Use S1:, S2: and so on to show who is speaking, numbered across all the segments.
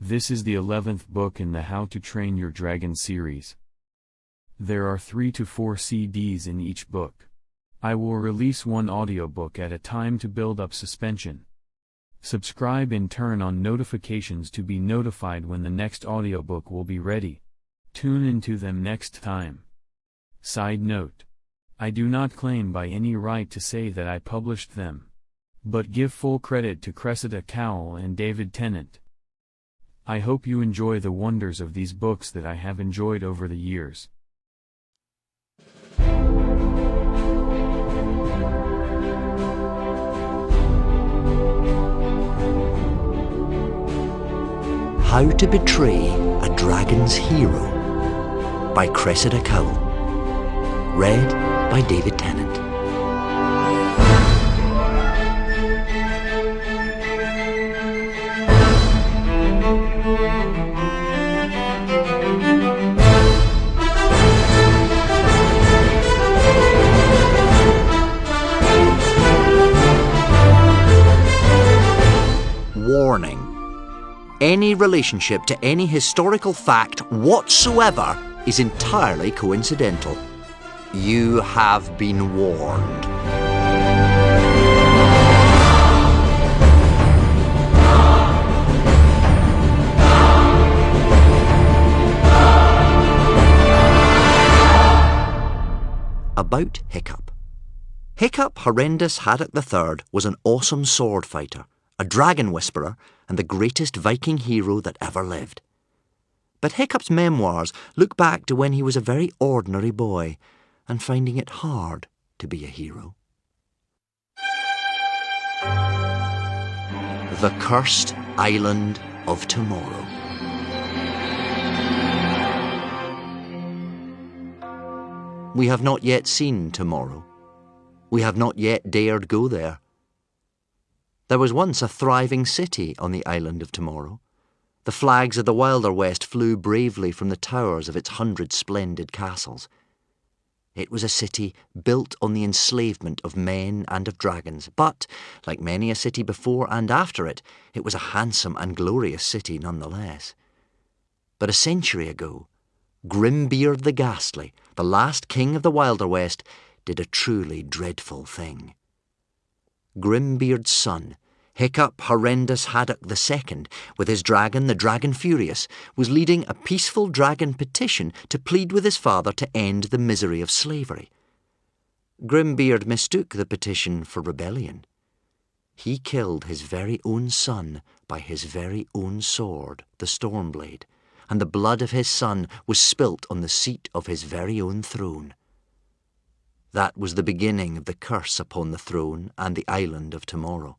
S1: This is the 11th book in the How to Train Your Dragon series. There are 3 to 4 CDs in each book. I will release one audiobook at a time to build up suspension. Subscribe and turn on notifications to be notified when the next audiobook will be ready. Tune into them next time. Side note: I do not claim by any right to say that I published them, but give full credit to CRESSIDA COWELL and David Tennent. I hope you enjoy the wonders of these books that I have enjoyed over the years.
S2: How to Betray a Dragon's Hero by CRESSIDA COWELL. Read by David Tennent. Warning. Any relationship to any historical fact whatsoever is entirely coincidental. You have been warned. About Hiccup. Hiccup Horrendous Haddock III was an awesome sword fighter, a dragon whisperer, and the greatest Viking hero that ever lived. But Hiccup's memoirs look back to when he was a very ordinary boy, and finding it hard to be a hero. The Cursed Island of Tomorrow. We have not yet seen tomorrow. We have not yet dared go there. There was once a thriving city on the island of Tomorrow. The flags of the wilder west flew bravely from the towers of its 100 splendid castles. It was a city built on the enslavement of men and of dragons, but, like many a city before and after it, it was a handsome and glorious city nonetheless. But a century ago, Grimbeard the Ghastly, the last king of the wilder west, did a truly dreadful thing. Grimbeard's son, Hiccup Horrendous Haddock II, with his dragon, the Dragon Furious, was leading a peaceful dragon petition to plead with his father to end the misery of slavery. Grimbeard mistook the petition for rebellion. He killed his very own son by his very own sword, the Stormblade, and the blood of his son was spilt on the seat of his very own throne. That was the beginning of the curse upon the throne and the island of Tomorrow.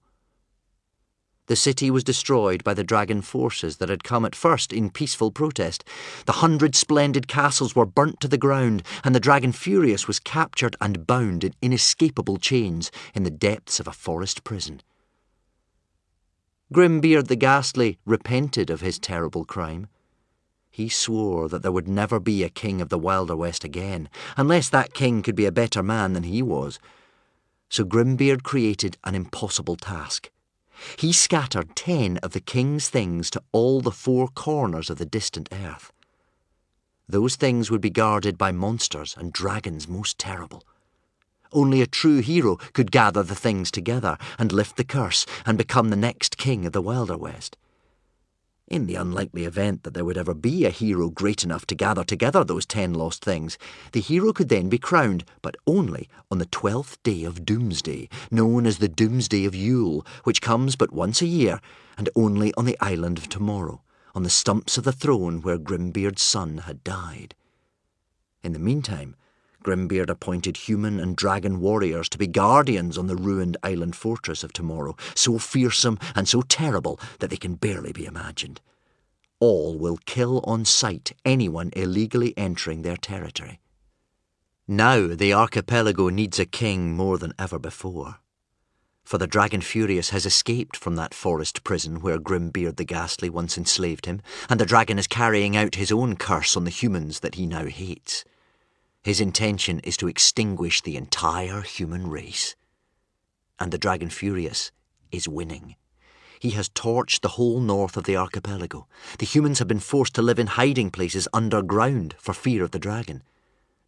S2: The city was destroyed by the dragon forces that had come at first in peaceful protest. The 100 splendid castles were burnt to the ground, and the Dragon Furious was captured and bound in inescapable chains in the depths of a forest prison. Grimbeard the Ghastly repented of his terrible crime. He swore that there would never be a king of the wilder west again, unless that king could be a better man than he was. So Grimbeard created an impossible task. He scattered 10 of the king's things to all the 4 corners of the distant earth. Those things would be guarded by monsters and dragons most terrible. Only a true hero could gather the things together and lift the curse and become the next king of the wilder west. In the unlikely event that there would ever be a hero great enough to gather together those 10 lost things, the hero could then be crowned, but only on the 12th day of Doomsday, known as the Doomsday of Yule, which comes but once a year, and only on the island of Tomorrow, on the stumps of the throne where Grimbeard's son had died. In the meantime, Grimbeard appointed human and dragon warriors to be guardians on the ruined island fortress of Tomorrow, so fearsome and so terrible that they can barely be imagined. All will kill on sight anyone illegally entering their territory. Now the archipelago needs a king more than ever before. For the Dragon Furious has escaped from that forest prison where Grimbeard the Ghastly once enslaved him, and the dragon is carrying out his own curse on the humans that he now hates. His intention is to extinguish the entire human race. And the Dragon Furious is winning. He has torched the whole north of the archipelago. The humans have been forced to live in hiding places underground for fear of the dragon.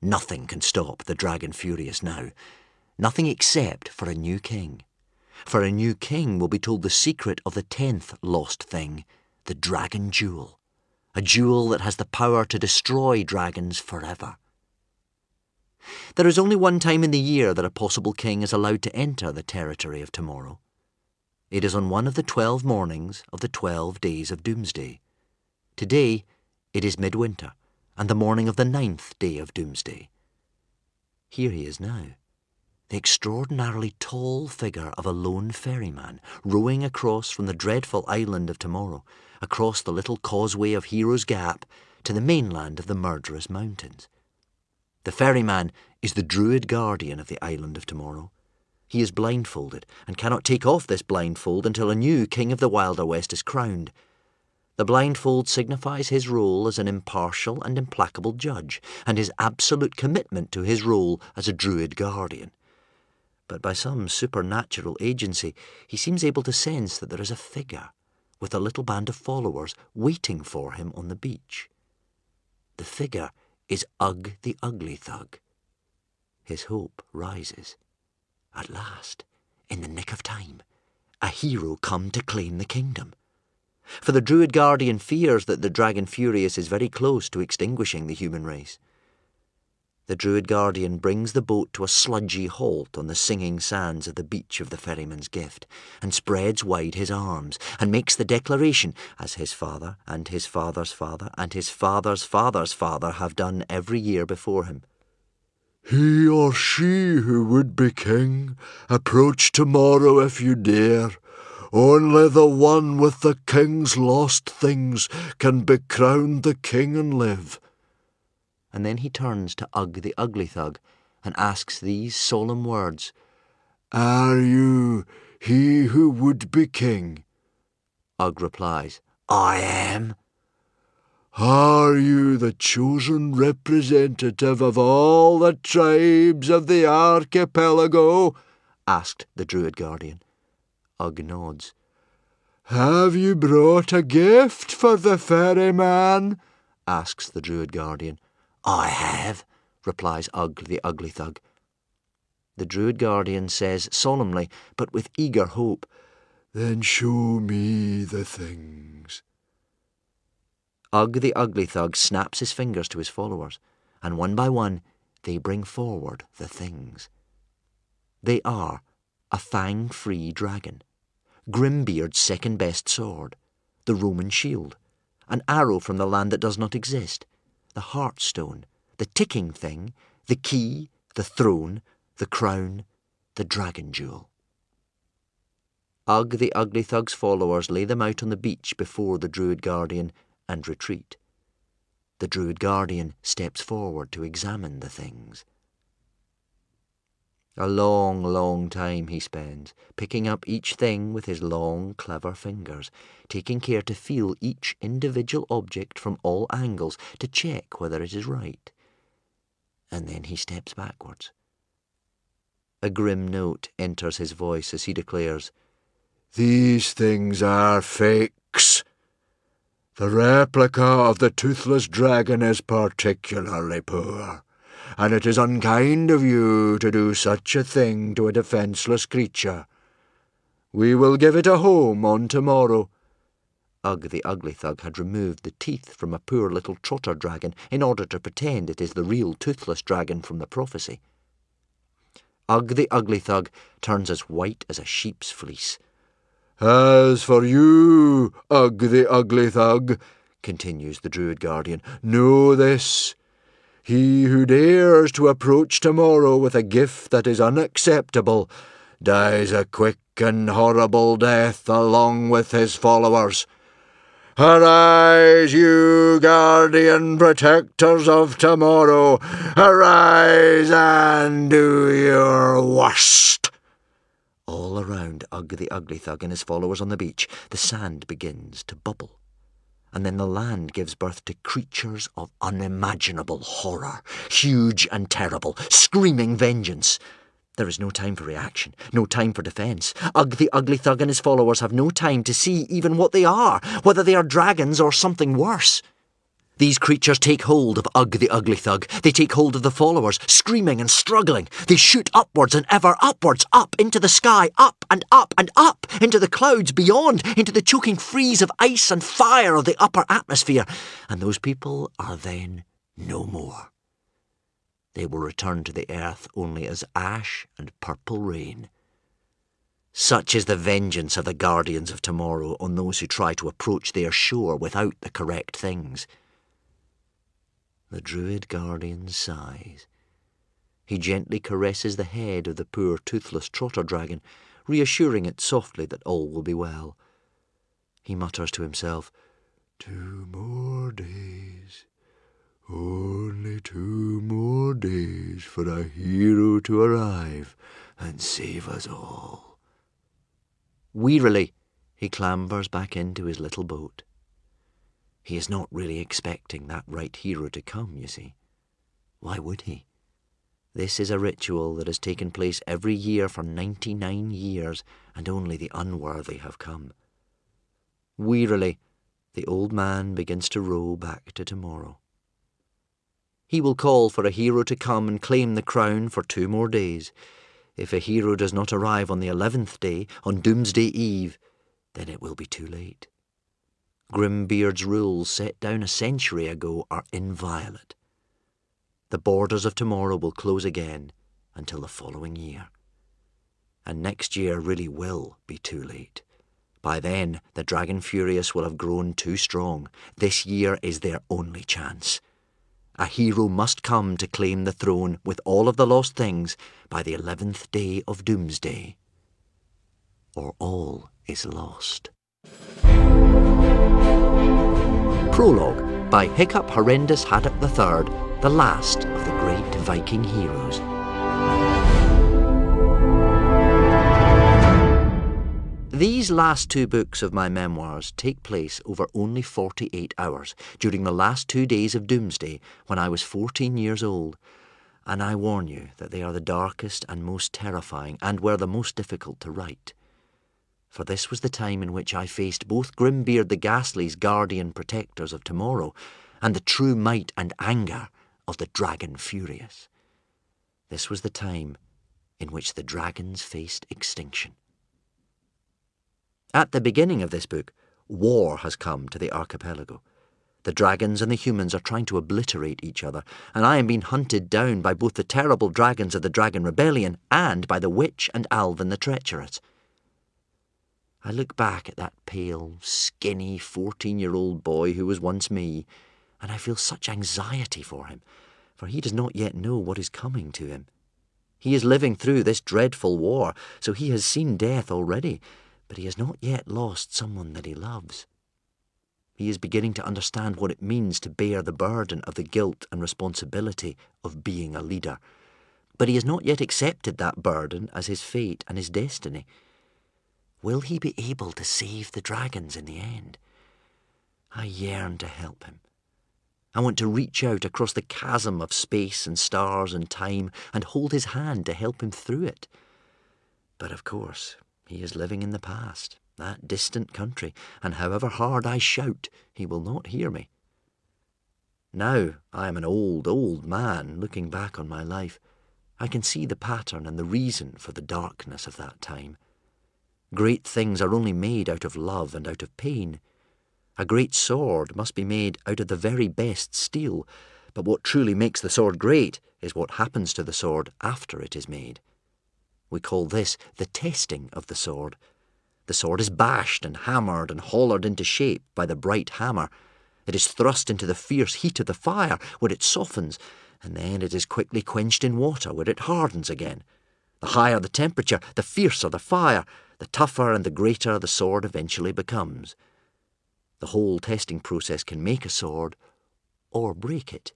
S2: Nothing can stop the dragon furious now. Nothing except for a new king. For a new king will be told the secret of the 10th lost thing, the dragon jewel. A jewel that has the power to destroy dragons forever. There is only one time in the year that a possible king is allowed to enter the territory of tomorrow. It is on one of the 12 mornings of the 12 days of Doomsday. Today it is midwinter, and the morning of the 9th day of Doomsday. Here he is now, the extraordinarily tall figure of a lone ferryman, rowing across from the dreadful island of tomorrow, across the little causeway of Hero's Gap, to the mainland of the murderous mountains. The ferryman is the druid guardian of the island of tomorrow. He is blindfolded, and cannot take off this blindfold until a new king of the Wilder West is crowned. The blindfold signifies his role as an impartial and implacable judge, and his absolute commitment to his role as a druid guardian. But by some supernatural agency, he seems able to sense that there is a figure, with a little band of followers, waiting for him on the beach. The figure is Ugg the Ugly Thug. His hope rises. At last, in the nick of time, a hero come to claim the kingdom. For the Druid Guardian fears that the Dragon Furious is very close to extinguishing the human race. The Druid Guardian brings the boat to a sludgy halt on the singing sands of the beach of the ferryman's gift, and spreads wide his arms, and makes the declaration, as his father, and his father's father, and his father's father's father have done every year before him.
S3: He or she who would be king, approach tomorrow if you dare. Only the one with the king's lost things can be crowned the king and live.
S2: And then he turns to Ugg the Ugly Thug and asks these solemn words,
S3: Are you he who would be king?
S2: Ugg replies, I am.
S3: Are you the chosen representative of all the tribes of the archipelago?
S2: Asked the Druid Guardian. Ugg nods.
S3: Have you brought a gift for the ferryman?
S2: Asks the Druid Guardian. I have, replies Ugg the Ugly Thug. The Druid Guardian says solemnly, but with eager hope,
S3: Then show me the things.
S2: Ugg the Ugly Thug snaps his fingers to his followers, and one by one they bring forward the things. They are a fang-free dragon, Grimbeard's second-best sword, the Roman shield, an arrow from the land that does not exist, the heartstone, the ticking thing, the key, the throne, the crown, the dragon jewel. Ugg the Ugly Thug's followers lay them out on the beach before the Druid Guardian and retreat. The Druid Guardian steps forward to examine the things. A long, long time he spends, picking up each thing with his long, clever fingers, taking care to feel each individual object from all angles to check whether it is right. And then he steps backwards. A grim note enters his voice as he declares,
S3: These things are fakes. The replica of the toothless dragon is particularly poor, and it is unkind of you to do such a thing to a defenceless creature. We will give it a home on tomorrow.
S2: Ugg the Ugly Thug had removed the teeth from a poor little trotter dragon in order to pretend it is the real toothless dragon from the prophecy. Ugg the Ugly Thug turns as white as a sheep's fleece.
S3: As for you, Ugg the Ugly Thug, continues the Druid Guardian, know this. He who dares to approach tomorrow with a gift that is unacceptable dies a quick and horrible death along with his followers. Arise, you guardian protectors of tomorrow, arise and do your worst.
S2: All around Ugg the Ugly Thug and his followers on the beach, the sand begins to bubble. And then the land gives birth to creatures of unimaginable horror, huge and terrible, screaming vengeance. There is no time for reaction, no time for defence. Ugg the Ugly Thug and his followers have no time to see even what they are, whether they are dragons or something worse. These creatures take hold of Ugg the Ugly Thug. They take hold of the followers, screaming and struggling. They shoot upwards and ever upwards, up into the sky, up and up and up, into the clouds beyond, into the choking freeze of ice and fire of the upper atmosphere. And those people are then no more. They will return to the earth only as ash and purple rain. Such is the vengeance of the Guardians of Tomorrow on those who try to approach their shore without the correct things. The Druid Guardian sighs. He gently caresses the head of the poor toothless trotter dragon, reassuring it softly that all will be well. He mutters to himself, 2 more days. Only 2 more days for a hero to arrive and save us all. Wearily, he clambers back into his little boat. He is not really expecting that right hero to come, you see. Why would he? This is a ritual that has taken place every year for 99 years, and only the unworthy have come. Wearily, the old man begins to row back to tomorrow. He will call for a hero to come and claim the crown for 2 more days. If a hero does not arrive on the 11th day, on Doomsday Eve, then it will be too late. Grimbeard's rules set down a century ago are inviolate. The borders of tomorrow will close again until the following year. And next year really will be too late. By then, the Dragon Furious will have grown too strong. This year is their only chance. A hero must come to claim the throne with all of the lost things by the 11th day of Doomsday, or all is lost. Prologue by Hiccup Horrendous Haddock III, the last of the great Viking heroes. These last 2 books of my memoirs take place over only 48 hours, during the last 2 days of Doomsday, when I was 14 years old, and I warn you that they are the darkest and most terrifying, and were the most difficult to write. For this was the time in which I faced both Grimbeard the Ghastly's guardian protectors of tomorrow, and the true might and anger of the Dragon Furious. This was the time in which the dragons faced extinction. At the beginning of this book, war has come to the archipelago. The dragons and the humans are trying to obliterate each other, and I am being hunted down by both the terrible dragons of the Dragon Rebellion and by the witch and Alvin the Treacherous. I look back at that pale, skinny 14-year-old boy who was once me, and I feel such anxiety for him, for he does not yet know what is coming to him. He is living through this dreadful war, so he has seen death already, but he has not yet lost someone that he loves. He is beginning to understand what it means to bear the burden of the guilt and responsibility of being a leader, but he has not yet accepted that burden as his fate and his destiny. Will he be able to save the dragons in the end? I yearn to help him. I want to reach out across the chasm of space and stars and time and hold his hand to help him through it. But of course, he is living in the past, that distant country, and however hard I shout, he will not hear me. Now I am an old, old man looking back on my life. I can see the pattern and the reason for the darkness of that time. Great things are only made out of love and out of pain. A great sword must be made out of the very best steel, but what truly makes the sword great is what happens to the sword after it is made. We call this the testing of the sword. The sword is bashed and hammered and hollered into shape by the bright hammer. It is thrust into the fierce heat of the fire, where it softens, and then it is quickly quenched in water, where it hardens again. The higher the temperature, the fiercer the fire, the tougher and the greater the sword eventually becomes. The whole testing process can make a sword or break it.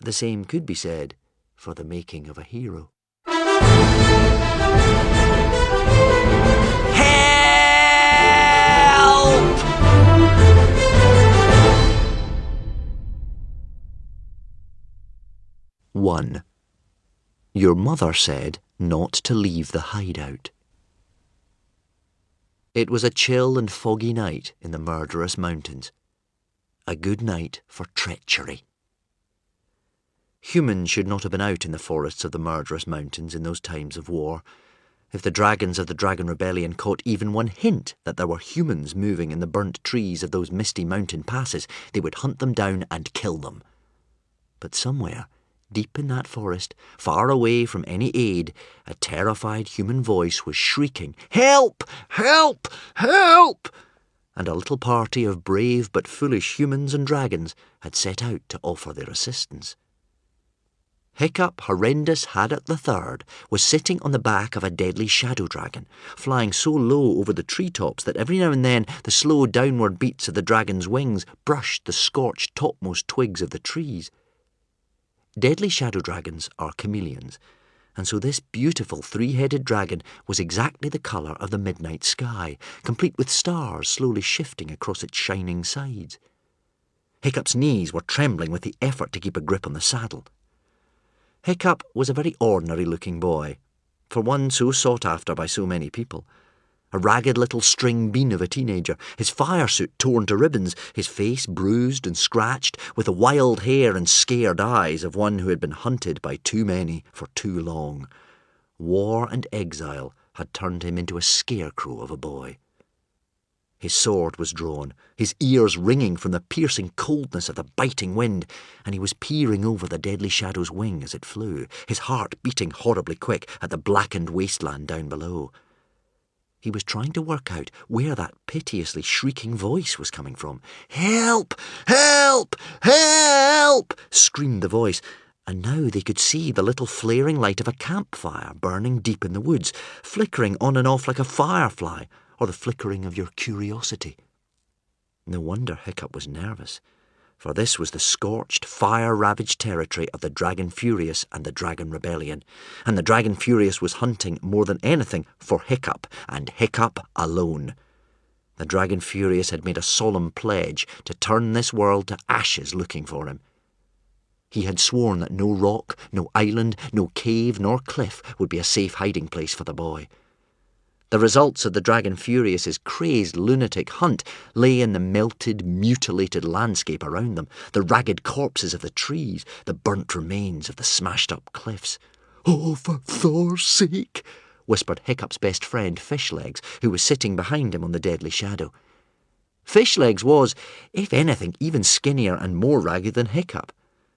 S2: The same could be said for the making of a hero. Help! One. Your mother said, not to leave the hideout. It was a chill and foggy night in the murderous mountains. A good night for treachery. Humans should not have been out in the forests of the murderous mountains in those times of war. If the dragons of the Dragon Rebellion caught even one hint that there were humans moving in the burnt trees of those misty mountain passes, they would hunt them down and kill them. But somewhere, deep in that forest, far away from any aid, a terrified human voice was shrieking, "Help! Help! Help!" And a little party of brave but foolish humans and dragons had set out to offer their assistance. Hiccup Horrendous Haddock III was sitting on the back of a deadly shadow dragon, flying so low over the treetops that every now and then the slow downward beats of the dragon's wings brushed the scorched topmost twigs of the trees. Deadly shadow dragons are chameleons, and so this beautiful three-headed dragon was exactly the colour of the midnight sky, complete with stars slowly shifting across its shining sides. Hiccup's knees were trembling with the effort to keep a grip on the saddle. Hiccup was a very ordinary-looking boy, for one so sought after by so many people. A ragged little string bean of a teenager, his fire suit torn to ribbons, his face bruised and scratched, with the wild hair and scared eyes of one who had been hunted by too many for too long. War and exile had turned him into a scarecrow of a boy. His sword was drawn, his ears ringing from the piercing coldness of the biting wind, and he was peering over the deadly shadow's wing as it flew, his heart beating horribly quick at the blackened wasteland down below. He was trying to work out where that piteously shrieking voice was coming from. "Help! Help! Help!" screamed the voice, and now they could see the little flaring light of a campfire burning deep in the woods, flickering on and off like a firefly, or the flickering of your curiosity. No wonder Hiccup was nervous, for this was the scorched, fire-ravaged territory of the Dragon Furious and the Dragon Rebellion, and the Dragon Furious was hunting more than anything for Hiccup, and Hiccup alone. The Dragon Furious had made a solemn pledge to turn this world to ashes looking for him. He had sworn that no rock, no island, no cave nor cliff would be a safe hiding place for the boy. The results of the Dragon Furious's crazed lunatic hunt lay in the melted, mutilated landscape around them, the ragged corpses of the trees, the burnt remains of the smashed-up cliffs. "Oh, for Thor's sake," whispered Hiccup's best friend, Fishlegs, who was sitting behind him on the deadly shadow. Fishlegs was, if anything, even skinnier and more ragged than Hiccup.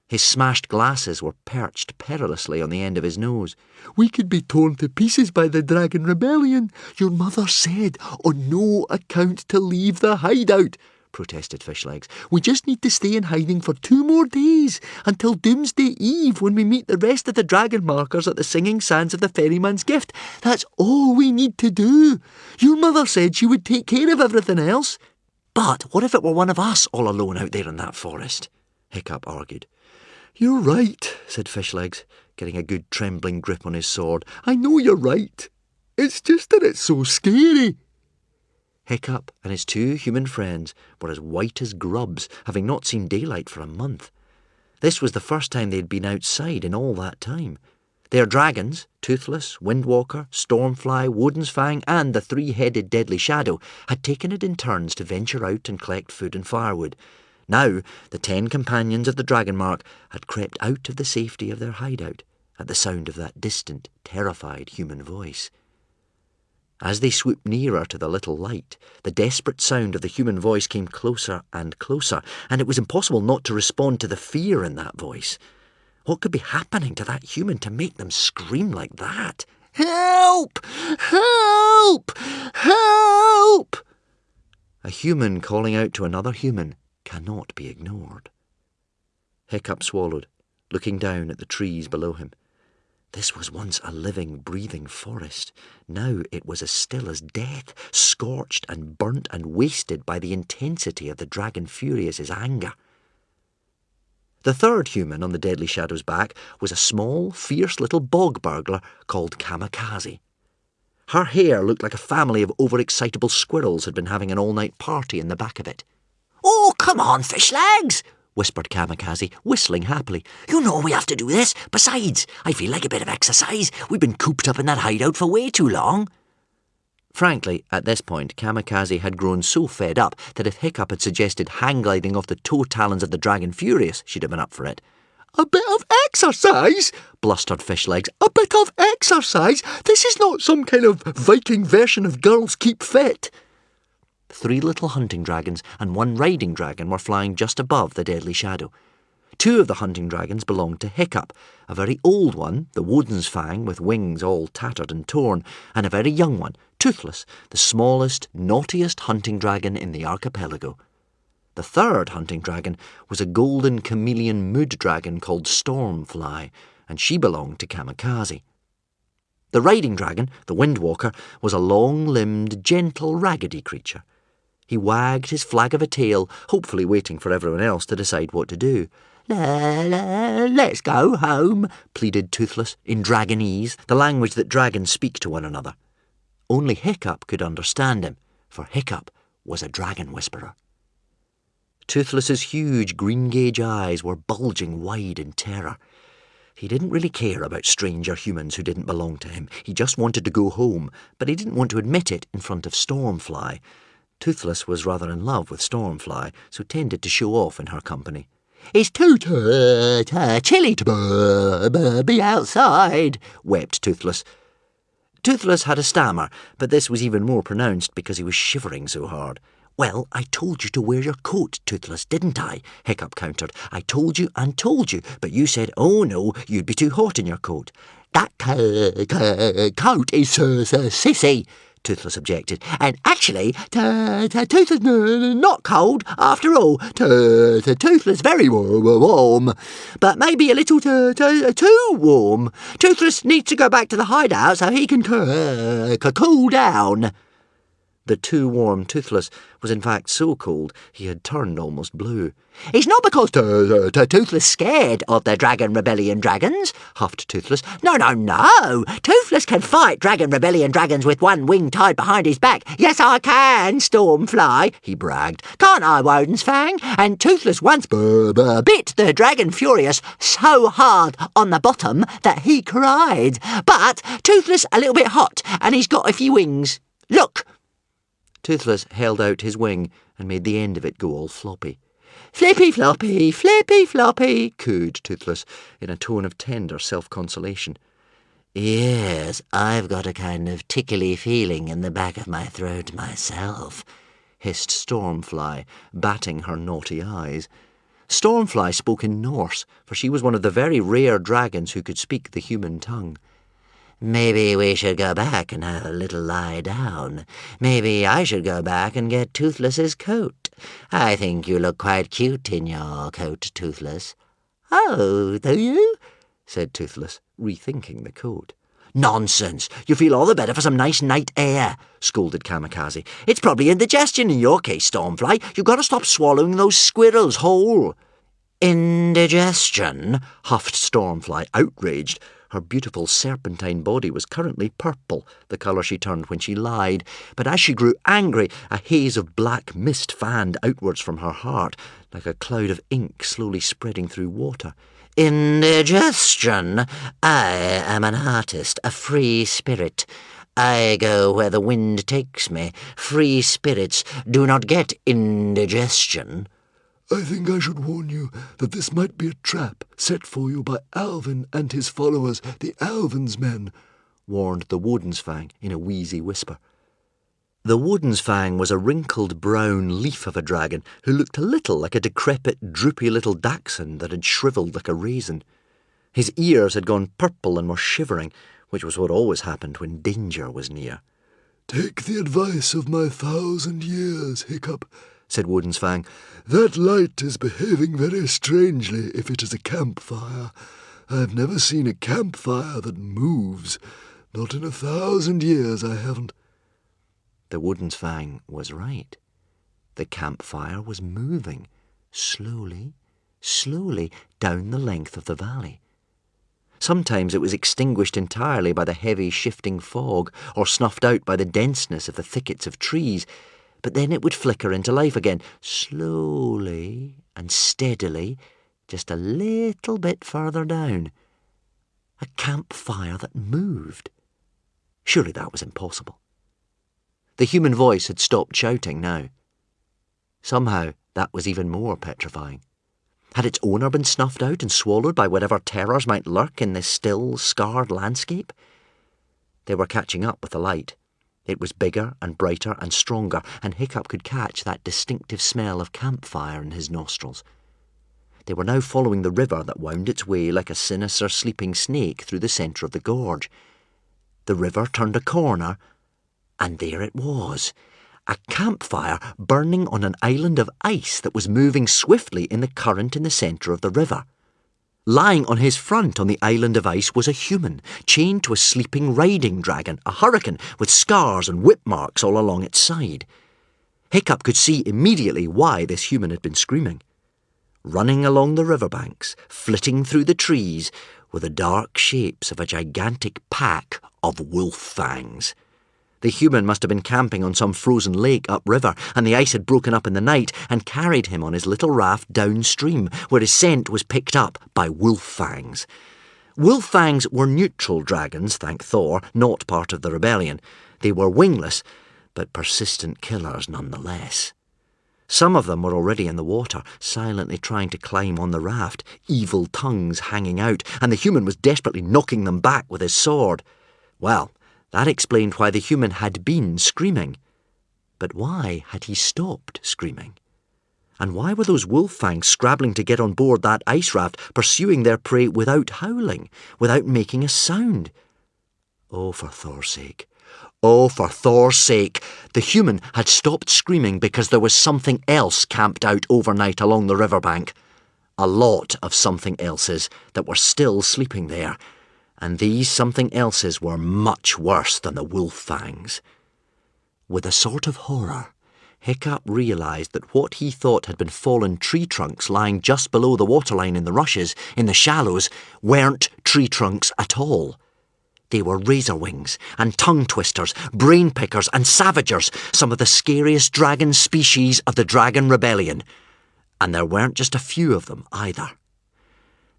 S2: His smashed glasses were perched perilously on the end of his nose. "We could be torn to pieces by the Dragon Rebellion. Your mother said on no account to leave the hideout," protested Fishlegs. "We just need to stay in hiding for 2 more days, until Doomsday Eve, when we meet the rest of the dragon markers at the Singing Sands of the Ferryman's Gift. That's all we need to do. Your mother said she would take care of everything else." "But what if it were one of us all alone out there in that forest?" Hiccup argued. "You're right," said Fishlegs, getting a good trembling grip on his sword. "I know you're right. It's just that it's so scary." Hiccup and his 2 human friends were as white as grubs, having not seen daylight for a month. This was the first time they had been outside in all that time. Their dragons, Toothless, Windwalker, Stormfly, Woden's Fang, and the 3-headed Deadly Shadow, had taken it in turns to venture out and collect food and firewood. Now, the 10 companions of the Dragon Mark had crept out of the safety of their hideout at the sound of that distant, terrified human voice. As they swooped nearer to the little light, the desperate sound of the human voice came closer and closer, and it was impossible not to respond to the fear in that voice. What could be happening to that human to make them scream like that? "Help! Help! Help!" A human calling out to another human cannot be ignored. Hiccup swallowed, looking down at the trees below him. This was once a living, breathing forest. Now it was as still as death, scorched and burnt and wasted by the intensity of the Dragon Furious's anger. The 3rd human on the Deadly Shadow's back was a small, fierce little bog burglar called Kamikaze. Her hair looked like a family of overexcitable squirrels had been having an all-night party in the back of it. "Oh, come on, Fishlegs," whispered Kamikaze, whistling happily. "You know we have to do this. Besides, I feel like a bit of exercise. We've been cooped up in that hideout for way too long." Frankly, at this point, Kamikaze had grown so fed up that if Hiccup had suggested hang-gliding off the toe talons of the Dragon Furious, she'd have been up for it.
S3: "A bit of exercise?" blustered Fishlegs. "A bit of exercise? This is not some kind of Viking version of Girls Keep Fit."
S2: 3 little hunting dragons and 1 riding dragon were flying just above the deadly shadow. 2 of the hunting dragons belonged to Hiccup, a very old one, the Woden's Fang, with wings all tattered and torn, and a very young one, Toothless, the smallest, naughtiest hunting dragon in the archipelago. The 3rd hunting dragon was a golden chameleon mood dragon called Stormfly, and she belonged to Kamikaze. The riding dragon, the Windwalker, was a long-limbed, gentle, raggedy creature. He wagged his flag of a tail, hopefully waiting for everyone else to decide what to do. "Let's go home," pleaded Toothless in Dragonese, the language that dragons speak to one another. Only Hiccup could understand him, for Hiccup was a dragon whisperer. Toothless's huge green-gauge eyes were bulging wide in terror. He didn't really care about stranger humans who didn't belong to him. He just wanted to go home, but he didn't want to admit it in front of Stormfly. Toothless was rather in love with Stormfly, so tended to show off in her company. "It's too chilly to be outside," wept Toothless. Toothless had a stammer, but this was even more pronounced because he was shivering so hard. "Well, I told you to wear your coat, Toothless, didn't I?" Hiccup countered. "I told you and told you, but you said, oh no, you'd be too hot in your coat." "That coat is sissy," Toothless objected. "And actually, Toothless not cold after all. Toothless very warm, but maybe a little too warm. Toothless needs to go back to the hideout so he can cool down." The too warm Toothless was in fact so cold he had turned almost blue. "It's not because Toothless scared of the Dragon Rebellion dragons," huffed Toothless. No. Toothless can fight Dragon Rebellion dragons with one wing tied behind his back. Yes, I can, Stormfly, he bragged. Can't I, Woden's Fang? And Toothless once bit the Dragon Furious so hard on the bottom that he cried. But Toothless a little bit hot, and he's got a few wings. Look!" Toothless held out his wing and made the end of it go all floppy. "Flippy floppy," cooed Toothless in a tone of tender self-consolation. "Yes, I've got a kind of tickly feeling in the back of my throat myself," hissed Stormfly, batting her naughty eyes. Stormfly spoke in Norse, for she was one of the very rare dragons who could speak the human tongue. "Maybe we should go back and have a little lie down. Maybe I should go back and get Toothless's coat. I think you look quite cute in your coat, Toothless." "Oh, do you?" said Toothless, rethinking the coat. "Nonsense! You feel all the better for some nice night air," scolded Kamikaze. "It's probably indigestion in your case, Stormfly. You've got to stop swallowing those squirrels whole." "Indigestion?" huffed Stormfly, outraged. Her beautiful serpentine body was currently purple, the colour she turned when she lied, but as she grew angry, a haze of black mist fanned outwards from her heart, like a cloud of ink slowly spreading through water. "Indigestion? I am an artist, a free spirit. I go where the wind takes me. Free spirits do not get indigestion."
S3: "I think I should warn you that this might be a trap set for you by Alvin and his followers, the Alvin's men," warned the Woden's Fang in a wheezy whisper. The Woden's Fang was a wrinkled brown leaf of a dragon who looked a little like a decrepit, droopy little dachshund that had shrivelled like a raisin. His ears had gone purple and were shivering, which was what always happened when danger was near. "Take the advice of my 1,000 years, Hiccup," said Woden's Fang. "That light is behaving very strangely if it is a campfire. I've never seen a campfire that moves. Not in 1,000 years I haven't."
S2: The Woden's Fang was right. The campfire was moving, slowly, down the length of the valley. Sometimes it was extinguished entirely by the heavy shifting fog, or snuffed out by the denseness of the thickets of trees, but then it would flicker into life again, slowly and and steadily, just a little bit further down, a campfire that moved. Surely that was impossible. The human voice had stopped shouting now. Somehow that was even more petrifying. Had its owner been snuffed out and swallowed by whatever terrors might lurk in this still, scarred landscape? They were catching up with the light. It was bigger and brighter and stronger, and Hiccup could catch that distinctive smell of campfire in his nostrils. They were now following the river that wound its way like a sinister sleeping snake through the centre of the gorge. The river turned a corner, and there it was, a campfire burning on an island of ice that was moving swiftly in the current in the centre of the river. Lying on his front on the island of ice was a human, chained to a sleeping riding dragon, a hurricane with scars and whip marks all along its side. Hiccup could see immediately why this human had been screaming. Running along the riverbanks, flitting through the trees, were the dark shapes of a gigantic pack of wolf fangs. The human must have been camping on some frozen lake upriver, and the ice had broken up in the night and carried him on his little raft downstream, where his scent was picked up by wolf fangs. Wolf fangs were neutral dragons, thank Thor, not part of the rebellion. They were wingless, but persistent killers nonetheless. Some of them were already in the water, silently trying to climb on the raft, evil tongues hanging out, and the human was desperately knocking them back with his sword. Well, that explained why the human had been screaming. But why had he stopped screaming? And why were those wolf fangs scrabbling to get on board that ice raft, pursuing their prey without howling, without making a sound? Oh, for Thor's sake. Oh, for Thor's sake. The human had stopped screaming because there was something else camped out overnight along the riverbank. A lot of something elses that were still sleeping there. And these something elses were much worse than the wolf fangs. With a sort of horror, Hiccup realised that what he thought had been fallen tree trunks lying just below the waterline in the rushes, in the shallows, weren't tree trunks at all. They were razor wings and tongue twisters, brain pickers and savagers, some of the scariest dragon species of the Dragon Rebellion. And there weren't just a few of them either.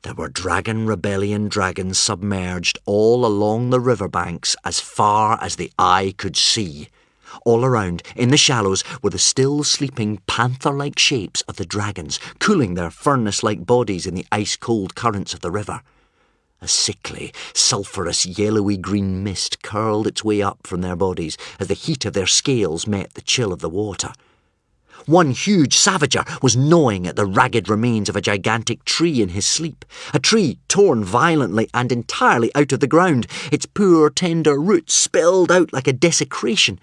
S2: There were Dragon Rebellion dragons submerged all along the riverbanks as far as the eye could see. All around, in the shallows, were the still sleeping panther-like shapes of the dragons, cooling their furnace-like bodies in the ice-cold currents of the river. A sickly, sulphurous, yellowy-green mist curled its way up from their bodies as the heat of their scales met the chill of the water. One huge savager was gnawing at the ragged remains of a gigantic tree in his sleep, a tree torn violently and entirely out of the ground, its poor tender roots spelled out like a desecration.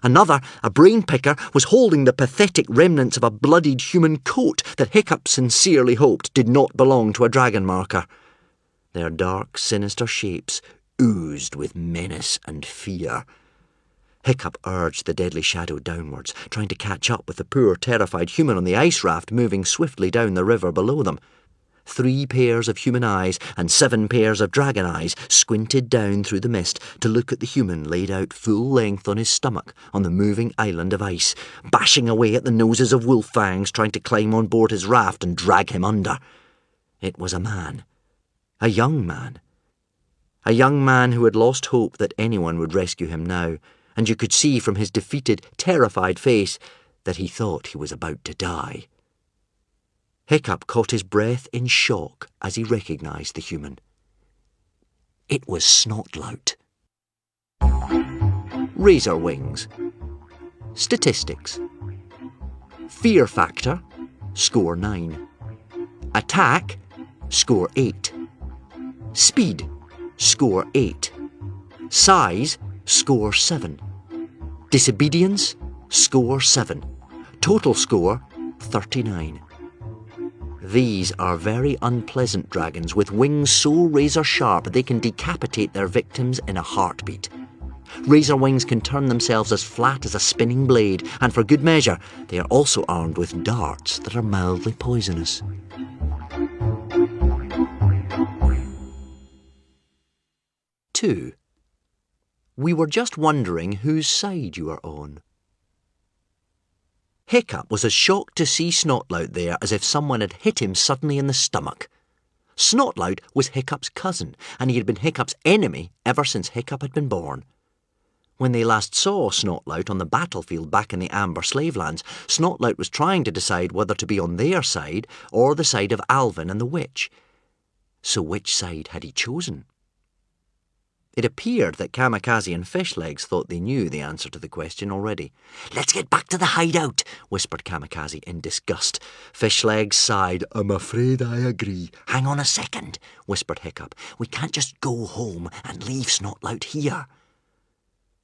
S2: Another, a brain picker, was holding the pathetic remnants of a bloodied human coat that Hiccup sincerely hoped did not belong to a dragon marker. Their dark, sinister shapes oozed with menace and fear. Hiccup urged the deadly shadow downwards, trying to catch up with the poor, terrified human on the ice raft moving swiftly down the river below them. 3 pairs of human eyes and 7 pairs of dragon eyes squinted down through the mist to look at the human laid out full length on his stomach on the moving island of ice, bashing away at the noses of wolf fangs trying to climb on board his raft and drag him under. It was a man. A young man. A young man who had lost hope that anyone would rescue him now, and you could see from his defeated, terrified face that he thought he was about to die. Hiccup caught his breath in shock as he recognised the human. It was Snotlout. Razor wings. Statistics. Fear factor, score 9. Attack, score 8. Speed, score 8. Size, score 7. Disobedience, score 7. Total score, 39. These are very unpleasant dragons with wings so razor-sharp they can decapitate their victims in a heartbeat. Razor wings can turn themselves as flat as a spinning blade, and for good measure, they are also armed with darts that are mildly poisonous. Two. We were just wondering whose side you are on. Hiccup was as shocked to see Snotlout there as if someone had hit him suddenly in the stomach. Snotlout was Hiccup's cousin, and he had been Hiccup's enemy ever since Hiccup had been born. When they last saw Snotlout on the battlefield back in the Amber Slave Lands, Snotlout was trying to decide whether to be on their side or the side of Alvin and the witch. So which side had he chosen? It appeared that Kamikaze and Fishlegs thought they knew the answer to the question already. "Let's get back to the hideout," whispered Kamikaze in disgust. Fishlegs sighed.
S3: "I'm afraid I agree."
S2: "Hang on a second," whispered Hiccup. "We can't just go home and leave Snotlout here."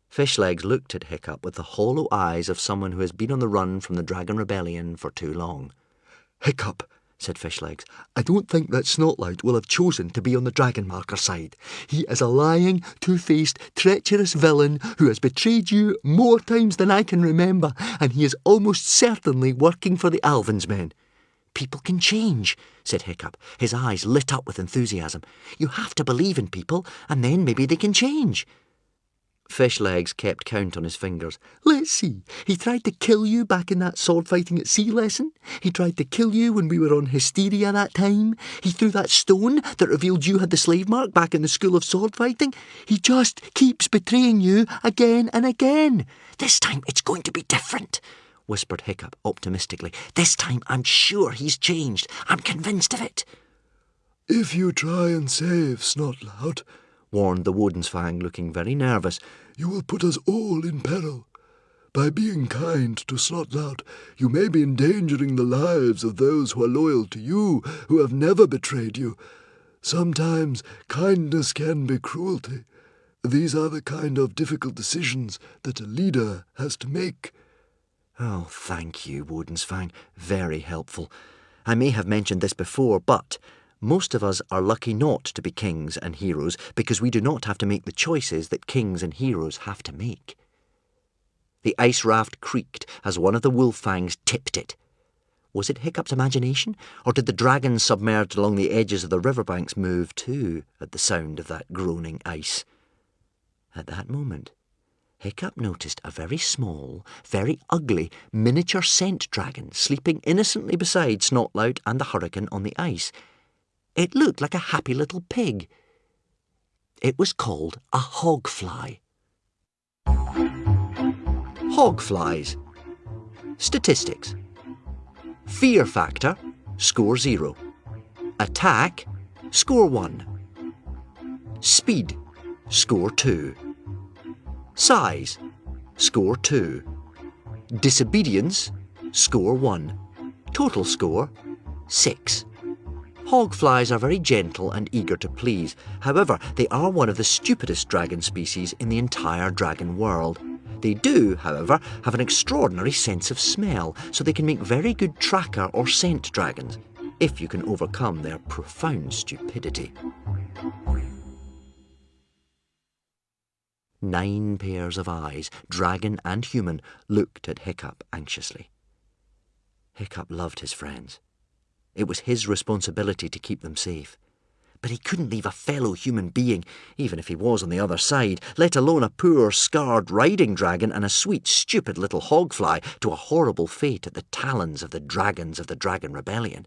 S2: Fishlegs looked at Hiccup with the hollow eyes of someone who has been on the run from the Dragon Rebellion for too long.
S3: "Hiccup," said Fishlegs, "I don't think that Snotlout will have chosen to be on the Dragon Marker side. He is a lying, two-faced, treacherous villain who has betrayed you more times than I can remember, and he is almost certainly working for the Alvin's men."
S2: "People can change," said Hiccup. His eyes lit up with enthusiasm. "You have to believe in people, and then maybe they can change." Fishlegs kept count on his fingers.
S3: "Let's see. He tried to kill you back in that sword-fighting at sea lesson. He tried to kill you when we were on Hysteria that time. He threw that stone that revealed you had the slave mark back in the school of sword-fighting. He just keeps betraying you again and again."
S2: "This time it's going to be different," whispered Hiccup optimistically. "This time I'm sure he's changed. I'm convinced of it."
S3: "If you try and save Snotlout," warned the Woden's-Fang, looking very nervous, "you will put us all in peril. By being kind to Snotlout, you may be endangering the lives of those who are loyal to you, who have never betrayed you. Sometimes kindness can be cruelty. These are the kind of difficult decisions that a leader has to make."
S2: "Oh, thank you, Woden's-Fang. Very helpful. I may have mentioned this before, but most of us are lucky not to be kings and heroes because we do not have to make the choices that kings and heroes have to make." The ice raft creaked as one of the wolf-fangs tipped it. Was it Hiccup's imagination, or did the dragons submerged along the edges of the riverbanks move too at the sound of that groaning ice? At that moment, Hiccup noticed a very small, very ugly, miniature scent dragon sleeping innocently beside Snotlout and the hurricane on the ice. It looked like a happy little pig. It was called a hogfly. Hogflies. Statistics. Fear factor, score 0. Attack, score 1. Speed, score 2. Size, score 2. Disobedience, score 1. Total score, 6. Hogflies are very gentle and eager to please. However, they are one of the stupidest dragon species in the entire dragon world. They do, however, have an extraordinary sense of smell, so they can make very good tracker or scent dragons, if you can overcome their profound stupidity. 9 pairs of eyes, dragon and human, looked at Hiccup anxiously. Hiccup loved his friends. It was his responsibility to keep them safe. But he couldn't leave a fellow human being, even if he was on the other side, let alone a poor, scarred riding dragon and a sweet, stupid little hogfly, to a horrible fate at the talons of the dragons of the Dragon Rebellion.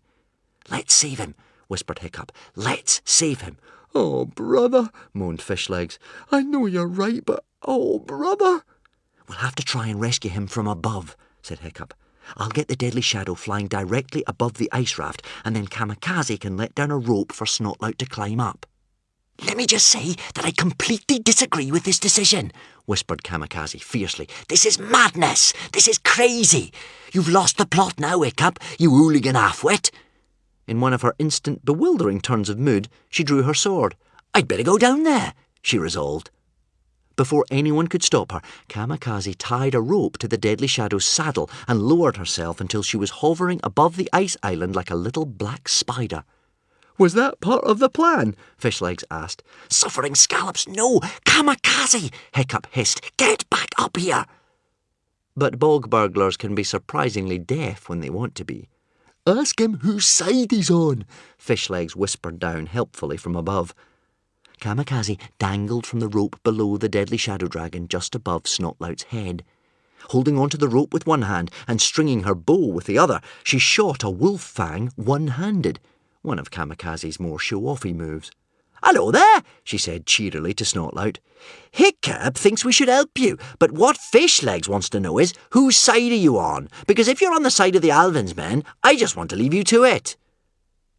S2: "Let's save him," whispered Hiccup. "Let's save him."
S3: "Oh, brother," moaned Fishlegs. "I know you're right, but oh, brother."
S2: "We'll have to try and rescue him from above," said Hiccup. "I'll get the deadly shadow flying directly above the ice raft, and then Kamikaze can let down a rope for Snotlout to climb up." "Let me just say that I completely disagree with this decision," whispered Kamikaze fiercely. "This is madness! This is crazy! You've lost the plot now, Hiccup, you hooligan half-wit." In one of her instant bewildering turns of mood, she drew her sword. "I'd better go down there," she resolved. Before anyone could stop her, Kamikaze tied a rope to the Deadly Shadow's saddle and lowered herself until she was hovering above the ice island like a little black spider.
S3: "Was that part of the plan?"
S2: Fishlegs asked. "Suffering scallops, no! Kamikaze!" Hiccup hissed. "Get back up here!" But bog burglars can be surprisingly deaf when they want to be.
S3: "Ask him whose side he's on,"
S2: Fishlegs whispered down helpfully from above. Kamikaze dangled from the rope below the Deadly Shadow Dragon just above Snotlout's head. Holding onto the rope with one hand and stringing her bow with the other, she shot a wolf fang one-handed, one of Kamikaze's more show-offy moves. "Hello there," she said cheerily to Snotlout. "Hiccup thinks we should help you, but what Fishlegs wants to know is, whose side are you on? Because if you're on the side of the Alvin's men, I just want to leave you to it."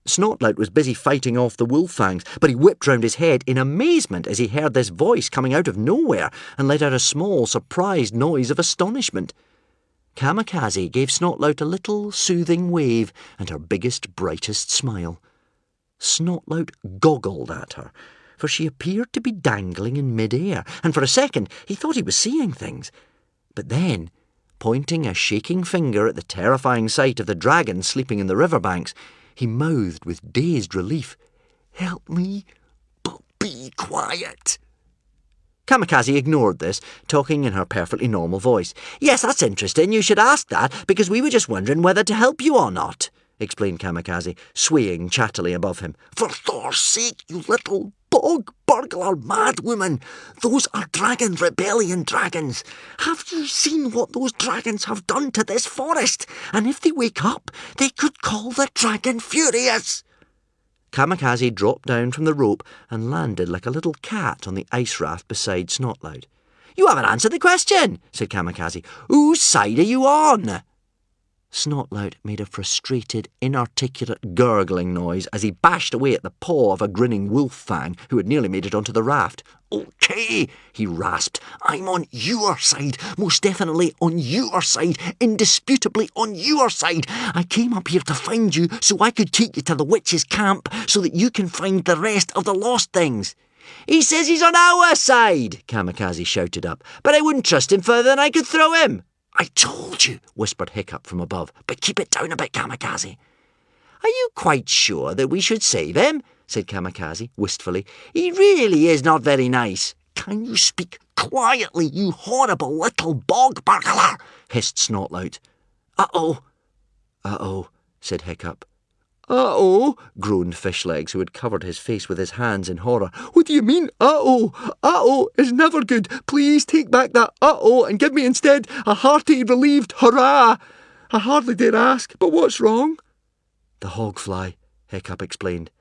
S2: Snotlout was busy fighting off the wolf fangs, but he whipped round his head in amazement as he heard this voice coming out of nowhere and let out a small, surprised noise of astonishment. Kamikaze gave Snotlout a little soothing wave and her biggest, brightest smile. Snotlout goggled at her, for she appeared to be dangling in mid-air, and for a second he thought he was seeing things. But then, pointing a shaking finger at the terrifying sight of the dragon sleeping in the riverbanks, he mouthed with dazed relief, "Help me, but be quiet." Kamikaze ignored this, talking in her perfectly normal voice. "Yes, that's interesting. You should ask that, because we were just wondering whether to help you or not," explained Kamikaze, swaying chattily above him. "For Thor's sake, you little bog burglar madwoman! Those are Dragon Rebellion dragons. Have you seen what those dragons have done to this forest? And if they wake up, they could call the dragon furious." Kamikaze dropped down from the rope and landed like a little cat on the ice raft beside Snotlout. "You haven't answered the question," said Kamikaze. "Whose side are you on?" Snotlout made a frustrated, inarticulate gurgling noise as he bashed away at the paw of a grinning wolf fang who had nearly made it onto the raft. "Okay," he rasped. "I'm on your side, most definitely on your side, indisputably on your side. I came up here to find you so I could take you to the witch's camp so that you can find the rest of the lost things." "He says he's on our side," Kamikaze shouted up, "but I wouldn't trust him further than I could throw him." "I told you," whispered Hiccup from above, "but keep it down a bit, Kamikaze." "Are you quite sure that we should save him?" said Kamikaze wistfully. "He really is not very nice." "Can you speak quietly, you horrible little bog burglar?" hissed Snotlout. "Uh-oh," said Hiccup. "Uh-oh," groaned Fishlegs, who had covered his face with his hands in horror. "What do you mean, uh-oh? Uh-oh is never good. Please take back that uh-oh and give me instead a hearty, relieved hurrah. I hardly dare ask, but what's wrong?" "The hogfly," Hiccup explained.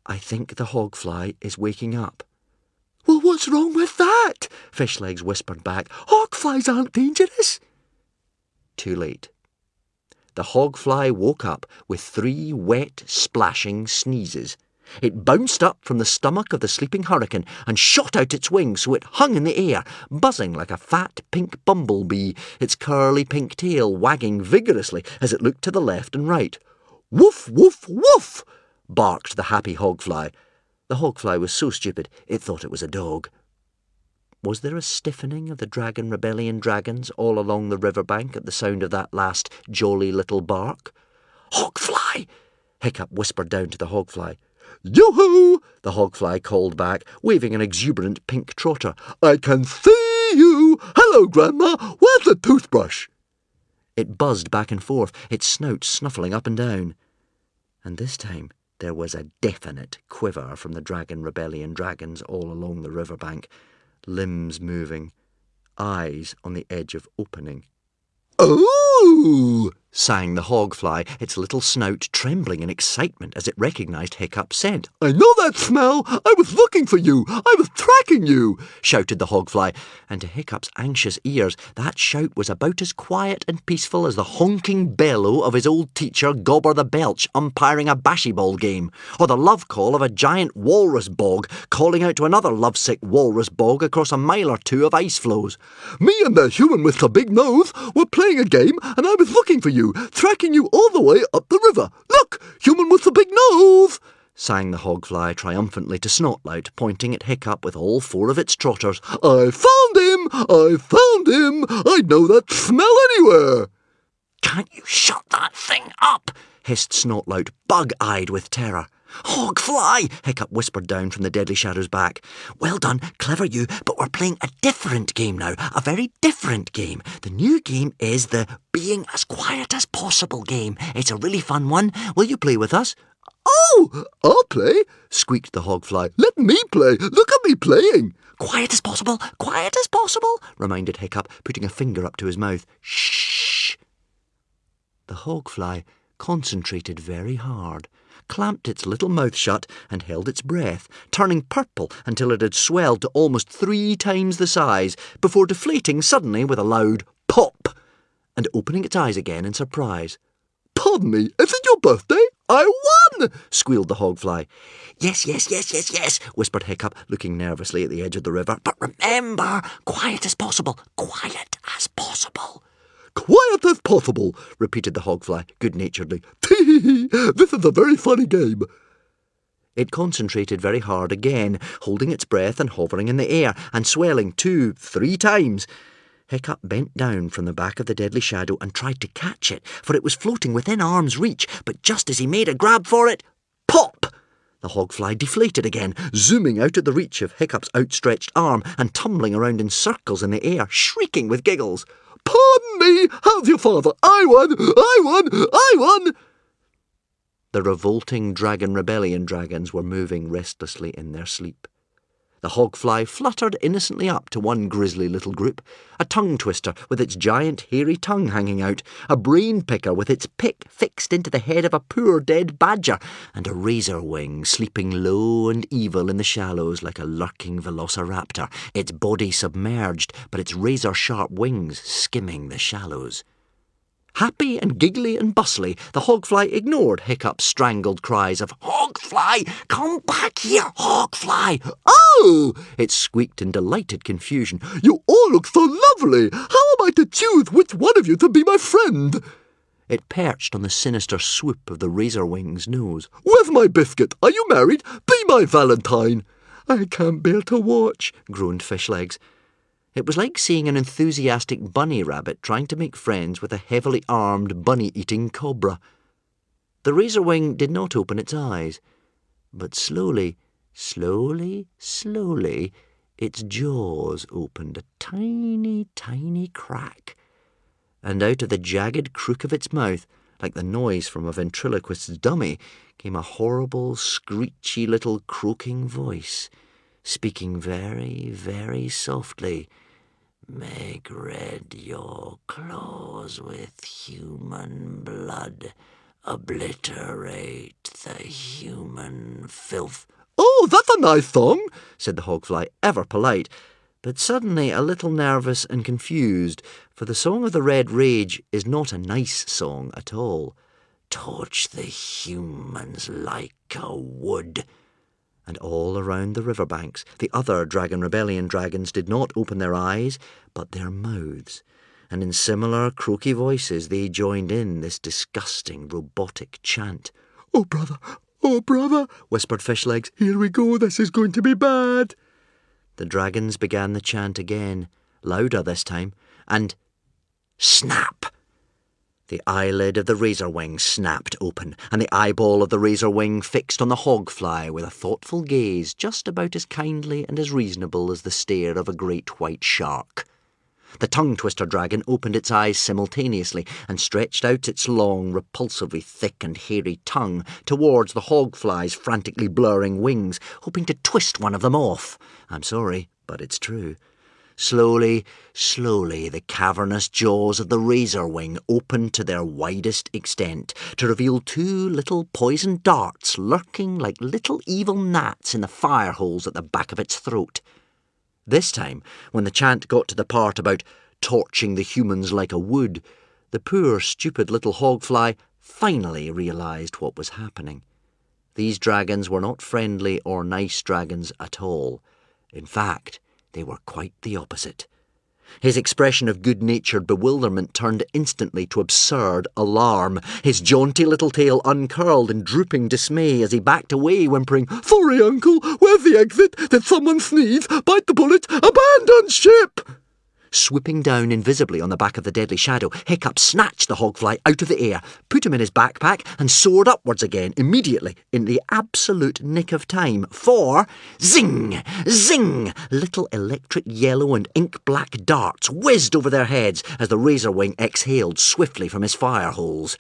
S2: "I think the hogfly is waking up." "Well, what's wrong with that?" Fishlegs whispered back. "Hogflies aren't dangerous." Too late. The hogfly woke up with 3 wet, splashing sneezes. It bounced up from the stomach of the sleeping hurricane and shot out its wings so it hung in the air, buzzing like a fat pink bumblebee, its curly pink tail wagging vigorously as it looked to the left and right. "Woof, woof, woof!" barked the happy hogfly. The hogfly was so stupid it thought it was a dog. Was there a stiffening of the Dragon Rebellion dragons all along the riverbank at the sound of that last jolly little bark? "Hogfly!" Hiccup whispered down to the hogfly. "Yoo-hoo!" the hogfly called back, waving an exuberant pink trotter. "I can see you! Hello, Grandma! Where's the toothbrush?" It buzzed back and forth, its snout snuffling up and down. And this time there was a definite quiver from the Dragon Rebellion dragons all along the riverbank, limbs moving, eyes on the edge of opening. "Oh!" sang the hogfly, its little snout trembling in excitement as it recognised Hiccup's scent. "I know that smell! I was looking for you! I was tracking you!" shouted the hogfly, and to Hiccup's anxious ears that shout was about as quiet and peaceful as the honking bellow of his old teacher Gobber the Belch umpiring a bashyball game, or the love call of a giant walrus bog calling out to another lovesick walrus bog across a mile or two of ice floes. "Me and the human with the big nose were playing a game and I was looking for you, tracking you all the way up the river. Look, human with the big nose!" sang the hogfly triumphantly to Snotlout, pointing at Hiccup with all 4 of its trotters. "I found him! I found him! I'd know that smell anywhere!" "Can't you shut that thing up?" hissed Snotlout, bug-eyed with terror. "Hogfly!" Hiccup whispered down from the deadly shadow's back. "Well done, clever you, but we're playing a different game now, a very different game. The new game is the being as quiet as possible game. It's a really fun one. Will you play with us?"
S3: "Oh, I'll play," squeaked the hogfly. "Let me play. Look at me playing."
S2: Quiet as possible, reminded Hiccup, putting a finger up to his mouth. Shh! The hogfly concentrated very hard, clamped its little mouth shut and held its breath, turning purple until it had swelled to almost 3 times the size, before deflating suddenly with a loud pop and opening its eyes again in surprise.
S3: "Pardon me, is it your birthday? I won!" squealed the hogfly.
S2: Yes, whispered Hiccup, looking nervously at the edge of the river. But remember, quiet as possible.
S3: "Quiet as possible," repeated the hogfly good-naturedly. "Tee-hee-hee, this is a very funny game."
S2: It concentrated very hard again, holding its breath and hovering in the air, and swelling 2, 3 times. Hiccup bent down from the back of the deadly shadow and tried to catch it, for it was floating within arm's reach, but just as he made a grab for it, pop! The hogfly deflated again, zooming out of the reach of Hiccup's outstretched arm and tumbling around in circles in the air, shrieking with giggles.
S3: "Pardon me, how's your father? I won! The revolting Dragon Rebellion dragons were moving restlessly in their sleep. The hogfly fluttered innocently up to one grisly little group, a tongue twister with its giant hairy tongue hanging out, a brain picker with its pick fixed into the head of a poor dead badger, and a razor wing sleeping low and evil in the shallows like a lurking velociraptor, its body submerged but its razor-sharp wings skimming the shallows. Happy and giggly and bustly, the hogfly ignored Hiccup's strangled cries of, "Hogfly! Come back here, hogfly!" "Oh!"
S2: it squeaked in delighted confusion.
S3: "You all look so lovely! How am I to choose which one of you to be my friend?"
S2: It perched on the sinister swoop of the razor wing's nose.
S3: "Where's my biscuit? Are you married? Be my Valentine." "I can't bear to watch," groaned Fishlegs. It was like seeing an enthusiastic bunny rabbit trying to make friends with a heavily armed bunny-eating cobra. The razor wing did not open its eyes, but slowly, its jaws opened a tiny, tiny crack, and out of the jagged crook of its mouth, like the noise from a ventriloquist's dummy, came a horrible, screechy little croaking voice, speaking very, very softly. "Make red your claws with human blood. Obliterate the human filth." "Oh, that's a nice song,"
S2: said the hogfly, ever polite, but suddenly a little nervous and confused, for the Song of the Red Rage is not a nice song at all. "Torch the humans like a wood." And all around the riverbanks, the other Dragon Rebellion dragons did not open their eyes, but their mouths, and in similar croaky voices they joined in this disgusting robotic chant.
S3: Oh, brother, whispered Fishlegs. "Here we go, this is going to be bad."
S2: The dragons began the chant again, louder this time, and snap! The eyelid of the razor wing snapped open, and the eyeball of the razor wing fixed on the hogfly with a thoughtful gaze just about as kindly and as reasonable as the stare of a great white shark. The tongue-twister dragon opened its eyes simultaneously and stretched out its long, repulsively thick and hairy tongue towards the hogfly's frantically blurring wings, hoping to twist one of them off. I'm sorry, but it's true. Slowly, the cavernous jaws of the razor wing opened to their widest extent, to reveal 2 little poisoned darts lurking like little evil gnats in the fire holes at the back of its throat. This time, when the chant got to the part about torching the humans like a wood, the poor, stupid little hogfly finally realised what was happening. These dragons were not friendly or nice dragons at all. In fact, they were quite the opposite. His expression of good-natured bewilderment turned instantly to absurd alarm. His jaunty little tail uncurled in drooping dismay as he backed away, whimpering, "Sorry, Uncle, where's the exit? Did someone sneeze? Bite the bullet? Abandon ship!" Swooping down invisibly on the back of the deadly shadow, Hiccup snatched the hogfly out of the air, put him in his backpack, and soared upwards again immediately, in the absolute nick of time, for zing! Zing! Little electric yellow and ink-black darts whizzed over their heads as the razor wing exhaled swiftly from his fire holes.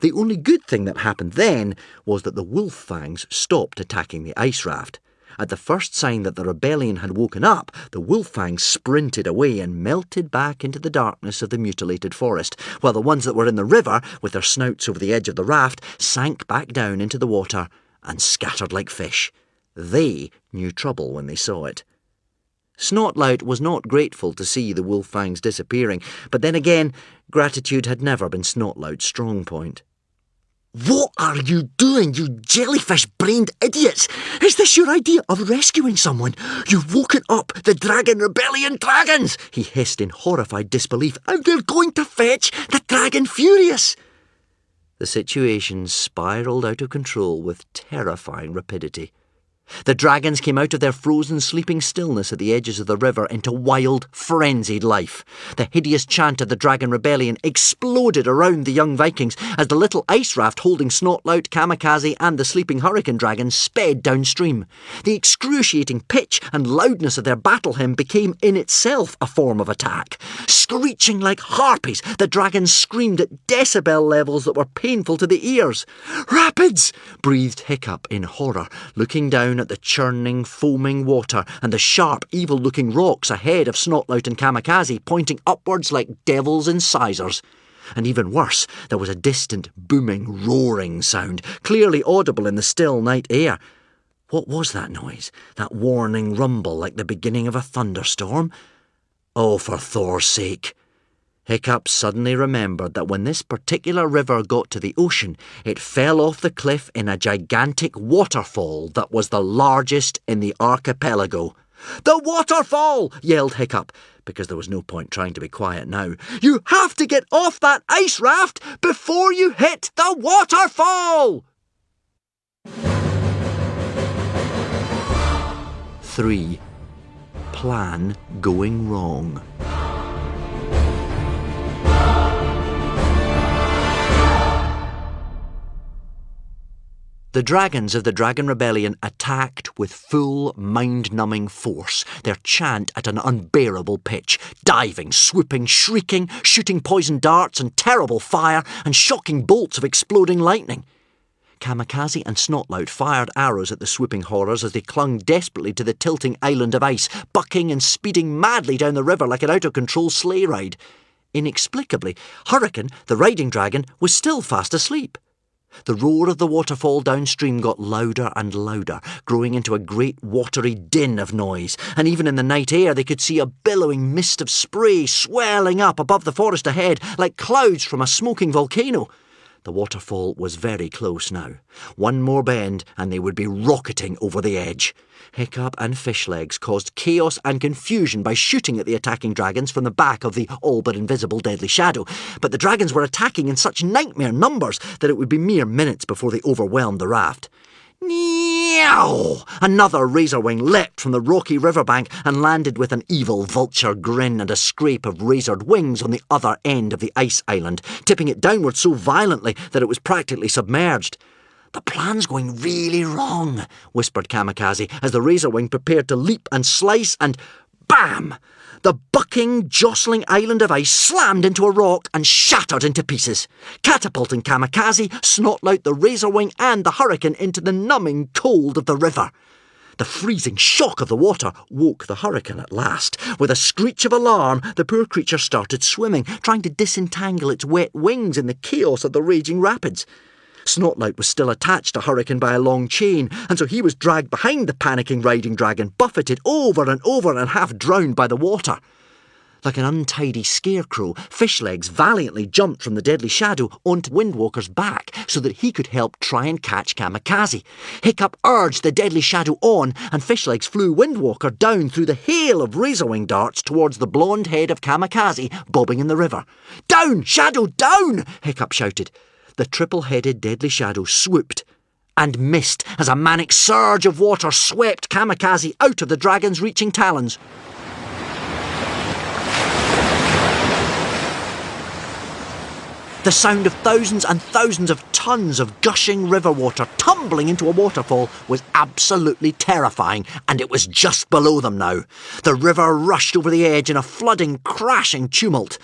S2: The only good thing that happened then was that the wolf fangs stopped attacking the ice raft. At the first sign that the rebellion had woken up, the wolf fangs sprinted away and melted back into the darkness of the mutilated forest, while the ones that were in the river, with their snouts over the edge of the raft, sank back down into the water and scattered like fish. They knew trouble when they saw it. Snotlout was not grateful to see the wolf fangs disappearing, but then again, gratitude had never been Snotlout's strong point.
S4: "What are you doing, you jellyfish-brained idiots? Is this your idea of rescuing someone? You've woken up the Dragon Rebellion dragons!" he hissed in horrified disbelief. "And they're going to fetch the Dragon Furious!"
S2: The situation spiralled out of control with terrifying rapidity. The dragons came out of their frozen sleeping stillness at the edges of the river into wild, frenzied life. The hideous chant of the Dragon Rebellion exploded around the young Vikings as the little ice raft holding Snotlout, Kamikaze and the sleeping hurricane dragon sped downstream. The excruciating pitch and loudness of their battle hymn became in itself a form of attack. Screeching like harpies, the dragons screamed at decibel levels that were painful to the ears. "Rapids!" breathed Hiccup in horror, looking down at the churning, foaming water and the sharp, evil-looking rocks ahead of Snotlout and Kamikaze pointing upwards like devils' incisors. And even worse, there was a distant, booming, roaring sound, clearly audible in the still night air. What was that noise? That warning rumble like the beginning of a thunderstorm? Oh, for Thor's sake! Hiccup suddenly remembered that when this particular river got to the ocean, it fell off the cliff in a gigantic waterfall that was the largest in the archipelago. "The waterfall!" yelled Hiccup, because there was no point trying to be quiet now. "You have to get off that ice raft before you hit the waterfall!" 3. Plan going wrong. The dragons of the Dragon Rebellion attacked with full, mind-numbing force, their chant at an unbearable pitch, diving, swooping, shrieking, shooting poison darts and terrible fire and shocking bolts of exploding lightning. Kamikaze and Snotlout fired arrows at the swooping horrors as they clung desperately to the tilting island of ice, bucking and speeding madly down the river like an out-of-control sleigh ride. Inexplicably, Hurricane, the riding dragon, was still fast asleep. The roar of the waterfall downstream got louder and louder, growing into a great watery din of noise, and even in the night air they could see a billowing mist of spray swelling up above the forest ahead like clouds from a smoking volcano. The waterfall was very close now. One more bend and they would be rocketing over the edge. Hiccup and Fishlegs caused chaos and confusion by shooting at the attacking dragons from the back of the all but invisible Deadly Shadow, but the dragons were attacking in such nightmare numbers that it would be mere minutes before they overwhelmed the raft. Meow! Another razorwing leapt from the rocky riverbank and landed with an evil vulture grin and a scrape of razored wings on the other end of the ice island, tipping it downward so violently that it was practically submerged. "The plan's going really wrong," whispered Kamikaze as the razorwing prepared to leap and slice and bam! The bucking, jostling island of ice slammed into a rock and shattered into pieces, catapulting Kamikaze, Snotlout, the razorwing and the hurricane into the numbing cold of the river. The freezing shock of the water woke the hurricane at last. With a screech of alarm, the poor creature started swimming, trying to disentangle its wet wings in the chaos of the raging rapids. Snotlout was still attached to Hurricane by a long chain, and so he was dragged behind the panicking riding dragon, buffeted over and half drowned by the water. Like an untidy scarecrow, Fishlegs valiantly jumped from the Deadly Shadow onto Windwalker's back so that he could help try and catch Kamikaze. Hiccup urged the Deadly Shadow on, and Fishlegs flew Windwalker down through the hail of razorwing darts towards the blonde head of Kamikaze bobbing in the river. "Down, Shadow, down!" Hiccup shouted. The triple-headed Deadly Shadow swooped and missed as a manic surge of water swept Kamikaze out of the dragon's reaching talons. The sound of thousands and thousands of tons of gushing river water tumbling into a waterfall was absolutely terrifying, and it was just below them now. The river rushed over the edge in a flooding, crashing tumult.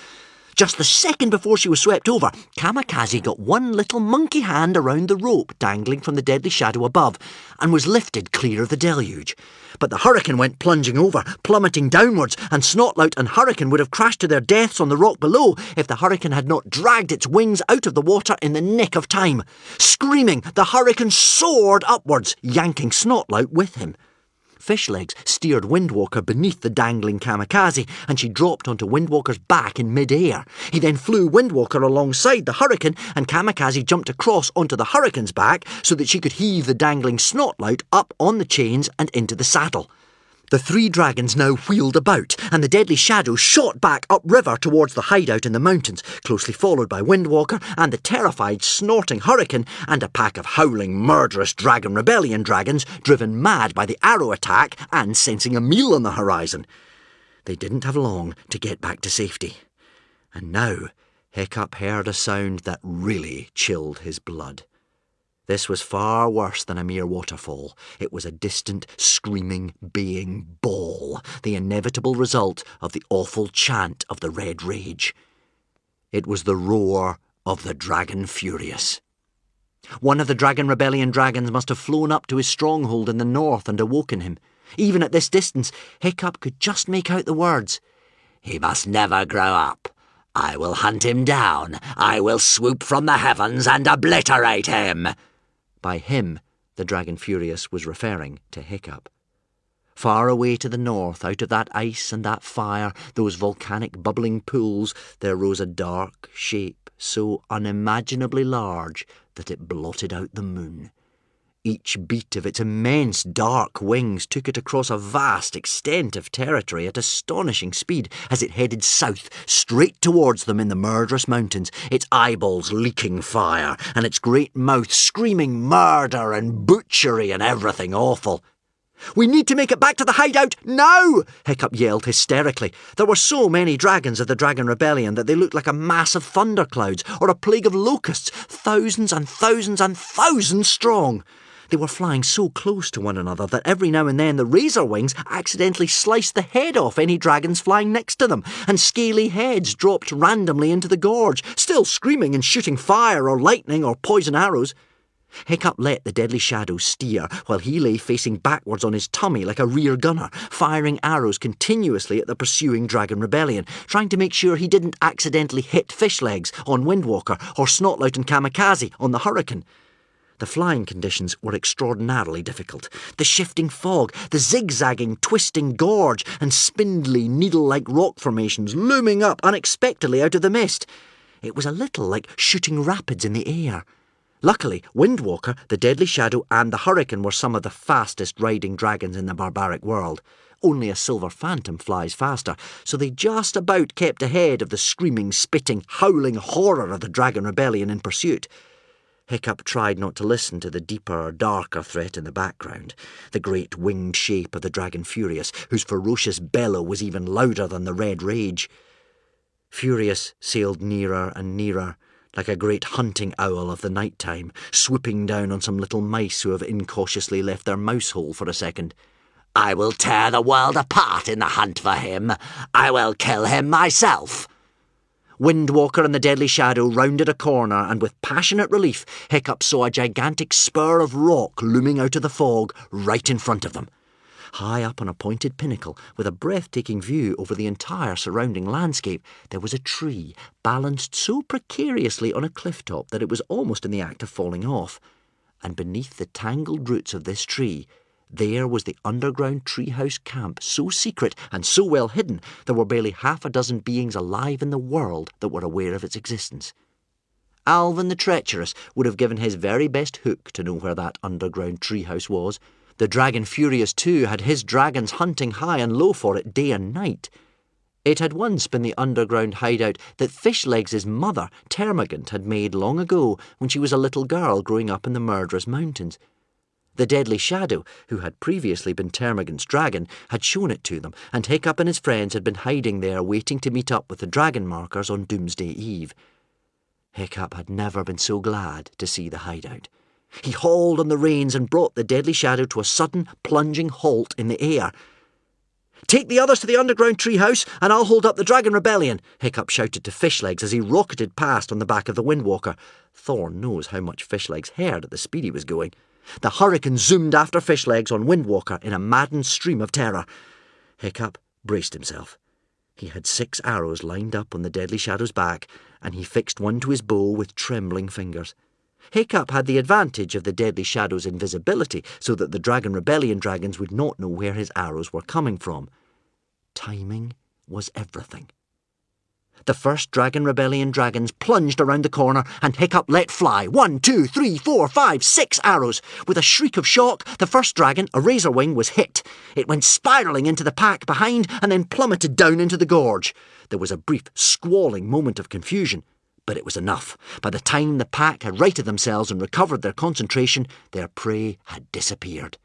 S4: Just the second before she was swept over, Kamikaze got one little monkey hand around the rope dangling from the deadly shadow above and was lifted clear of the deluge. But the hurricane went plunging over, plummeting downwards, and Snotlout and Hurricane would have crashed to their deaths on the rock below if the hurricane had not dragged its wings out of the water in the nick of time. Screaming, the hurricane soared upwards, yanking Snotlout with him. Fishlegs steered Windwalker beneath the dangling Kamikaze, and she dropped onto Windwalker's back in mid-air. He then flew Windwalker alongside the hurricane, and Kamikaze jumped across onto the hurricane's back so that she could heave the dangling Snotlout up on the chains and into the saddle. The three dragons now wheeled about, and the deadly shadow shot back upriver towards the hideout in the mountains, closely followed by Windwalker and the terrified, snorting hurricane and a pack of howling, murderous Dragon Rebellion dragons driven mad by the arrow attack and sensing a meal on the horizon. They didn't have long to get back to safety. And now Hiccup heard a sound that really chilled his blood. This was far worse than a mere waterfall. It was a distant, screaming, baying bawl, the inevitable result of the awful chant of the Red Rage. It was the roar of the Dragon Furious. One of the Dragon Rebellion dragons must have flown up to his stronghold in the north and awoken him. Even at this distance, Hiccup could just make out the words, "He must never grow up. I will hunt him down. I will swoop from the heavens and obliterate him." By him, the Dragon Furious was referring to Hiccup. Far away to the north, out of that ice and that fire, those volcanic bubbling pools, there rose a dark shape so unimaginably large that it blotted out the moon. Each beat of its immense dark wings took it across a vast extent of territory at astonishing speed as it headed south, straight towards them in the murderous mountains, its eyeballs leaking fire, and its great mouth screaming murder and butchery and everything awful. "We need to make it back to the hideout now!" Hiccup yelled hysterically. There were so many dragons of the Dragon Rebellion that they looked like a mass of thunderclouds or a plague of locusts, thousands and thousands and thousands strong. They were flying so close to one another that every now and then the razor wings accidentally sliced the head off any dragons flying next to them, and scaly heads dropped randomly into the gorge, still screaming and shooting fire or lightning or poison arrows. Hiccup let the deadly shadow steer while he lay facing backwards on his tummy like a rear gunner, firing arrows continuously at the pursuing Dragon Rebellion, trying to make sure he didn't accidentally hit Fishlegs on Windwalker or Snotlout and Kamikaze on the hurricane. The flying conditions were extraordinarily difficult. The shifting fog, the zigzagging, twisting gorge, and spindly, needle-like rock formations looming up unexpectedly out of the mist. It was a little like shooting rapids in the air. Luckily, Windwalker, the deadly shadow, and the hurricane were some of the fastest riding dragons in the barbaric world. Only a silver phantom flies faster, so they just about kept ahead of the screaming, spitting, howling horror of the Dragon Rebellion in pursuit. Hiccup tried not to listen to the deeper, darker threat in the background, the great winged shape of the Dragon Furious, whose ferocious bellow was even louder than the Red Rage. Furious sailed nearer and nearer, like a great hunting owl of the night time, swooping down on some little mice who have incautiously left their mouse hole for a second. "I will tear the world apart in the hunt for him. I will kill him myself." Windwalker and the deadly shadow rounded a corner, and with passionate relief, Hiccup saw a gigantic spur of rock looming out of the fog right in front of them. High up on a pointed pinnacle, with a breathtaking view over the entire surrounding landscape, there was a tree, balanced so precariously on a cliff top that it was almost in the act of falling off. And beneath the tangled roots of this tree, there was the underground treehouse camp, so secret and so well hidden there were barely half a dozen beings alive in the world that were aware of its existence. Alvin the Treacherous would have given his very best hook to know where that underground treehouse was. The Dragon Furious too had his dragons hunting high and low for it day and night. It had once been the underground hideout that Fishlegs' mother, Termagant, had made long ago when she was a little girl growing up in the murderous mountains. The deadly shadow, who had previously been Termagant's dragon, had shown it to them, and Hiccup and his friends had been hiding there waiting to meet up with the dragon markers on Doomsday Eve. Hiccup had never been so glad to see the hideout. He hauled on the reins and brought the deadly shadow to a sudden, plunging halt in the air.
S2: "Take the others to the underground treehouse and I'll hold up the Dragon Rebellion," Hiccup shouted to Fishlegs as he rocketed past on the back of the Windwalker. Thorn knows how much Fishlegs heard at the speed he was going. The hurricane zoomed after Fishlegs on Windwalker in a maddened stream of terror. Hiccup braced himself. He had 6 arrows lined up on the Deadly Shadow's back, and he fixed one to his bow with trembling fingers. Hiccup had the advantage of the Deadly Shadow's invisibility, so that the Dragon Rebellion dragons would not know where his arrows were coming from. Timing was everything. The first Dragon Rebellion dragons plunged around the corner, and Hiccup let fly 1, 2, 3, 4, 5, 6 arrows. With a shriek of shock, the first dragon, a Razorwing, was hit. It went spiralling into the pack behind and then plummeted down into the gorge. There was a brief, squalling moment of confusion, but it was enough. By the time the pack had righted themselves and recovered their concentration, their prey had disappeared.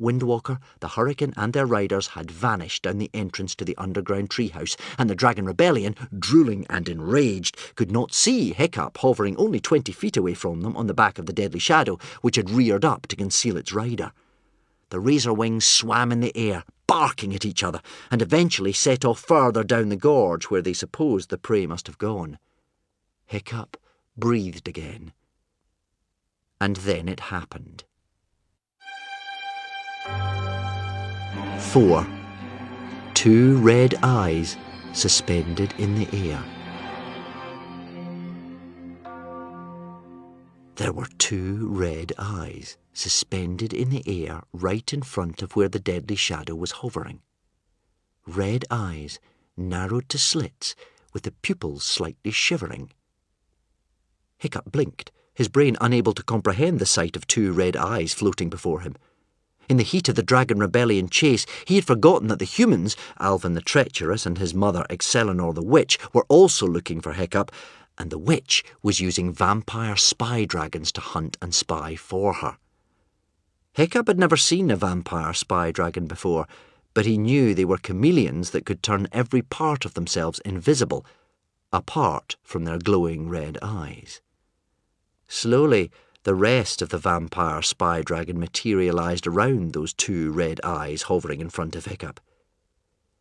S2: Windwalker, the Hurricane and their riders had vanished down the entrance to the underground treehouse, and the Dragon Rebellion, drooling and enraged, could not see Hiccup hovering only 20 feet away from them on the back of the Deadly Shadow, which had reared up to conceal its rider. The Razorwings swam in the air, barking at each other, and eventually set off further down the gorge where they supposed the prey must have gone. Hiccup breathed again. And then it happened. 4. 2 red eyes suspended in the air. There were 2 red eyes suspended in the air right in front of where the Deadly Shadow was hovering. Red eyes narrowed to slits with the pupils slightly shivering. Hiccup blinked, his brain unable to comprehend the sight of 2 red eyes floating before him. In the heat of the Dragon Rebellion chase, he had forgotten that the humans, Alvin the Treacherous and his mother Excellinor the Witch, were also looking for Hiccup, and the Witch was using vampire spy dragons to hunt and spy for her. Hiccup had never seen a vampire spy dragon before, but he knew they were chameleons that could turn every part of themselves invisible, apart from their glowing red eyes. Slowly, the rest of the vampire spy dragon materialised around those 2 red eyes hovering in front of Hiccup.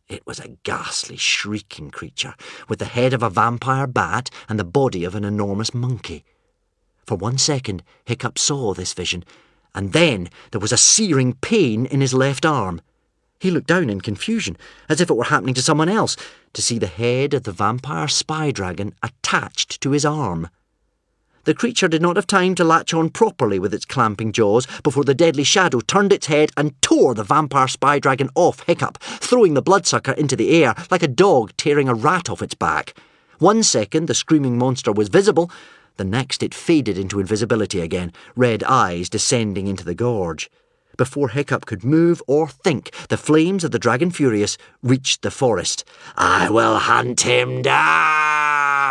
S2: It was a ghastly, shrieking creature, with the head of a vampire bat and the body of an enormous monkey. For 1 second, Hiccup saw this vision, and then there was a searing pain in his left arm. He looked down in confusion, as if it were happening to someone else, to see the head of the vampire spy dragon attached to his arm. The creature did not have time to latch on properly with its clamping jaws before the Deadly Shadow turned its head and tore the vampire spy dragon off Hiccup, throwing the bloodsucker into the air like a dog tearing a rat off its back. 1 second the screaming monster was visible, the next it faded into invisibility again, red eyes descending into the gorge. Before Hiccup could move or think, the flames of the Dragon Furious reached the forest. "I will hunt him down!"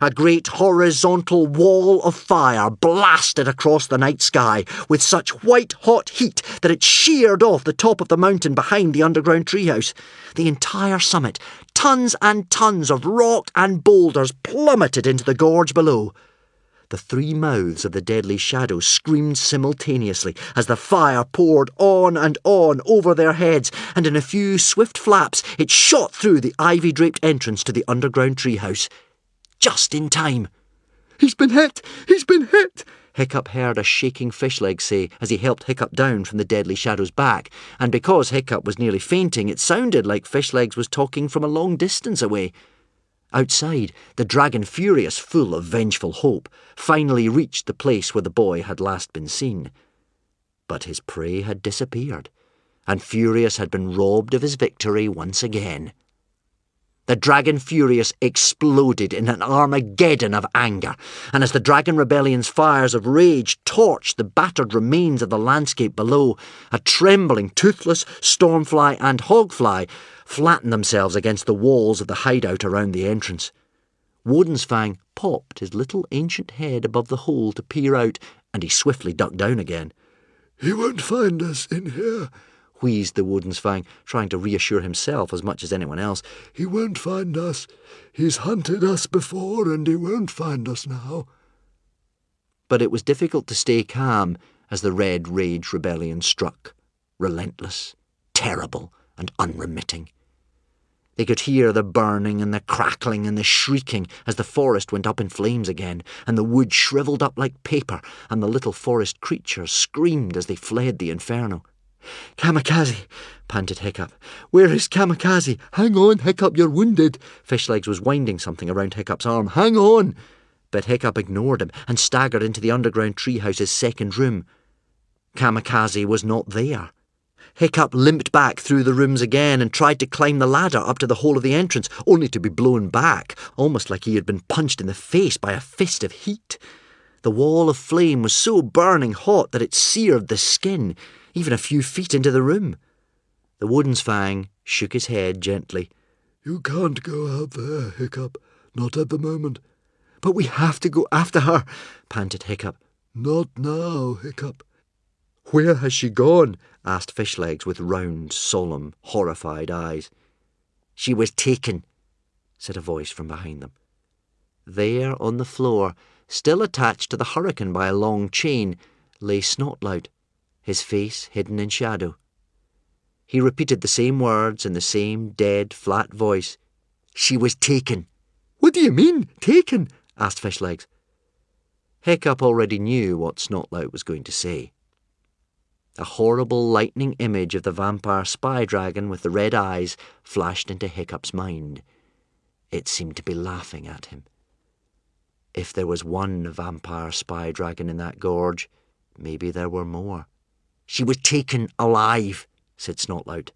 S2: A great horizontal wall of fire blasted across the night sky with such white-hot heat that it sheared off the top of the mountain behind the underground treehouse. The entire summit, tons and tons of rock and boulders plummeted into the gorge below. The 3 mouths of the Deadly Shadow screamed simultaneously as the fire poured on and on over their heads, and in a few swift flaps it shot through the ivy-draped entrance to the underground treehouse. Just in time. "He's been hit! He's been hit!" Hiccup heard a shaking Fishleg say as he helped Hiccup down from the Deadly Shadow's back, and because Hiccup was nearly fainting, it sounded like Fishlegs was talking from a long distance away. Outside, the Dragon Furious, full of vengeful hope, finally reached the place where the boy had last been seen. But his prey had disappeared, and Furious had been robbed of his victory once again. The Dragon Furious exploded in an Armageddon of anger, and as the Dragon Rebellion's fires of rage torched the battered remains of the landscape below, a trembling Toothless, Stormfly and Hogfly flattened themselves against the walls of the hideout around the entrance. Woden's popped his little ancient head above the hole to peer out, and he swiftly ducked down again.
S3: "He won't find us in here," wheezed the Woden's trying to reassure himself as much as anyone else. "He won't find us. He's hunted us before, and he won't find us now."
S2: But it was difficult to stay calm as the Red Rage Rebellion struck, relentless, terrible, and unremitting. They could hear the burning and the crackling and the shrieking as the forest went up in flames again, and the wood shriveled up like paper, and the little forest creatures screamed as they fled the inferno.
S4: "Kamikaze," panted Hiccup. "Where is Kamikaze? Hang on, Hiccup, you're wounded."
S2: Fishlegs was winding something around Hiccup's arm. "Hang on!" But Hiccup ignored him and staggered into the underground treehouse's second room. Kamikaze was not there. Hiccup limped back through the rooms again and tried to climb the ladder up to the hole of the entrance, only to be blown back, almost like he had been punched in the face by a fist of heat. The wall of flame was so burning hot that it seared the skin, even a few feet into the room. The Woodensfang shook his head gently.
S3: "You can't go out there, Hiccup. Not at the moment."
S4: "But we have to go after her," panted Hiccup.
S3: "Not now, Hiccup."
S4: "Where has she gone?"
S2: asked Fishlegs with round, solemn, horrified eyes. "She was taken," said a voice from behind them. There on the floor, still attached to the hurricane by a long chain, lay Snotlout, his face hidden in shadow. He repeated the same words in the same dead, flat voice. "She was taken."
S4: "What do you mean, taken?"
S2: asked Fishlegs. Hiccup already knew what Snotlout was going to say. A horrible lightning image of the vampire spy dragon with the red eyes flashed into Hiccup's mind. It seemed to be laughing at him. If there was one vampire spy dragon in that gorge, maybe there were more. "She was taken alive," said Snotlout,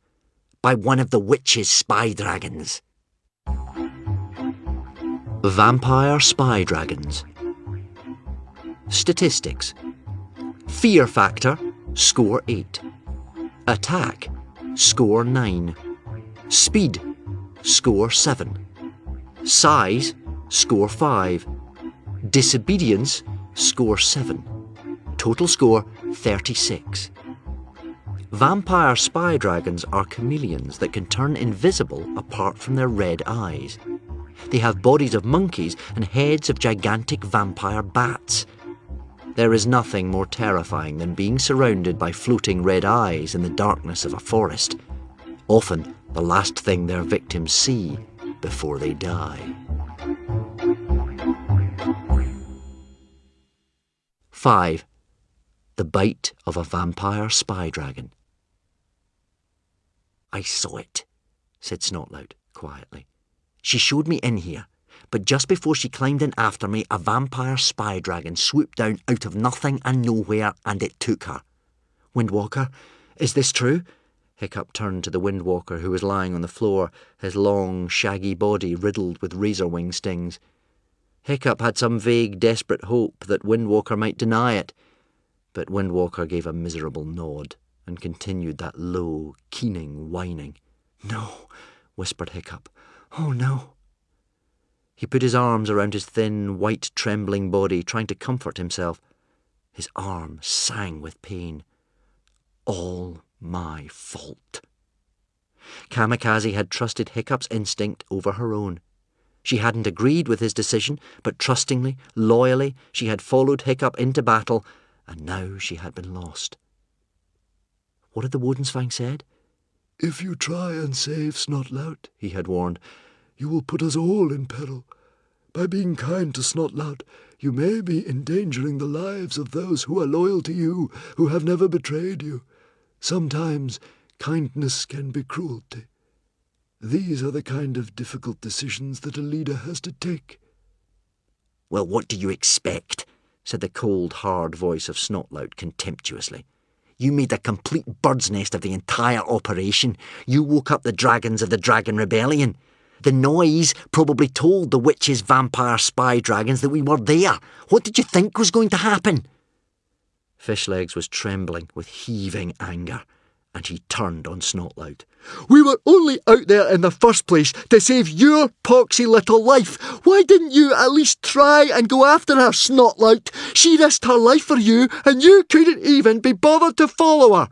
S2: "by one of the witches' spy dragons." Vampire spy dragons. Statistics. Fear factor, score 8. Attack, score 9. Speed, score 7. Size, score 5. Disobedience, score 7. Total score 36. Vampire spy dragons are chameleons that can turn invisible apart from their red eyes. They have bodies of monkeys and heads of gigantic vampire bats. There is nothing more terrifying than being surrounded by floating red eyes in the darkness of a forest, often the last thing their victims see before they die. 5. The bite of a vampire spy dragon. "I saw it," said Snotlout quietly. "She showed me in here. But just before she climbed in after me, a vampire spy dragon swooped down out of nothing and nowhere, and it took her." "Windwalker, is this true?" Hiccup turned to the Windwalker, who was lying on the floor, his long, shaggy body riddled with razor-wing stings. Hiccup had some vague, desperate hope that Windwalker might deny it, but Windwalker gave a miserable nod and continued that low, keening whining.
S4: "No," whispered Hiccup. "Oh, no."
S2: He put his arms around his thin, white, trembling body, trying to comfort himself. His arm sang with pain. All my fault. Kamikaze had trusted Hiccup's instinct over her own. She hadn't agreed with his decision, but trustingly, loyally, she had followed Hiccup into battle, and now she had been lost. What had the Woodensfang said?
S3: "If you try and save Snotlout," he had warned, "you will put us all in peril. By being kind to Snotlout, you may be endangering the lives of those who are loyal to you, who have never betrayed you. Sometimes kindness can be cruelty. These are the kind of difficult decisions that a leader has to take."
S2: "Well, what do you expect?" said the cold, hard voice of Snotlout contemptuously. "You made a complete bird's nest of the entire operation. You woke up the dragons of the Dragon Rebellion. The noise probably told the witches' vampire spy dragons that we were there. What did you think was going to happen?" Fishlegs was trembling with heaving anger, and he turned on Snotlout.
S4: "We were only out there in the first place to save your poxy little life. Why didn't you at least try and go after her, Snotlout? She risked her life for you, and you couldn't even be bothered to follow her."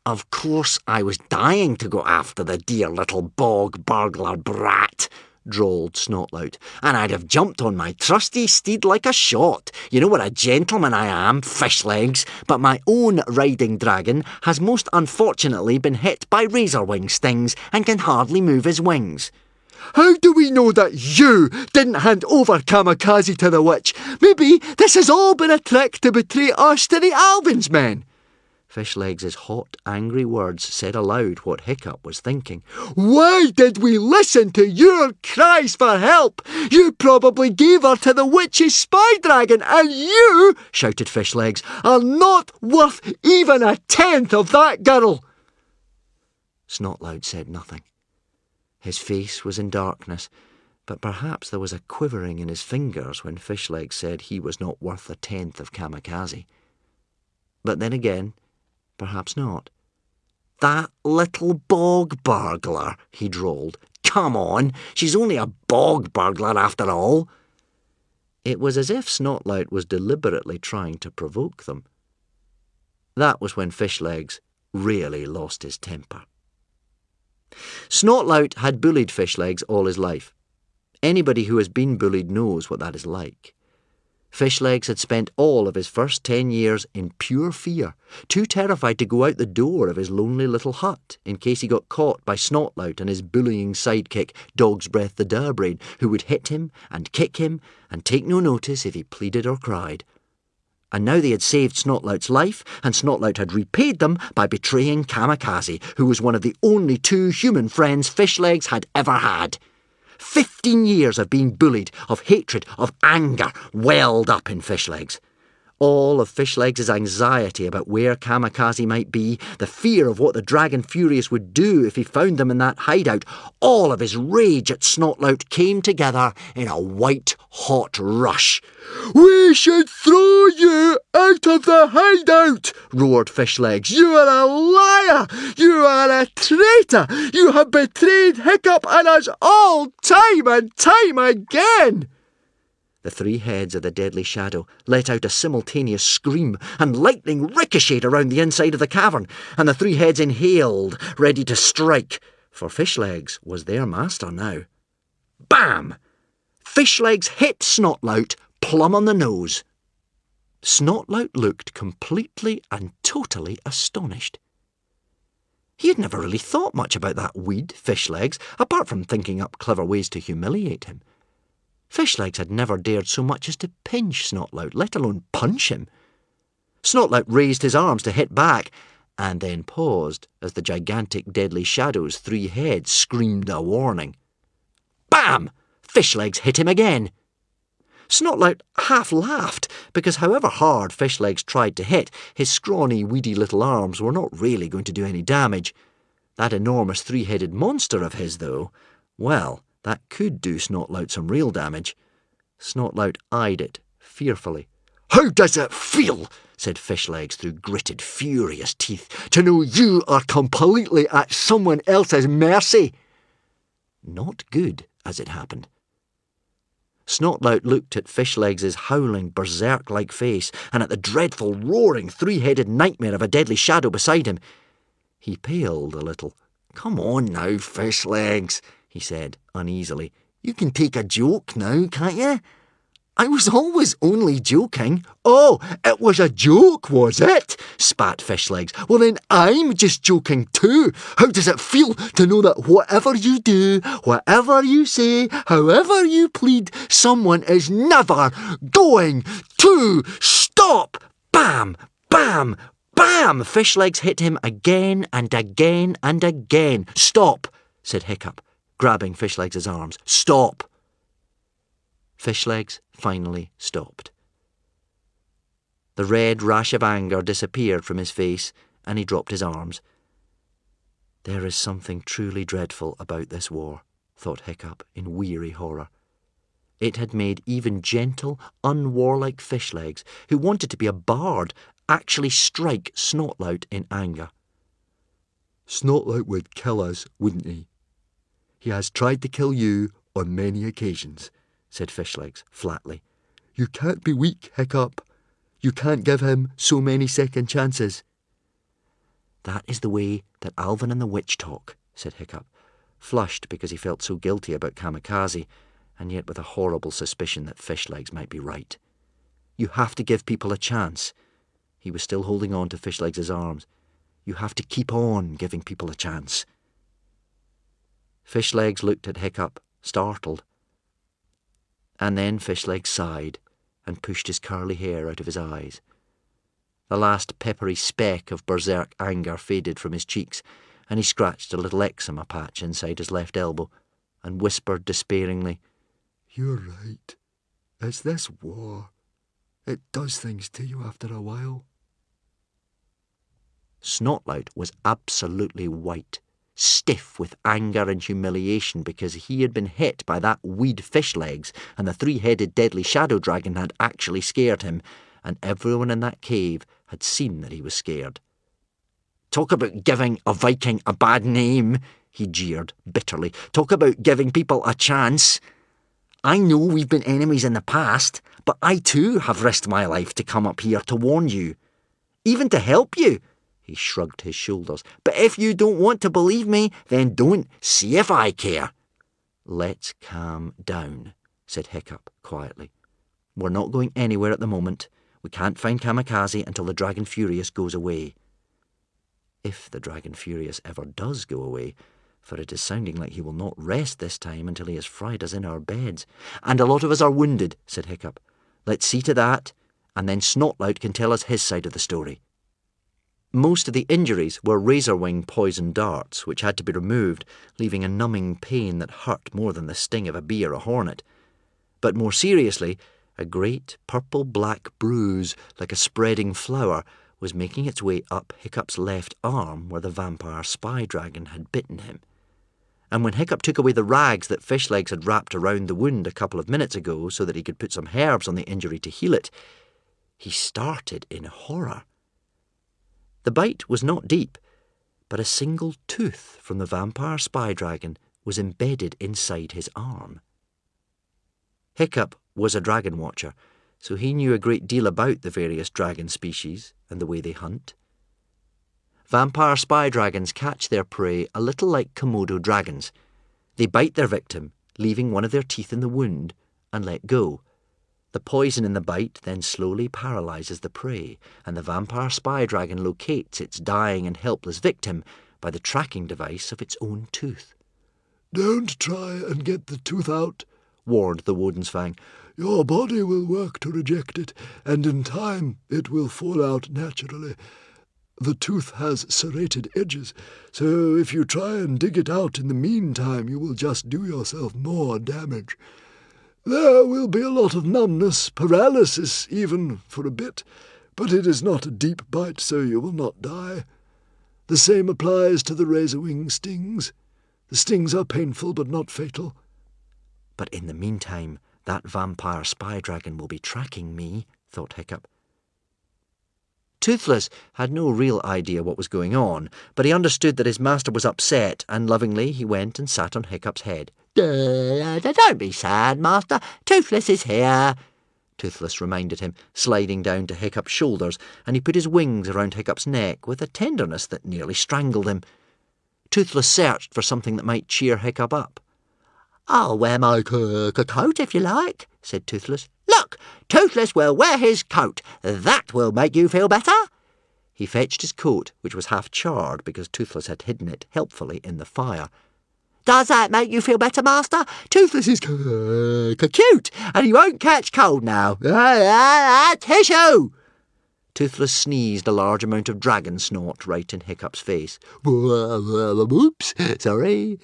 S2: "Of course I was dying to go after the dear little bog burglar brat," drawled Snotlout, and I'd have jumped on my trusty steed like a shot. You know what a gentleman I am, Fishlegs, but my own riding dragon has most unfortunately been hit by razor-wing stings and can hardly move his wings.
S3: How do we know that you didn't hand over Kamikaze to the witch? Maybe this has all been a trick to betray us to the Alvin's men.
S2: Fishlegs' hot, angry words said aloud what Hiccup was thinking.
S3: Why did we listen to your cries for help? You probably gave her to the witch's spy dragon, and you, shouted Fishlegs, are not worth even a tenth of that girl.
S2: Snotlout said nothing. His face was in darkness, but perhaps there was a quivering in his fingers when Fishlegs said he was not worth a tenth of Kamikaze. But then again, perhaps not. "That little bog burglar," he drawled. "Come on, she's only a bog burglar after all." It was as if Snotlout was deliberately trying to provoke them. That was when Fishlegs really lost his temper. Snotlout had bullied Fishlegs all his life. Anybody who has been bullied knows what that is like. Fishlegs had spent all of his first 10 years in pure fear, too terrified to go out the door of his lonely little hut in case he got caught by Snotlout and his bullying sidekick, Dog's Breath the Direbrain, who would hit him and kick him and take no notice if he pleaded or cried. And now they had saved Snotlout's life, and Snotlout had repaid them by betraying Kamikaze, who was one of the only 2 human friends Fishlegs had ever had. 15 years of being bullied, of hatred, of anger, welled up in Fishlegs. All of Fishlegs' anxiety about where Kamikaze might be, the fear of what the Dragon Furious would do if he found them in that hideout, all of his rage at Snotlout came together in a white-hot rush.
S3: "We should throw you out of the hideout," roared Fishlegs. "You are a liar! You are a traitor! You have betrayed Hiccup and us all time and time again!"
S2: The 3 heads of the deadly shadow let out a simultaneous scream, and lightning ricocheted around the inside of the cavern, and the 3 heads inhaled, ready to strike, for Fishlegs was their master now. Bam! Fishlegs hit Snotlout plumb on the nose. Snotlout looked completely and totally astonished. He had never really thought much about that weed, Fishlegs, apart from thinking up clever ways to humiliate him. Fishlegs had never dared so much as to pinch Snotlout, let alone punch him. Snotlout raised his arms to hit back, and then paused as the gigantic deadly shadow's 3 heads screamed a warning. Bam! Fishlegs hit him again. Snotlout half laughed, because however hard Fishlegs tried to hit, his scrawny, weedy little arms were not really going to do any damage. That enormous 3-headed monster of his, though, well, that could do Snotlout some real damage. Snotlout eyed it fearfully.
S3: "How does it feel," said Fishlegs through gritted, furious teeth, "to know you are completely at someone else's mercy?"
S2: Not good, as it happened. Snotlout looked at Fishlegs' howling, berserk-like face, and at the dreadful, roaring, 3-headed nightmare of a deadly shadow beside him. He paled a little. "Come on now, Fishlegs," he said uneasily. "You can take a joke now, can't you? I was always only joking."
S3: "Oh, it was a joke, was it?" spat Fishlegs. "Well then I'm just joking too. How does it feel to know that whatever you do, whatever you say, however you plead, someone is never going to stop?"
S2: Bam! Bam! Bam! Fishlegs hit him again and again and again. "Stop," said Hiccup, grabbing Fishlegs' arms. "Stop." Fishlegs finally stopped. The red rash of anger disappeared from his face, and he dropped his arms. There is something truly dreadful about this war, thought Hiccup in weary horror. It had made even gentle, unwarlike Fishlegs, who wanted to be a bard, actually strike Snotlout in anger.
S3: "Snotlout would kill us, wouldn't he? He has tried to kill you on many occasions," said Fishlegs flatly. "You can't be weak, Hiccup. You can't give him so many second chances."
S2: "That is the way that Alvin and the witch talk," said Hiccup. flushed because he felt so guilty about Kamikaze, and yet with a horrible suspicion that Fishlegs might be right. You have to give people a chance. He was still holding on to Fishlegs' arms. You have to keep on giving people a chance. Fishlegs looked at Hiccup, startled. And then Fishlegs sighed and pushed his curly hair out of his eyes. The last peppery speck of berserk anger faded from his cheeks, and he scratched a little eczema patch inside his left elbow and whispered despairingly,
S3: "You're right. It's this war. It does things to you after a while."
S2: Snotlout was absolutely white, stiff with anger and humiliation because he had been hit by that weed Fishlegs, and the three-headed deadly shadow dragon had actually scared him, and everyone in that cave had seen that he was scared. "Talk about giving a Viking a bad name," he jeered bitterly. "Talk about giving people a chance. I know we've been enemies in the past, but I too have risked my life to come up here to warn you. Even to help you." He shrugged his shoulders. "But if you don't want to believe me, then don't. See if I care." "Let's calm down," said Hiccup quietly. "We're not going anywhere at the moment. We can't find Kamikaze until the Dragon Furious goes away. If the Dragon Furious ever does go away, for it is sounding like he will not rest this time until he has fried us in our beds. And a lot of us are wounded," said Hiccup. "Let's see to that, and then Snotlout can tell us his side of the story." Most of the injuries were razor-wing poison darts, which had to be removed, leaving a numbing pain that hurt more than the sting of a bee or a hornet. But more seriously, a great purple-black bruise, like a spreading flower, was making its way up Hiccup's left arm where the vampire spy dragon had bitten him. And when Hiccup took away the rags that Fishlegs had wrapped around the wound a couple of minutes ago so that he could put some herbs on the injury to heal it, he started in horror. The bite was not deep, but a single tooth from the vampire spy dragon was embedded inside his arm. Hiccup was a dragon watcher, so he knew a great deal about the various dragon species and the way they hunt. Vampire spy dragons catch their prey a little like Komodo dragons. They bite their victim, leaving one of their teeth in the wound, and let go. The poison in the bite then slowly paralyzes the prey, and the vampire spy dragon locates its dying and helpless victim by the tracking device of its own tooth.
S3: "Don't try and get the tooth out," warned the Wodensfang. "Your body will work to reject it, and in time it will fall out naturally. The tooth has serrated edges, so if you try and dig it out in the meantime, you will just do yourself more damage. There will be a lot of numbness, paralysis even, for a bit, but it is not a deep bite, so you will not die. The same applies to the razor-wing stings. The stings are painful but not fatal."
S2: "But in the meantime, that vampire spy dragon will be tracking me," thought Hiccup. Toothless had no real idea what was going on, but he understood that his master was upset, and lovingly he went and sat on Hiccup's head. "Don't be sad, master. Toothless is here," Toothless reminded him, sliding down to Hiccup's shoulders, and he put his wings around Hiccup's neck with a tenderness that nearly strangled him. Toothless searched for something that might cheer Hiccup up. "I'll wear my coat if you like," said Toothless. "Look, Toothless will wear his coat. That will make you feel better." He fetched his coat, which was half charred because Toothless had hidden it helpfully in the fire. "Does that make you feel better, master? Toothless is cute, and he won't catch cold now. Tissue!" Toothless sneezed a large amount of dragon snot right in Hiccup's face. "Oops, sorry."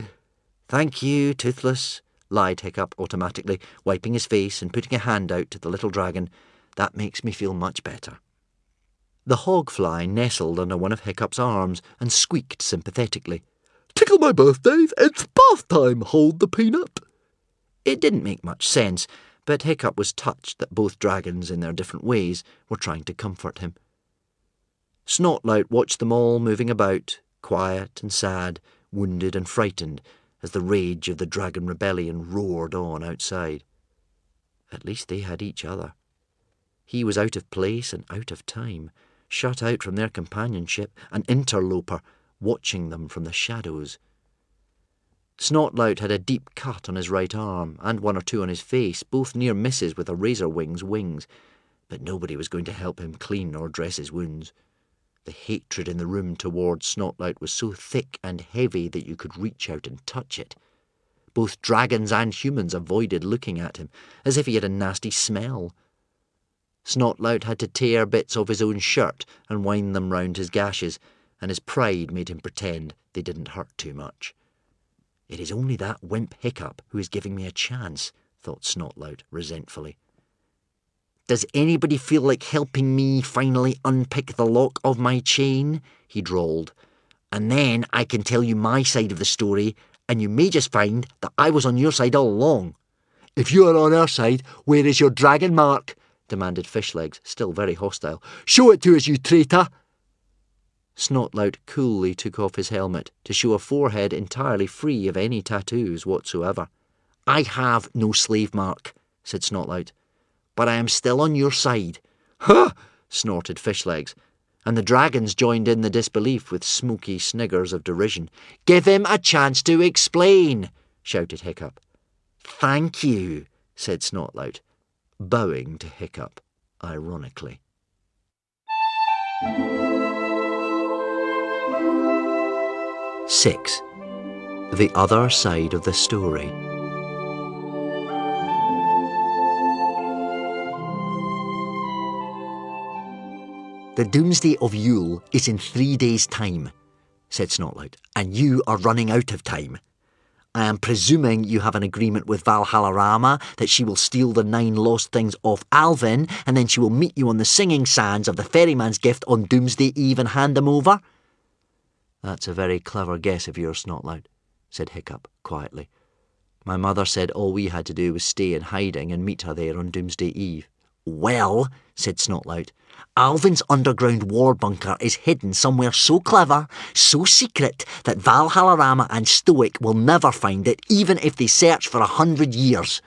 S2: "Thank you, Toothless," lied Hiccup automatically, wiping his face and putting a hand out to the little dragon. "That makes me feel much better." The hogfly nestled under one of Hiccup's arms and squeaked sympathetically.
S3: "Tickle my birthdays, it's bath time, hold the peanut."
S2: It didn't make much sense, but Hiccup was touched that both dragons, in their different ways, were trying to comfort him. Snotlout watched them all moving about, quiet and sad, wounded and frightened, as the rage of the dragon rebellion roared on outside. At least they had each other. He was out of place and out of time, shut out from their companionship, an interloper, watching them from the shadows. Snotlout had a deep cut on his right arm, and one or two on his face, both near misses with a razor wing's wings, but nobody was going to help him clean or dress his wounds. The hatred in the room towards Snotlout was so thick and heavy that you could reach out and touch it. Both dragons and humans avoided looking at him, as if he had a nasty smell. Snotlout had to tear bits of his own shirt and wind them round his gashes, and his pride made him pretend they didn't hurt too much. "It is only that wimp Hiccup who is giving me a chance," thought Snotlout resentfully. "Does anybody feel like helping me finally unpick the lock of my chain?" he drawled. "And then I can tell you my side of the story, and you may just find that I was on your side all along."
S4: "If you are on our side, where is your dragon mark?"
S2: demanded Fishlegs, still very hostile.
S4: "Show it to us, you traitor!"
S2: Snotlout coolly took off his helmet to show a forehead entirely free of any tattoos whatsoever. "I have no slave mark," said Snotlout, "but I am still on your side."
S4: "Huh!"
S2: snorted Fishlegs, and the dragons joined in the disbelief with smoky sniggers of derision. "Give him a chance to explain," shouted Hiccup. "Thank you," said Snotlout, bowing to Hiccup ironically. 6. The other side of the story.
S4: "The doomsday of Yule is in 3 days' time," said Snotlout, "and you are running out of time. I am presuming you have an agreement with Valhallarama that she will steal the 9 lost things off Alvin, and then she will meet you on the singing sands of the ferryman's gift on Doomsday Eve and hand them over."
S2: "That's a very clever guess of yours, Snotlout," said Hiccup quietly. "My mother said all we had to do was stay in hiding and meet her there on Doomsday Eve."
S4: "Well," said Snotlout, "Alvin's underground war bunker is hidden somewhere so clever, so secret, that Valhallarama and Stoic will never find it, even if they search for 100 years.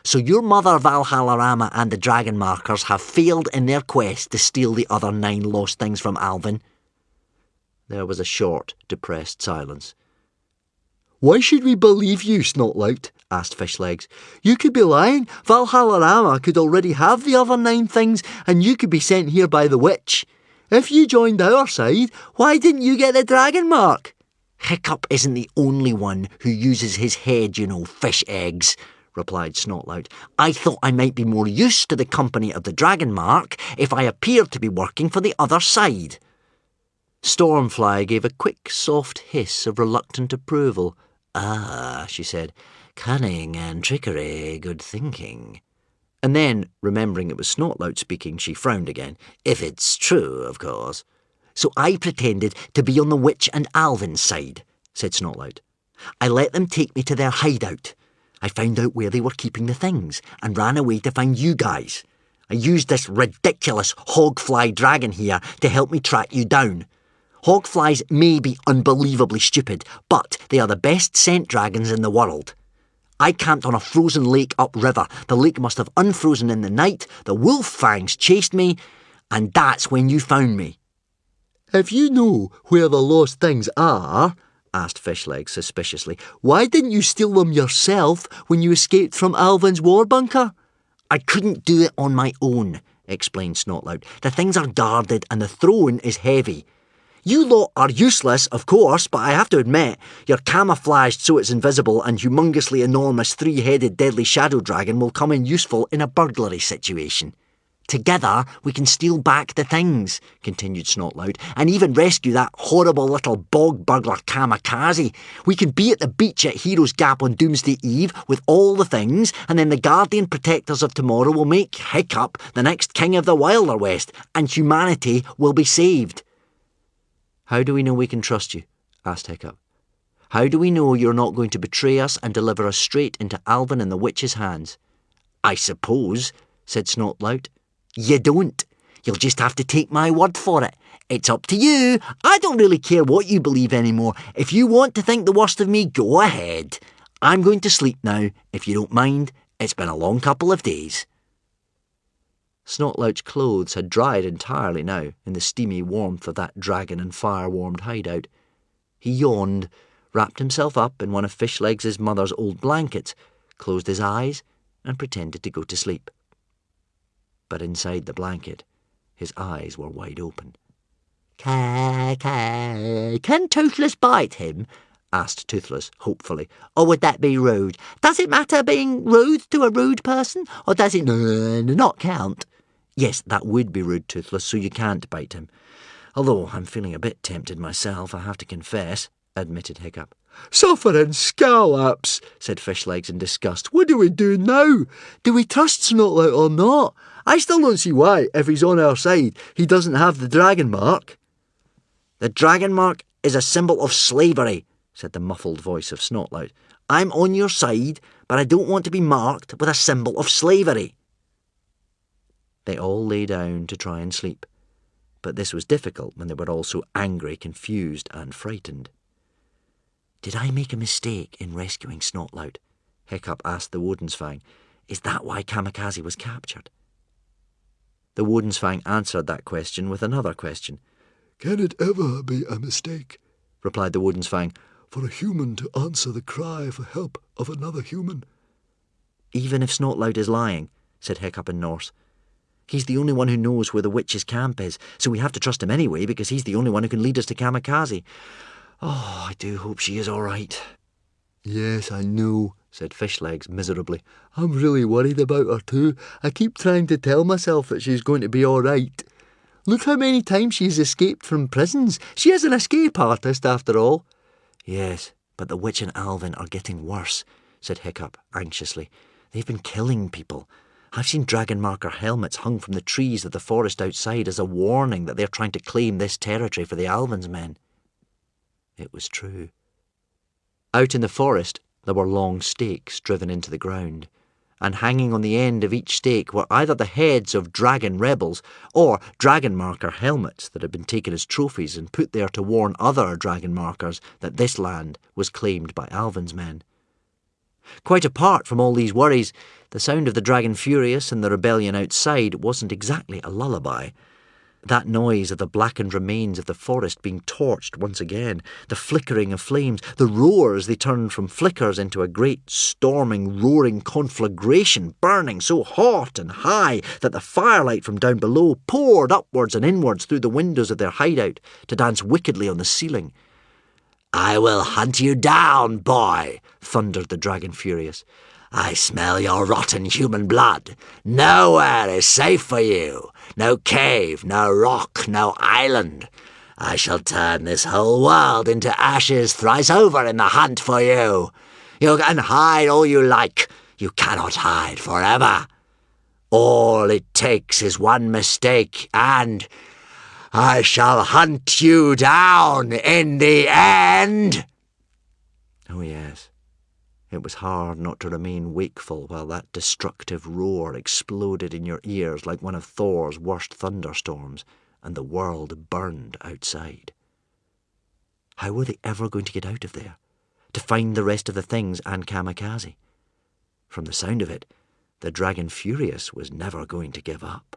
S4: So your mother Valhallarama and the dragon markers have failed in their quest to steal the other 9 lost things from Alvin."
S2: There was a short, depressed silence.
S4: "Why should we believe you, Snotlout?" asked Fishlegs. "You could be lying. Valhallarama could already have the other 9 things, and you could be sent here by the witch. If you joined our side, why didn't you get the dragon mark?"
S2: "Hiccup isn't the only one who uses his head, you know, fish eggs," replied Snotlout. "I thought I might be more used to the company of the dragon mark if I appeared to be working for the other side." Stormfly gave a quick, soft hiss of reluctant approval. "Ah," she said, "cunning and trickery, good thinking." And then, remembering it was Snotlout speaking, she frowned again. "If it's true, of course."
S4: "So I pretended to be on the witch and Alvin's side," said Snotlout. "I let them take me to their hideout. I found out where they were keeping the things and ran away to find you guys. I used this ridiculous hogfly dragon here to help me track you down. Hogflies may be unbelievably stupid, but they are the best scent dragons in the world. I camped on a frozen lake upriver. The lake must have unfrozen in the night. The wolf fangs chased me, and that's when you found me."
S3: "If you know where the lost things are," asked Fishlegs suspiciously, "why didn't you steal them yourself when you escaped from Alvin's war bunker?"
S4: "I couldn't do it on my own," explained Snotlout. "The things are guarded and the throne is heavy. You lot are useless, of course, but I have to admit, you're camouflaged so it's invisible, and humongously enormous 3-headed deadly shadow dragon will come in useful in a burglary situation. Together, we can steal back the things," continued Snotlout, "and even rescue that horrible little bog burglar Kamikaze. We can be at the beach at Hero's Gap on Doomsday Eve with all the things, and then the guardian protectors of tomorrow will make Hiccup the next king of the Wilder West, and humanity will be saved."
S2: "How do we know we can trust you?" asked Hiccup. "How do we know you're not going to betray us and deliver us straight into Alvin and the witch's hands?"
S4: "I suppose," said Snotlout, "you don't. You'll just have to take my word for it. It's up to you. I don't really care what you believe anymore. If you want to think the worst of me, go ahead. I'm going to sleep now, if you don't mind. It's been a long couple of days."
S2: Snotlout's clothes had dried entirely now in the steamy warmth of that dragon and fire-warmed hideout. He yawned, wrapped himself up in one of Fishlegs' mother's old blankets, closed his eyes, and pretended to go to sleep. But inside the blanket, his eyes were wide open.
S4: Can Toothless bite him? asked Toothless hopefully. Or would that be rude? Does it matter being rude to a rude person? Or does it not count?
S2: Yes, that would be rude, Toothless, so you can't bite him. Although I'm feeling a bit tempted myself, I have to confess, admitted Hiccup.
S3: Suffering scallops, said Fishlegs in disgust. What do we do now? Do we trust Snotlout or not? I still don't see why, if he's on our side, he doesn't have the dragon mark.
S2: The dragon mark is a symbol of slavery, said the muffled voice of Snotlout. I'm on your side, but I don't want to be marked with a symbol of slavery. They all lay down to try and sleep, but this was difficult when they were all so angry, confused, and frightened.
S4: Did I make a mistake in rescuing Snotlout?
S2: Hiccup asked the Woodensfang.
S4: Is that why Kamikaze was captured?
S2: The Woodensfang answered that question with another question.
S3: Can it ever be a mistake,
S2: replied the Woodensfang,
S3: for a human to answer the cry for help of another human?
S2: Even if Snotlout is lying, said Hiccup in Norse. He's the only one who knows where the witch's camp is, so we have to trust him anyway because he's the only one who can lead us to Kamikaze. Oh, I do hope she is all right.
S3: Yes, I know, said Fishlegs miserably. I'm really worried about her too. I keep trying to tell myself that she's going to be all right. Look how many times she's escaped from prisons. She is an escape artist, after all.
S2: Yes, but the witch and Alvin are getting worse, said Hiccup anxiously. They've been killing people. I've seen dragon marker helmets hung from the trees of the forest outside as a warning that they're trying to claim this territory for the Alvin's men. It was true. Out in the forest, there were long stakes driven into the ground, and hanging on the end of each stake were either the heads of dragon rebels or dragon marker helmets that had been taken as trophies and put there to warn other dragon markers that this land was claimed by Alvin's men. Quite apart from all these worries, the sound of the dragon furious and the rebellion outside wasn't exactly a lullaby. That noise of the blackened remains of the forest being torched once again, the flickering of flames, the roar as they turned from flickers into a great storming, roaring conflagration, burning so hot and high that the firelight from down below poured upwards and inwards through the windows of their hideout to dance wickedly on the ceiling.
S4: I will hunt you down, boy, thundered the dragon furious. I smell your rotten human blood. Nowhere is safe for you. No cave, no rock, no island. I shall turn this whole world into ashes thrice over in the hunt for you. You can hide all you like. You cannot hide forever. All it takes is one mistake, and I shall hunt you down in the end.
S2: Oh, yes. It was hard not to remain wakeful while that destructive roar exploded in your ears like one of Thor's worst thunderstorms, and the world burned outside. How were they ever going to get out of there, to find the rest of the things and Kamikaze? From the sound of it, the dragon furious was never going to give up.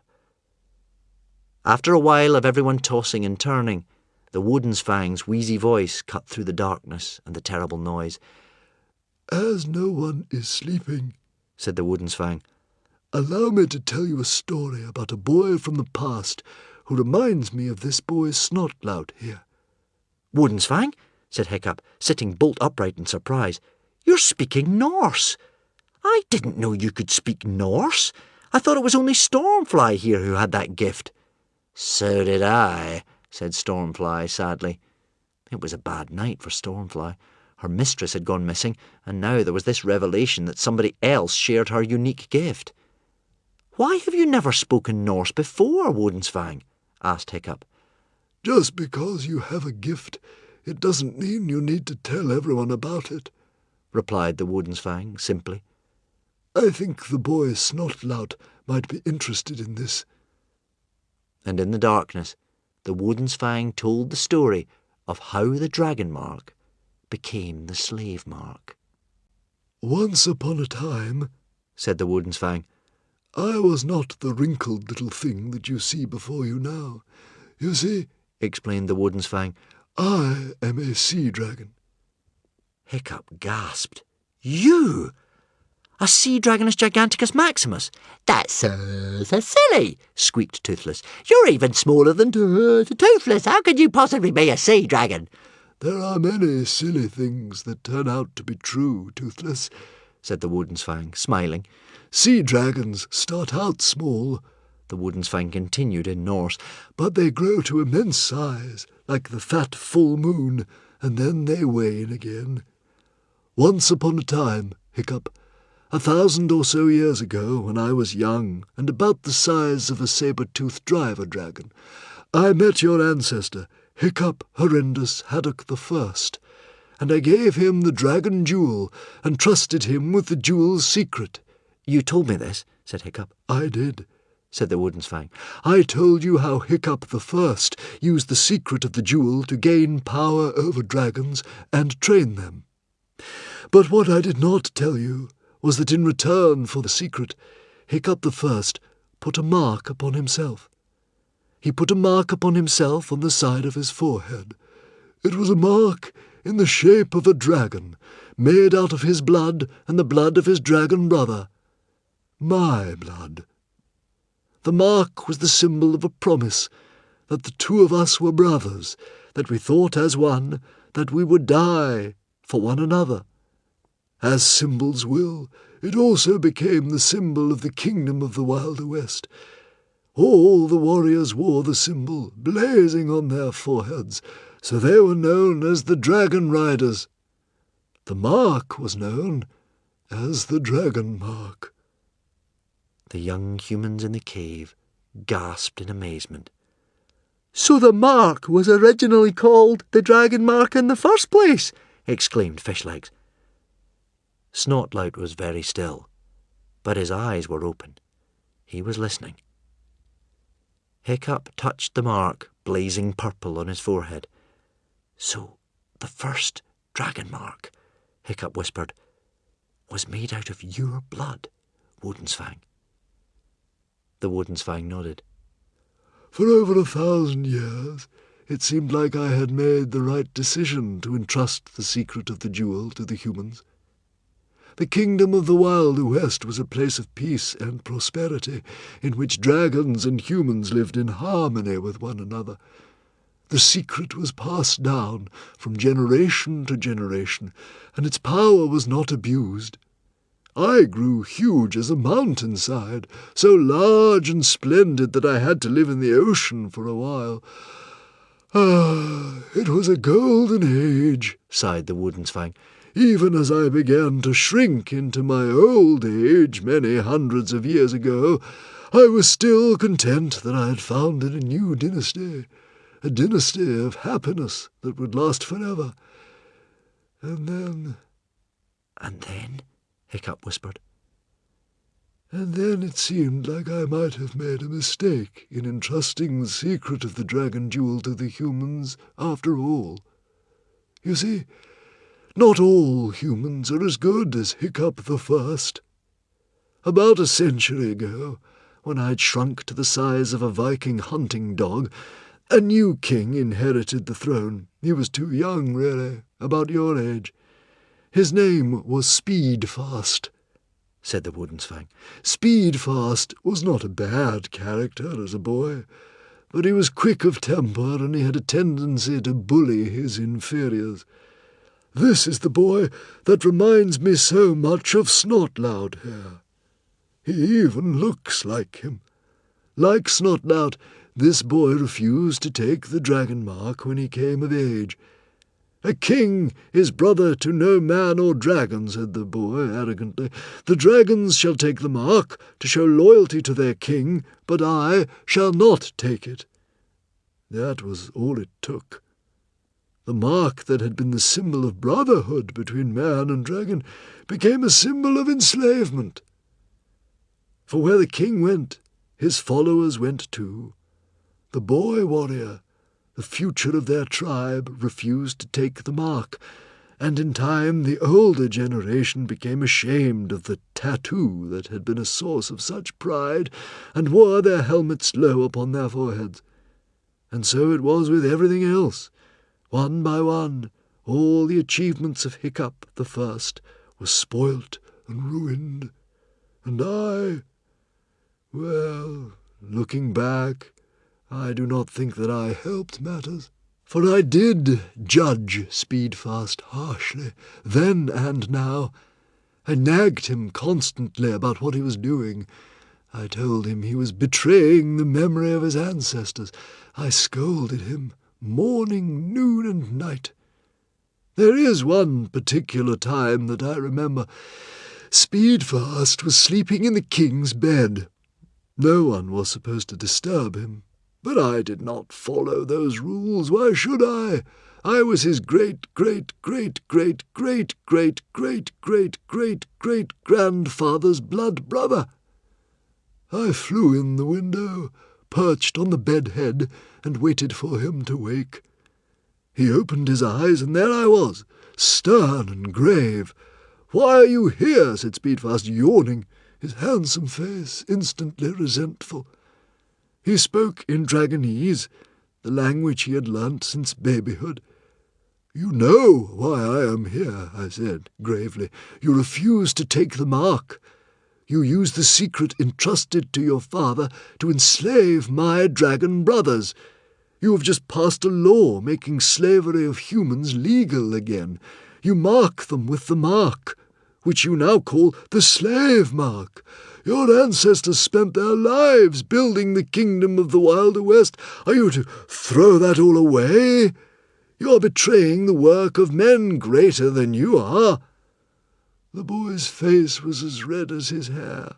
S2: After a while of everyone tossing and turning, the Woodensfang's wheezy voice cut through the darkness and the terrible noise.
S3: As no one is sleeping,
S2: said the Woodensfang,
S3: allow me to tell you a story about a boy from the past who reminds me of this boy's Snotlout here.
S2: Woodensfang, said Hiccup, sitting bolt upright in surprise. You're speaking Norse. I didn't know you could speak Norse. I thought it was only Stormfly here who had that gift.
S4: So did I,
S2: said Stormfly sadly. It was a bad night for Stormfly. Her mistress had gone missing, and now there was this revelation that somebody else shared her unique gift. Why have you never spoken Norse before, Woodensfang? Asked Hiccup.
S3: Just because you have a gift, it doesn't mean you need to tell everyone about it,
S2: replied the Woodensfang simply.
S3: I think the boy Snotlout might be interested in this.
S2: And in the darkness, the Woodensfang told the story of how the dragon mark became the slave mark.
S3: Once upon a time,
S2: said the Woodensfang,
S3: I was not the wrinkled little thing that you see before you now. You see,
S2: explained the Woodensfang,
S3: I am a sea dragon.
S2: Hiccup gasped. "You? A sea dragonus giganticus maximus? That's so silly," squeaked Toothless. "You're even smaller than Toothless. How could you possibly be a sea dragon?"
S3: "There are many silly things that turn out to be true, Toothless," said the Woodensfang, smiling. "Sea dragons start out small," the Woodensfang continued in Norse, "but they grow to immense size, like the fat full moon, and then they wane again. Once upon a time, Hiccup, 1,000 or so years ago, when I was young and about the size of a saber-toothed driver dragon, I met your ancestor, Hiccup Horrendous Haddock I, and I gave him the dragon jewel and trusted him with the jewel's secret."
S2: "You told me this," said Hiccup.
S3: "I did," said the Woodensfang. "I told you how Hiccup I used the secret of the jewel to gain power over dragons and train them. But what I did not tell you was that in return for the secret, Hiccup I put a mark upon himself. He put a mark upon himself on the side of his forehead. It was a mark in the shape of a dragon, made out of his blood and the blood of his dragon brother. My blood. The mark was the symbol of a promise that the two of us were brothers, that we thought as one, that we would die for one another. As symbols will, it also became the symbol of the kingdom of the Wilder West. All the warriors wore the symbol, blazing on their foreheads, so they were known as the Dragon Riders. The mark was known as the Dragon Mark."
S2: The young humans in the cave gasped in amazement.
S4: "So the mark was originally called the Dragon Mark in the first place?"
S2: exclaimed Fishlegs. Snotlout was very still, but his eyes were open. He was listening. Hiccup touched the mark, blazing purple on his forehead. "So the first dragon mark," Hiccup whispered, "was made out of your blood, Woodensfang." The Woodensfang nodded.
S3: "For over 1,000 years, it seemed like I had made the right decision to entrust the secret of the jewel to the humans. The kingdom of the Wilder West was a place of peace and prosperity, in which dragons and humans lived in harmony with one another. The secret was passed down from generation to generation, and its power was not abused. I grew huge as a mountainside, so large and splendid that I had to live in the ocean for a while. Ah, it was a golden age," sighed the Woodensfang. "Even as I began to shrink into my old age many hundreds of years ago, I was still content that I had founded a new dynasty, a dynasty of happiness that would last forever. And then—"
S2: "And then?" Hiccup whispered.
S3: "And then it seemed like I might have made a mistake in entrusting the secret of the dragon jewel to the humans after all. You see, not all humans are as good as Hiccup I. About a century ago, when I'd shrunk to the size of a Viking hunting dog, a new king inherited the throne. He was too young, really, about your age. His name was Speedfast," said the Woodensfang. "Speedfast was not a bad character as a boy, but he was quick of temper and he had a tendency to bully his inferiors. This is the boy that reminds me so much of Snotlout here. He even looks like him. Like Snotlout, this boy refused to take the dragon mark when he came of age. 'A king is brother to no man or dragon,' said the boy arrogantly. 'The dragons shall take the mark to show loyalty to their king, but I shall not take it.' That was all it took. The mark that had been the symbol of brotherhood between man and dragon became a symbol of enslavement. For where the king went, his followers went too. The boy warrior, the future of their tribe, refused to take the mark, and in time the older generation became ashamed of the tattoo that had been a source of such pride, and wore their helmets low upon their foreheads. And so it was with everything else. One by one, All the achievements of Hiccup the First were spoilt and ruined. And well, looking back, I do not think that I helped matters. For I did judge Speedfast harshly, then and now. I nagged him constantly about what he was doing. I told him he was betraying the memory of his ancestors. I scolded him morning, noon, and night. There is one particular time that I remember. Speedfast was sleeping in the king's bed. No one was supposed to disturb him. But I did not follow those rules. Why should I? I was his great-great-great-great-great-great-great-great-great-grandfather's blood brother. I flew in the window, perched on the bed head, and waited for him to wake. He opened his eyes, and there I was, stern and grave. "Why are you here?" said Speedfast, yawning, his handsome face instantly resentful. He spoke in Dragonese, the language he had learnt since babyhood. "You know why I am here," I said gravely. "You refuse to take the mark. You use the secret entrusted to your father to enslave my dragon brothers. You have just passed a law making slavery of humans legal again. You mark them with the mark, which you now call the slave mark. Your ancestors spent their lives building the kingdom of the Wilder West. Are you to throw that all away? You are betraying the work of men greater than you are." The boy's face was as red as his hair.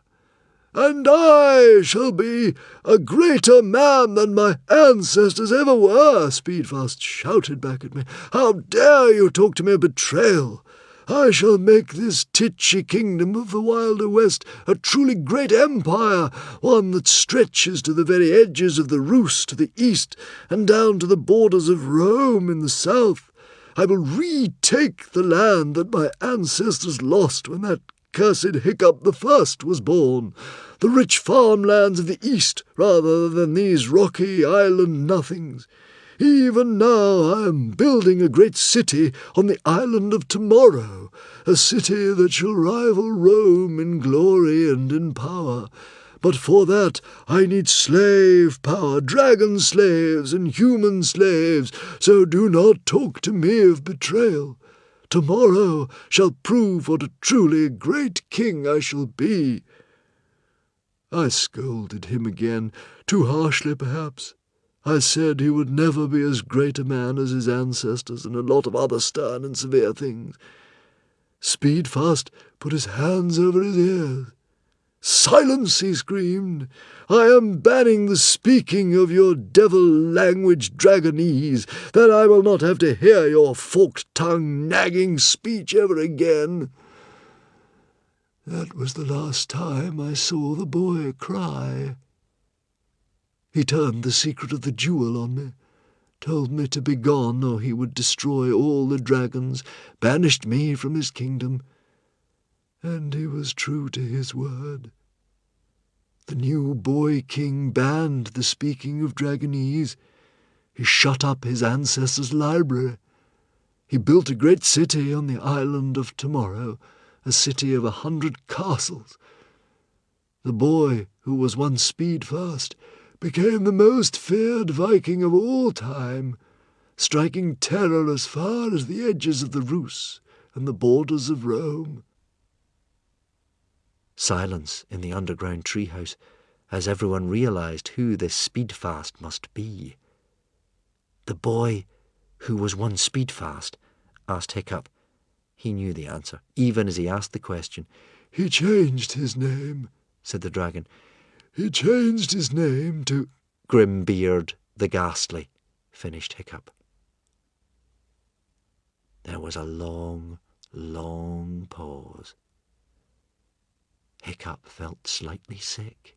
S3: "And I shall be a greater man than my ancestors ever were," Speedfast shouted back at me. "How dare you talk to me of betrayal? I shall make this titchy kingdom of the Wilder West a truly great empire, one that stretches to the very edges of the Rus to the east, and down to the borders of Rome in the south. I will retake the land that my ancestors lost when that cursed Hiccup the First was born, the rich farmlands of the east, rather than these rocky island nothings. Even now I am building a great city on the island of tomorrow, a city that shall rival Rome in glory and in power. But for that I need slave power, dragon slaves and human slaves, so do not talk to me of betrayal. Tomorrow shall prove what a truly great king I shall be." I scolded him again, too harshly perhaps. I said he would never be as great a man as his ancestors, and a lot of other stern and severe things. Speedfast put his hands over his ears. "Silence!" he screamed. "I am banning the speaking of your devil-language Dragonese, that I will not have to hear your forked-tongued nagging speech ever again." That was the last time I saw the boy cry. He turned the secret of the jewel on me, told me to be gone or he would destroy all the dragons, banished me from his kingdom, and he was true to his word. The new boy-king banned the speaking of Dragonese. He shut up his ancestors' library. He built a great city on the island of tomorrow, a city of 100 castles. The boy, who was once Speedfast, became the most feared Viking of all time, striking terror as far as the edges of the Rus and the borders of Rome.
S2: Silence in the underground treehouse, as everyone realized who this Speedfast must be. "The boy who was once Speedfast?" asked Hiccup. He knew the answer, even as he asked the question.
S3: "He changed his name," said the dragon. "He changed his name to—"
S2: "Grimbeard the Ghastly," finished Hiccup. There was a long, long pause. Hiccup felt slightly sick.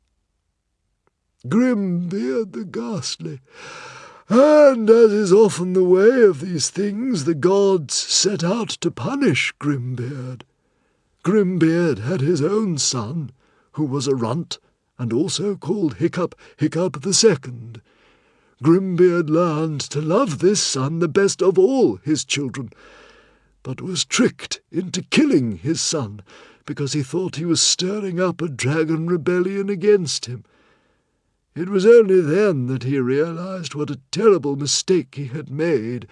S3: "Grimbeard the Ghastly. And, as is often the way of these things, the gods set out to punish Grimbeard. Grimbeard had his own son, who was a runt, and also called Hiccup the Second. Grimbeard learned to love this son the best of all his children, but was tricked into killing his son because he thought he was stirring up a dragon rebellion against him. It was only then that he realized what a terrible mistake he had made,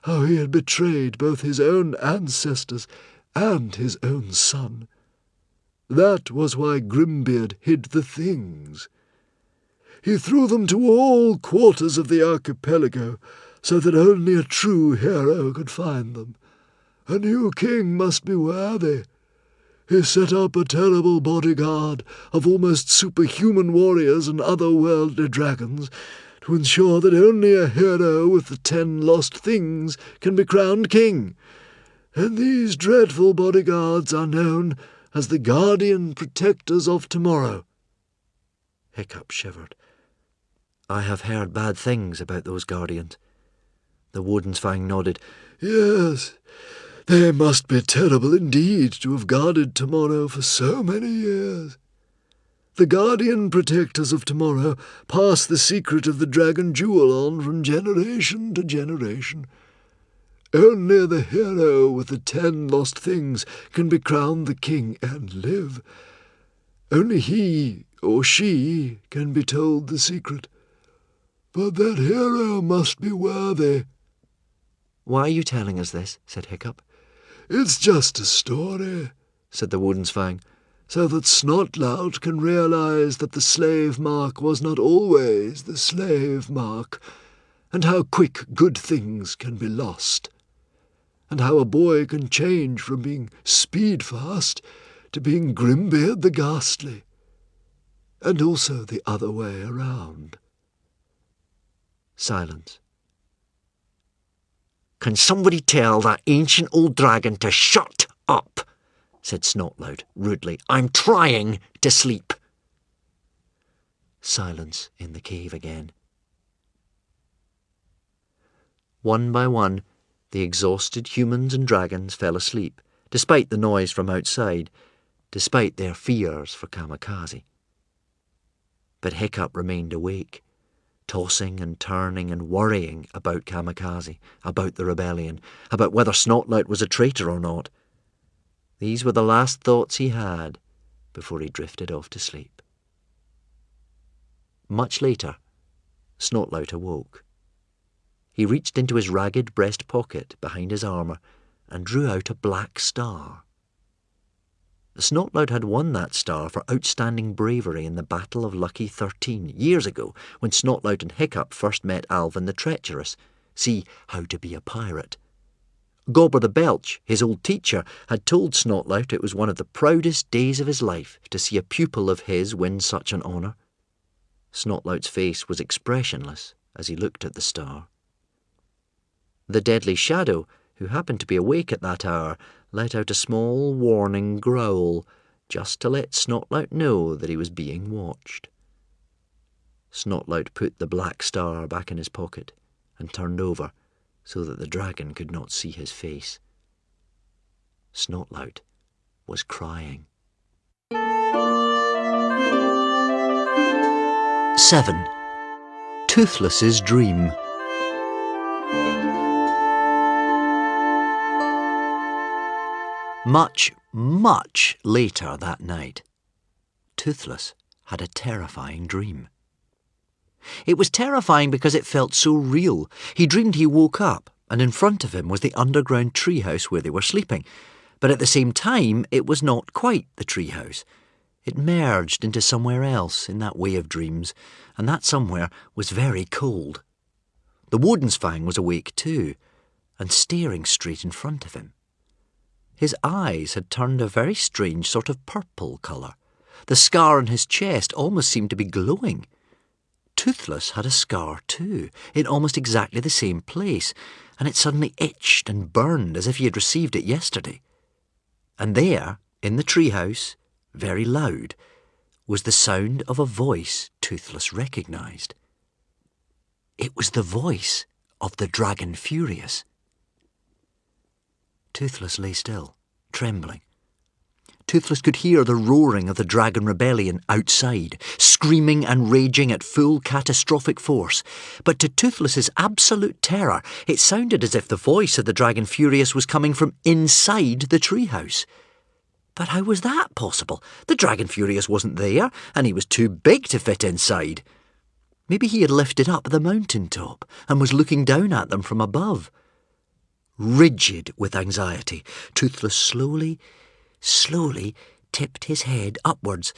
S3: how he had betrayed both his own ancestors and his own son. That was why Grimbeard hid the things. He threw them to all quarters of the archipelago, so that only a true hero could find them. A new king must be worthy. He set up a terrible bodyguard of almost superhuman warriors and otherworldly dragons to ensure that only a hero with the 10 lost things can be crowned king. And these dreadful bodyguards are known as the Guardian Protectors of Tomorrow.
S2: Hiccup shivered. I have heard bad things about those guardians. The Wodensfang nodded.
S3: Yes, they must be terrible indeed to have guarded Tomorrow for so many years. The Guardian Protectors of Tomorrow pass the secret of the Dragon Jewel on from generation to generation. Only the hero with the 10 lost things can be crowned the king and live. Only he or she can be told the secret. But that hero must be worthy.
S2: Why are you telling us this? Said Hiccup.
S3: It's just a story, said the Wodensfang, so that Snotlout can realize that the slave mark was not always the slave mark, and how quick good things can be lost, and how a boy can change from being Speedfast to being Grimbeard the Ghastly, and also the other way around.
S2: Silence.
S4: Can somebody tell that ancient old dragon to shut up? Said Snotlout rudely. I'm trying to sleep.
S2: Silence in the cave again. One by one, the exhausted humans and dragons fell asleep, despite the noise from outside, despite their fears for Kamikaze. But Hiccup remained awake, tossing and turning and worrying about Kamikaze, about the rebellion, about whether Snotlout was a traitor or not. These were the last thoughts he had before he drifted off to sleep. Much later, Snotlout awoke. He reached into his ragged breast pocket behind his armour and drew out a black star. Snotlout had won that star for outstanding bravery in the Battle of Lucky 13 years ago, when Snotlout and Hiccup first met Alvin the Treacherous. See How to Be a Pirate. Gobber the Belch, his old teacher, had told Snotlout it was one of the proudest days of his life to see a pupil of his win such an honour. Snotlout's face was expressionless as he looked at the star. The Deadly Shadow, who happened to be awake at that hour, let out a small warning growl, just to let Snotlout know that he was being watched. Snotlout put the black star back in his pocket and turned over so that the dragon could not see his face. Snotlout was crying.
S4: 7. Toothless's Dream. Much, much later that night, Toothless had a terrifying dream. It was terrifying because it felt so real. He dreamed he woke up, and in front of him was the underground treehouse where they were sleeping. But at the same time, it was not quite the treehouse. It merged into somewhere else in that way of dreams, and that somewhere was very cold. The Wodensfang was awake too, and staring straight in front of him. His eyes had turned a very strange sort of purple colour. The scar on his chest almost seemed to be glowing. Toothless had a scar too, in almost exactly the same place, and it suddenly itched and burned as if he had received it yesterday. And there, in the treehouse, very loud, was the sound of a voice Toothless recognised. It was the voice of the Dragon Furious. Toothless lay still, trembling.
S2: Toothless could hear the roaring of the Dragon Rebellion outside, screaming and raging at full catastrophic force. But to Toothless's absolute terror, it sounded as if the voice of the Dragon Furious was coming from inside the treehouse. But how was that possible? The Dragon Furious wasn't there, and he was too big to fit inside. Maybe he had lifted up the mountain top and was looking down at them from above. Rigid with anxiety, Toothless slowly tipped his head upwards.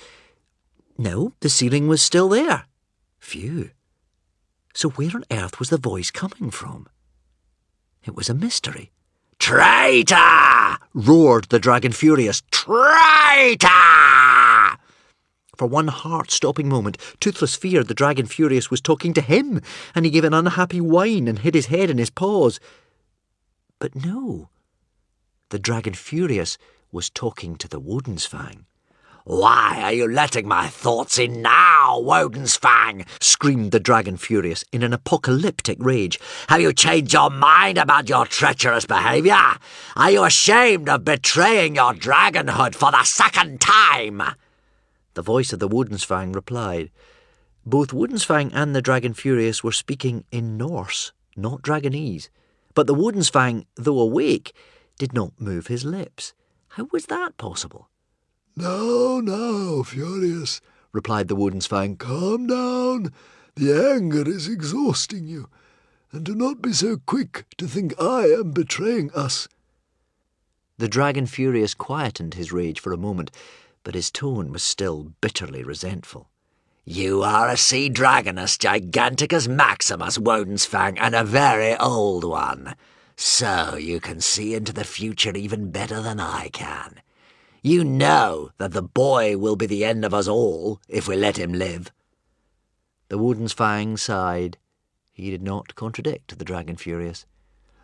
S2: No, the ceiling was still there. Phew. So where on earth was the voice coming from? It was a mystery. "Traitor!" roared the Dragon Furious. "Traitor!" For one heart-stopping moment, Toothless feared the Dragon Furious was talking to him, and he gave an unhappy whine and hid his head in his paws. But no, the Dragon Furious was talking to the Wodensfang. "Why are you letting my thoughts in now, Wodensfang?" screamed the Dragon Furious in an apocalyptic rage. "Have you changed your mind about your treacherous behaviour? Are you ashamed of betraying your dragonhood for the second time?" The voice of the Wodensfang replied. Both Wodensfang and the Dragon Furious were speaking in Norse, not Dragonese. But the Wodensfang, though awake, did not move his lips. How was that possible?
S3: Now, Furious," replied the Wodensfang. "Calm down. The anger is exhausting you, and do not be so quick to think I am betraying us."
S2: The Dragon Furious quietened his rage for a moment, but his tone was still bitterly resentful. "You are a sea dragonus giganticus maximus, Wodensfang, and a very old one. So you can see into the future even better than I can. You know that the boy will be the end of us all if we let him live." The Wodensfang sighed. He did not contradict the Dragon Furious.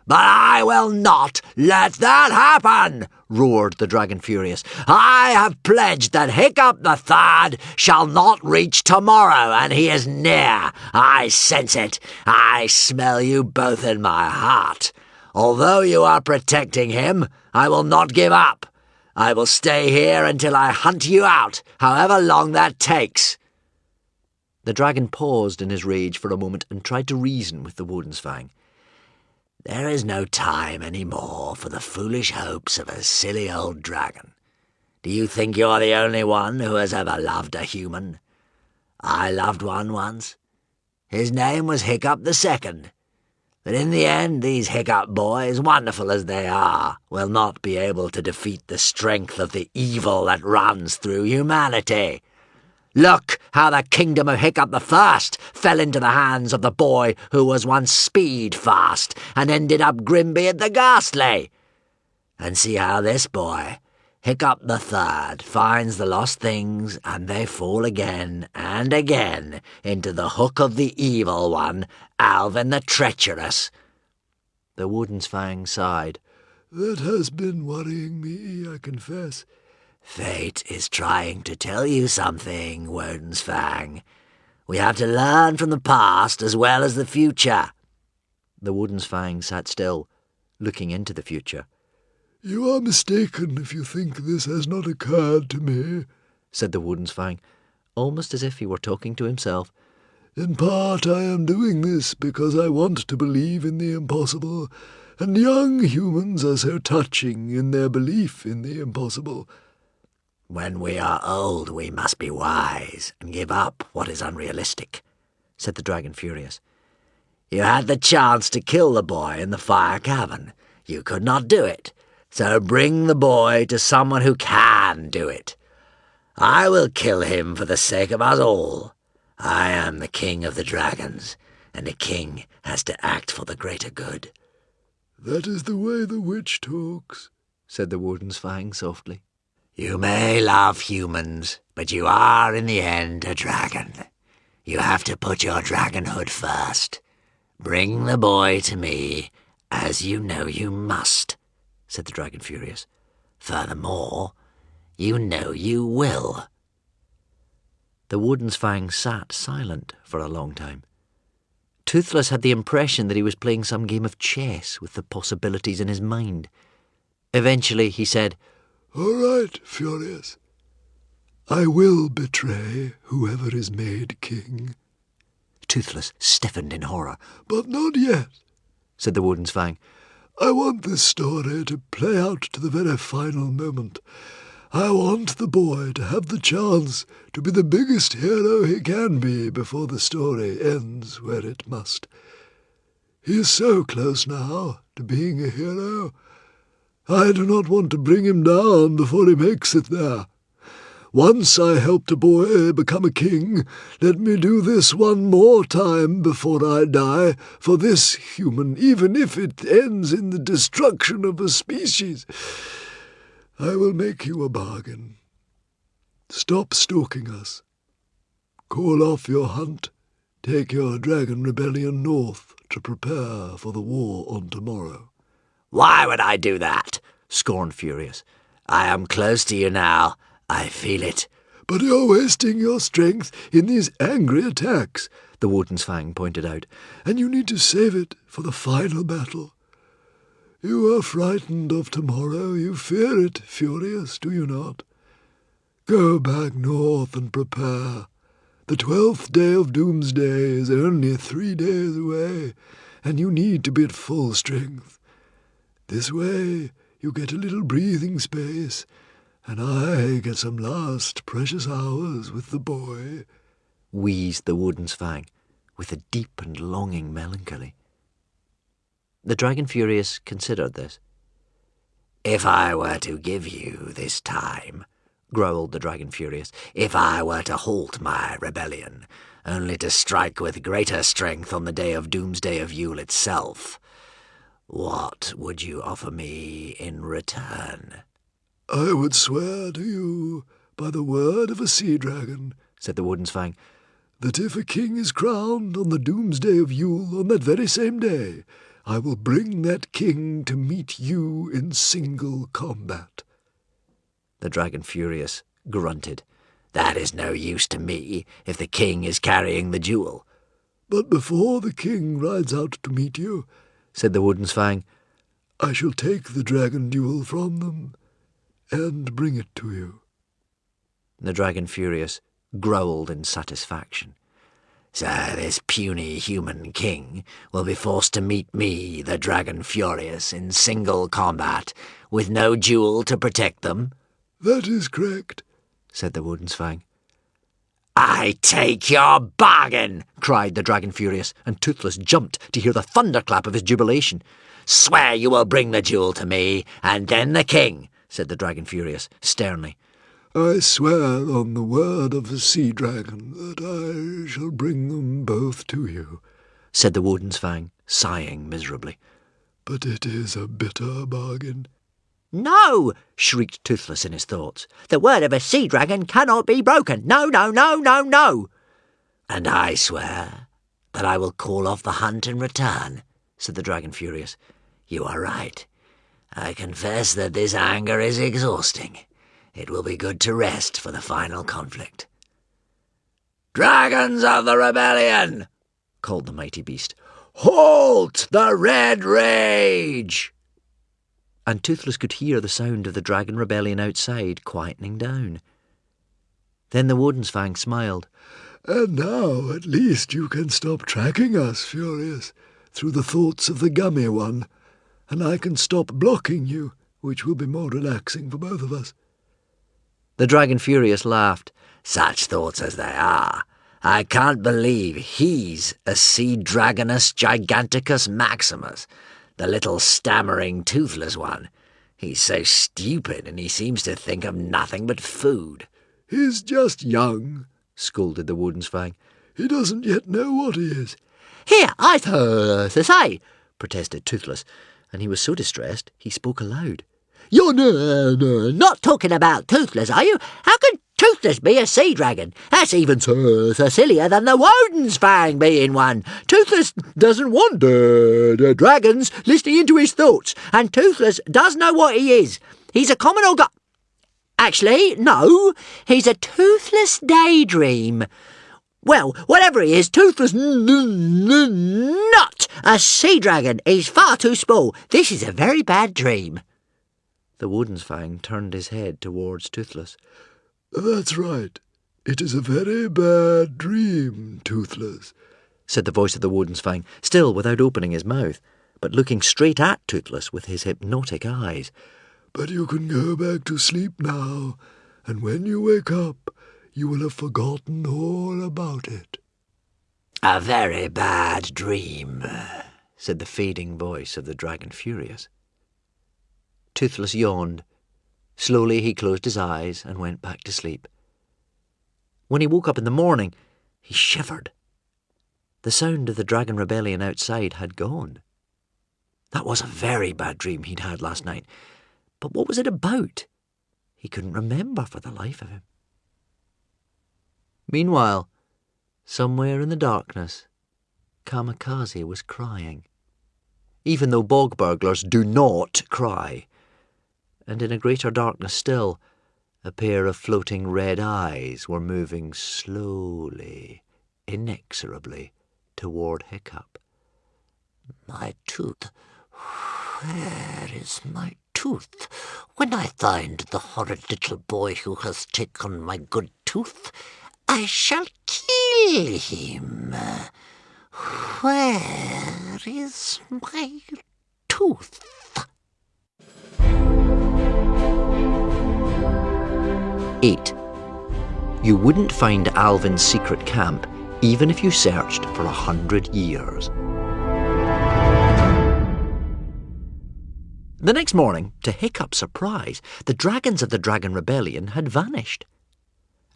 S2: "But I will not let that happen," roared the Dragon Furious. "I have pledged that Hiccup the Third shall not reach tomorrow, and he is near. I sense it. I smell you both in my heart. Although you are protecting him, I will not give up. I will stay here until I hunt you out, however long that takes." The dragon paused in his rage for a moment and tried to reason with the Wodensfang. "There is no time any more for the foolish hopes of a silly old dragon. Do you think you're the only one who has ever loved a human? I loved one once. His name was Hiccup the Second. But in the end, these Hiccup boys, wonderful as they are, will not be able to defeat the strength of the evil that runs through humanity. Look how the kingdom of Hiccup the First fell into the hands of the boy who was once Speedfast and ended up Grimbeard the Ghastly. And see how this boy, Hiccup the Third, finds the lost things, and they fall again and again into the hook of the evil one, Alvin the Treacherous." The Wodensfang sighed.
S3: "That has been worrying me, I confess."
S2: "Fate is trying to tell you something, Wodensfang. We have to learn from the past as well as the future." The Wodensfang sat still, looking into the future.
S3: "You are mistaken if you think this has not occurred to me,"
S2: said the Wodensfang, almost as if he were talking to himself.
S3: "In part I am doing this because I want to believe in the impossible, and young humans are so touching in their belief in the impossible."
S2: "When we are old, we must be wise and give up what is unrealistic," said the Dragon Furious. "You had the chance to kill the boy in the fire cavern. You could not do it. So bring the boy to someone who can do it. I will kill him for the sake of us all. I am the king of the dragons, and a king has to act for the greater good."
S3: "That is the way the witch talks," said the Wodensfang softly.
S2: "You may love humans, but you are in the end a dragon. You have to put your dragonhood first. Bring the boy to me, as you know you must," said the Dragon Furious. "Furthermore, you know you will." The Wodensfang sat silent for a long time. Toothless had the impression that he was playing some game of chess with the possibilities in his mind. Eventually he said,
S3: All right, Furious. I will betray whoever is made king.
S2: Toothless stiffened in horror.
S3: But not yet,
S2: said the Warden's Fang.
S3: I want this story to play out to the very final moment. I want the boy to have the chance to be the biggest hero he can be before the story ends where it must. He is so close now to being a hero. I do not want to bring him down before he makes it there. Once I helped a boy become a king, let me do this one more time before I die for this human, even if it ends in the destruction of a species. I will make you a bargain. Stop stalking us. Call off your hunt. Take your dragon rebellion north to prepare for the war on tomorrow.
S2: Why would I do that? Scorned Furious. I am close to you now. I feel it.
S3: But you're wasting your strength in these angry attacks,
S2: the Warden's Fang pointed out,
S3: and you need to save it for the final battle. You are frightened of tomorrow. You fear it, Furious, do you not? Go back north and prepare. The 12th day of Doomsday is only 3 days away, and you need to be at full strength. This way you get a little breathing space, and I get some last precious hours with the boy,
S2: wheezed the Warden's Fang, with a deep and longing melancholy. The Dragon Furious considered this.
S5: If I were to give you this time, growled the Dragon Furious, if I were to halt my rebellion, only to strike with greater strength on the day of Doomsday of Yule itself, what would you offer me in return?
S3: I would swear to you, by the word of a sea dragon,
S2: said the Warden's Fang,
S3: that if a king is crowned on the Doomsday of Yule on that very same day, I will bring that king to meet you in single combat.
S2: The Dragon Furious grunted.
S5: That is no use to me if the king is carrying the jewel.
S3: But before the king rides out to meet you,
S2: said the Warden's Fang,
S3: I shall take the dragon jewel from them and bring it to you.
S2: The Dragon Furious growled in satisfaction.
S5: So this puny human king will be forced to meet me, the Dragon Furious, in single combat, with no jewel to protect them?
S3: That is correct,
S2: said the Warden's Fang.
S5: I take your bargain,
S2: cried the Dragon Furious, and Toothless jumped to hear the thunderclap of his jubilation.
S5: Swear you will bring the jewel to me, and then the king,
S2: said the Dragon Furious, sternly.
S3: I swear on the word of the sea dragon that I shall bring them both to you,
S2: said the Warden's Fang, sighing miserably.
S3: But it is a bitter bargain.
S2: No, shrieked Toothless in his thoughts. The word of a sea dragon cannot be broken. No, no, no, no, no.
S5: And I swear that I will call off the hunt in return, said the Dragon Furious. You are right. I confess that this anger is exhausting. It will be good to rest for the final conflict. Dragons of the Rebellion, called the mighty beast. Halt the red rage!
S2: And Toothless could hear the sound of the Dragon Rebellion outside quietening down. Then the Warden's Fang smiled.
S3: And now at least you can stop tracking us, Furious, through the thoughts of the gummy one, and I can stop blocking you, which will be more relaxing for both of us.
S2: The Dragon Furious laughed.
S5: Such thoughts as they are, I can't believe he's a Sea Dragonus Giganticus Maximus, the little stammering toothless one. He's so stupid, and he seems to think of nothing but food.
S3: He's just young,
S2: scolded the Warden's Fang.
S3: He doesn't yet know what he is.
S2: Here, I've heard to say, protested Toothless, and he was so distressed he spoke aloud.
S5: You're not talking about Toothless, are you? How can Toothless be a sea dragon? That's even sillier than the Warden's Fang being one. Toothless doesn't want the dragons listening into his thoughts, and Toothless does know what he is. He's a common Actually, no, he's a toothless daydream. Well, whatever he is, Toothless not a sea dragon. He's far too small. This is a very bad dream.
S2: The Woden's turned his head towards Toothless.
S3: "That's right. It is a very bad dream, Toothless,"
S2: said the voice of the Woden's still without opening his mouth, but looking straight at Toothless with his hypnotic eyes.
S3: "But you can go back to sleep now, and when you wake up, you will have forgotten all about it."
S5: A very bad dream,
S2: said the fading voice of the Dragon Furious. Toothless yawned. Slowly he closed his eyes and went back to sleep. When he woke up in the morning, he shivered. The sound of the Dragon Rebellion outside had gone. That was a very bad dream he'd had last night. But what was it about? He couldn't remember for the life of him. Meanwhile, somewhere in the darkness, Kamikaze was crying. Even though bog burglars do not cry. And in a greater darkness still, a pair of floating red eyes were moving slowly, inexorably, toward Hiccup.
S5: My tooth. Where is my tooth? When I find the horrid little boy who has taken my good tooth, I shall kill him. Where is my tooth?
S2: Eight. You wouldn't find Alvin's secret camp even if you searched for 100 years. The next morning, to Hiccup's surprise, the dragons of the Dragon Rebellion had vanished.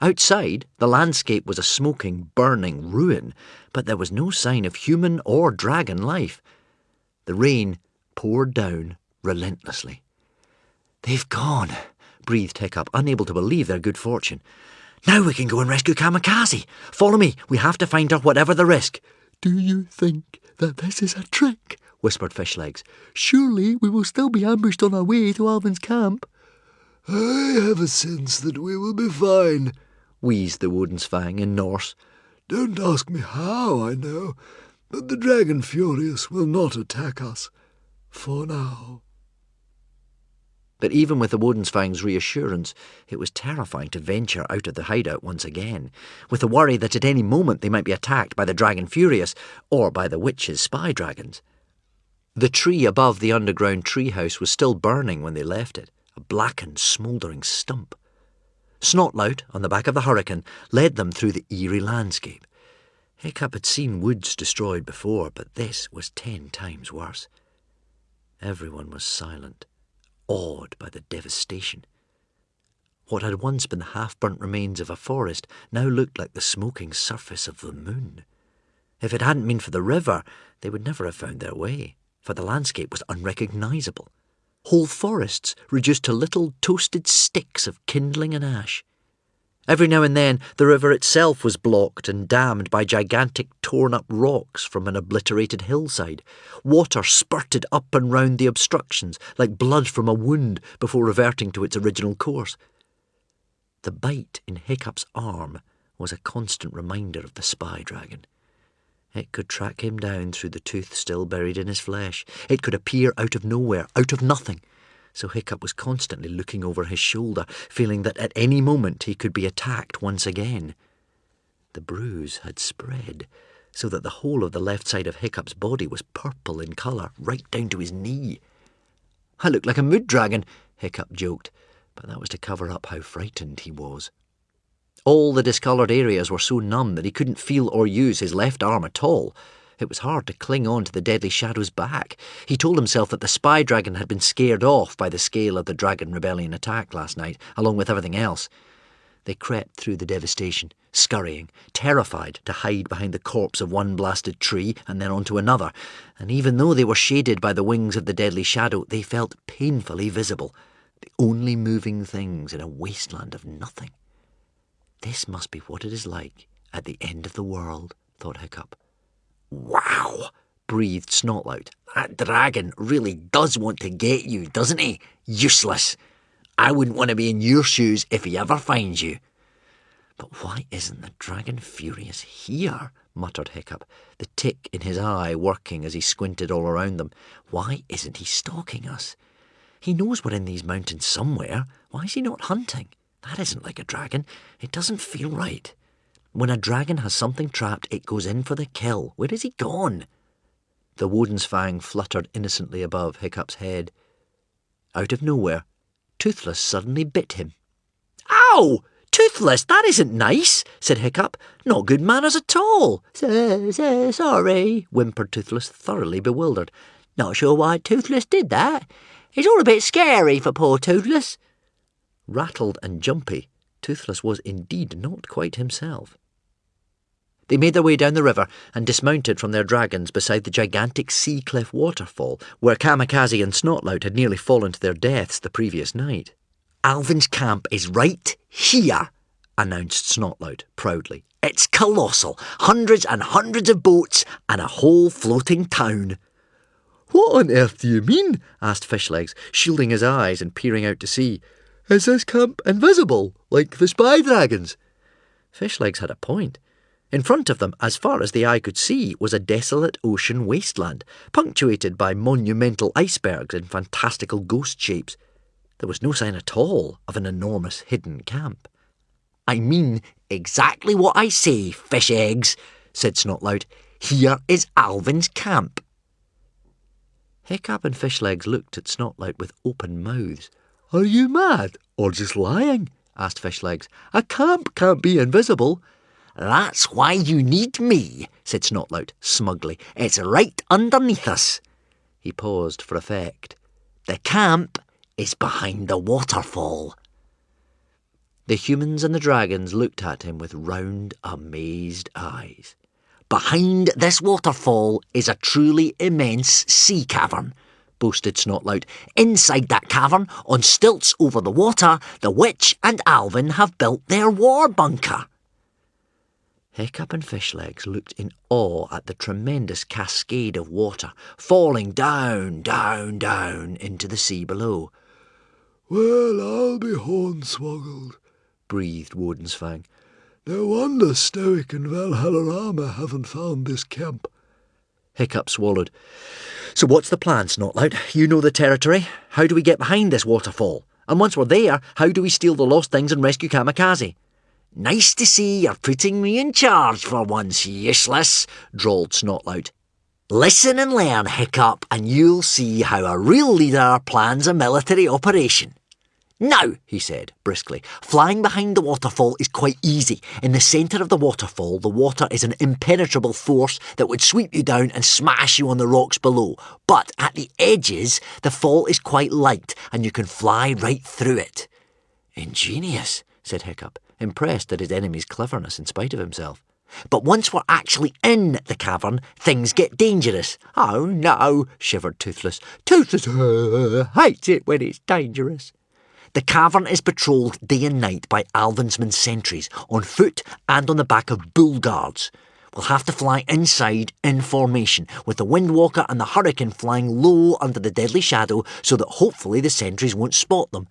S2: Outside, the landscape was a smoking, burning ruin, but there was no sign of human or dragon life. The rain poured down relentlessly. "They've gone," breathed Hiccup, unable to believe their good fortune. "Now we can go and rescue Kamikaze. Follow me. We have to find her whatever the risk."
S4: "Do you think that this is a trick?" whispered Fishlegs. "Surely we will still be ambushed on our way to Alvin's camp."
S3: "I have a sense that we will be fine,"
S2: wheezed the Woden's in Norse.
S3: "Don't ask me how I know, but the Dragon Furious will not attack us. For now."
S2: But even with the Woden's reassurance, it was terrifying to venture out of the hideout once again, with the worry that at any moment they might be attacked by the Dragon Furious or by the witches' spy dragons. The tree above the underground treehouse was still burning when they left it, a blackened, smouldering stump. Snotlout, on the back of the Hurricane, led them through the eerie landscape. Hiccup had seen woods destroyed before, but this was 10 times worse. Everyone was silent, awed by the devastation. What had once been the half-burnt remains of a forest now looked like the smoking surface of the moon. If it hadn't been for the river, they would never have found their way, for the landscape was unrecognisable. Whole forests reduced to little toasted sticks of kindling and ash. Every now and then the river itself was blocked and dammed by gigantic torn-up rocks from an obliterated hillside. Water spurted up and round the obstructions like blood from a wound before reverting to its original course. The bite in Hiccup's arm was a constant reminder of the spy dragon. It could track him down through the tooth still buried in his flesh. It could appear out of nowhere, out of nothing. So Hiccup was constantly looking over his shoulder, feeling that at any moment he could be attacked once again. The bruise had spread, so that the whole of the left side of Hiccup's body was purple in colour, right down to his knee. "I look like a mood dragon," Hiccup joked, but that was to cover up how frightened he was. All the discoloured areas were so numb that he couldn't feel or use his left arm at all. It was hard to cling on to the deadly shadow's back. He told himself that the spy dragon had been scared off by the scale of the Dragon Rebellion attack last night, along with everything else. They crept through the devastation, scurrying, terrified to hide behind the corpse of one blasted tree and then onto another, and even though they were shaded by the wings of the deadly shadow, they felt painfully visible, the only moving things in a wasteland of nothing. This must be what it is like at the end of the world, thought Hiccup.
S5: Wow, breathed Snotlout. That dragon really does want to get you, doesn't he? Useless. I wouldn't want to be in your shoes if he ever finds you.
S2: But why isn't the Dragon Furious here? Muttered Hiccup, the tick in his eye working as he squinted all around them. Why isn't he stalking us? He knows we're in these mountains somewhere. Why is he not hunting? That isn't like a dragon. It doesn't feel right. When a dragon has something trapped, it goes in for the kill. Where is he gone? The Woden's fang fluttered innocently above Hiccup's head. Out of nowhere, Toothless suddenly bit him. "Ow! Toothless, that isn't nice," said Hiccup. "Not good manners at all."
S5: Sorry,
S2: whimpered Toothless, thoroughly bewildered.
S5: not sure why Toothless did that. It's all a bit scary for poor Toothless.
S2: Rattled and jumpy, Toothless was indeed not quite himself. They made their way down the river and dismounted from their dragons beside the gigantic sea cliff waterfall where Kamikaze and Snotlout had nearly fallen to their deaths the previous night.
S5: "Alvin's camp is right here,"
S2: announced Snotlout proudly.
S5: "It's colossal. Hundreds and hundreds of boats and a whole floating town."
S3: "What on earth do you mean?"
S2: asked Fishlegs, shielding his eyes and peering out to sea.
S3: "Is this camp invisible, like the spy dragons?"
S2: Fishlegs had a point. In front of them, as far as the eye could see, was a desolate ocean wasteland, punctuated by monumental icebergs in fantastical ghost shapes. There was no sign at all of an enormous hidden camp.
S5: "I mean exactly what I say, fish eggs," said Snotlout. "Here is Alvin's camp."
S2: Hiccup and Fishlegs looked at Snotlout with open mouths.
S3: "Are you mad, or just lying?" asked Fishlegs. "A camp can't be invisible."
S5: "That's why you need me," said Snotlout smugly. "It's right underneath us."
S2: He paused for effect.
S5: "The camp is behind the waterfall."
S2: The humans and the dragons looked at him with round, amazed eyes.
S5: "Behind this waterfall is a truly immense sea cavern," boasted Snotlout. "Inside that cavern, on stilts over the water, the witch and Alvin have built their war bunker."
S2: Hiccup and Fishlegs looked in awe at the tremendous cascade of water falling down, down, down into the sea below.
S3: "Well, I'll be hornswoggled," breathed Woden's Fang. "No wonder Stoic and Valhallarama haven't found this camp."
S2: Hiccup swallowed. "So what's the plan, Snotlout? You know the territory. How do we get behind this waterfall? And once we're there, how do we steal the lost things and rescue Kamikaze?"
S5: "Nice to see you're putting me in charge for once, useless," drawled Snotlout. "Listen and learn, Hiccup, and you'll see how a real leader plans a military operation. Now," he said briskly, "flying behind the waterfall is quite easy. In the centre of the waterfall, the water is an impenetrable force that would sweep you down and smash you on the rocks below. But at the edges, the fall is quite light, and you can fly right through it."
S2: "Ingenious," said Hiccup, impressed at his enemy's cleverness in spite of himself.
S5: "But once we're actually in the cavern, things get dangerous."
S2: "Oh no," shivered Toothless.
S5: "Toothless hates it when it's dangerous." "The cavern is patrolled day and night by Alvin's men sentries, on foot and on the back of bull guards. We'll have to fly inside in formation, with the Windwalker and the Hurricane flying low under the deadly shadow so that hopefully the sentries won't spot them."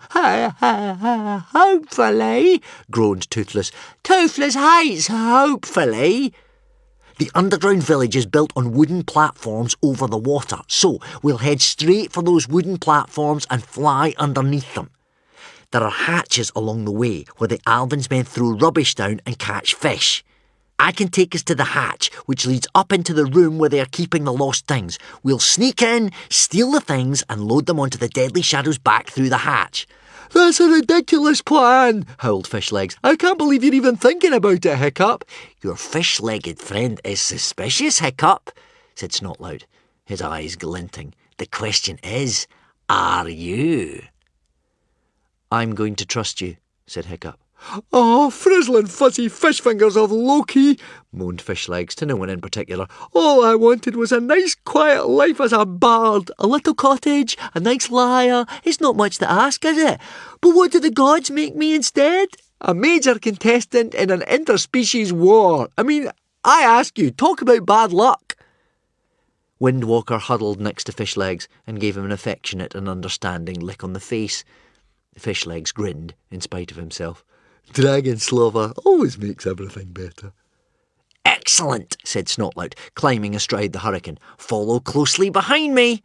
S5: "Hopefully," groaned Toothless. "Toothless hates hopefully." "The underground village is built on wooden platforms over the water, so we'll head straight for those wooden platforms and fly underneath them. There are hatches along the way where the Alvin's men throw rubbish down and catch fish. I can take us to the hatch, which leads up into the room where they are keeping the lost things. We'll sneak in, steal the things, and load them onto the Deadly Shadow's back through the hatch."
S3: "That's a ridiculous plan," howled Fishlegs. "I can't believe you're even thinking about it, Hiccup."
S5: "Your fish-legged friend is suspicious, Hiccup," said Snotlout, his eyes glinting. "The question is, are you?"
S2: "I'm going to trust you," said Hiccup.
S3: "Oh, frizzling fuzzy fish fingers of Loki,"
S2: moaned Fishlegs to no one in particular.
S3: "All I wanted was a nice quiet life as a bard.
S5: A little cottage, a nice lyre. It's not much to ask, is it? But what did the gods make me instead?
S3: A major contestant in an interspecies war. I mean, I ask you, talk about bad luck."
S2: Windwalker huddled next to Fishlegs and gave him an affectionate and understanding lick on the face. Fishlegs grinned in spite of himself.
S3: "Dragon slobber always makes everything better."
S5: "Excellent," said Snotlout, climbing astride the Hurricane. "Follow closely behind me."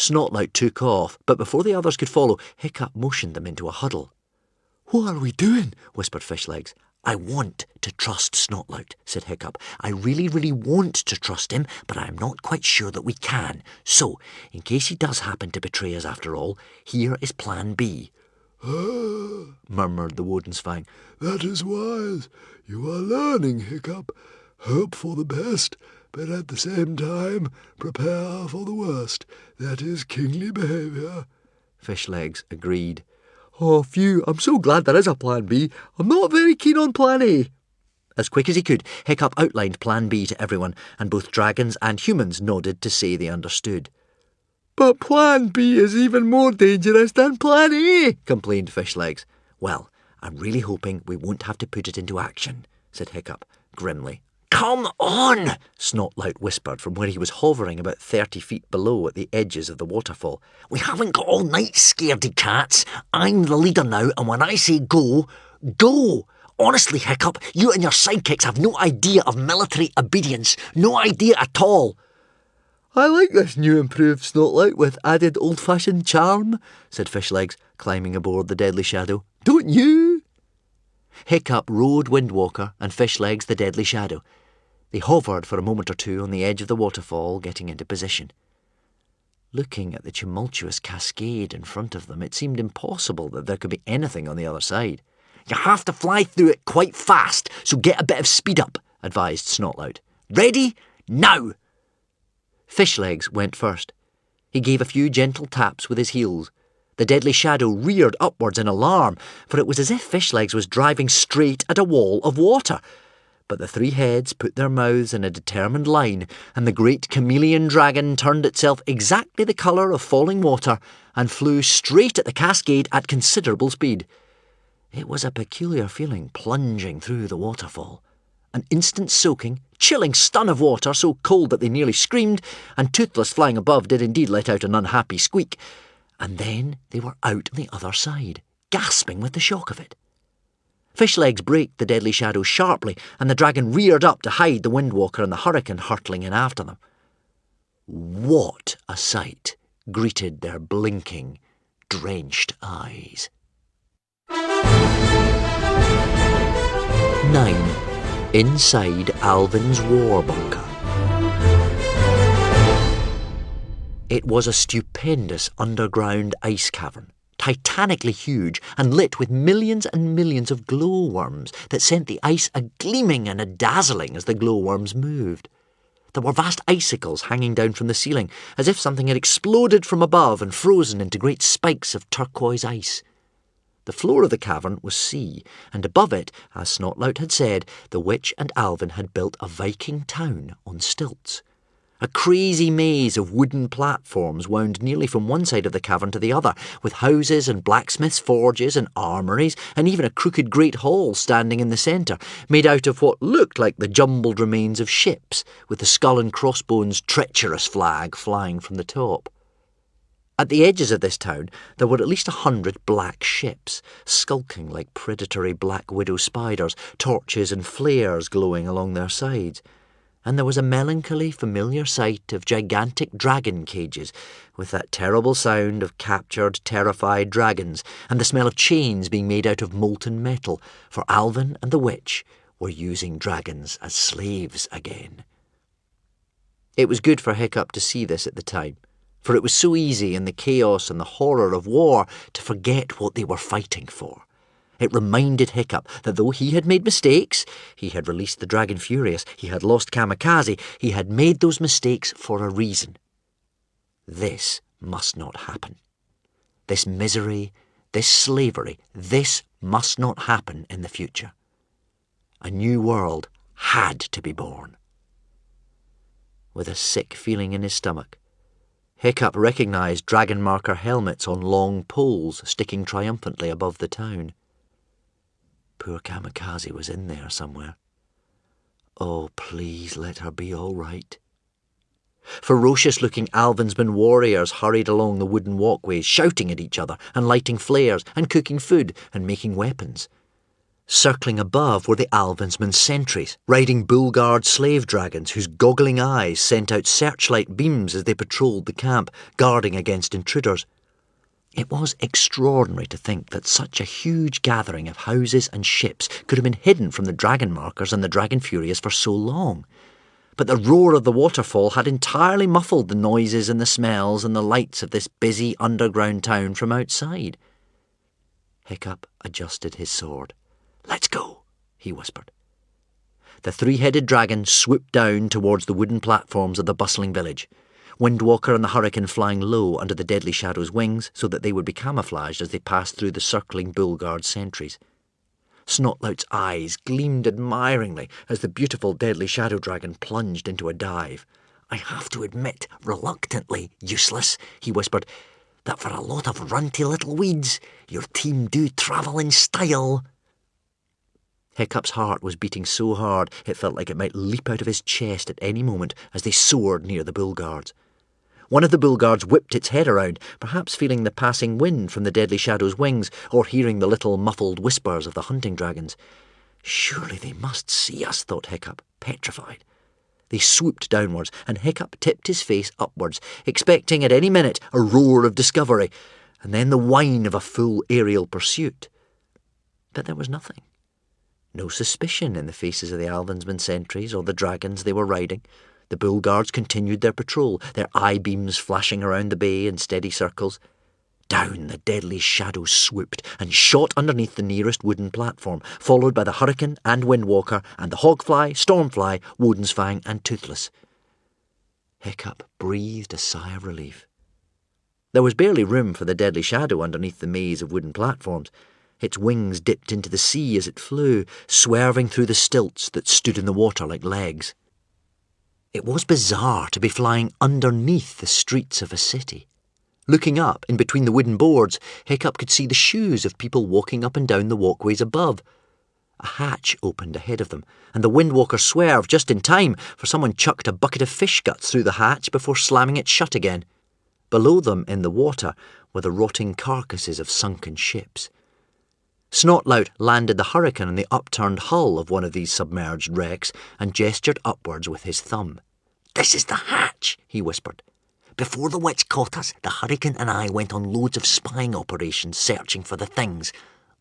S2: Snotlout took off, but before the others could follow, Hiccup motioned them into a huddle.
S4: What are we doing?
S2: whispered Fishlegs. I want to trust Snotlout, said Hiccup. I really, really want to trust him, but I am not quite sure that we can. So, in case he does happen to betray us after all, here is plan B.
S3: Ah,
S2: Murmured the Woden's-Fang.
S3: that is wise. You are learning, Hiccup. Hope for the best, but at the same time prepare for the worst. That is kingly behaviour.
S2: Fishlegs agreed.
S4: Oh, phew, I'm so glad there is a plan B. I'm not very keen on plan A.
S2: As quick as he could, Hiccup outlined plan B to everyone, and both dragons and humans nodded to say they understood.
S4: But plan B is even more dangerous than plan A,
S2: complained Fishlegs. Well, I'm really hoping we won't have to put it into action, said Hiccup grimly.
S5: Come on!
S2: Snotlout whispered from where he was hovering about 30 feet below at the edges of the waterfall.
S5: We haven't got all night, scaredy cats. I'm the leader now, and when I say go, go! Honestly, Hiccup, you and your sidekicks have no idea of military obedience. No idea at all.
S4: I like this new improved Snotlout with added old-fashioned charm,
S2: said Fishlegs, climbing aboard the Deadly Shadow.
S4: Don't you?
S2: Hiccup rode Windwalker and Fishlegs the Deadly Shadow. They hovered for a moment or two on the edge of the waterfall, getting into position. Looking at the tumultuous cascade in front of them, it seemed impossible that there could be anything on the other side.
S5: You have to fly through it quite fast, so get a bit of speed up, advised Snotlout. Ready? Now!
S2: Fishlegs went first. He gave a few gentle taps with his heels. The Deadly Shadow reared upwards in alarm, for it was as if Fishlegs was driving straight at a wall of water. But the three heads put their mouths in a determined line, and the great chameleon dragon turned itself exactly the colour of falling water and flew straight at the cascade at considerable speed. It was a peculiar feeling plunging through the waterfall. An instant soaking, chilling stun of water so cold that they nearly screamed, and Toothless flying above did indeed let out an unhappy squeak. And then they were out on the other side, gasping with the shock of it. Fishlegs braked the Deadly Shadow sharply, and the dragon reared up to hide the Windwalker and the Hurricane hurtling in after them. What a sight greeted their blinking, drenched eyes. 9. Inside Alvin's war bunker. It was a stupendous underground ice cavern, titanically huge and lit with millions and millions of glowworms that sent the ice a-gleaming and a-dazzling as the glowworms moved. There were vast icicles hanging down from the ceiling, as if something had exploded from above and frozen into great spikes of turquoise ice. The floor of the cavern was sea, and above it, as Snotlout had said, the witch and Alvin had built a Viking town on stilts. A crazy maze of wooden platforms wound nearly from one side of the cavern to the other, with houses and blacksmiths' forges and armouries, and even a crooked great hall standing in the centre, made out of what looked like the jumbled remains of ships, with the skull and crossbones treacherous flag flying from the top. At the edges of this town there were at least 100 black ships, skulking like predatory black widow spiders, torches and flares glowing along their sides. And there was a melancholy familiar sight of gigantic dragon cages, with that terrible sound of captured, terrified dragons, and the smell of chains being made out of molten metal, for Alvin and the witch were using dragons as slaves again. It was good for Hiccup to see this at the time, for it was so easy in the chaos and the horror of war to forget what they were fighting for. It reminded Hiccup that though he had made mistakes, he had released the Dragon Furious, he had lost Kamikaze, he had made those mistakes for a reason. This must not happen. This misery, this slavery, this must not happen in the future. A new world had to be born. With a sick feeling in his stomach, Hiccup recognised dragon marker helmets on long poles sticking triumphantly above the town. Poor Kamikaze was in there somewhere. Oh, please let her be all right. Ferocious-looking Alvinsman warriors hurried along the wooden walkways, shouting at each other and lighting flares and cooking food and making weapons. Circling above were the Alvinsman sentries, riding bull-guard slave dragons whose goggling eyes sent out searchlight beams as they patrolled the camp, guarding against intruders. It was extraordinary to think that such a huge gathering of houses and ships could have been hidden from the dragon markers and the dragon furious for so long. But the roar of the waterfall had entirely muffled the noises and the smells and the lights of this busy underground town from outside. Hiccup adjusted his sword. "Let's go," he whispered. The three-headed dragon swooped down towards the wooden platforms of the bustling village, Windwalker and the Hurricane flying low under the Deadly Shadow's wings so that they would be camouflaged as they passed through the circling bull-guard sentries. Snotlout's eyes gleamed admiringly as the beautiful Deadly Shadow Dragon plunged into a dive. "I have to admit, reluctantly, Useless," he whispered, "that for a lot of runty little weeds, your team do travel in style." Hiccup's heart was beating so hard it felt like it might leap out of his chest at any moment as they soared near the bull-guards. One of the bull-guards whipped its head around, perhaps feeling the passing wind from the Deadly Shadow's wings or hearing the little muffled whispers of the hunting dragons. "Surely they must see us," thought Hiccup, petrified. They swooped downwards, and Hiccup tipped his face upwards, expecting at any minute a roar of discovery, and then the whine of a full aerial pursuit. But there was nothing. No suspicion in the faces of the Alvinsman sentries or the dragons they were riding. The bull-guards continued their patrol, their eye-beams flashing around the bay in steady circles. Down the Deadly Shadow swooped and shot underneath the nearest wooden platform, followed by the Hurricane and Windwalker and the Hogfly, Stormfly, Woden's-Fang and Toothless. Hiccup breathed a sigh of relief. There was barely room for the Deadly Shadow underneath the maze of wooden platforms. Its wings dipped into the sea as it flew, swerving through the stilts that stood in the water like legs. It was bizarre to be flying underneath the streets of a city. Looking up, in between the wooden boards, Hiccup could see the shoes of people walking up and down the walkways above. A hatch opened ahead of them, and the Windwalker swerved just in time, for someone chucked a bucket of fish guts through the hatch before slamming it shut again. Below them, in the water, were the rotting carcasses of sunken ships. Snotlout landed the Hurricane on the upturned hull of one of these submerged wrecks and gestured upwards with his thumb. "This is the hatch," he whispered. "Before the witch caught us, the Hurricane and I went on loads of spying operations searching for the things.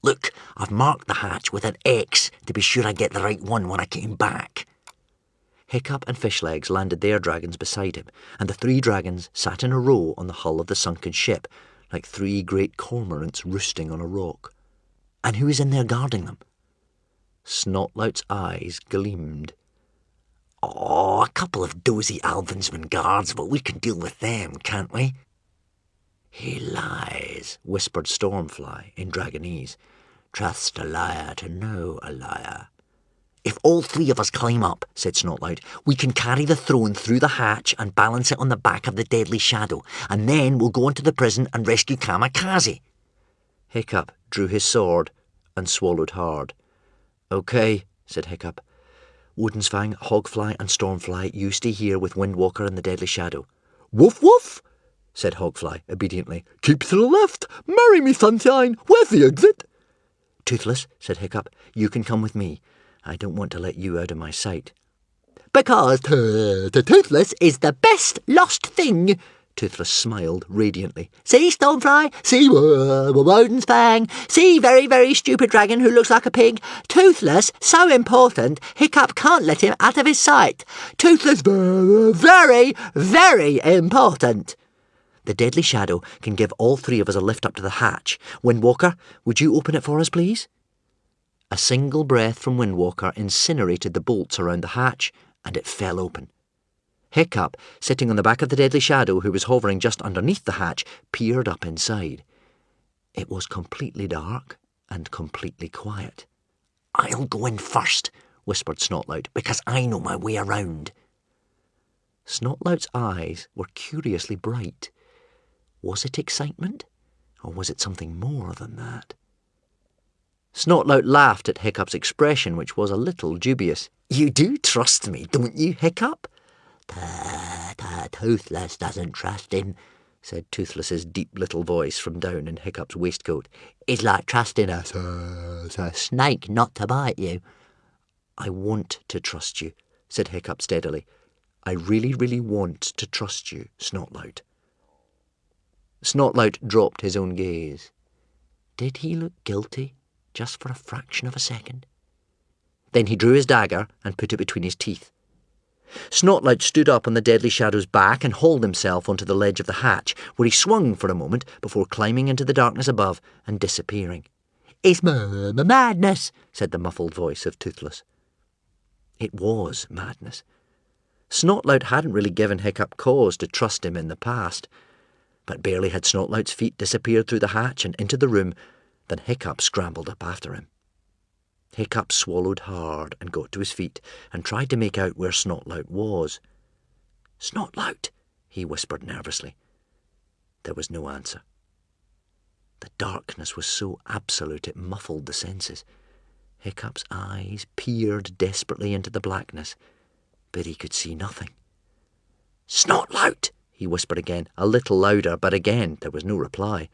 S2: Look, I've marked the hatch with an X to be sure I get the right one when I came back." Hiccup and Fishlegs landed their dragons beside him, and the three dragons sat in a row on the hull of the sunken ship, like three great cormorants roosting on a rock. "And who is in there guarding them?" Snotlout's eyes gleamed. "Oh, a couple of dozy Alvinsman guards, but we can deal with them, can't we?" "He lies," whispered Stormfly in Dragonese. "Trust a liar to know a liar." "If all three of us climb up," said Snotlout, "we can carry the throne through the hatch and balance it on the back of the Deadly Shadow, and then we'll go into the prison and rescue Kamikaze." Hiccup drew his sword and swallowed hard. "Okay," said Hiccup. "Woden's-Fang, Hogfly and Stormfly, you stay here with Windwalker and the Deadly Shadow."
S3: "Woof woof," said Hogfly obediently. "Keep to the left. Marry me, sunshine. Where's the exit?"
S2: "Toothless," said Hiccup, "you can come with me. I don't want to let you out of my sight."
S5: "Because Toothless is the best lost thing." Toothless smiled radiantly. "See, Stormfly? See, Woden's-Fang? See, very, very stupid dragon who looks like a pig? Toothless, so important, Hiccup can't let him out of his sight. Toothless, very, very important."
S2: "The Deadly Shadow can give all three of us a lift up to the hatch. Windwalker, would you open it for us, please?" A single breath from Windwalker incinerated the bolts around the hatch, and it fell open. Hiccup, sitting on the back of the Deadly Shadow, who was hovering just underneath the hatch, peered up inside. It was completely dark and completely quiet. "I'll go in first," whispered Snotlout, "because I know my way around." Snotlout's eyes were curiously bright. Was it excitement, or was it something more than that? Snotlout laughed at Hiccup's expression, which was a little dubious. "You do trust me, don't you, Hiccup?"
S5: Toothless doesn't trust him,"
S2: said Toothless's deep little voice from down in Hiccup's waistcoat.
S5: "It's like trusting a snake not to bite you."
S2: "I want to trust you," said Hiccup steadily. "I really, really want to trust you, Snotlout." Snotlout dropped his own gaze. Did he look guilty, just for a fraction of a second? Then he drew his dagger and put it between his teeth. Snotlout stood up on the Deadly Shadow's back and hauled himself onto the ledge of the hatch, where he swung for a moment before climbing into the darkness above and disappearing.
S5: "It's madness,"
S2: said the muffled voice of Toothless. It was madness. Snotlout hadn't really given Hiccup cause to trust him in the past, but barely had Snotlout's feet disappeared through the hatch and into the room than Hiccup scrambled up after him. Hiccup swallowed hard and got to his feet and tried to make out where Snotlout was. "Snotlout," he whispered nervously. There was no answer. The darkness was so absolute it muffled the senses. Hiccup's eyes peered desperately into the blackness, but he could see nothing. "Snotlout," he whispered again, a little louder, but again there was no reply,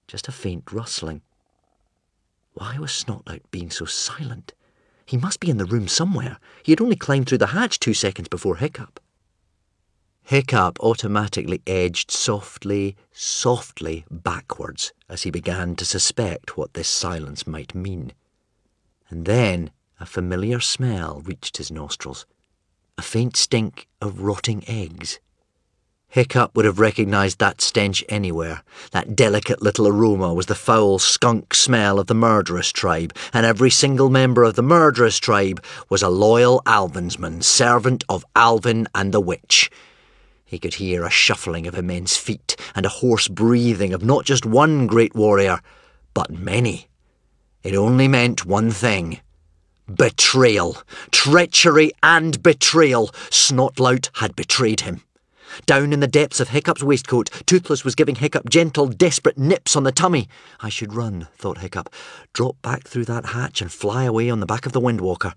S2: just a faint rustling. Why was Snotlout being so silent? He must be in the room somewhere. He had only climbed through the hatch 2 seconds before Hiccup. Hiccup automatically edged softly backwards as he began to suspect what this silence might mean. And then a familiar smell reached his nostrils, a faint stink of rotting eggs. Hiccup would have recognised that stench anywhere. That delicate little aroma was the foul skunk smell of the murderous tribe, and every single member of the murderous tribe was a loyal Alvinsman, servant of Alvin and the witch. He could hear a shuffling of immense feet and a hoarse breathing of not just one great warrior, but many. It only meant one thing: betrayal. Treachery and betrayal. Snotlout had betrayed him. Down in the depths of Hiccup's waistcoat, Toothless was giving Hiccup gentle, desperate nips on the tummy. I should run, thought Hiccup, drop back through that hatch and fly away on the back of the Windwalker.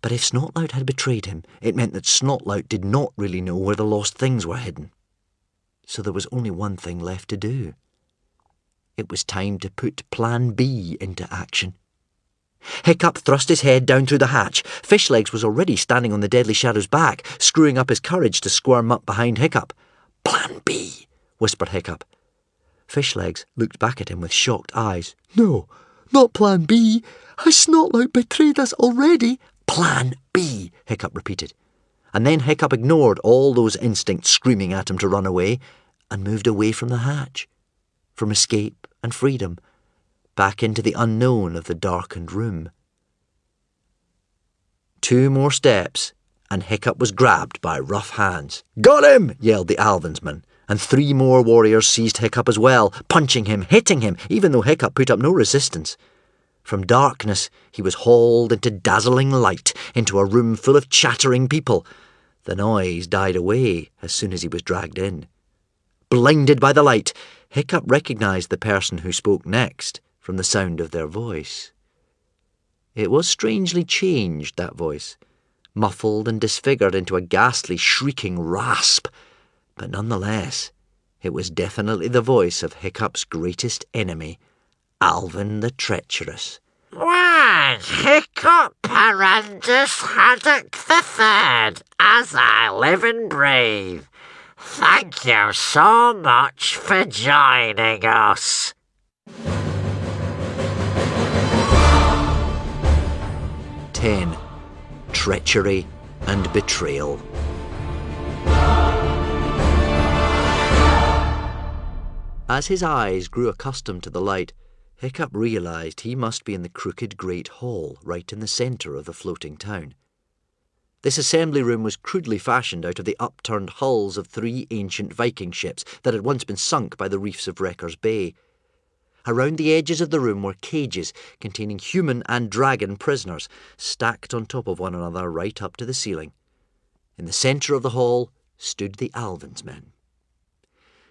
S2: But if Snotlout had betrayed him, it meant that Snotlout did not really know where the lost things were hidden. So there was only one thing left to do. It was time to put Plan B into action. Hiccup thrust his head down through the hatch. Fishlegs was already standing on the Deadly Shadow's back, screwing up his courage to squirm up behind Hiccup. "Plan B," whispered Hiccup. Fishlegs looked back at him with shocked eyes.
S4: "No, not Plan B. Has Snotlout betrayed us already?"
S2: "Plan B," Hiccup repeated. And then Hiccup ignored all those instincts screaming at him to run away and moved away from the hatch, from escape and freedom, back into the unknown of the darkened room. 2 more steps, and Hiccup was grabbed by rough hands. "Got him!" yelled the Alvinsman, and 3 more warriors seized Hiccup as well, punching him, hitting him, even though Hiccup put up no resistance. From darkness, he was hauled into dazzling light, into a room full of chattering people. The noise died away as soon as he was dragged in. Blinded by the light, Hiccup recognised the person who spoke next from the sound of their voice. It was strangely changed, that voice, muffled and disfigured into a ghastly, shrieking rasp, but nonetheless, it was definitely the voice of Hiccup's greatest enemy, Alvin the Treacherous.
S6: "One Hiccup Parandus Haddock the Third, as I live and breathe. Thank you so much for joining us."
S2: Treachery and Betrayal. As his eyes grew accustomed to the light, Hiccup realised he must be in the crooked Great Hall, right in the centre of the floating town. This assembly room was crudely fashioned out of the upturned hulls of 3 ancient Viking ships that had once been sunk by the reefs of Wrecker's Bay. Around the edges of the room were cages containing human and dragon prisoners, stacked on top of one another right up to the ceiling. In the centre of the hall stood the Alvin's men.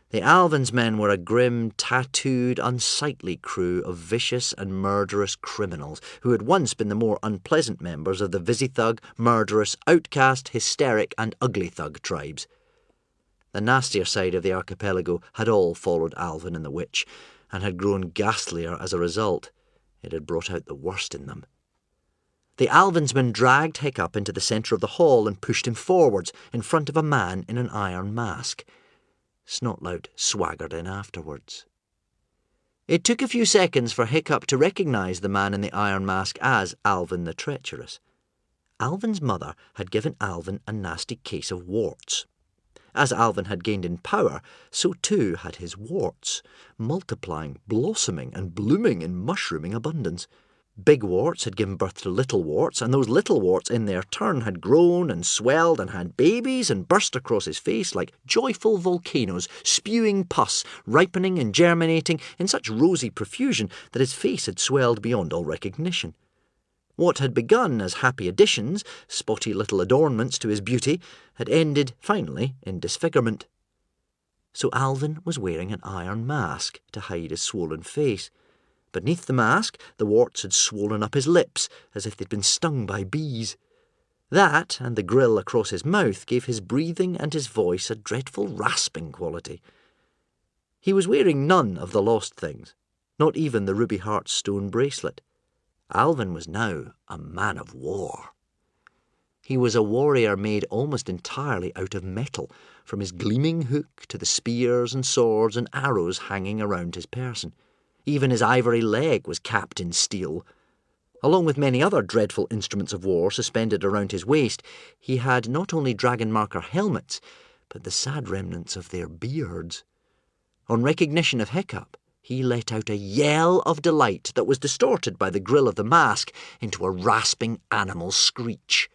S2: The Alvin's men were a grim, tattooed, unsightly crew of vicious and murderous criminals who had once been the more unpleasant members of the Visi Thug, Murderous, Outcast, Hysteric and Ugly Thug tribes. The nastier side of the archipelago had all followed Alvin and the witch, and had grown ghastlier as a result. It had brought out the worst in them. The Alvinsmen dragged Hiccup into the centre of the hall and pushed him forwards in front of a man in an iron mask. Snotlout swaggered in afterwards. It took a few seconds for Hiccup to recognise the man in the iron mask as Alvin the Treacherous. Alvin's mother had given Alvin a nasty case of warts. As Alvin had gained in power, so too had his warts, multiplying, blossoming, and blooming in mushrooming abundance. Big warts had given birth to little warts, and those little warts in their turn had grown and swelled and had babies and burst across his face like joyful volcanoes, spewing pus, ripening and germinating in such rosy profusion that his face had swelled beyond all recognition. What had begun as happy additions, spotty little adornments to his beauty, had ended, finally, in disfigurement. So Alvin was wearing an iron mask to hide his swollen face. Beneath the mask, the warts had swollen up his lips, as if they'd been stung by bees. That, and the grill across his mouth, gave his breathing and his voice a dreadful rasping quality. He was wearing none of the lost things, not even the ruby heart stone bracelet. Alvin was now a man of war. He was a warrior made almost entirely out of metal, from his gleaming hook to the spears and swords and arrows hanging around his person. Even his ivory leg was capped in steel. Along with many other dreadful instruments of war suspended around his waist, he had not only dragon marker helmets, but the sad remnants of their beards. On recognition of Hiccup, he let out a yell of delight that was distorted by the grill of the mask into a rasping animal screech.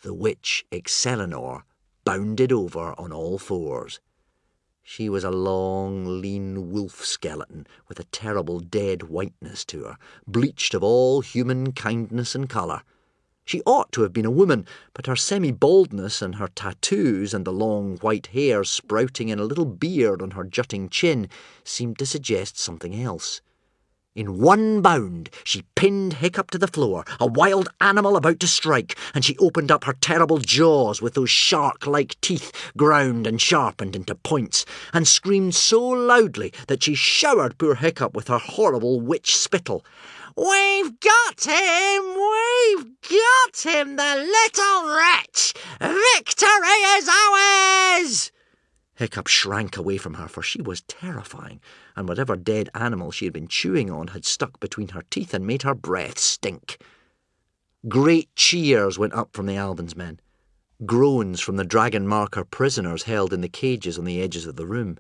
S2: The witch Excellinor bounded over on all fours. She was a long, lean wolf skeleton with a terrible dead whiteness to her, bleached of all human kindness and colour. She ought to have been a woman, but her semi-baldness and her tattoos and the long white hair sprouting in a little beard on her jutting chin seemed to suggest something else. In one bound, she pinned Hiccup to the floor, a wild animal about to strike, and she opened up her terrible jaws with those shark-like teeth ground and sharpened into points, and screamed so loudly that she showered poor Hiccup with her horrible witch spittle. "We've got him! We've got him, the little wretch! Victory is ours!" Hiccup shrank away from her, for she was terrifying, and whatever dead animal she had been chewing on had stuck between her teeth and made her breath stink. Great cheers went up from the Alvinsmen, groans from the dragon marker prisoners held in the cages on the edges of the room.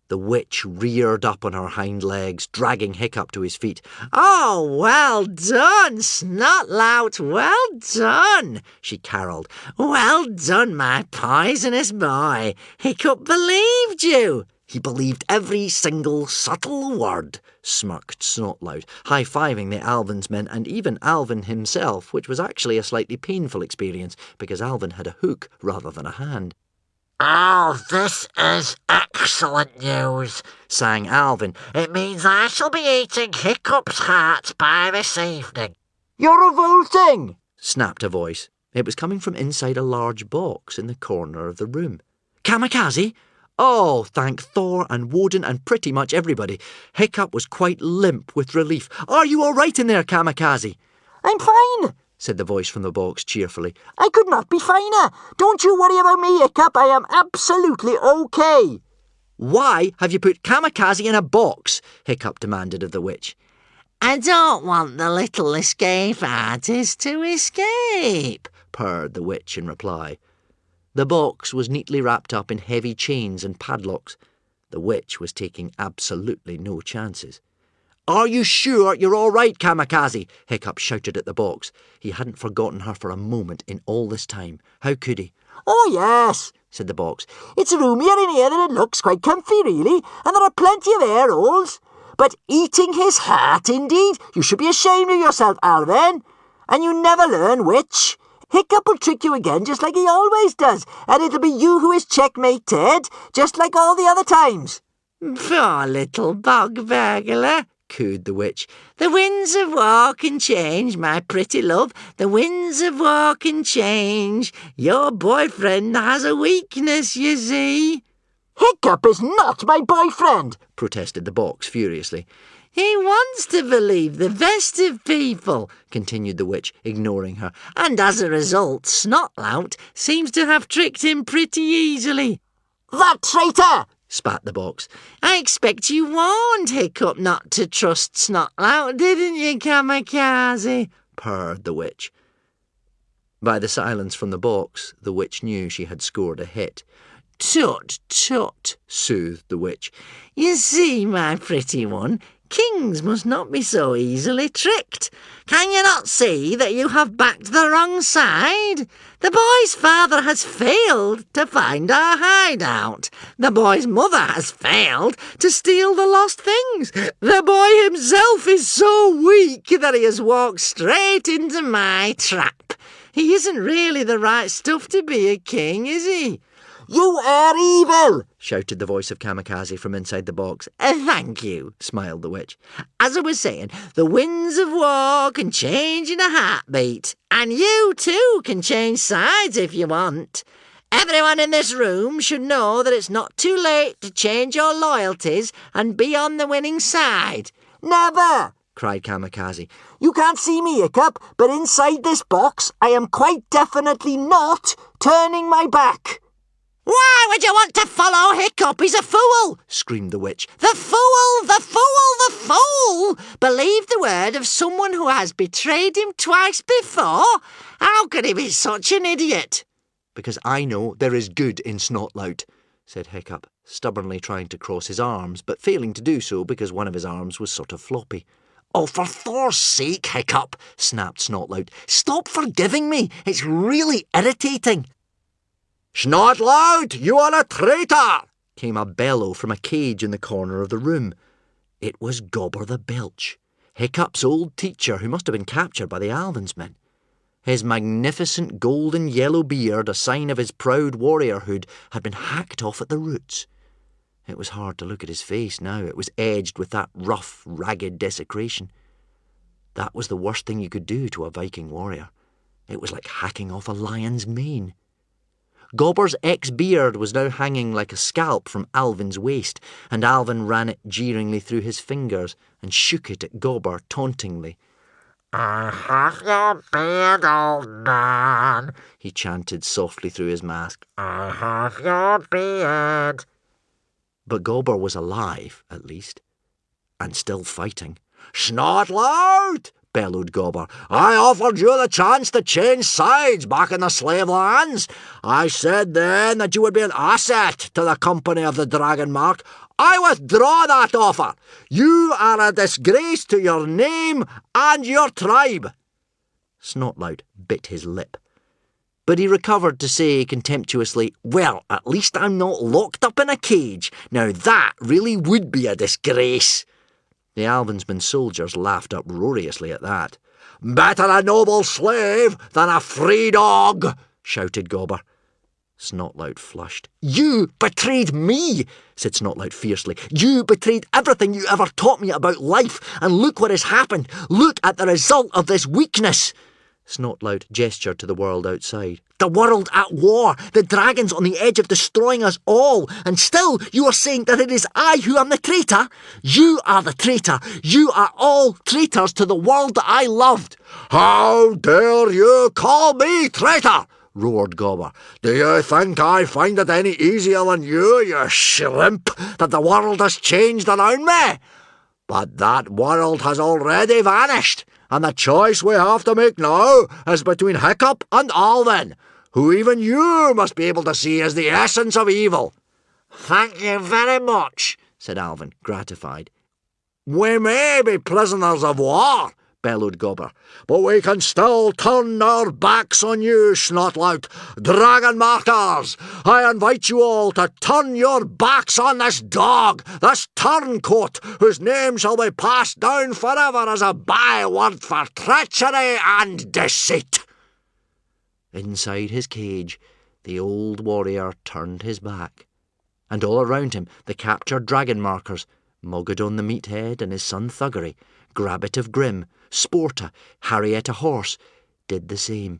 S2: The witch reared up on her hind legs, dragging Hiccup to his feet. "Oh, well done, Snotlout, well done," she caroled. "Well done, my poisonous boy. Hiccup believed you." "He believed every single subtle word," smirked Snotlout, high-fiving the Alvinsmen and even Alvin himself, which was actually a slightly painful experience, because Alvin had a hook rather than a hand.
S6: "Oh, this is excellent news," sang Alvin. "It means I shall be eating Hiccup's heart by this evening."
S2: "You're revolting!" snapped a voice. It was coming from inside a large box in the corner of the room. "Kamikaze?" Oh, thank Thor and Woden and pretty much everybody. Hiccup was quite limp with relief. "Are you all right in there, Kamikaze?"
S5: "I'm fine,"
S2: said the voice from the box cheerfully.
S5: "I could not be finer. Don't you worry about me, Hiccup. I am absolutely okay."
S2: "Why have you put Kamikaze in a box?" Hiccup demanded of the witch.
S6: "I don't want the little escape artist to escape,"
S2: purred the witch in reply. The box was neatly wrapped up in heavy chains and padlocks. The witch was taking absolutely no chances. "Are you sure you're all right, Kamikaze?" Hiccup shouted at the box. He hadn't forgotten her for a moment in all this time. How could he?
S5: "Oh, yes," said the box. "It's roomier in here than it looks, quite comfy, really, and there are plenty of air holes. But eating his heart, indeed? You should be ashamed of yourself, Alvin. And you never learn, witch. Hiccup will trick you again, just like he always does, and it'll be you who is checkmated, just like all the other times."
S6: "Poor little bog burglar,"
S5: cooed the witch. "The winds of war can change, my pretty love. The winds of war can change. Your boyfriend has a weakness, you see."
S4: Hiccup is not my boyfriend,
S2: protested the box furiously.
S5: "He wants to believe the best of people," continued the witch, ignoring her, "and as a result, Snotlout seems to have tricked him pretty easily."
S4: "That traitor!"
S2: spat the box.
S5: "I expect you warned Hiccup not to trust Snotlout, didn't you, Kamikaze?"
S2: purred the witch. By the silence from the box, the witch knew she had scored a hit.
S5: "Tut, tut,"
S2: soothed the witch.
S5: "You see, my pretty one, kings must not be so easily tricked. Can you not see that you have backed the wrong side? The boy's father has failed to find our hideout. The boy's mother has failed to steal the lost things. The boy himself is so weak that he has walked straight into my trap. He isn't really the right stuff to be a king, is he?"
S4: "You are evil!"
S2: shouted the voice of Kamikaze from inside the box.
S5: Thank you," smiled the witch. "As I was saying, the winds of war can change in a heartbeat, and you too can change sides if you want. Everyone in this room should know that it's not too late to change your loyalties and be on the winning side."
S4: "Never!"
S2: cried Kamikaze.
S4: "You can't see me, Hiccup, but inside this box I am quite definitely not turning my back."
S5: "Why would you want to follow Hiccup? He's a fool!"
S2: screamed the witch.
S5: "The fool! The fool! The fool! Believe the word of someone who has betrayed him twice before? How could he be such an idiot?"
S2: "Because I know there is good in Snotlout," said Hiccup, stubbornly trying to cross his arms, but failing to do so because one of his arms was sort of floppy.
S4: "Oh, for Thor's sake, Hiccup," snapped Snotlout. "Stop forgiving me. It's really irritating."
S3: "Snotlout, you are a traitor!"
S2: came a bellow from a cage in the corner of the room. It was Gobber the Belch, Hiccup's old teacher who must have been captured by the Alvin's men. His magnificent golden yellow beard, a sign of his proud warriorhood, had been hacked off at the roots. It was hard to look at his face now. It was edged with that rough, ragged desecration. That was the worst thing you could do to a Viking warrior. It was like hacking off a lion's mane. Gobber's ex-beard was now hanging like a scalp from Alvin's waist, and Alvin ran it jeeringly through his fingers and shook it at Gobber tauntingly.
S6: "I have your beard, old man,"
S2: he chanted softly through his mask.
S6: "I have your beard."
S2: But Gobber was alive, at least, and still fighting.
S3: "Snotlout!" bellowed Gobber. "I offered you the chance to change sides back in the slave lands. I said then that you would be an asset to the company of the Dragon Mark. I withdraw that offer. You are a disgrace to your name and your tribe."
S2: Snotlout bit his lip. But he recovered to say contemptuously, "Well, at least I'm not locked up in a cage. Now that really would be a disgrace." The Alvinsman soldiers laughed uproariously at that.
S3: "Better a noble slave than a free dog," shouted Gobber.
S2: Snotlout flushed.
S4: "You betrayed me," said Snotlout fiercely. "You betrayed everything you ever taught me about life, and look what has happened. Look at the result of this weakness."
S2: Snotlout gestured to the world outside.
S4: "The world at war, the dragons on the edge of destroying us all, and still you are saying that it is I who am the traitor? You are the traitor. You are all traitors to the world that I loved."
S3: "How dare you call me traitor?" roared Gobber. "Do you think I find it any easier than you shrimp, that the world has changed around me? But that world has already vanished, and the choice we have to make now is between Hiccup and Alvin, who even you must be able to see as the essence of evil."
S6: "Thank you very much,"
S2: said Alvin, gratified.
S3: "We may be prisoners of war," bellowed Gobber, "but we can still turn our backs on you, Snotlout. Dragon Markers, I invite you all to turn your backs on this dog, this turncoat, whose name shall be passed down forever as a byword for treachery and deceit."
S2: Inside his cage, the old warrior turned his back, and all around him the captured dragon markers Mogadon the Meathead and his son Thuggery, Grabbit of Grim, Sporta, Harriet a Horse, did the same.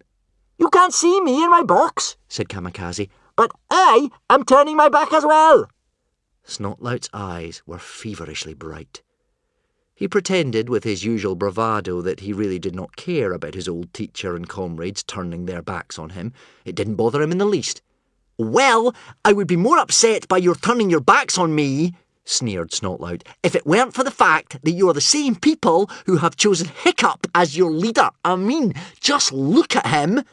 S4: You can't see me in my box, said Kamikaze, but I am turning my back as well.
S2: Snotlout's eyes were feverishly bright. He pretended with his usual bravado that he really did not care about his old teacher and comrades turning their backs on him. It didn't bother him in the least.
S4: Well, I would be more upset by your turning your backs on me, sneered Snotlout, if it weren't for the fact that you are the same people who have chosen Hiccup as your leader. I mean, just look at him.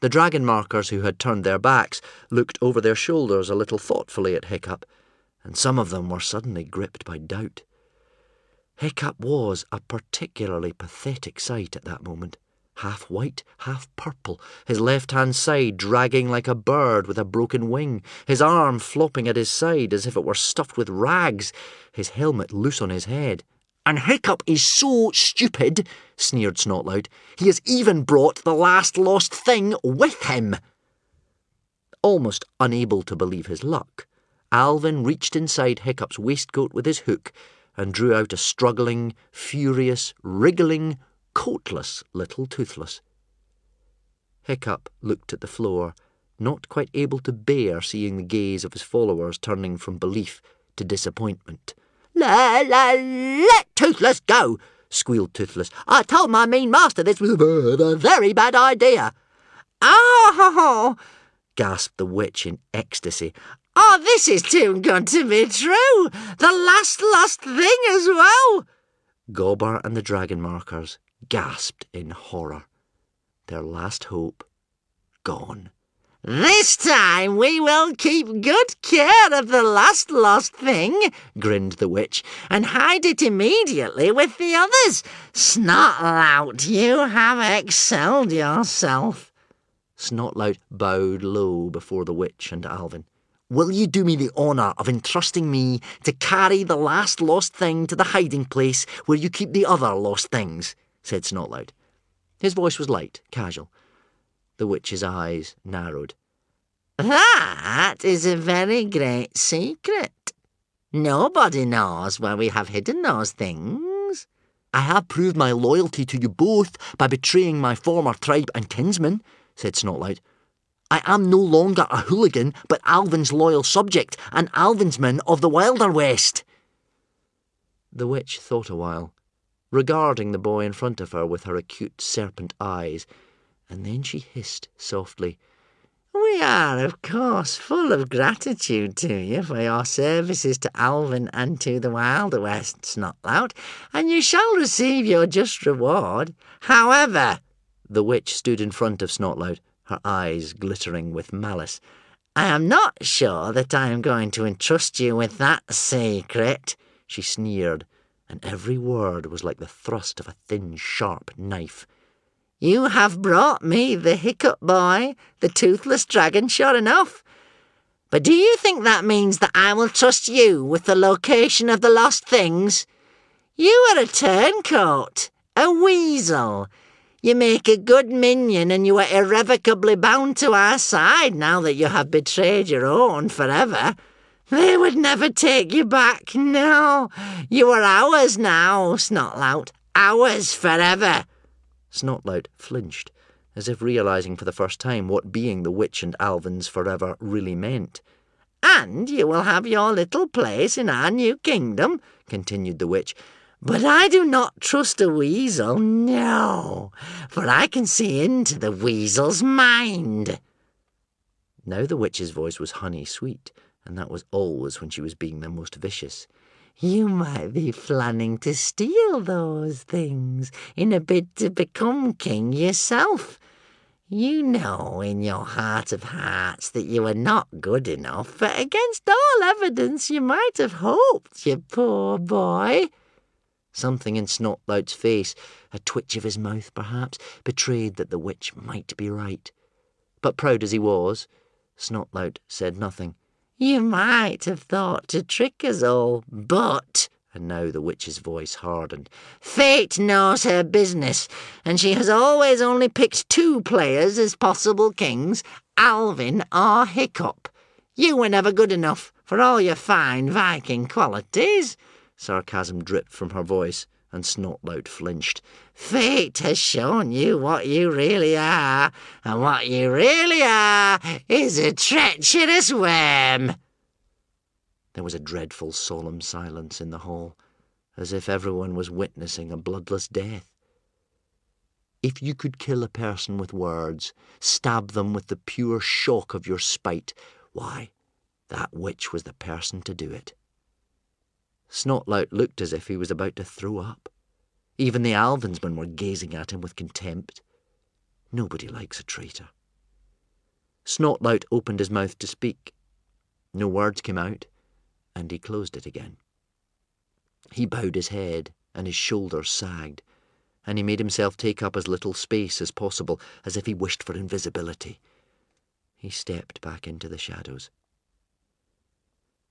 S2: The dragon markers who had turned their backs looked over their shoulders a little thoughtfully at Hiccup, and some of them were suddenly gripped by doubt. Hiccup was a particularly pathetic sight at that moment. Half white, half purple, his left-hand side dragging like a bird with a broken wing, his arm flopping at his side as if it were stuffed with rags, his helmet loose on his head.
S4: And Hiccup is so stupid, sneered Snotlout, he has even brought the last lost thing with him.
S2: Almost unable to believe his luck, Alvin reached inside Hiccup's waistcoat with his hook and drew out a struggling, furious, wriggling, coatless little Toothless. Hiccup looked at the floor, not quite able to bear seeing the gaze of his followers turning from belief to disappointment.
S5: Let Toothless go, squealed Toothless. I told my mean master this was a very bad idea. Oh,
S2: gasped the witch in ecstasy.
S5: Oh, this is too good to be true. The last lost thing as well.
S2: Gobber and the dragon markers gasped in horror. Their last hope gone.
S5: This time we will keep good care of the last lost thing, grinned the witch, and hide it immediately with the others. Snotlout, you have excelled yourself.
S2: Snotlout bowed low before the witch and Alvin.
S4: Will you do me the honour of entrusting me to carry the last lost thing to the hiding place where you keep the other lost things? Said Snotlout.
S2: His voice was light, casual. The witch's eyes narrowed.
S5: That is a very great secret. Nobody knows where we have hidden those things.
S4: I have proved my loyalty to you both by betraying my former tribe and kinsmen, said Snotlout. I am no longer a hooligan, but Alvin's loyal subject, an Alvinsman of the Wilder West.
S2: The witch thought a while, regarding the boy in front of her with her acute serpent eyes, and then she hissed softly,
S5: We are, of course, full of gratitude to you for your services to Alvin and to the Wilder West, Snotlout, and you shall receive your just reward. However,
S2: the witch stood in front of Snotlout, her eyes glittering with malice.
S5: I am not sure that I am going to entrust you with that secret.
S2: She sneered, and every word was like the thrust of a thin, sharp knife.
S5: You have brought me the Hiccup boy, the toothless dragon, sure enough. But do you think that means that I will trust you with the location of the lost things? You are a turncoat, a weasel. You make a good minion and you are irrevocably bound to our side now that you have betrayed your own forever. They would never take you back, no. You are ours now, Snotlout, ours forever.
S2: Snotlout flinched, as if realising for the first time what being the witch and Alvin's forever really meant.
S5: And you will have your little place in our new kingdom, continued the witch. But I do not trust a weasel, no, for I can see into the weasel's mind.
S2: Now the witch's voice was honey-sweet, and that was always when she was being the most vicious.
S5: You might be planning to steal those things in a bid to become king yourself. You know in your heart of hearts that you are not good enough, but against all evidence you might have hoped, you poor boy.
S2: Something in Snotlout's face, a twitch of his mouth perhaps, betrayed that the witch might be right. But proud as he was, Snotlout said nothing.
S5: You might have thought to trick us all, but,
S2: and now the witch's voice hardened,
S5: fate knows her business, and she has always only picked two players as possible kings, Alvin or Hiccup. You were never good enough for all your fine Viking qualities." Sarcasm dripped from her voice, and Snotlout flinched. "Fate has shown you what you really are, and what you really are is a treacherous worm." There was a dreadful solemn silence in the hall, as if everyone was witnessing a bloodless death. If you could kill a person with words, stab them with the pure shock of your spite, why, that witch was the person to do it. Snotlout looked as if he was about to throw up. Even the Alvinsmen were gazing at him with contempt. Nobody likes a traitor. Snotlout opened his mouth to speak. No words came out, and he closed it again. He bowed his head, and his shoulders sagged, and he made himself take up as little space as possible, as if he wished for invisibility. He stepped back into the shadows.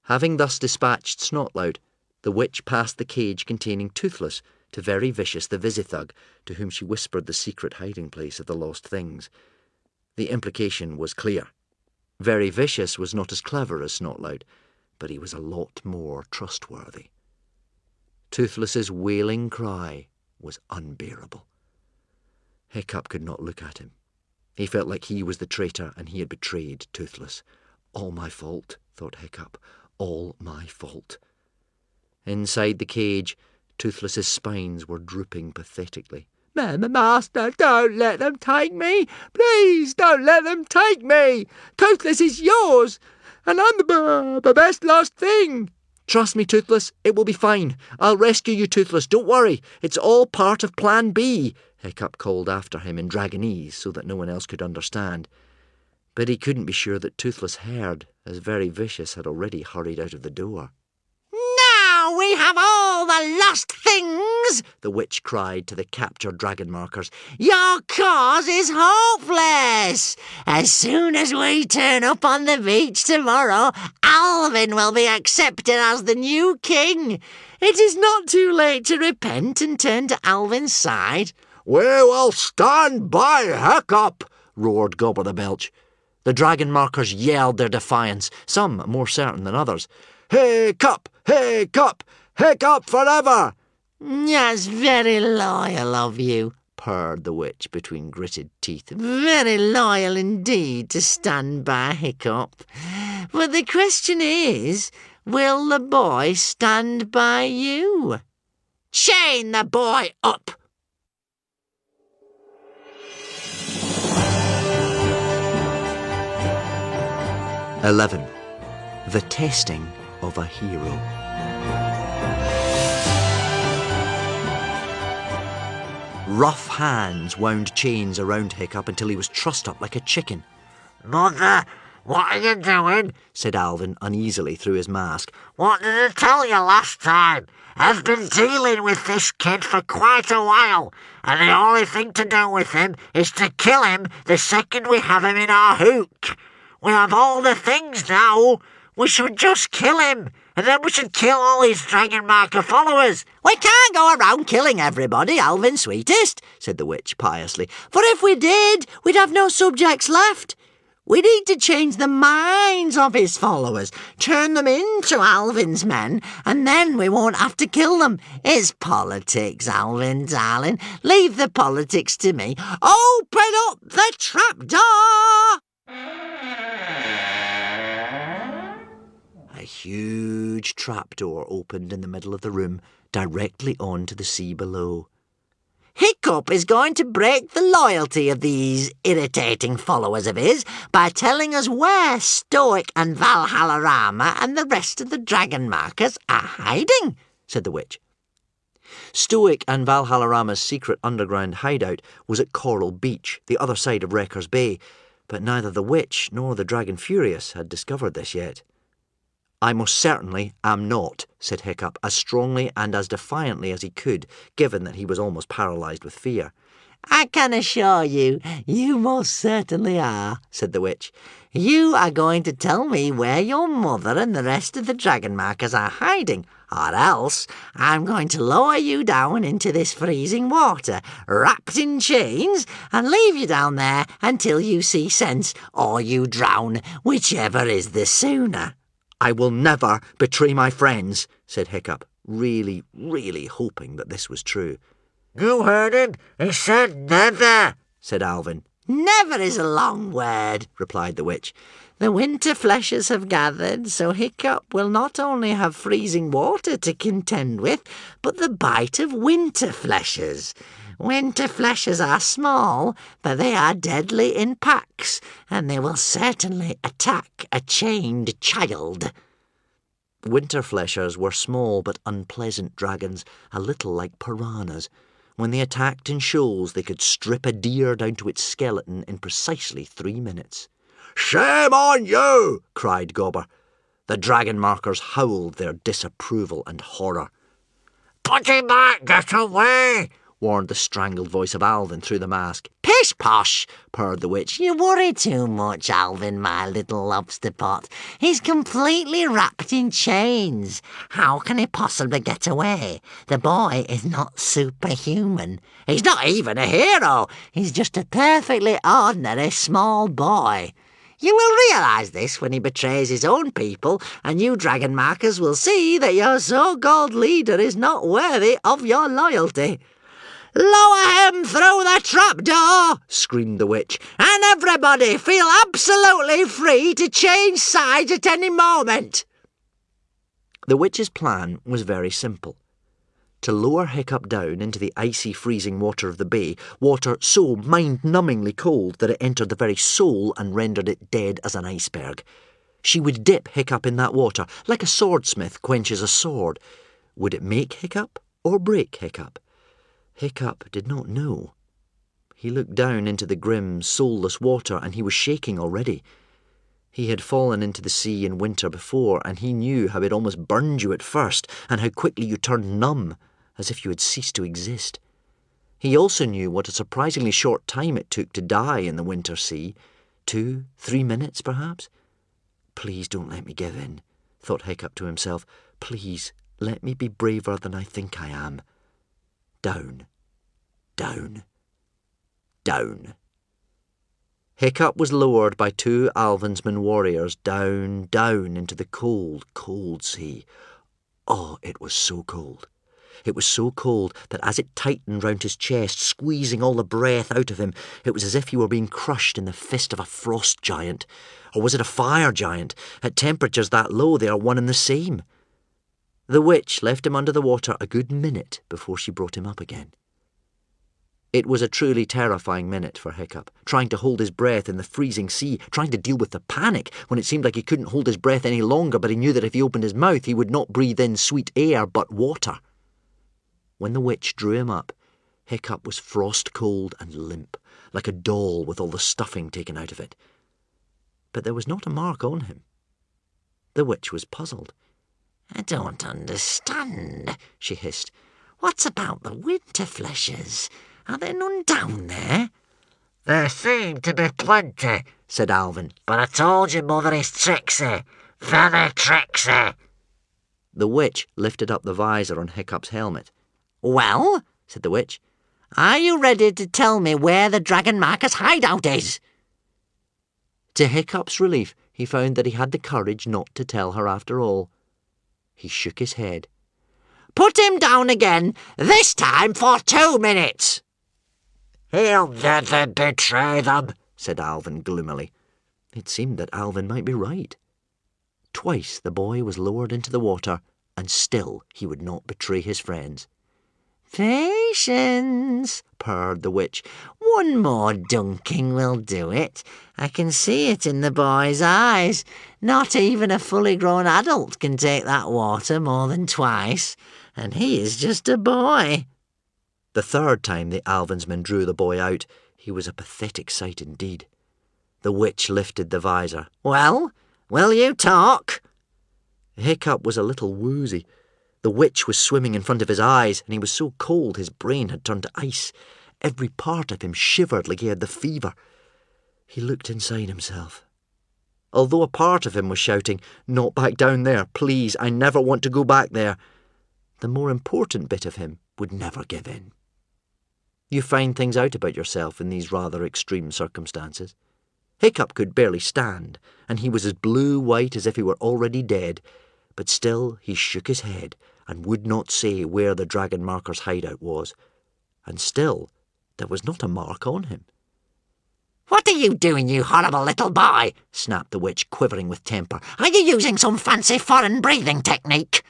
S5: Having thus dispatched Snotlout, the witch passed the cage containing Toothless to Very Vicious the Visithug, to whom she whispered the secret hiding place of the lost things. The implication was clear. Very Vicious was not as clever as Snotlout, but he was a lot more trustworthy. Toothless's wailing cry was unbearable. Hiccup could not look at him. He felt like he was the traitor and he had betrayed Toothless. All my fault, thought Hiccup. All my fault. Inside the cage, Toothless's spines were drooping pathetically.
S4: "Master, don't let them take me. Please don't let them take me. Toothless is yours, and I'm the best lost thing."
S2: "Trust me, Toothless, it will be fine. I'll rescue you, Toothless, don't worry. It's all part of Plan B," Hiccup called after him in Dragonese so that no one else could understand. But he couldn't be sure that Toothless heard, as Very Vicious had already hurried out of the door.
S5: "Now we have all the lost things," the witch cried to the captured dragon markers. "Your cause is hopeless. As soon as we turn up on the beach tomorrow, Alvin will be accepted as the new king. It is not too late to repent and turn to Alvin's side."
S4: "We will stand by Hiccup,"
S2: roared Gobber the Belch. The dragon markers yelled their defiance, some more certain than others. "Hiccup! Hiccup! Hiccup forever!"
S5: "That's very loyal of you," purred the witch between gritted teeth. "Very loyal indeed to stand by Hiccup. But the question is, will the boy stand by you? Chain the boy up!"
S2: "11. The Testing of a Hero." Rough hands wound chains around Hiccup until he was trussed up like a chicken.
S6: "Mother, what are you doing?"
S2: said Alvin uneasily through his mask.
S6: "What did I tell you last time? I've been dealing with this kid for quite a while, and the only thing to do with him is to kill him the second we have him in our hook. We have all the things now. We should just kill him, and then we should kill all his dragon marker followers."
S5: "We can't go around killing everybody, Alvin sweetest," said the witch piously. "For if we did, we'd have no subjects left. We need to change the minds of his followers, turn them into Alvin's men, and then we won't have to kill them. It's politics, Alvin, darling. Leave the politics to me. Open up the trapdoor!"
S2: A huge trapdoor opened in the middle of the room, directly onto the sea below.
S5: "Hiccup is going to break the loyalty of these irritating followers of his by telling us where Stoic and Valhallarama and the rest of the dragon markers are hiding," said the witch.
S2: Stoic and Valhallarama's secret underground hideout was at Coral Beach, the other side of Wrecker's Bay, but neither the witch nor the Dragon Furious had discovered this yet. "I most certainly am not," said Hiccup, as strongly and as defiantly as he could, given that he was almost paralysed with fear.
S5: "I can assure you, you most certainly are," said the witch. "You are going to tell me where your mother and the rest of the dragon markers are hiding, or else I'm going to lower you down into this freezing water, wrapped in chains, and leave you down there until you see sense, or you drown, whichever is the sooner."
S2: I will never betray my friends, said Hiccup, really, really hoping that this was true.
S6: You heard him. He said never,
S2: said Alvin.
S5: Never is a long word, replied the witch. The winter fleshers have gathered, so Hiccup will not only have freezing water to contend with, but the bite of winter fleshers. Winter fleshers are small, but they are deadly in packs, and they will certainly attack a chained child.
S2: Winter fleshers were small but unpleasant dragons, a little like piranhas. When they attacked in shoals, they could strip a deer down to its skeleton in precisely 3 minutes.
S4: Shame on you!
S2: cried Gobber. The dragon markers howled their disapproval and horror.
S6: Put him back, get away,
S2: warned the strangled voice of Alvin through the mask.
S5: Pish posh, purred the witch. You worry too much, Alvin, my little lobster pot. He's completely wrapped in chains. How can he possibly get away? The boy is not superhuman. He's not even a hero. He's just a perfectly ordinary small boy. You will realise this when he betrays his own people, and you dragon markers will see that your so-called leader is not worthy of your loyalty. Lower him through the trapdoor, screamed the witch, and everybody feel absolutely free to change sides at any moment.
S2: The witch's plan was very simple. To lower Hiccup down into the icy freezing water of the bay, water so mind-numbingly cold that it entered the very soul and rendered it dead as an iceberg. She would dip Hiccup in that water, like a swordsmith quenches a sword. Would it make Hiccup or break Hiccup? Hiccup did not know. He looked down into the grim, soulless water, and he was shaking already. He had fallen into the sea in winter before, and he knew how it almost burned you at first, and how quickly you turned numb, as if you had ceased to exist. He also knew what a surprisingly short time it took to die in the winter sea. 2, 3 minutes, perhaps? Please don't let me give in, thought Hiccup to himself. Please, let me be braver than I think I am. Down, down, down. Hiccup was lowered by 2 Alvinsman warriors down, down into the cold, cold sea. Oh, it was so cold. It was so cold that as it tightened round his chest, squeezing all the breath out of him, it was as if he were being crushed in the fist of a frost giant. Or was it a fire giant? At temperatures that low, they are one and the same. The witch left him under the water a good minute before she brought him up again. It was a truly terrifying minute for Hiccup, trying to hold his breath in the freezing sea, trying to deal with the panic when it seemed like he couldn't hold his breath any longer, but he knew that if he opened his mouth he would not breathe in sweet air but water. When the witch drew him up, Hiccup was frost-cold and limp, like a doll with all the stuffing taken out of it. But there was not a mark on him. The witch was puzzled.
S5: I don't understand, she hissed. What's about the winter fleshers? Are there none down there?
S6: There seem to be plenty,
S2: said Alvin.
S6: But I told you mother is tricksy, very tricksy.
S2: The witch lifted up the visor on Hiccup's helmet.
S5: Well, said the witch, are you ready to tell me where the dragon marker's hideout is?
S2: To Hiccup's relief, he found that he had the courage not to tell her after all. He shook his head.
S5: Put him down again, this time for 2 minutes.
S6: He'll never betray them,
S2: said Alvin gloomily. It seemed that Alvin might be right. Twice the boy was lowered into the water, and still he would not betray his friends.
S5: Patience, purred the witch. One more dunking will do it. I can see it in the boy's eyes. Not even a fully grown adult can take that water more than twice, and he is just a boy.
S2: The third time the Alvinsman drew the boy out, he was a pathetic sight indeed. The witch lifted the visor.
S5: Well, will you talk?
S2: Hiccup was a little woozy. The witch was swimming in front of his eyes, and he was so cold his brain had turned to ice. Every part of him shivered like he had the fever. He looked inside himself. Although a part of him was shouting, "Not back down there, please, I never want to go back there," the more important bit of him would never give in. You find things out about yourself in these rather extreme circumstances. Hiccup could barely stand, and he was as blue-white as if he were already dead, but still he shook his head and would not say where the dragon marker's hideout was. And still there was not a mark on him.
S5: "What are you doing, you horrible little boy?" snapped the witch, quivering with temper. "Are you using some fancy foreign breathing technique?"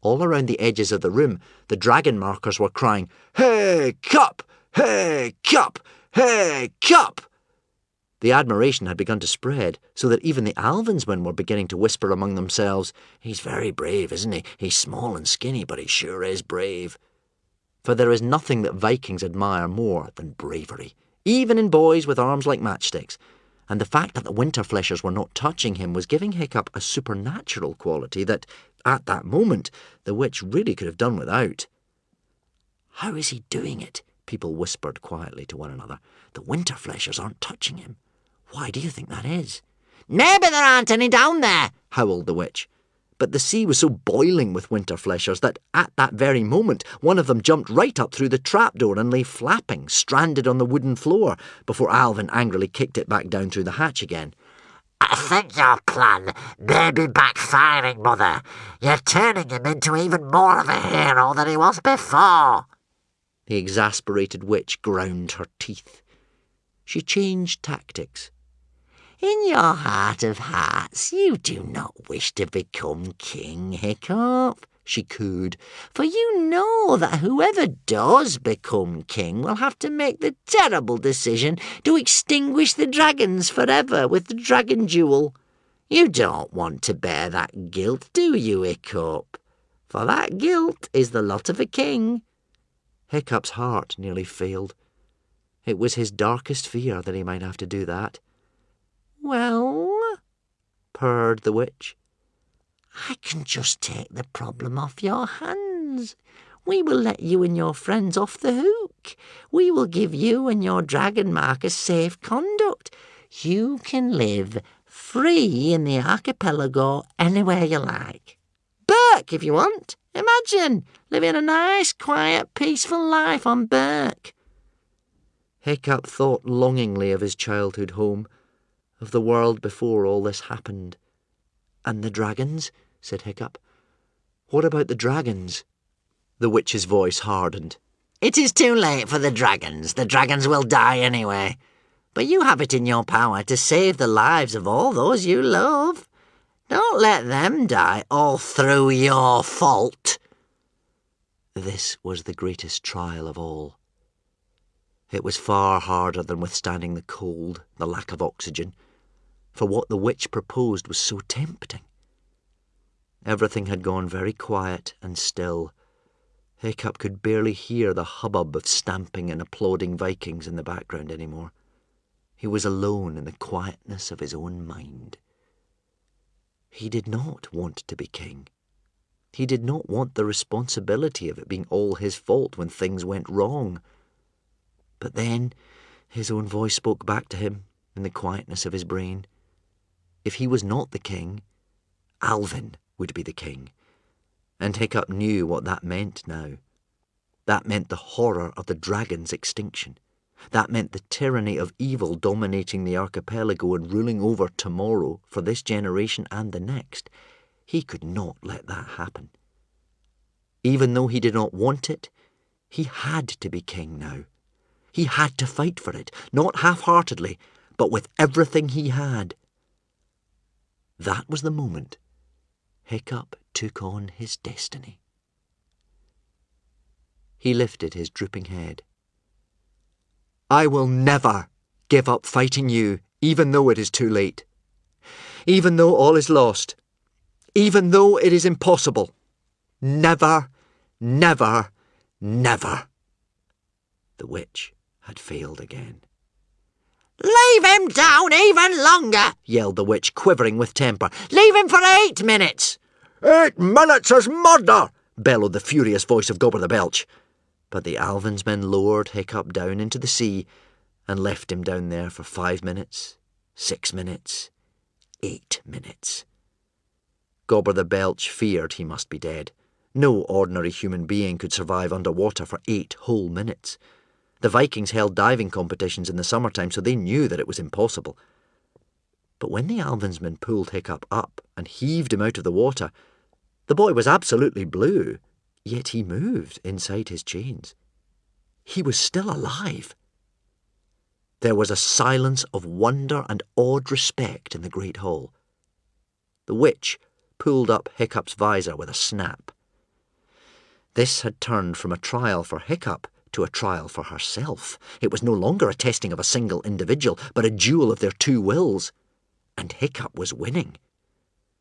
S2: All around the edges of the room, the dragon markers were crying, "Hiccup! Hiccup! Hiccup!" The admiration had begun to spread, so that even the Alvinsmen were beginning to whisper among themselves, "He's very brave, isn't he? He's small and skinny, but he sure is brave." For there is nothing that Vikings admire more than bravery, even in boys with arms like matchsticks, and the fact that the Winterfleshers were not touching him was giving Hiccup a supernatural quality that, at that moment, the witch really could have done without. "How is he doing it?" people whispered quietly to one another. "The Winterfleshers aren't touching him. Why do you think that is?"
S5: "Maybe there aren't any down there,"
S2: howled the witch. But the sea was so boiling with Winterfleshers that at that very moment one of them jumped right up through the trapdoor and lay flapping, stranded on the wooden floor, before Alvin angrily kicked it back down through the hatch again.
S6: "I think your plan may be backfiring, Mother. You're turning him into even more of a hero than he was before."
S2: The exasperated witch ground her teeth. She changed tactics.
S5: "In your heart of hearts, you do not wish to become king, Hiccup," she cooed, "for you know that whoever does become king will have to make the terrible decision to extinguish the dragons forever with the dragon jewel. You don't want to bear that guilt, do you, Hiccup? For that guilt is the lot of a king."
S2: Hiccup's heart nearly failed. It was his darkest fear that he might have to do that.
S5: "Well,"
S2: purred the witch,
S5: "I can just take the problem off your hands. We will let you and your friends off the hook. We will give you and your dragon marker safe conduct. You can live free in the archipelago anywhere you like. Berk, if you want. Imagine living a nice, quiet, peaceful life on Berk."
S2: Hiccup thought longingly of his childhood home, of the world before all this happened. "And the dragons?" said Hiccup. "What about the dragons?" The witch's voice hardened.
S5: "It is too late for the dragons. The dragons will die anyway. But you have it in your power to save the lives of all those you love. Don't let them die all through your fault."
S2: This was the greatest trial of all. It was far harder than withstanding the cold, the lack of oxygen, for what the witch proposed was so tempting. Everything had gone very quiet and still. Hiccup could barely hear the hubbub of stamping and applauding Vikings in the background anymore. He was alone in the quietness of his own mind. He did not want to be king. He did not want the responsibility of it being all his fault when things went wrong. But then his own voice spoke back to him in the quietness of his brain. If he was not the king, Alvin would be the king. And Hiccup knew what that meant now. That meant the horror of the dragon's extinction. That meant the tyranny of evil dominating the archipelago and ruling over tomorrow for this generation and the next. He could not let that happen. Even though he did not want it, he had to be king now. He had to fight for it, not half-heartedly, but with everything he had. That was the moment Hiccup took on his destiny. He lifted his drooping head. "I will never give up fighting you, even though it is too late. Even though all is lost. Even though it is impossible. Never, never, never." The witch had failed again.
S5: "Leave him down even longer," yelled the witch, quivering with temper. "Leave him for 8 minutes."
S4: 8 minutes is murder,
S2: bellowed the furious voice of Gobber the Belch. But the Alvinsmen lowered Hiccup down into the sea and left him down there for 5 minutes, 6 minutes, 8 minutes. Gobber the Belch feared he must be dead. No ordinary human being could survive under water for 8 whole minutes. The Vikings held diving competitions in the summertime, so they knew that it was impossible. But when the Alvinsmen pulled Hiccup up and heaved him out of the water, the boy was absolutely blue, yet he moved inside his chains. He was still alive. There was a silence of wonder and awed respect in the great hall. The witch pulled up Hiccup's visor with a snap. This had turned from a trial for Hiccup to a trial for herself. It was no longer a testing of a single individual, but a duel of their two wills. And Hiccup was winning.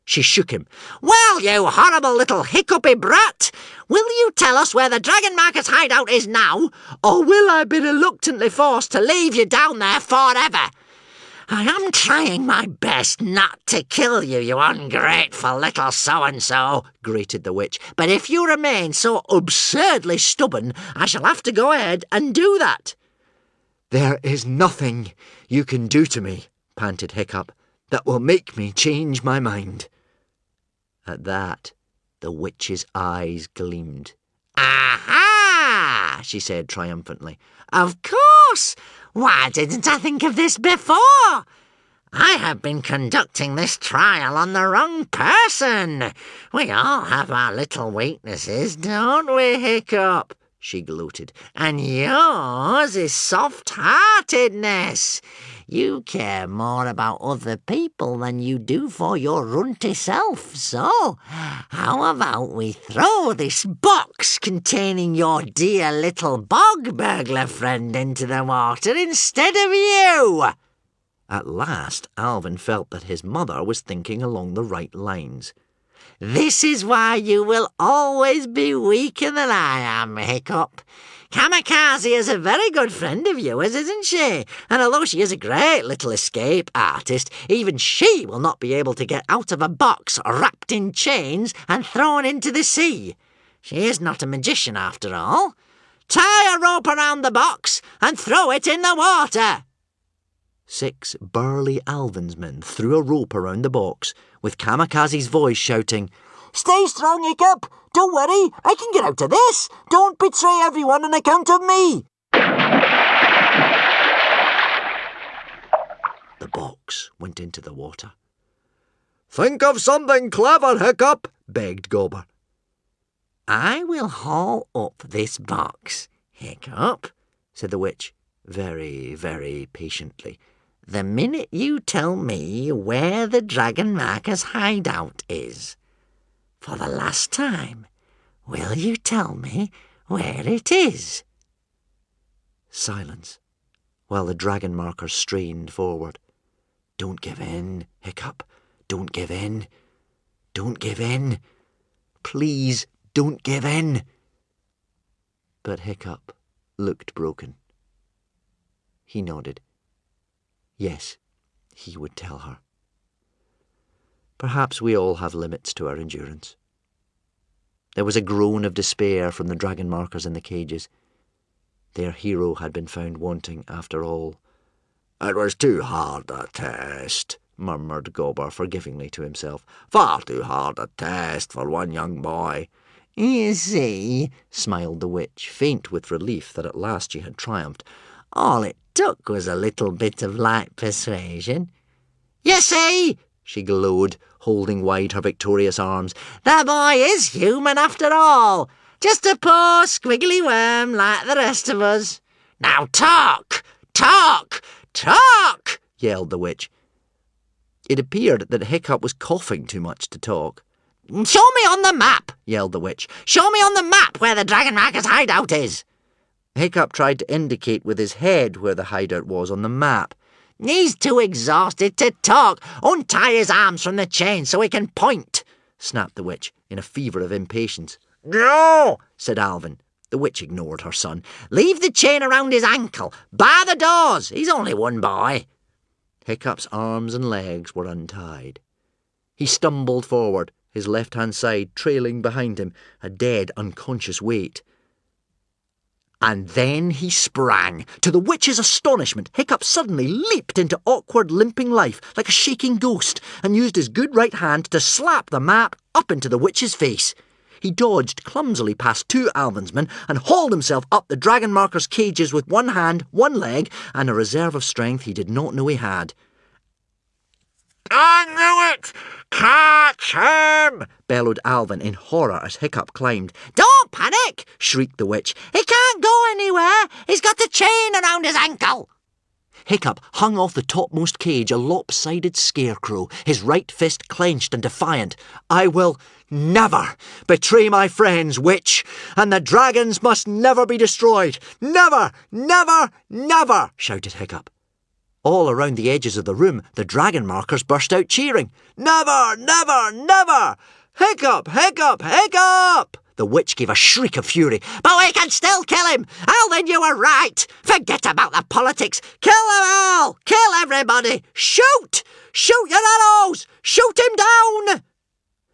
S2: She shook him.
S5: Well, you horrible little hiccupy brat! Will you tell us where the Dragon Marker's hideout is now, or will I be reluctantly forced to leave you down there forever? I am trying my best not to kill you, you ungrateful little so-and-so, grated the witch. But if you remain so absurdly stubborn, I shall have to go ahead and do that.
S2: There is nothing you can do to me, panted Hiccup, that will make me change my mind. At that, the witch's eyes gleamed.
S5: Aha! She said triumphantly. Of course! Why didn't I think of this before? I have been conducting this trial on the wrong person. We all have our little weaknesses, don't we, Hiccup? She gloated. And yours is soft-heartedness. You care more about other people than you do for your runty self. So, how about we throw this box containing your dear little bog burglar friend into the water instead of you?
S2: At last, Alvin felt that his mother was thinking along the right lines.
S5: This is why you will always be weaker than I am, Hiccup. Kamikaze is a very good friend of yours, isn't she? And although she is a great little escape artist, even she will not be able to get out of a box wrapped in chains and thrown into the sea. She is not a magician after all. Tie a rope around the box and throw it in the water.
S2: 6 burly Alvinsmen threw a rope around the box, with Kamikaze's voice shouting,
S6: Stay strong, Hiccup. Don't worry, I can get out of this. Don't betray everyone on account of me.
S2: The box went into the water.
S3: Think of something clever, Hiccup, begged Gobber.
S5: I will haul up this box, Hiccup, said the witch,
S2: very, very patiently,
S5: the minute you tell me where the Dragon Marker's hideout is. For the last time, will you tell me where it is?
S2: Silence, while the Dragon Marker strained forward. Don't give in, Hiccup. Don't give in. Don't give in. Please, don't give in. But Hiccup looked broken. He nodded. Yes, he would tell her. Perhaps we all have limits to our endurance. There was a groan of despair from the Dragon Markers in the cages. Their hero had been found wanting after all.
S3: It was too hard a test, murmured Gobber forgivingly to himself. Far too hard a test for one young boy.
S5: You see,
S2: smiled the witch, faint with relief that at last she had triumphed.
S5: All it took was a little bit of light persuasion. You see,
S2: she glowed, holding wide her victorious arms.
S5: The boy is human after all. Just a poor squiggly worm like the rest of us. Now talk! Talk! Talk!
S2: Yelled the witch. It appeared that Hiccup was coughing too much to talk.
S5: Show me on the map! Yelled the witch. Show me on the map where the Dragon Marker's hideout is.
S2: Hiccup tried to indicate with his head where the hideout was on the map.
S5: He's too exhausted to talk. Untie his arms from the chain so he can point,
S2: snapped the witch in a fever of impatience.
S6: No,
S2: said Alvin. The witch ignored her son.
S5: Leave the chain around his ankle. Bar the doors. He's only one boy.
S2: Hiccup's arms and legs were untied. He stumbled forward, his left-hand side trailing behind him, a dead, unconscious weight. And then he sprang. To the witch's astonishment, Hiccup suddenly leaped into awkward, limping life like a shaking ghost and used his good right hand to slap the map up into the witch's face. He dodged clumsily past 2 Alvinsmen and hauled himself up the dragon marker's cages with one hand, one leg, and a reserve of strength he did not know he had.
S6: I knew it! Catch him!
S2: Bellowed Alvin in horror as Hiccup climbed.
S5: Don't panic,
S2: Shrieked the witch.
S5: he can't go anywhere. He's got the chain around his ankle.
S2: Hiccup hung off the topmost cage, a lopsided scarecrow, his right fist clenched and defiant. I will never betray my friends, witch, and the dragons must never be destroyed. Never, never, never, shouted Hiccup. All around the edges of the room, the dragon markers burst out cheering. Never, never, never! Hiccup, Hiccup, Hiccup! The witch gave a shriek of fury.
S5: But we can still kill him. Alvin, you were right. Forget about the politics. Kill them all. Kill everybody. Shoot! Shoot your arrows! Shoot him down!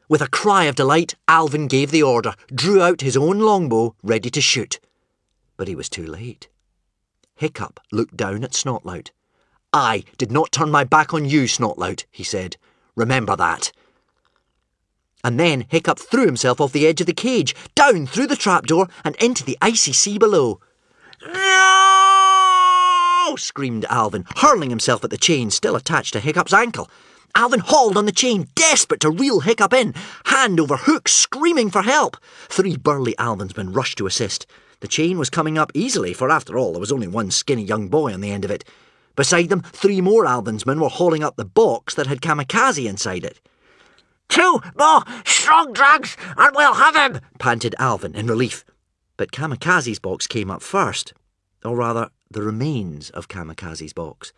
S2: With a cry of delight, Alvin gave the order, drew out his own longbow, ready to shoot. But he was too late. Hiccup looked down at Snotlout. I did not turn my back on you, Snotlout, he said. Remember that. And then Hiccup threw himself off the edge of the cage, down through the trapdoor and into the icy sea below.
S6: No!
S2: Screamed Alvin, hurling himself at the chain still attached to Hiccup's ankle. Alvin hauled on the chain, desperate to reel Hiccup in, hand over hook, screaming for help. 3 burly Alvinsmen rushed to assist. The chain was coming up easily, for after all there was only one skinny young boy on the end of it. Beside them, 3 more Alvinsmen were hauling up the box that had Kamikaze inside it.
S6: 2 more strong drags and we'll have him,
S2: panted Alvin in relief. But Kamikaze's box came up first. Or rather, the remains of Kamikaze's box.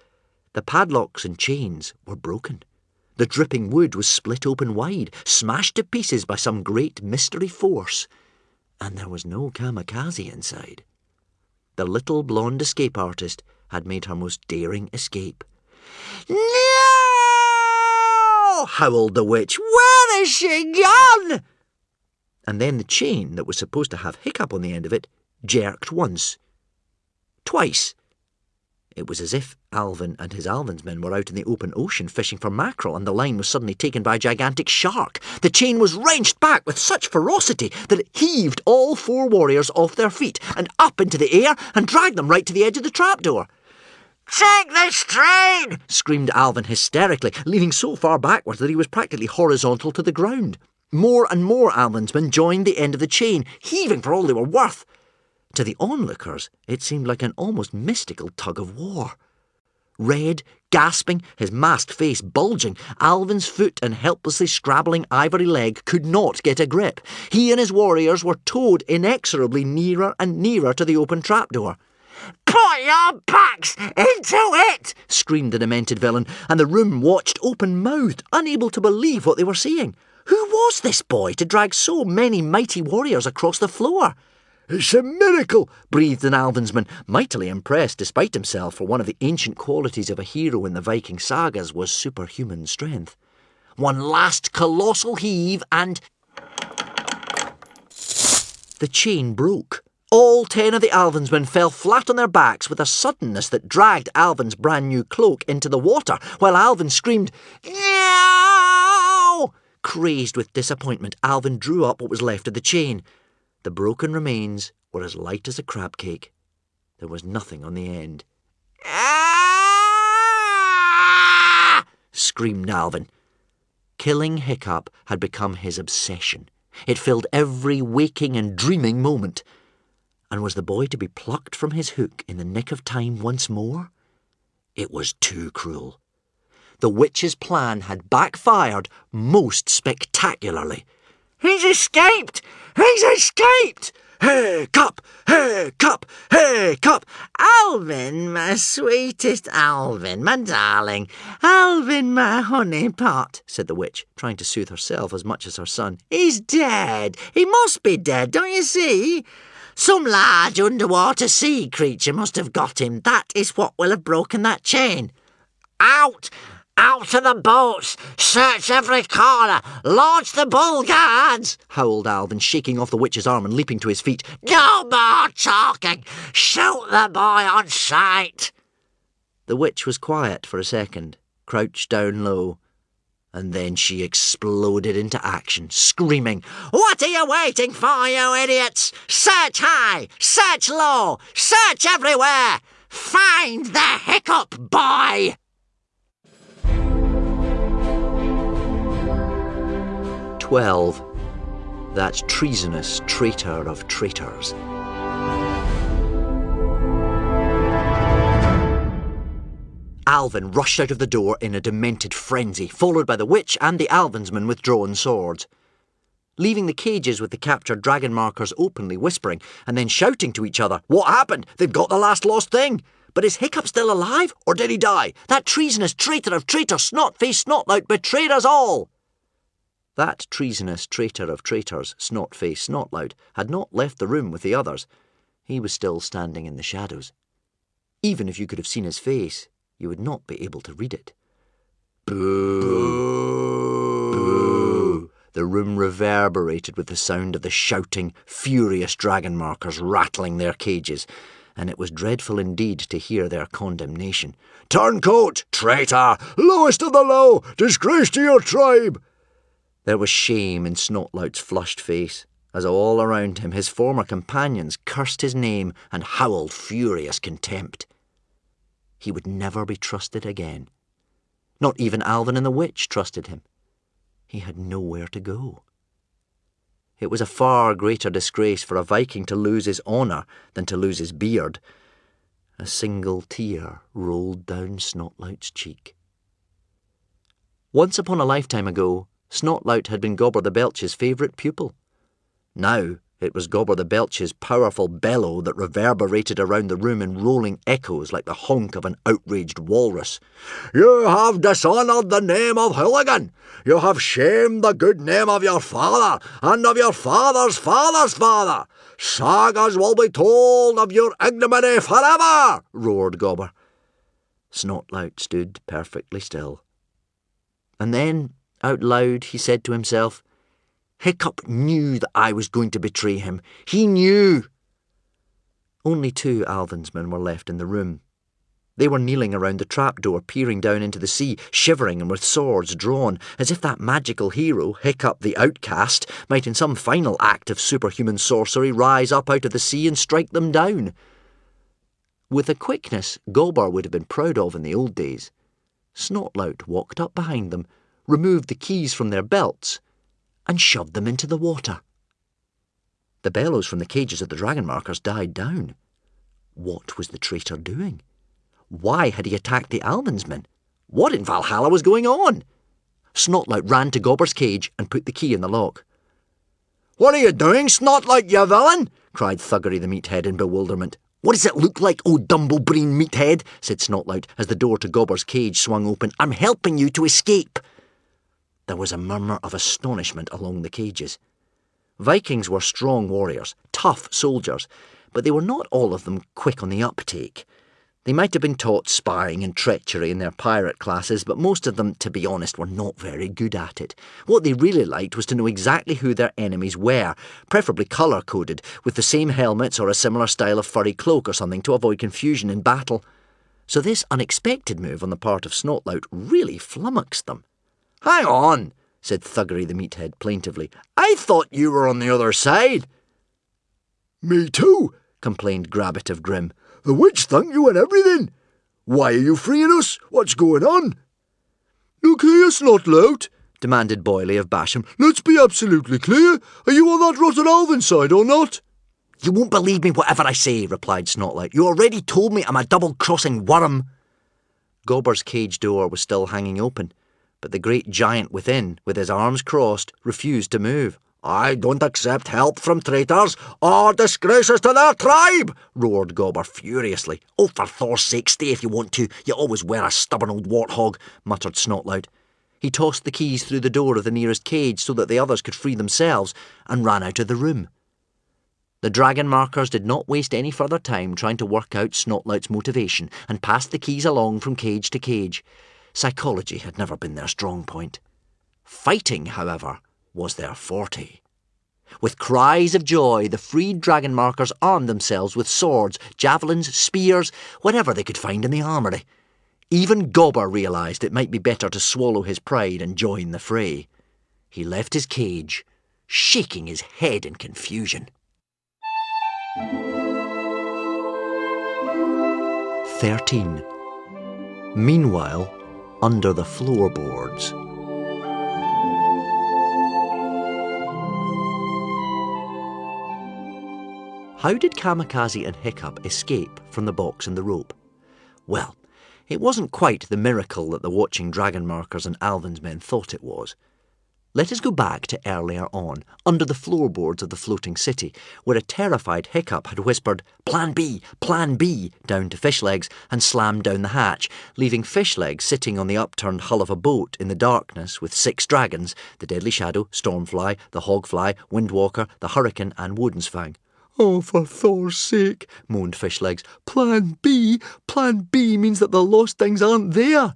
S2: The padlocks and chains were broken. The dripping wood was split open wide, smashed to pieces by some great mystery force. And there was no Kamikaze inside. The little blonde escape artist had made her most daring escape.
S5: No! Howled the witch. Where is she gone?
S2: And then the chain that was supposed to have Hiccup on the end of it jerked once. Twice. It was as if Alvin and his Alvinsmen were out in the open ocean fishing for mackerel and the line was suddenly taken by a gigantic shark. The chain was wrenched back with such ferocity that it heaved all 4 warriors off their feet and up into the air and dragged them right to the edge of the trapdoor.
S6: Take this train!
S2: Screamed Alvin hysterically, leaning so far backwards that he was practically horizontal to the ground. More and more Alvinsmen joined the end of the chain, heaving for all they were worth. To the onlookers, it seemed like an almost mystical tug of war. Red, gasping, his masked face bulging, Alvin's foot and helplessly scrabbling ivory leg could not get a grip. He and his warriors were towed inexorably nearer and nearer to the open trapdoor.
S6: Put your backs into it!
S2: Screamed the demented villain, and the room watched open-mouthed, unable to believe what they were seeing. Who was this boy to drag so many mighty warriors across the floor?
S3: It's a miracle,
S2: Breathed an Alvinsman, mightily impressed despite himself, for one of the ancient qualities of a hero in the Viking sagas was superhuman strength. One last colossal heave and the chain broke. All 10 of the Alvinsmen fell flat on their backs with a suddenness that dragged Alvin's brand new cloak into the water, while Alvin screamed, "No!" Crazed with disappointment, Alvin drew up what was left of the chain. The broken remains were as light as a crab cake. There was nothing on the end.
S6: Ah!
S2: Screamed Alvin. Killing Hiccup had become his obsession. It filled every waking and dreaming moment. And was the boy to be plucked from his hook in the nick of time once more? It was too cruel. The witch's plan had backfired most spectacularly.
S6: He's escaped! He's escaped!
S2: Hiccup! Hiccup! Hiccup!
S5: Alvin, my sweetest Alvin, my darling. Alvin, my honey pot, said the witch, trying to soothe herself as much as her son. He's dead. He must be dead, don't you see? Some large underwater sea creature must have got him. That is what will have broken that chain.
S6: Out! Out to the boats! Search every corner! Launch the bull guards!
S2: Howled Alvin, shaking off the witch's arm and leaping to his feet.
S6: No more talking! Shoot the boy on sight!
S2: The witch was quiet for a second, crouched down low, And then she exploded into action, screaming, "What are you waiting for, you idiots? Search high, search low, search everywhere! Find the Hiccup boy!" 12. That treasonous traitor of traitors. Alvin rushed out of the door in a demented frenzy, followed by the witch and the Alvinsmen with drawn swords. Leaving the cages with the captured dragon markers openly whispering, and then shouting to each other, "What happened? They've got the last lost thing! But is Hiccup still alive, or did he die? That treasonous traitor of traitors, Snot-faced Snotlout, betrayed us all!" That treasonous traitor of traitors, Snot-faced Snotlout, had not left the room with the others. He was still standing in the shadows. Even if you could have seen his face, you would not be able to read it. Boo! Boo! The room reverberated with the sound of the shouting, furious dragon markers rattling their cages, and it was dreadful indeed to hear their condemnation.
S3: "Turncoat! Traitor! Lowest of the low! Disgrace to your tribe!"
S2: There was shame in Snotlout's flushed face, as all around him his former companions cursed his name and howled furious contempt. He would never be trusted again. Not even Alvin and the witch trusted him. He had nowhere to go. It was a far greater disgrace for a Viking to lose his honour than to lose his beard. A single tear rolled down Snotlout's cheek. Once upon a lifetime ago, Snotlout had been Gobber the Belch's favourite pupil. Now it was Gobber the Belch's powerful bellow that reverberated around the room in rolling echoes like the honk of an outraged walrus.
S3: "You have dishonoured the name of Hooligan. You have shamed the good name of your father and of your father's father's father. Sagas will be told of your ignominy forever," roared Gobber.
S2: Snotlout stood perfectly still. And then, out loud, he said to himself, "Hiccup knew that I was going to betray him. He knew." Only 2 Alvinsmen were left in the room. They were kneeling around the trapdoor, peering down into the sea, shivering and with swords drawn, as if that magical hero, Hiccup the Outcast, might in some final act of superhuman sorcery rise up out of the sea and strike them down. With a quickness Gobber would have been proud of in the old days, Snotlout walked up behind them, removed the keys from their belts, and shoved them into the water. The bellows from the cages of the dragon markers died down. What was the traitor doing? Why had he attacked the Alvinsmen? What in Valhalla was going on? Snotlout ran to Gobber's cage and put the key in the lock.
S3: "What are you doing, Snotlout, you villain?"
S2: cried Thuggery the Meathead in bewilderment. "What does it look like, old Dumblebreen Meathead?" said Snotlout as the door to Gobber's cage swung open. "I'm helping you to escape." There was a murmur of astonishment along the cages. Vikings were strong warriors, tough soldiers, but they were not all of them quick on the uptake. They might have been taught spying and treachery in their pirate classes, but most of them, to be honest, were not very good at it. What they really liked was to know exactly who their enemies were, preferably colour-coded, with the same helmets or a similar style of furry cloak or something to avoid confusion in battle. So this unexpected move on the part of Snotlout really flummoxed them.
S3: "Hang on,"
S2: said Thuggery the Meathead plaintively.
S3: "I thought you were on the other side." "Me too,"
S2: complained Grabbit of Grim.
S3: "The witch thanked you and everything. Why are you freeing us? What's going on?" "Look here, Snotlout," demanded Boily of Basham. "Let's be absolutely clear. Are you on that rotten Alvin side or not?"
S2: "You won't believe me whatever I say," replied Snotlout. "You already told me I'm a double-crossing worm." Gobber's cage door was still hanging open, but the great giant within, with his arms crossed, refused to move.
S3: "I don't accept help from traitors or disgraces to their tribe,"
S2: roared Gobber furiously.
S5: "Oh, for Thor's sake, stay if you want to. You always were a stubborn old warthog,"
S2: muttered Snotlout. He tossed the keys through the door of the nearest cage so that the others could free themselves, and ran out of the room. The dragon markers did not waste any further time trying to work out Snotlout's motivation, and passed the keys along from cage to cage. Psychology had never been their strong point. Fighting, however, was their forte. With cries of joy, the freed dragon markers armed themselves with swords, javelins, spears, whatever they could find in the armoury. Even Gobber realised it might be better to swallow his pride and join the fray. He left his cage, shaking his head in confusion. 13. Meanwhile, under the floorboards. How did Kamikaze and Hiccup escape from the box and the rope? Well, it wasn't quite the miracle that the watching dragon markers and Alvin's men thought it was. Let us go back to earlier on, under the floorboards of the floating city, where a terrified Hiccup had whispered, Plan B, down to Fishlegs and slammed down the hatch, leaving Fishlegs sitting on the upturned hull of a boat in the darkness with 6 dragons, the Deadly Shadow, Stormfly, the Hogfly, Windwalker, the Hurricane and Woden's-Fang.
S3: Oh, for Thor's sake, moaned Fishlegs. Plan B? Plan B means that the lost things aren't there.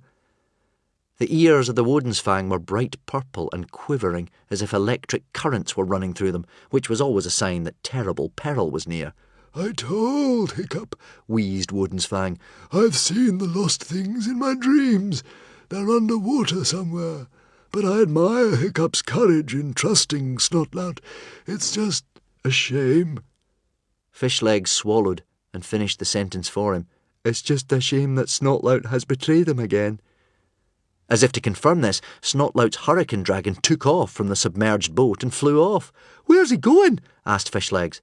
S2: The ears of the Woden's-Fang were bright purple and quivering, as if electric currents were running through them, which was always a sign that terrible peril was near.
S3: I told Hiccup, wheezed Woden's-Fang. I've seen the lost things in my dreams. They're under water somewhere. But I admire Hiccup's courage in trusting Snotlout. It's just a shame.
S2: Fishlegs swallowed and finished the sentence for him.
S3: It's just a shame that Snotlout has betrayed him again.
S2: As if to confirm this, Snotlout's hurricane dragon took off from the submerged boat and flew off.
S3: Where's he going?
S2: Asked Fishlegs,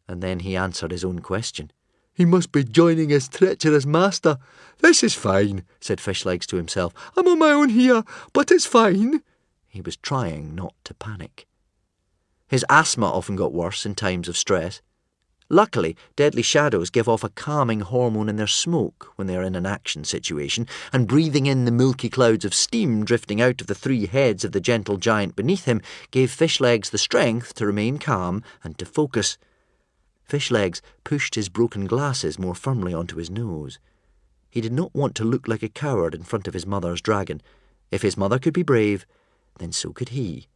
S2: and then he answered his own question.
S3: He must be joining his treacherous master. This is fine, said Fishlegs to himself. I'm on my own here, but it's fine.
S2: He was trying not to panic. His asthma often got worse in times of stress. Luckily, deadly shadows give off a calming hormone in their smoke when they are in an action situation, and breathing in the milky clouds of steam drifting out of the 3 heads of the gentle giant beneath him gave Fishlegs the strength to remain calm and to focus. Fishlegs pushed his broken glasses more firmly onto his nose. He did not want to look like a coward in front of his mother's dragon. If his mother could be brave, then so could he.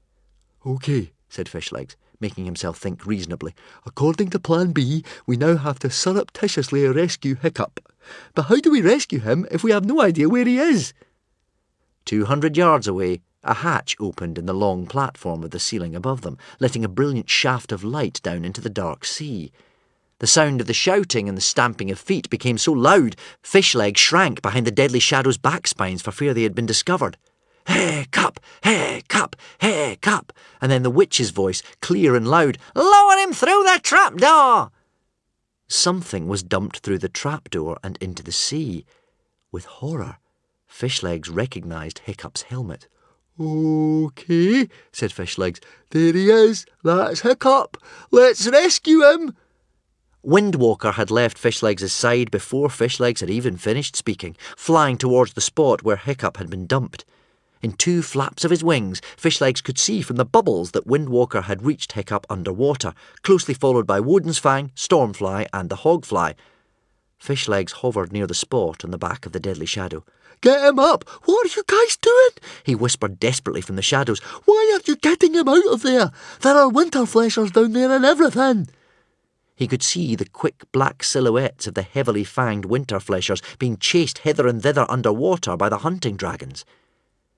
S3: OK, said Fishlegs, making himself think reasonably. According to Plan B, we now have to surreptitiously rescue Hiccup. But how do we rescue him if we have no idea where he is?
S2: 200 yards away, a hatch opened in the long platform of the ceiling above them, letting a brilliant shaft of light down into the dark sea. The sound of the shouting and the stamping of feet became so loud, Fishlegs shrank behind the deadly shadow's backspines for fear they had been discovered. Hiccup, Hiccup, Hiccup, and then the witch's voice, clear and loud, Lower him through the trapdoor! Something was dumped through the trapdoor and into the sea. With horror, Fishlegs recognised Hiccup's helmet.
S3: OK, said Fishlegs. There he is. That's Hiccup. Let's rescue him.
S2: Windwalker had left Fishlegs' side before Fishlegs had even finished speaking, flying towards the spot where Hiccup had been dumped. In 2 flaps of his wings, Fishlegs could see from the bubbles that Windwalker had reached Hiccup underwater, closely followed by Woden's-Fang, Stormfly and the Hogfly. Fishlegs hovered near the spot on the back of the deadly shadow.
S3: Get him up! What are you guys doing?
S2: He whispered desperately from the shadows.
S3: Why aren't you getting him out of there? There are winterfleshers down there and everything.
S2: He could see the quick black silhouettes of the heavily fanged winterfleshers being chased hither and thither underwater by the hunting dragons.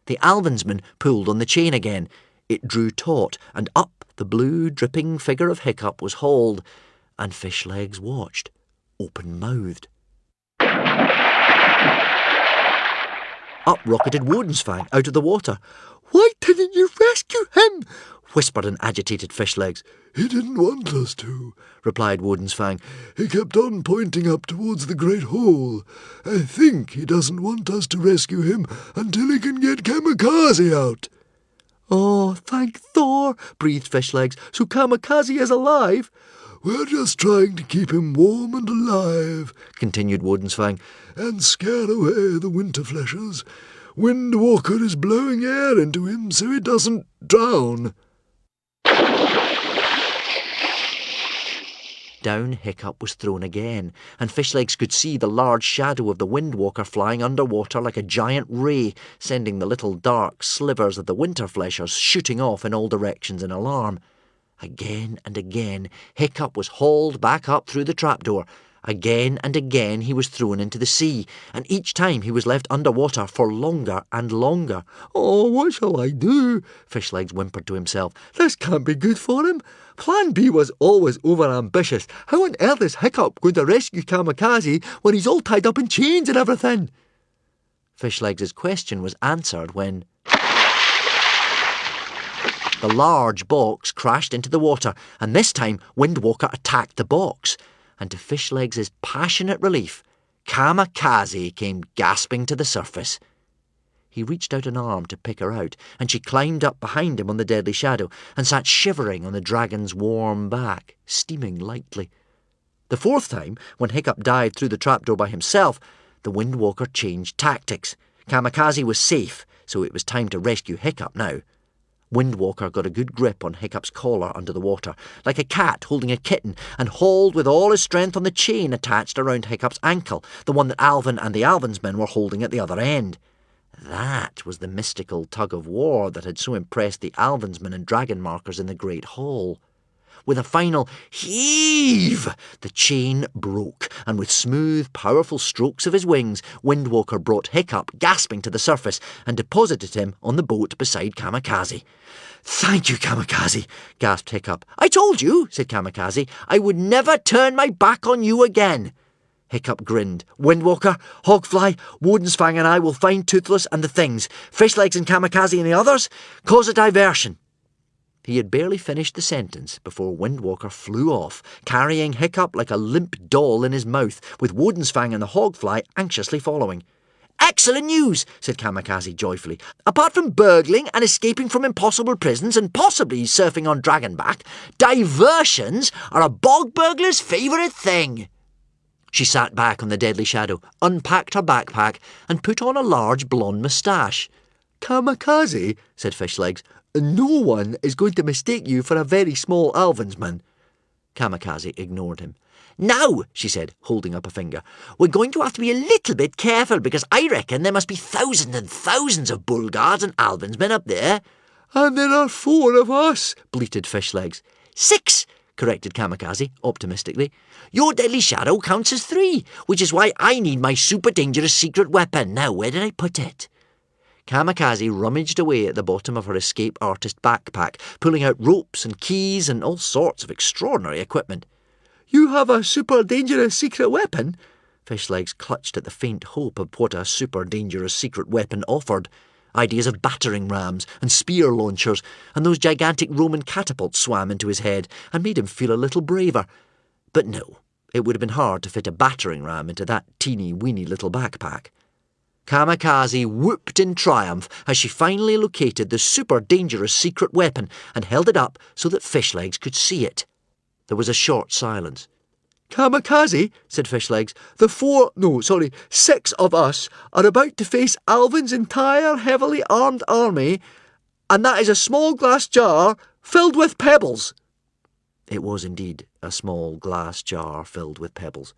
S2: The Alvinsman pulled on the chain again. It drew taut, and up the blue, dripping figure of Hiccup was hauled, and Fishlegs watched, open-mouthed. Up rocketed Woden's-Fang out of the water.
S3: Why didn't you rescue him?
S2: Whispered an agitated Fishlegs.
S3: He didn't want us to, replied Woden's-Fang. He kept on pointing up towards the great hole. I think he doesn't want us to rescue him until he can get Kamikaze out.
S2: Oh, thank Thor, breathed Fishlegs. So Kamikaze is alive?
S3: We're just trying to keep him warm and alive,
S2: continued Woden's-Fang,
S3: and scare away the winterfleshers. Windwalker is blowing air into him so he doesn't drown.
S2: Down Hiccup was thrown again, and Fishlegs could see the large shadow of the Windwalker flying underwater like a giant ray, sending the little dark slivers of the winterfleshers shooting off in all directions in alarm. Again and again, Hiccup was hauled back up through the trapdoor, Again and again he was thrown into the sea, and each time he was left under water for longer and longer.
S4: Oh, what shall I do? Fishlegs whimpered to himself. This can't be good for him. Plan B was always over-ambitious. How on earth is Hiccup going to rescue Kamikaze when he's all tied up in chains and everything?
S2: Fishlegs' question was answered when the large box crashed into the water, and this time Windwalker attacked the box. And to Fishlegs' passionate relief, Kamikaze came gasping to the surface. He reached out an arm to pick her out, and she climbed up behind him on the deadly shadow and sat shivering on the dragon's warm back, steaming lightly. The fourth time, when Hiccup dived through the trapdoor by himself, the Windwalker changed tactics. Kamikaze was safe, so it was time to rescue Hiccup now. Windwalker got a good grip on Hiccup's collar under the water, like a cat holding a kitten, and hauled with all his strength on the chain attached around Hiccup's ankle, the one that Alvin and the Alvin's men were holding at the other end. That was the mystical tug-of-war that had so impressed the Alvin's men and dragon markers in the Great Hall. With a final heave, the chain broke, and with smooth, powerful strokes of his wings, Windwalker brought Hiccup gasping to the surface and deposited him on the boat beside Kamikaze.
S4: Thank you, Kamikaze,
S2: gasped Hiccup. I told you, said Kamikaze, I would never turn my back on you again. Hiccup grinned. Windwalker, Hogfly, Woden's Fang and I will find Toothless and the things. Fishlegs and Kamikaze and the others, cause a diversion. He had barely finished the sentence before Windwalker flew off, carrying Hiccup like a limp doll in his mouth, with Woden's Fang and the Hogfly anxiously following. Excellent news, said Kamikaze joyfully. Apart from burgling and escaping from impossible prisons and possibly surfing on Dragonback, diversions are a bog burglar's favourite thing. She sat back on the deadly shadow, unpacked her backpack, and put on a large blonde moustache.
S4: Kamikaze, said Fishlegs, no one is going to mistake you for a very small Alvinsman.
S2: Kamikaze ignored him. Now, she said, holding up a finger, we're going to have to be a little bit careful because I reckon there must be thousands and thousands of Bullguards and Alvinsmen up there.
S4: And there are 4 of us,
S2: bleated Fishlegs. 6, corrected Kamikaze, optimistically. Your deadly shadow counts as 3, which is why I need my super dangerous secret weapon. Now, where did I put it? Kamikaze rummaged away at the bottom of her escape artist backpack, pulling out ropes and keys and all sorts of extraordinary equipment.
S4: You have a super dangerous secret weapon?
S2: Fishlegs clutched at the faint hope of what a super dangerous secret weapon offered. Ideas of battering rams and spear launchers, and those gigantic Roman catapults swam into his head and made him feel a little braver. But no, it would have been hard to fit a battering ram into that teeny-weeny little backpack. Kamikaze whooped in triumph as she finally located the super dangerous secret weapon and held it up so that Fishlegs could see it. There was a short silence.
S4: Kamikaze, said Fishlegs, the 6 of us are about to face Alvin's entire heavily armed army, and that is a small glass jar filled with pebbles.
S2: It was indeed a small glass jar filled with pebbles.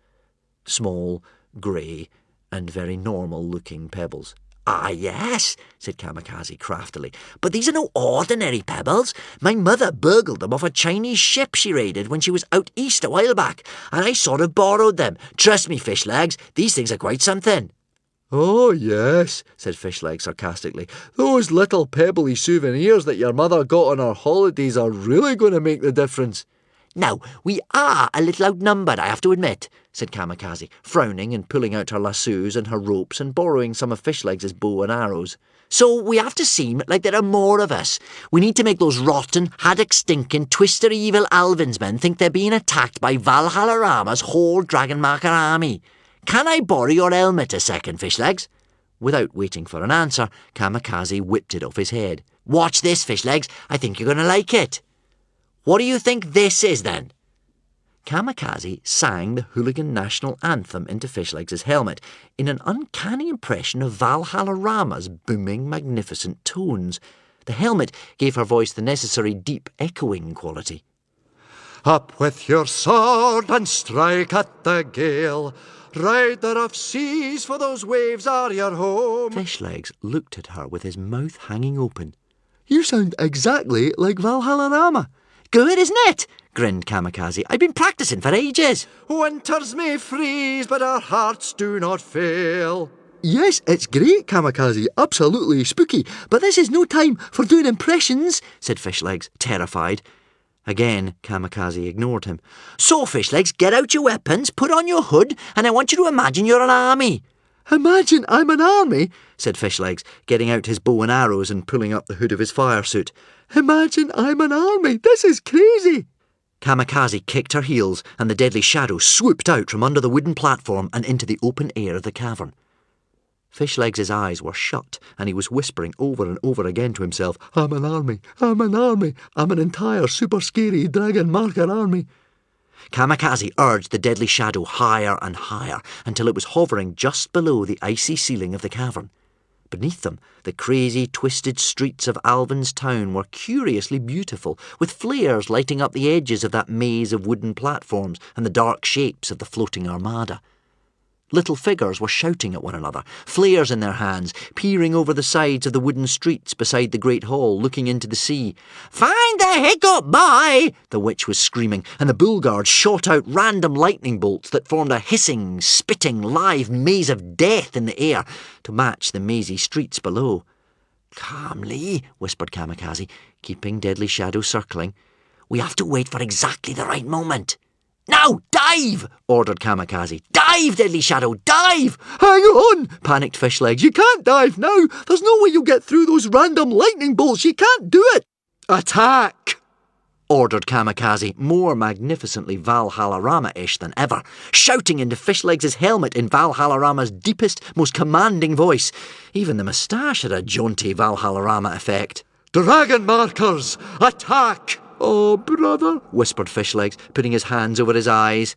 S2: Small, grey, and very normal-looking pebbles. Ah, yes, said Kamikaze craftily, but these are no ordinary pebbles. My mother burgled them off a Chinese ship she raided when she was out east a while back, and I sort of borrowed them. Trust me, Fishlegs, these things are quite something.
S4: Oh, yes, said Fishlegs sarcastically. Those little pebbly souvenirs that your mother got on our holidays are really going to make the difference.
S2: Now, we are a little outnumbered, I have to admit, said Kamikaze, frowning and pulling out her lassos and her ropes and borrowing some of Fishlegs' bow and arrows. So we have to seem like there are more of us. We need to make those rotten, haddock-stinking, twister-evil Alvinsmen think they're being attacked by Valhallarama's whole Dragonmarker army. Can I borrow your helmet a second, Fishlegs? Without waiting for an answer, Kamikaze whipped it off his head. Watch this, Fishlegs. I think you're going to like it. What do you think this is, then? Kamikaze sang the Hooligan National Anthem into Fishlegs' helmet in an uncanny impression of Valhallarama's booming, magnificent tones. The helmet gave her voice the necessary deep, echoing quality.
S3: Up with your sword and strike at the gale, rider of seas, for those waves are your home.
S2: Fishlegs looked at her with his mouth hanging open.
S4: You sound exactly like Valhallarama.
S2: Good, isn't it? Grinned Kamikaze. I've been practising for ages.
S3: Winters may freeze, but our hearts do not fail.
S4: Yes, it's great, Kamikaze. Absolutely spooky.
S2: But this is no time for doing impressions, said Fishlegs, terrified. Again, Kamikaze ignored him. So, Fishlegs, get out your weapons, put on your hood, and I want you to imagine you're an army.
S4: Imagine I'm an army,
S2: said Fishlegs, getting out his bow and arrows and pulling up the hood of his fire suit.
S4: Imagine I'm an army. This is crazy.
S2: Kamikaze kicked her heels, and the deadly shadow swooped out from under the wooden platform and into the open air of the cavern. Fishlegs' eyes were shut, and he was whispering over and over again to himself,
S4: I'm an army. I'm an army. I'm an entire super scary dragon marker army.
S2: Kamikaze urged the deadly shadow higher and higher until it was hovering just below the icy ceiling of the cavern. Beneath them, the crazy, twisted streets of Alvin's town were curiously beautiful, with flares lighting up the edges of that maze of wooden platforms and the dark shapes of the floating armada. Little figures were shouting at one another, flares in their hands, peering over the sides of the wooden streets beside the great hall, looking into the sea. "Find the Hiccup, boy!" the witch was screaming, and the bull guards shot out random lightning bolts that formed a hissing, spitting, live maze of death in the air to match the mazy streets below. "Calmly," whispered Kamikaze, keeping Deadly Shadow circling. "We have to wait for exactly the right moment." "Now, dive!" ordered Kamikaze. "Dive, Deadly Shadow, dive!"
S4: Hang on, panicked Fishlegs. You can't dive now. There's no way you'll get through those random lightning bolts. You can't do it. Attack!
S2: ordered Kamikaze, more magnificently Valhallarama-ish than ever, shouting into Fishlegs' helmet in Valhallarama's deepest, most commanding voice. Even the moustache had a jaunty Valhallarama effect.
S3: Dragon markers, attack!
S4: Oh, brother,
S2: whispered Fishlegs, putting his hands over his eyes.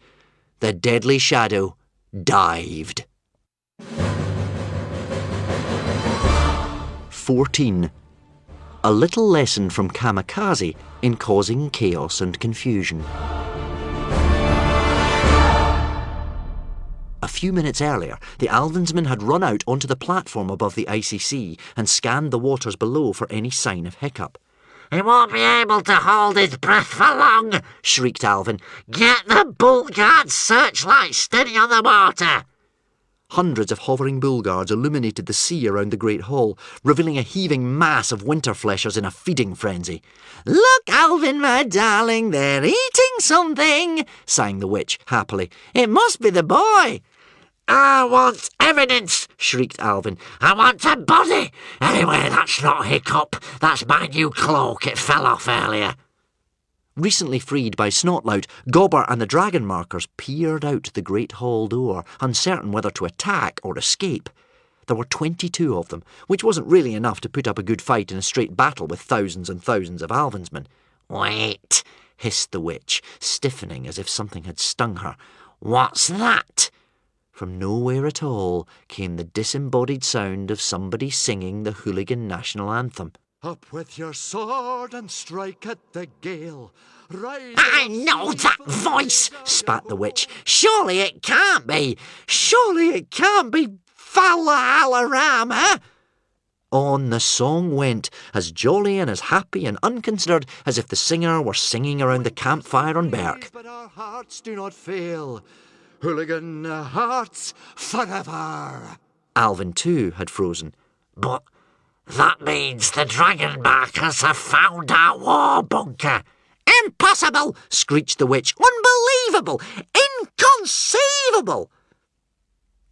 S2: The Deadly Shadow dived. 14. A little lesson from Kamikaze in causing chaos and confusion. A few minutes earlier, the Alvinsman had run out onto the platform above the icy sea and scanned the waters below for any sign of Hiccup.
S6: "He won't be able to hold his breath for long," shrieked Alvin. "Get the bull guard searchlight steady on the water."
S2: Hundreds of hovering bull guards illuminated the sea around the great hall, revealing a heaving mass of winter fleshers in a feeding frenzy. "Look, Alvin, my darling, they're eating something," sang the witch happily. "It must be the boy."
S6: "I want evidence," shrieked Alvin. "I want a body. Anyway, that's not Hiccup. That's my new cloak. It fell off earlier."
S2: Recently freed by Snotlout, Gobber and the dragon markers peered out the great hall door, uncertain whether to attack or escape. There were 22 of them, which wasn't really enough to put up a good fight in a straight battle with thousands and thousands of Alvinsmen.
S6: "Wait,"
S2: hissed the witch, stiffening as if something had stung her.
S6: "What's that?"
S2: From nowhere at all came the disembodied sound of somebody singing the hooligan national anthem.
S3: Up with your sword and strike at the gale.
S6: "I know that voice," spat the witch. "Surely it can't be. Surely it can't be Valhallarama."
S2: On the song went, as jolly and as happy and unconsidered as if the singer were singing around the campfire on Berk.
S3: But our hearts do not fail. Hooligan hearts forever.
S2: Alvin, too, had frozen.
S6: "But that means the dragon markers have found our war bunker."
S2: "Impossible!" screeched the witch. "Unbelievable! Inconceivable!"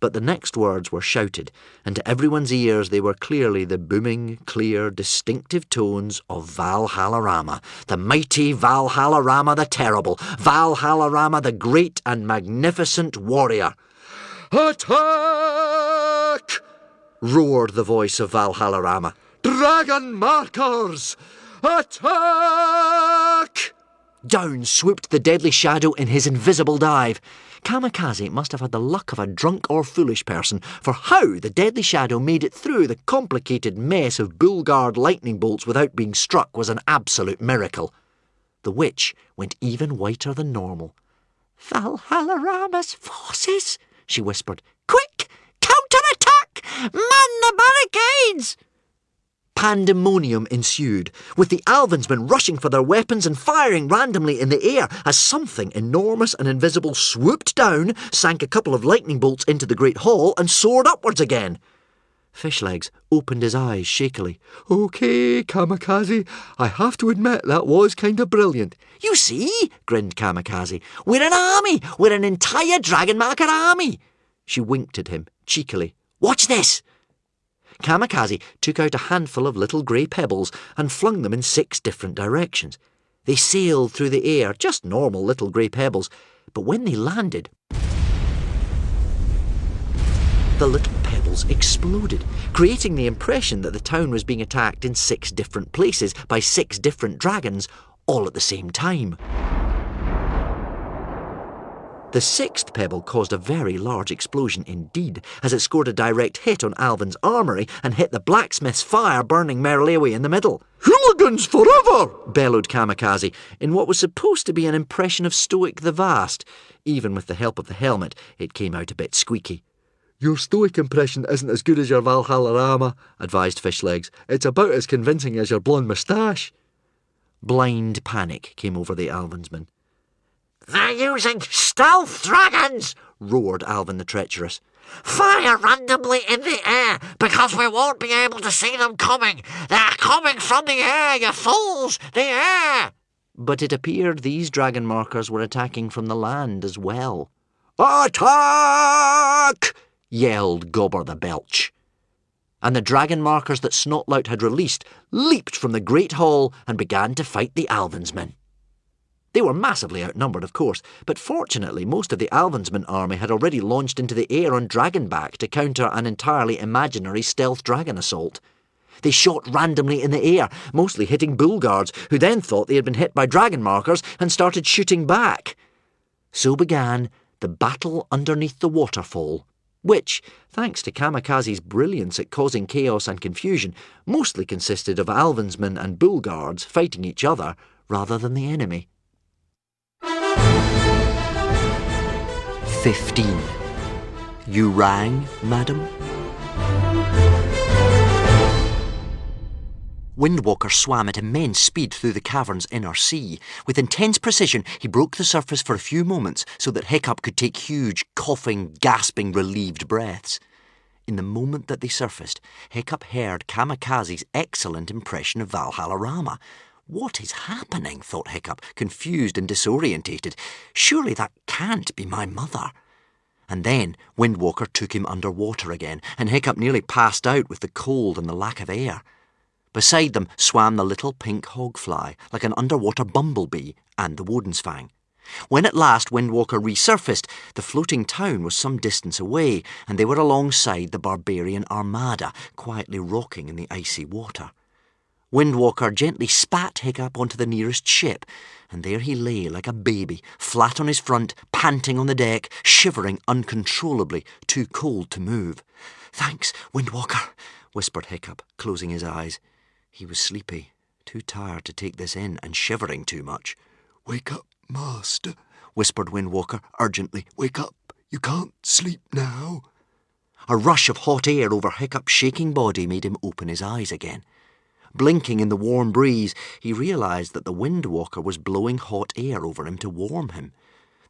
S2: But the next words were shouted, and to everyone's ears they were clearly the booming, clear, distinctive tones of Valhallarama, the mighty Valhallarama the terrible, Valhallarama the great and magnificent warrior.
S3: Attack!
S2: Roared the voice of Valhallarama.
S3: Dragon markers! Attack!
S2: Down swooped the Deadly Shadow in his invisible dive. Kamikaze must have had the luck of a drunk or foolish person, for how the Deadly Shadow made it through the complicated mess of bull-guard lightning bolts without being struck was an absolute miracle. The witch went even whiter than normal. "Valhallarama's forces," she whispered. "Quick! Counter-attack! Man the barricades!" Pandemonium ensued, with the Alvinsmen rushing for their weapons and firing randomly in the air as something enormous and invisible swooped down, sank a couple of lightning bolts into the great hall, and soared upwards again. Fishlegs opened his eyes shakily.
S3: OK, Kamikaze, I have to admit that was kind of brilliant.
S2: You see, grinned Kamikaze, we're an army. We're an entire Dragonmarker army. She winked at him, cheekily. Watch this. Kamikaze took out a handful of little grey pebbles and flung them in 6 different directions. They sailed through the air, just normal little grey pebbles, but when they landed, the little pebbles exploded, creating the impression that the town was being attacked in 6 different places by 6 different dragons, all at the same time. The 6th pebble caused a very large explosion indeed, as it scored a direct hit on Alvin's armoury and hit the blacksmith's fire burning merrily away in the middle.
S3: Hooligans forever!
S2: Bellowed Kamikaze, in what was supposed to be an impression of Stoic the Vast. Even with the help of the helmet, it came out a bit squeaky.
S3: Your Stoic impression isn't as good as your Valhallarama, advised Fishlegs. It's about as convincing as your blonde moustache.
S2: Blind panic came over the Alvinsmen.
S6: They're using stealth dragons,
S2: roared Alvin the Treacherous.
S6: Fire randomly in the air, because we won't be able to see them coming. They're coming from the air, you fools! The air!
S2: But it appeared these dragon markers were attacking from the land as well.
S3: Attack!
S2: Yelled Gobber the Belch. And the dragon markers that Snotlout had released leaped from the great hall and began to fight the Alvinsmen. They were massively outnumbered, of course, but fortunately most of the Alvinsmen army had already launched into the air on Dragonback to counter an entirely imaginary stealth dragon assault. They shot randomly in the air, mostly hitting Bullguards, who then thought they had been hit by dragon markers and started shooting back. So began the battle underneath the waterfall, which, thanks to Kamikaze's brilliance at causing chaos and confusion, mostly consisted of Alvinsmen and Bullguards fighting each other rather than the enemy. 15. You rang, madam? Windwalker swam at immense speed through the cavern's inner sea. With intense precision, he broke the surface for a few moments so that Hiccup could take huge, coughing, gasping, relieved breaths. In the moment that they surfaced, Hiccup heard Kamikaze's excellent impression of Valhallarama. What is happening? Thought Hiccup, confused and disorientated. Surely that can't be my mother. And then Windwalker took him underwater again, and Hiccup nearly passed out with the cold and the lack of air. Beside them swam the little pink hogfly, like an underwater bumblebee, and the Wodensfang. When at last Windwalker resurfaced, the floating town was some distance away, and they were alongside the barbarian armada, quietly rocking in the icy water. Windwalker gently spat Hiccup onto the nearest ship, and there he lay like a baby, flat on his front, panting on the deck, shivering uncontrollably, too cold to move. "Thanks, Windwalker," whispered Hiccup, closing his eyes. He was sleepy, too tired to take this in, and shivering too much.
S3: "Wake up, Master," whispered Windwalker urgently. "Wake up. You can't sleep now."
S2: A rush of hot air over Hiccup's shaking body made him open his eyes again. Blinking in the warm breeze, he realised that the Windwalker was blowing hot air over him to warm him.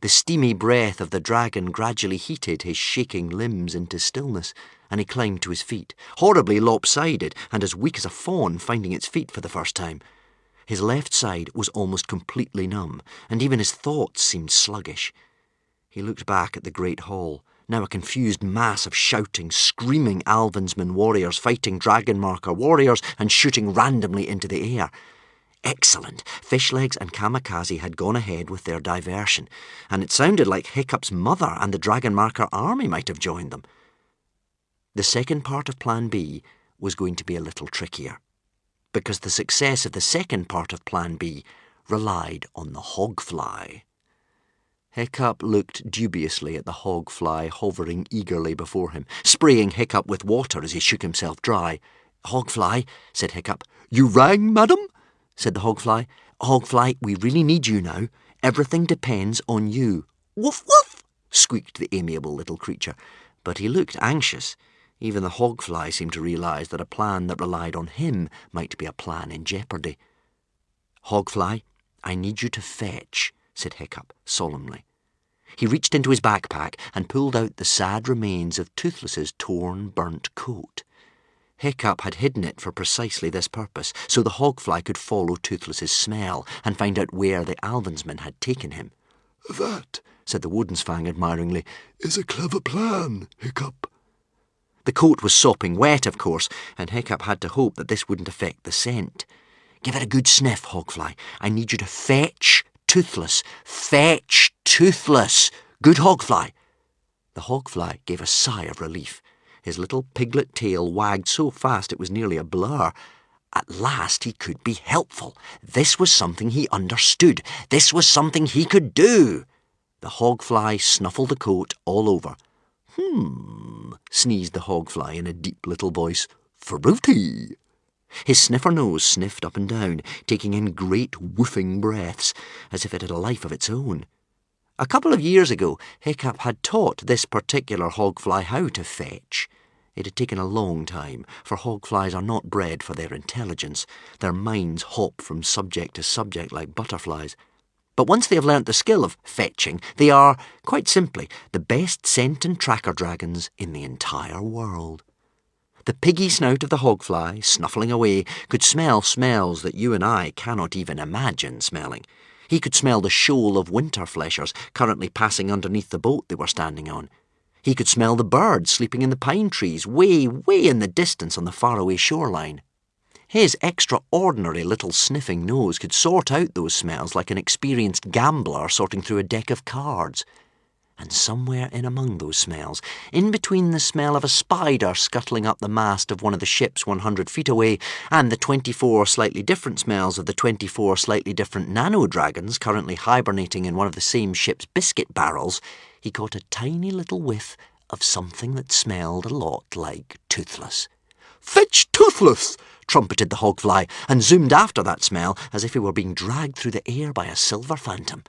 S2: The steamy breath of the dragon gradually heated his shaking limbs into stillness, and he climbed to his feet, horribly lopsided and as weak as a fawn finding its feet for the first time. His left side was almost completely numb, and even his thoughts seemed sluggish. He looked back at the great hall, now a confused mass of shouting, screaming Alvinsmen warriors fighting Dragonmarker warriors and shooting randomly into the air. Excellent! Fishlegs and Kamikaze had gone ahead with their diversion, and it sounded like Hiccup's mother and the Dragonmarker army might have joined them. The second part of Plan B was going to be a little trickier, because the success of the second part of Plan B relied on the hogfly. Hiccup looked dubiously at the hogfly hovering eagerly before him, spraying Hiccup with water as he shook himself dry. "Hogfly," said Hiccup.
S3: "You rang, madam?"
S2: said the hogfly. "Hogfly, we really need you now. Everything depends on you." "Woof, woof," squeaked the amiable little creature, but he looked anxious. Even the hogfly seemed to realise that a plan that relied on him might be a plan in jeopardy. "Hogfly, I need you to fetch," said Hiccup solemnly. He reached into his backpack and pulled out the sad remains of Toothless's torn, burnt coat. Hiccup had hidden it for precisely this purpose, so the hogfly could follow Toothless's smell and find out where the Alvinsman had taken him.
S3: "That," said the Woodensfang admiringly, "is a clever plan, Hiccup."
S2: The coat was sopping wet, of course, and Hiccup had to hope that this wouldn't affect the scent. "Give it a good sniff, Hogfly. I need you to fetch Toothless. Fetch Toothless. Good Hogfly." The Hogfly gave a sigh of relief. His little piglet tail wagged so fast it was nearly a blur. At last he could be helpful. This was something he understood. This was something he could do. The Hogfly snuffled the coat all over. Sneezed the Hogfly in a deep little voice. "Fruity." His sniffer nose sniffed up and down, taking in great woofing breaths, as if it had a life of its own. A couple of years ago, Hiccup had taught this particular hogfly how to fetch. It had taken a long time, for hogflies are not bred for their intelligence. Their minds hop from subject to subject like butterflies. But once they have learnt the skill of fetching, they are, quite simply, the best scent and tracker dragons in the entire world. The piggy snout of the hogfly, snuffling away, could smell smells that you and I cannot even imagine smelling. He could smell the shoal of winter fleshers currently passing underneath the boat they were standing on. He could smell the birds sleeping in the pine trees way, way in the distance on the faraway shoreline. His extraordinary little sniffing nose could sort out those smells like an experienced gambler sorting through a deck of cards. And somewhere in among those smells, in between the smell of a spider scuttling up the mast of one of the ships 100 feet away and the 24 slightly different smells of the 24 slightly different nano-dragons currently hibernating in one of the same ship's biscuit barrels, he caught a tiny little whiff of something that smelled a lot like Toothless. "Fetch Toothless!" trumpeted the hogfly, and zoomed after that smell as if he were being dragged through the air by a silver phantom.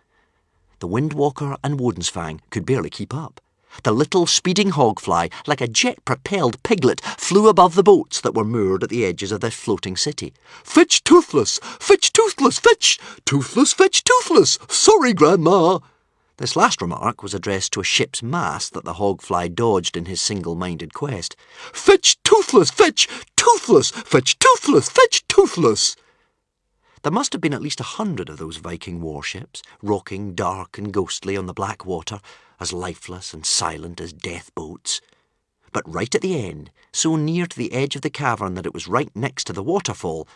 S2: The Windwalker and Woodensfang could barely keep up. The little speeding hogfly, like a jet-propelled piglet, flew above the boats that were moored at the edges of the floating city. "Fetch Toothless! Fetch Toothless! Fetch Toothless! Fetch Toothless! Sorry, Grandma!" This last remark was addressed to a ship's mast that the hogfly dodged in his single-minded quest. "Fetch Toothless! Fetch Toothless! Fetch Toothless! Fetch Toothless!" There must have been at least 100 of those Viking warships, rocking dark and ghostly on the black water, as lifeless and silent as death boats. But right at the end, so near to the edge of the cavern that it was right next to the waterfall,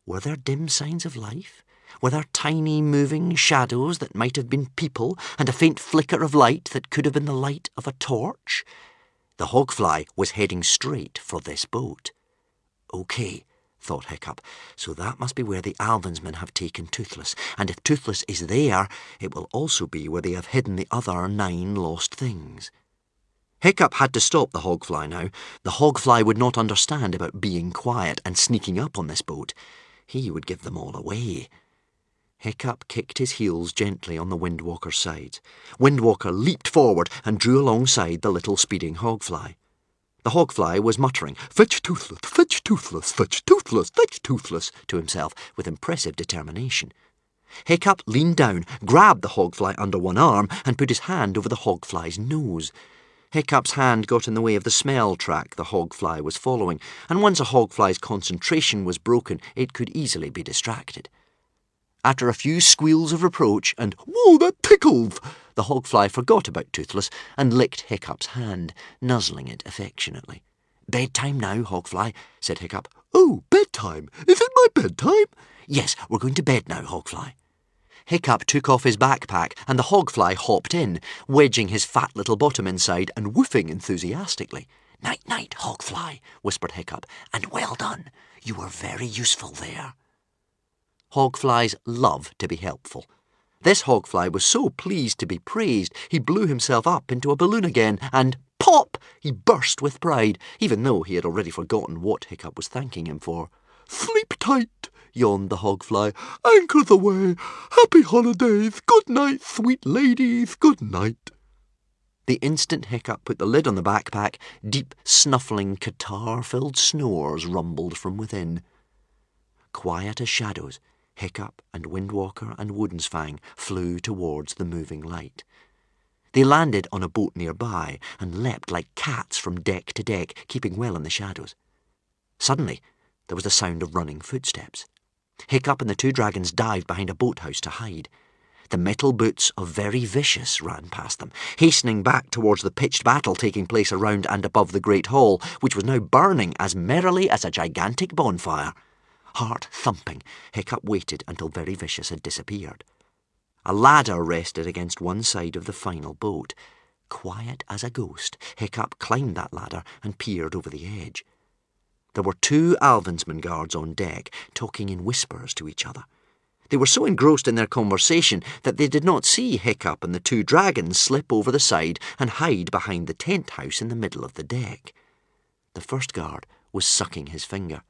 S2: were there dim signs of life? Were there tiny moving shadows that might have been people, and a faint flicker of light that could have been the light of a torch? The hogfly was heading straight for this boat. "Okay," thought Hiccup, "so that must be where the Alvinsmen have taken Toothless, and if Toothless is there, it will also be where they have hidden the other 9 lost things." Hiccup had to stop the hogfly now. The hogfly would not understand about being quiet and sneaking up on this boat. He would give them all away. Hiccup kicked his heels gently on the Windwalker's sides. Windwalker leaped forward and drew alongside the little speeding hogfly. The hogfly was muttering, "Fetch Toothless, fetch Toothless, fetch Toothless, fetch Toothless," to himself with impressive determination. Hiccup leaned down, grabbed the hogfly under one arm, and put his hand over the hogfly's nose. Hiccup's hand got in the way of the smell track the hogfly was following, and once a hogfly's concentration was broken, it could easily be distracted. After a few squeals of reproach and "Whoa, that tickles!" the hogfly forgot about Toothless and licked Hiccup's hand, nuzzling it affectionately. "Bedtime now, hogfly," said Hiccup.
S3: "Oh, bedtime! Is it my bedtime?"
S2: "Yes, we're going to bed now, hogfly." Hiccup took off his backpack and the hogfly hopped in, wedging his fat little bottom inside and woofing enthusiastically. "Night-night, hogfly," whispered Hiccup, "and well done. You were very useful there." Hogflies love to be helpful. This hogfly was so pleased to be praised, he blew himself up into a balloon again, and pop! He burst with pride, even though he had already forgotten what Hiccup was thanking him for.
S3: "Sleep tight," yawned the hogfly. "Anchor the way. Happy holidays. Good night, sweet ladies. Good night."
S2: The instant Hiccup put the lid on the backpack, deep, snuffling, catarrh-filled snores rumbled from within. Quiet as shadows, Hiccup and Windwalker and Woodensfang flew towards the moving light. They landed on a boat nearby and leapt like cats from deck to deck, keeping well in the shadows. Suddenly, there was the sound of running footsteps. Hiccup and the two dragons dived behind a boathouse to hide. The metal boots of Very Vicious ran past them, hastening back towards the pitched battle taking place around and above the great hall, which was now burning as merrily as a gigantic bonfire. Heart thumping, Hiccup waited until Very Vicious had disappeared. A ladder rested against one side of the final boat. Quiet as a ghost, Hiccup climbed that ladder and peered over the edge. There were 2 Alvinsman guards on deck, talking in whispers to each other. They were so engrossed in their conversation that they did not see Hiccup and the 2 dragons slip over the side and hide behind the tent house in the middle of the deck. The first guard was sucking his finger.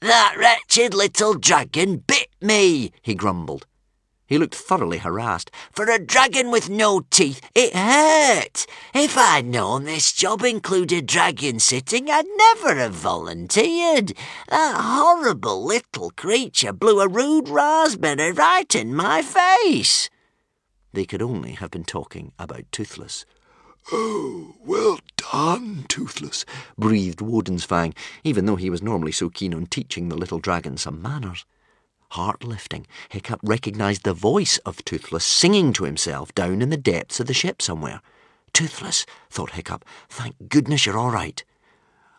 S5: "That wretched little dragon bit me," he grumbled.
S2: He looked thoroughly harassed.
S5: "For a dragon with no teeth, it hurt. If I'd known this job included dragon sitting, I'd never have volunteered. That horrible little creature blew a rude raspberry right in my face."
S2: They could only have been talking about Toothless.
S3: "Oh, well done, Toothless,"
S2: breathed Woodensfang, even though he was normally so keen on teaching the little dragon some manners. Heart-lifting, Hiccup recognised the voice of Toothless singing to himself down in the depths of the ship somewhere. "Toothless," thought Hiccup, "thank goodness you're all right."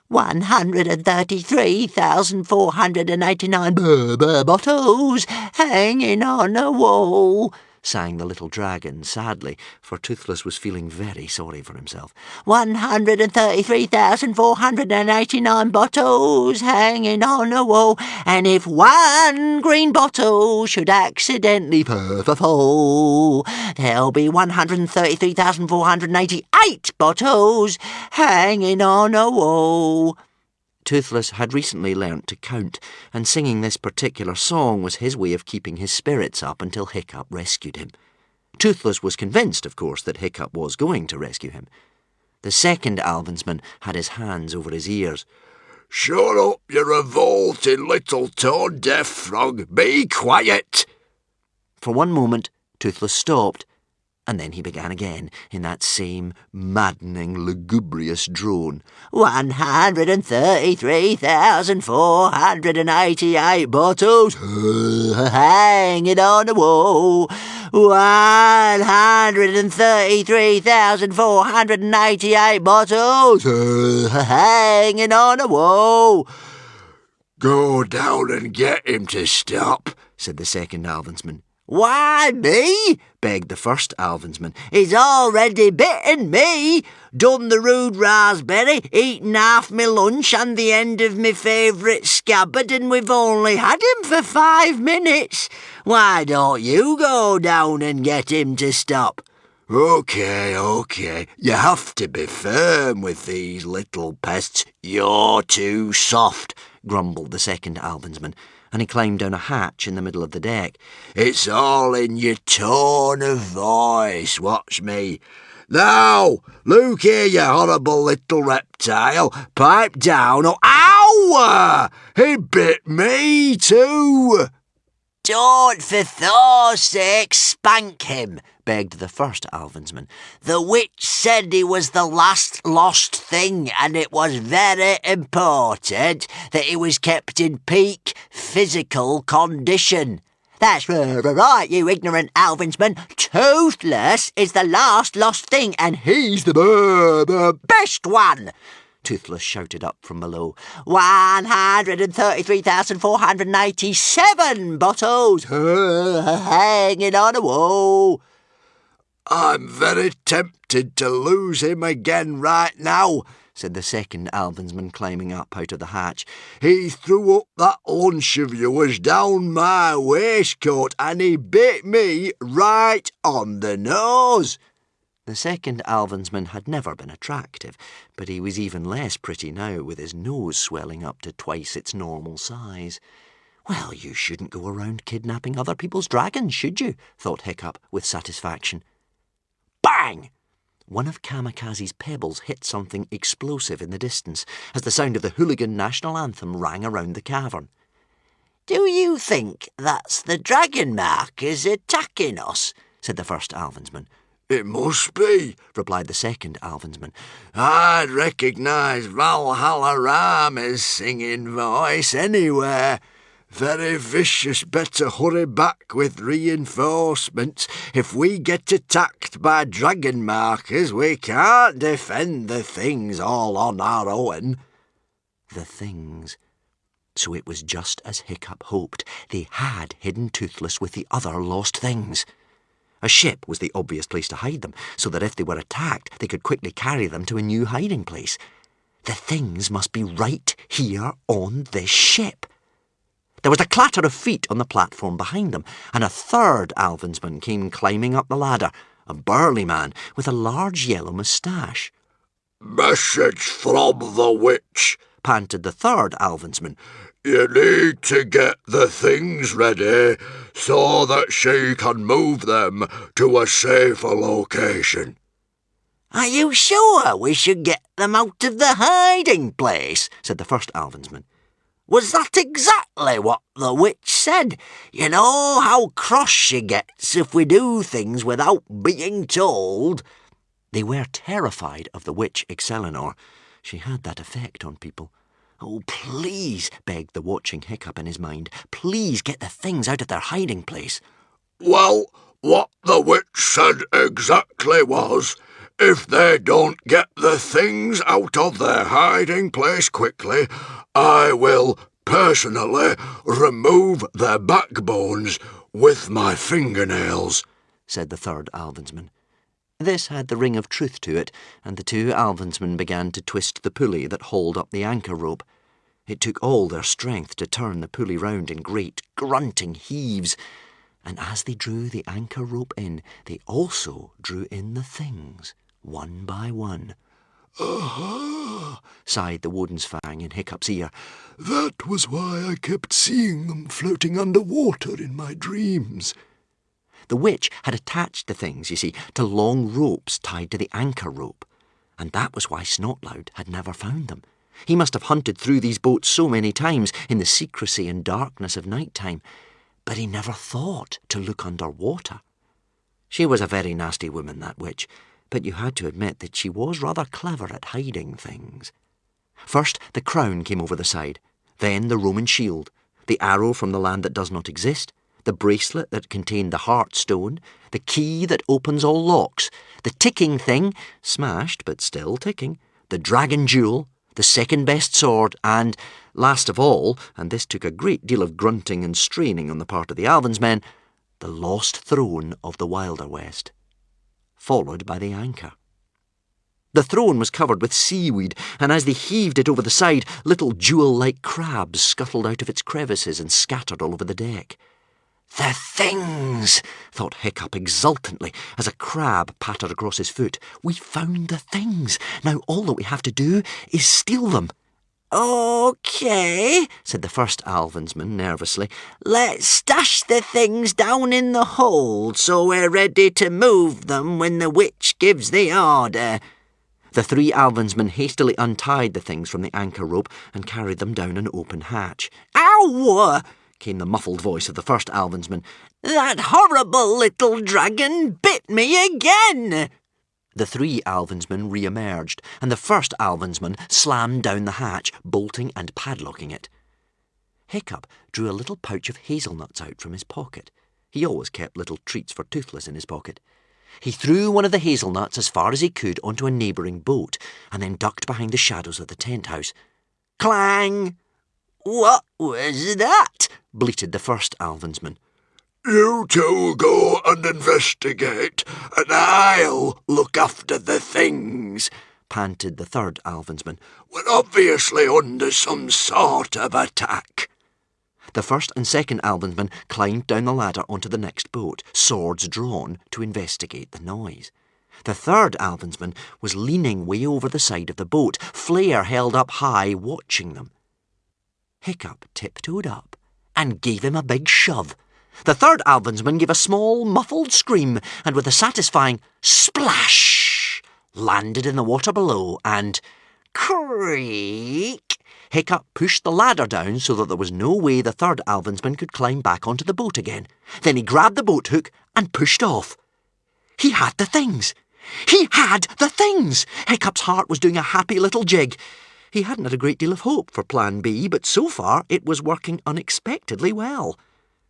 S5: 133,489 bottles hanging on a wall,
S2: sang the little dragon sadly, for Toothless was feeling very sorry for himself.
S5: 133,489 bottles hanging on a wall, and if one green bottle should accidentally fall, there'll be 133,488 bottles hanging on a wall.
S2: Toothless had recently learnt to count, and singing this particular song was his way of keeping his spirits up until Hiccup rescued him. Toothless was convinced, of course, that Hiccup was going to rescue him. The second Alvinsman had his hands over his ears.
S3: "Shut up, you revolting little tone-deaf frog. Be quiet."
S2: For one moment, Toothless stopped, and then he began again, in that same maddening, lugubrious drone.
S5: 133,488 bottles hanging on the wall. 133,488 bottles hanging on the wall.
S3: "Go down and get him to stop,"
S2: said the second Alvinsman.
S5: "Why me?"
S2: begged the first Alvinsman.
S5: "He's already bitten me. Done the rude raspberry, eaten half me lunch and the end of me favourite scabbard, and we've only had him for 5 minutes. Why don't you go down and get him to stop?"
S3: Okay. You have to be firm with these little pests. You're too soft,"
S2: grumbled the second Alvinsman, and he climbed down a hatch in the middle of the deck.
S3: "It's all in your tone of voice. Watch me. Now, look here, you horrible little reptile. Pipe down. Oh, ow! He bit me too."
S5: "Don't, for Thor's sake, spank him," begged the first Alvinsman. "The witch said he was the last lost thing, and it was very important that he was kept in peak physical condition." "That's right, you ignorant Alvinsman. Toothless is the last lost thing, and he's the best one."
S2: Toothless shouted up from below.
S5: 133,487 bottles hanging on a wall.
S3: "I'm very tempted to lose him again right now,"
S2: said the second Alvinsman, climbing up out of the hatch.
S3: "He threw up that lunch of yours down my waistcoat and he bit me right on the nose."
S2: The second Alvinsman had never been attractive, but he was even less pretty now, with his nose swelling up to twice its normal size. Well, you shouldn't go around kidnapping other people's dragons, should you? Thought Hiccup with satisfaction. Bang! One of Kamikaze's pebbles hit something explosive in the distance as the sound of the hooligan national anthem rang around the cavern.
S5: "Do you think that's the dragon markers attacking us?"
S2: said the first Alvinsman.
S3: It must be,
S2: replied the second Alvinsman.
S3: I'd recognise Valhalla Rama's singing voice anywhere. Very vicious, better hurry back with reinforcements. If we get attacked by dragon markers, we can't defend the things all on our own.
S2: The things. So it was just as Hiccup hoped. They had hidden Toothless with the other lost things. A ship was the obvious place to hide them, so that if they were attacked, they could quickly carry them to a new hiding place. The things must be right here on this ship. There was a clatter of feet on the platform behind them, and a third Alvinsman came climbing up the ladder, a burly man with a large yellow moustache.
S3: Message from the witch,
S2: panted the third Alvinsman.
S3: You need to get the things ready so that she can move them to a safer location.
S5: "Are you sure we should get them out of the hiding place?" said the first Alvinsman. "Was that exactly what the witch said? You know how cross she gets if we do things without being told."
S2: They were terrified of the witch Excellinor. She had that effect on people. "Oh, please," begged the watching Hiccup in his mind, "please get the things out of their hiding place."
S3: Well, what the witch said exactly was, if they don't get the things out of their hiding place quickly, I will personally remove their backbones with my fingernails,
S2: said the third Alvinsman. This had the ring of truth to it, and the two Alvinsmen began to twist the pulley that hauled up the anchor rope. It took all their strength to turn the pulley round in great, grunting heaves, and as they drew the anchor rope in, they also drew in the things, one by one.
S3: "Aha!"
S2: sighed the Woden's Fang in Hiccup's ear.
S3: "That was why I kept seeing them floating under water in my dreams."
S2: The witch had attached the things, you see, to long ropes tied to the anchor rope, and that was why Snotloud had never found them. He must have hunted through these boats so many times in the secrecy and darkness of night time, but he never thought to look under water. She was a very nasty woman, that witch, but you had to admit that she was rather clever at hiding things. First, the crown came over the side, then the Roman shield, the arrow from the land that does not exist, the bracelet that contained the heart stone, the key that opens all locks, the ticking thing, smashed but still ticking, the dragon jewel, the second best sword, and, last of all, and this took a great deal of grunting and straining on the part of the Alvin's men, the lost throne of the Wilder West, followed by the anchor. The throne was covered with seaweed, and as they heaved it over the side, little jewel-like crabs scuttled out of its crevices and scattered all over the deck. "The things!" thought Hiccup exultantly as a crab pattered across his foot. "We found the things. Now all that we have to do is steal them."
S5: "OK," said the first Alvinsman nervously. "Let's stash the things down in the hold so we're ready to move them when the witch gives the order."
S2: The three Alvinsmen hastily untied the things from the anchor rope and carried them down an open hatch.
S5: "Ow!"
S2: came the muffled voice of the first Alvinsman.
S5: "That horrible little dragon bit me again!"
S2: The three Alvinsmen re-emerged, and the first Alvinsman slammed down the hatch, bolting and padlocking it. Hiccup drew a little pouch of hazelnuts out from his pocket. He always kept little treats for Toothless in his pocket. He threw one of the hazelnuts as far as he could onto a neighbouring boat, and then ducked behind the shadows of the tent house.
S5: Clang! "What was that?"
S2: bleated the first Alvinsman.
S3: "You two go and investigate, and I'll look after the things,"
S2: panted the third Alvinsman.
S3: "We're obviously under some sort of attack."
S2: The first and second Alvinsman climbed down the ladder onto the next boat, swords drawn, to investigate the noise. The third Alvinsman was leaning way over the side of the boat, flare held up high, watching them. Hiccup tiptoed up and gave him a big shove. The third Alvinsman gave a small, muffled scream, and with a satisfying splash, landed in the water below, and creak! Hiccup pushed the ladder down so that there was no way the third Alvinsman could climb back onto the boat again. Then he grabbed the boat hook and pushed off. He had the things! He had the things! Hiccup's heart was doing a happy little jig. He hadn't had a great deal of hope for Plan B, but so far it was working unexpectedly well.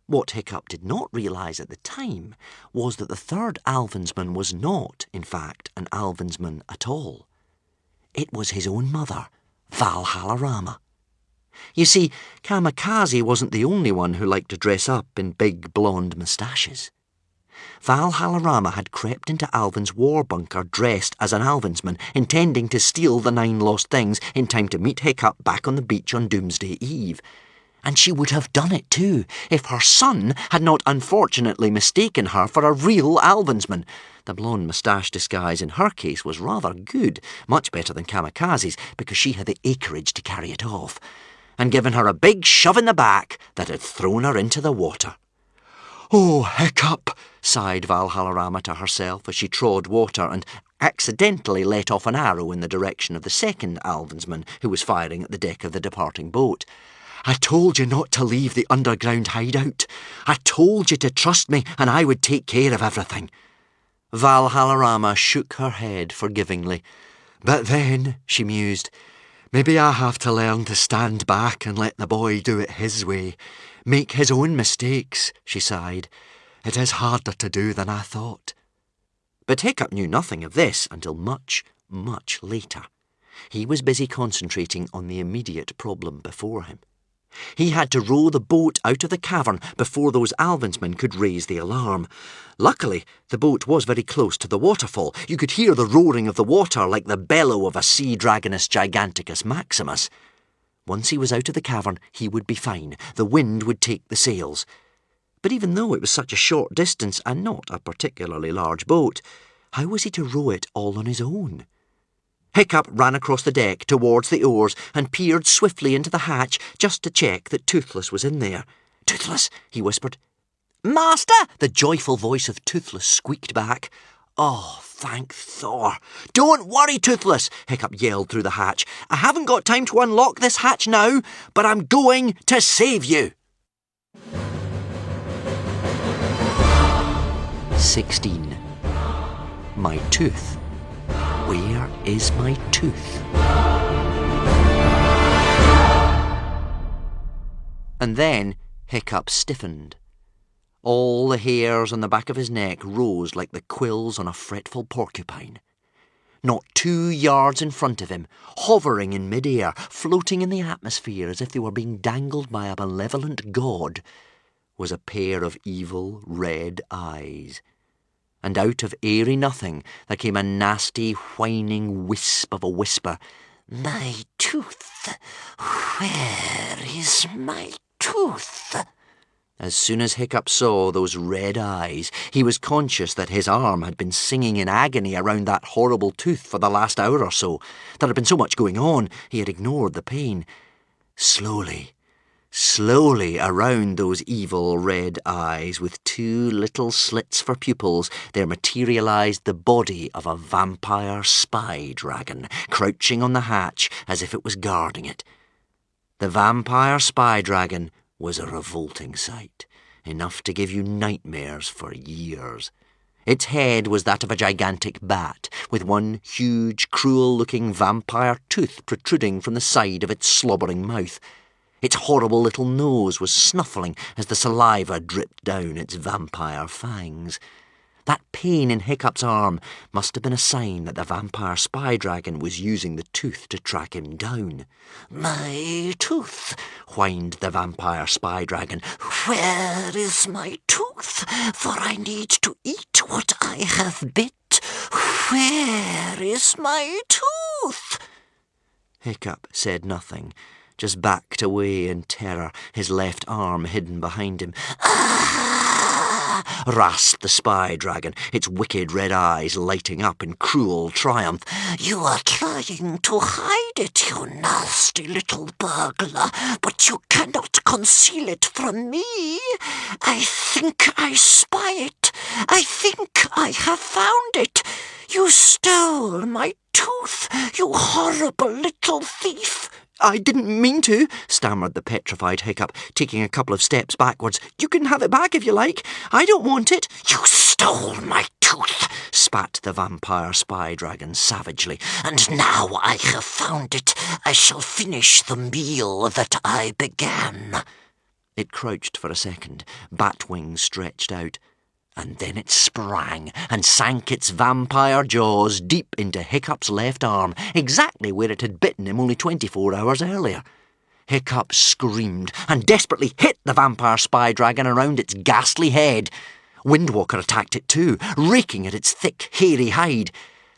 S2: What Hiccup did not realise at the time was that the third Alvinsman was not, in fact, an Alvinsman at all. It was his own mother, Valhallarama. You see, Kamikaze wasn't the only one who liked to dress up in big blonde moustaches. Valhallarama had crept into Alvin's war bunker dressed as an Alvinsman, intending to steal the 9 lost things in time to meet Hiccup back on the beach on Doomsday Eve. And she would have done it too, if her son had not unfortunately mistaken her for a real Alvinsman. The blonde moustache disguise in her case was rather good, much better than Kamikaze's, because she had the acreage to carry it off, and given her a big shove in the back that had thrown her into the water. "Oh, Hiccup," sighed Valhallarama to herself as she trod water and accidentally let off an arrow in the direction of the second Alvinsman who was firing at the deck of the departing boat. "I told you not to leave the underground hideout. I told you to trust me and I would take care of everything." Valhallarama shook her head forgivingly. "But then," she mused, "maybe I have to learn to stand back and let the boy do it his way. Make his own mistakes," she sighed. "It is harder to do than I thought." But Hiccup knew nothing of this until much, much later. He was busy concentrating on the immediate problem before him. He had to row the boat out of the cavern before those Alvinsmen could raise the alarm. Luckily, the boat was very close to the waterfall. You could hear the roaring of the water like the bellow of a sea dragonus giganticus maximus. Once he was out of the cavern, he would be fine. The wind would take the sails. But even though it was such a short distance and not a particularly large boat, how was he to row it all on his own? Hiccup ran across the deck towards the oars and peered swiftly into the hatch just to check that Toothless was in there. "Toothless," he whispered. "Master!" the joyful voice of Toothless squeaked back. "Oh, thank Thor." "Don't worry, Toothless," Hiccup yelled through the hatch. "I haven't got time to unlock this hatch now, but I'm going to save you." 16. My tooth. Where is my tooth? And then Hiccup stiffened. All the hairs on the back of his neck rose like the quills on a fretful porcupine. Not 2 yards in front of him, hovering in mid-air, floating in the atmosphere as if they were being dangled by a malevolent god, was a pair of evil red eyes. And out of airy nothing there came a nasty, whining wisp of a whisper. "My tooth! Where is my tooth?" As soon as Hiccup saw those red eyes, he was conscious that his arm had been singing in agony around that horrible tooth for the last hour or so. There had been so much going on, he had ignored the pain. Slowly around those evil red eyes, with 2 little slits for pupils, there materialised the body of a vampire spy dragon, crouching on the hatch as if it was guarding it. The vampire spy dragon was a revolting sight, enough to give you nightmares for years. Its head was that of a gigantic bat, with one huge, cruel-looking vampire tooth protruding from the side of its slobbering mouth. Its horrible little nose was snuffling as the saliva dripped down its vampire fangs. That pain in Hiccup's arm must have been a sign that the vampire spy dragon was using the tooth to track him down. "My tooth," whined the vampire spy dragon. "Where is my tooth? For I need to eat what I have bit. Where is my tooth?" Hiccup said nothing, just backed away in terror, his left arm hidden behind him. "Ah!" rasped the spy dragon, its wicked red eyes lighting up in cruel triumph. "You are trying to hide it, you nasty little burglar, but you cannot conceal it from me. I think I spy it. I think I have found it.
S4: You stole my tooth, you horrible little thief. I didn't mean to, stammered the petrified Hiccup, taking a couple of steps backwards. You can have it back if you like. I don't want it. You stole my tooth, spat the vampire spy dragon savagely. And now I have found it, I shall finish the meal that I began. It crouched for a second, bat wings stretched out. And then it sprang and sank its vampire jaws deep into Hiccup's left arm, exactly where it had bitten him only 24 hours earlier. Hiccup screamed and desperately hit the vampire spy dragon around its ghastly head. Windwalker attacked it too, raking at its thick, hairy hide.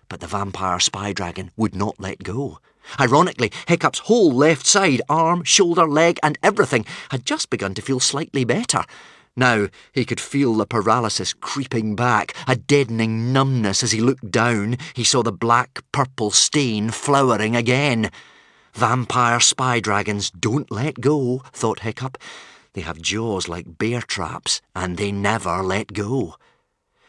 S4: But the vampire spy dragon would not let go. Ironically, Hiccup's whole left side, arm, shoulder, leg and everything had just begun to feel slightly better. Now he could feel the paralysis creeping back, a deadening numbness as he looked down. He saw the black-purple stain flowering again. Vampire spy dragons don't let go, thought Hiccup. They have jaws like bear traps, and they never let go.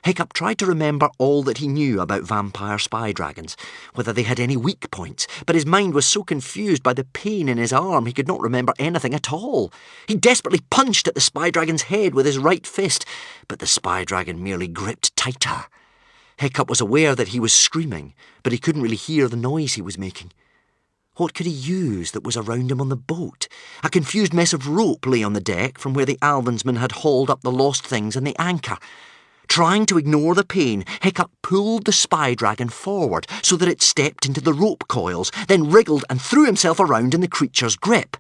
S4: Hiccup tried to remember all that he knew about vampire spy dragons, whether they had any weak points, but his mind was so confused by the pain in his arm he could not remember anything at all. He desperately punched at the spy dragon's head with his right fist, but the spy dragon merely gripped tighter. Hiccup was aware that he was screaming, but he couldn't really hear the noise he was making. What could he use that was around him on the boat? A confused mess of rope lay on the deck from where the Alvinsman had hauled up the lost things and the anchor. Trying to ignore the pain, Hiccup pulled the spy dragon forward so that it stepped into the rope coils, then wriggled and threw himself around in the creature's grip.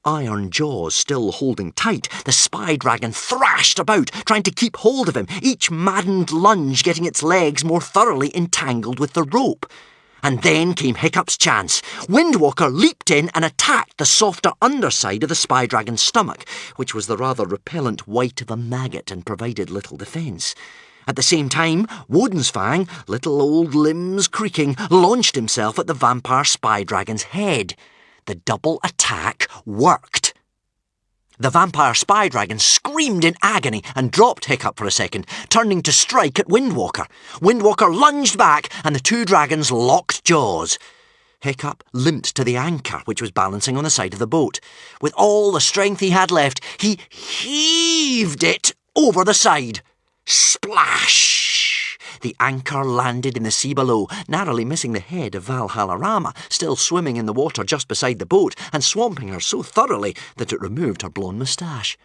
S4: Iron jaws still holding tight, the spy dragon thrashed about, trying to keep hold of him, each maddened lunge getting its legs more thoroughly entangled with the rope. And then came Hiccup's chance. Windwalker leaped in and attacked the softer underside of the spy dragon's stomach, which was the rather repellent white of a maggot and provided little defence. At the same time, Woden's little old limbs creaking, launched himself at the vampire spy dragon's head. The double attack worked. The vampire spy dragon screamed in agony and dropped Hiccup for a second, turning to strike at Windwalker. Windwalker lunged back and the two dragons locked jaws. Hiccup limped to the anchor, which was balancing on the side of the boat. With all the strength he had left, he heaved it over the side. Splash! The anchor landed in the sea below, narrowly missing the head of Valhallarama, still swimming in the water just beside the boat and swamping her so thoroughly that it removed her blonde moustache.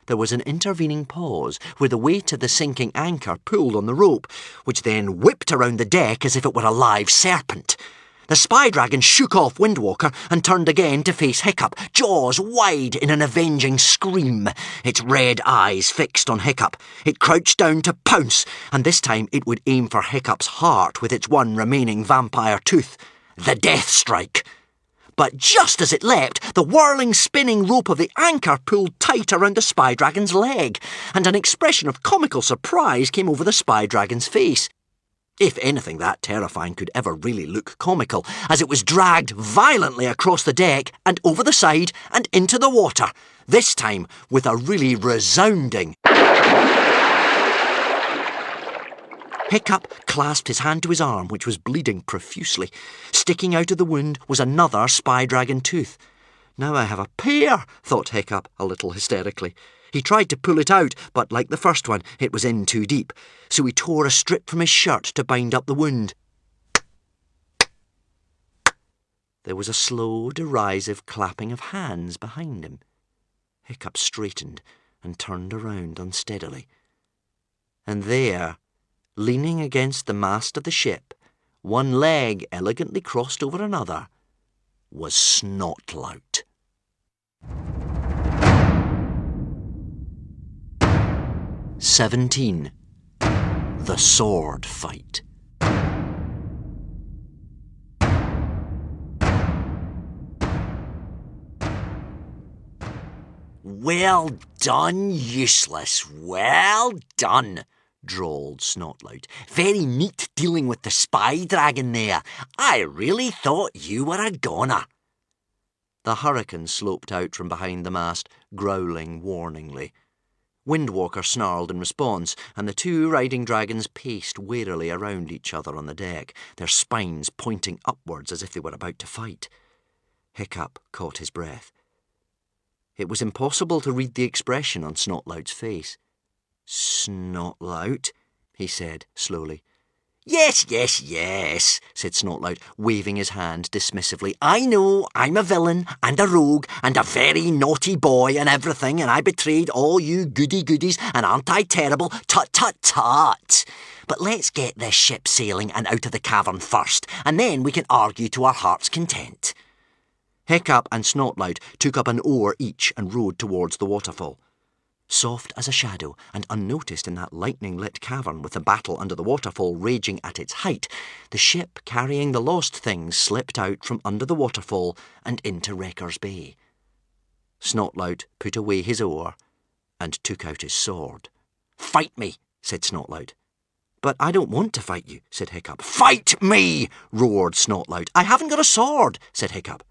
S4: There was an intervening pause where the weight of the sinking anchor pulled on the rope, which then whipped around the deck as if it were a live serpent. The spy dragon shook off Windwalker and turned again to face Hiccup, jaws wide in an avenging scream, its red eyes fixed on Hiccup. It crouched down to pounce, and this time it would aim for Hiccup's heart with its one remaining vampire tooth. The death strike. But just as it leapt, the whirling, spinning rope of the anchor pulled tight around the spy dragon's leg, and an expression of comical surprise came over the spy dragon's face. If anything that terrifying could ever really look comical, as it was dragged violently across the deck and over the side and into the water, this time with a really resounding. Hiccup clasped his hand to his arm, which was bleeding profusely. Sticking out of the wound was another spy dragon tooth. Now I have a pair, thought Hiccup, a little hysterically. He tried to pull it out, but like the first one, it was in too deep, so he tore a strip from his shirt to bind up the wound. There was a slow, derisive clapping of hands behind him. Hiccup straightened and turned around unsteadily. And there, leaning against the mast of the ship, one leg elegantly crossed over another, was Snotlout. 17. The Sword Fight. Well done, Useless, well done, drawled Snotlout. Very neat dealing with the spy dragon there. I really thought you were a goner. The Hurricane sloped out from behind the mast, growling warningly.
S2: Windwalker snarled in response, and the two riding dragons paced warily around each other on the deck, their spines pointing upwards as if they were about to fight. Hiccup caught his breath. It was impossible to read the expression on Snotlout's face. "Snotlout," he said slowly.
S4: Yes, said Snotlout, waving his hand dismissively. I know I'm a villain and a rogue and a very naughty boy and everything, and I betrayed all you goody-goodies, and aren't I terrible? Tut, tut, tut. But let's get this ship sailing and out of the cavern first, and then we can argue to our heart's content.
S2: Hiccup and Snotlout took up an oar each and rowed towards the waterfall. Soft as a shadow, and unnoticed in that lightning-lit cavern with the battle under the waterfall raging at its height, the ship carrying the lost things slipped out from under the waterfall and into Wrecker's Bay. Snotlout put away his oar and took out his sword.
S4: "Fight me," said Snotlout.
S2: "But I don't want to fight you," said Hiccup.
S4: "Fight me," roared Snotlout.
S2: "I haven't got a sword," said Hiccup.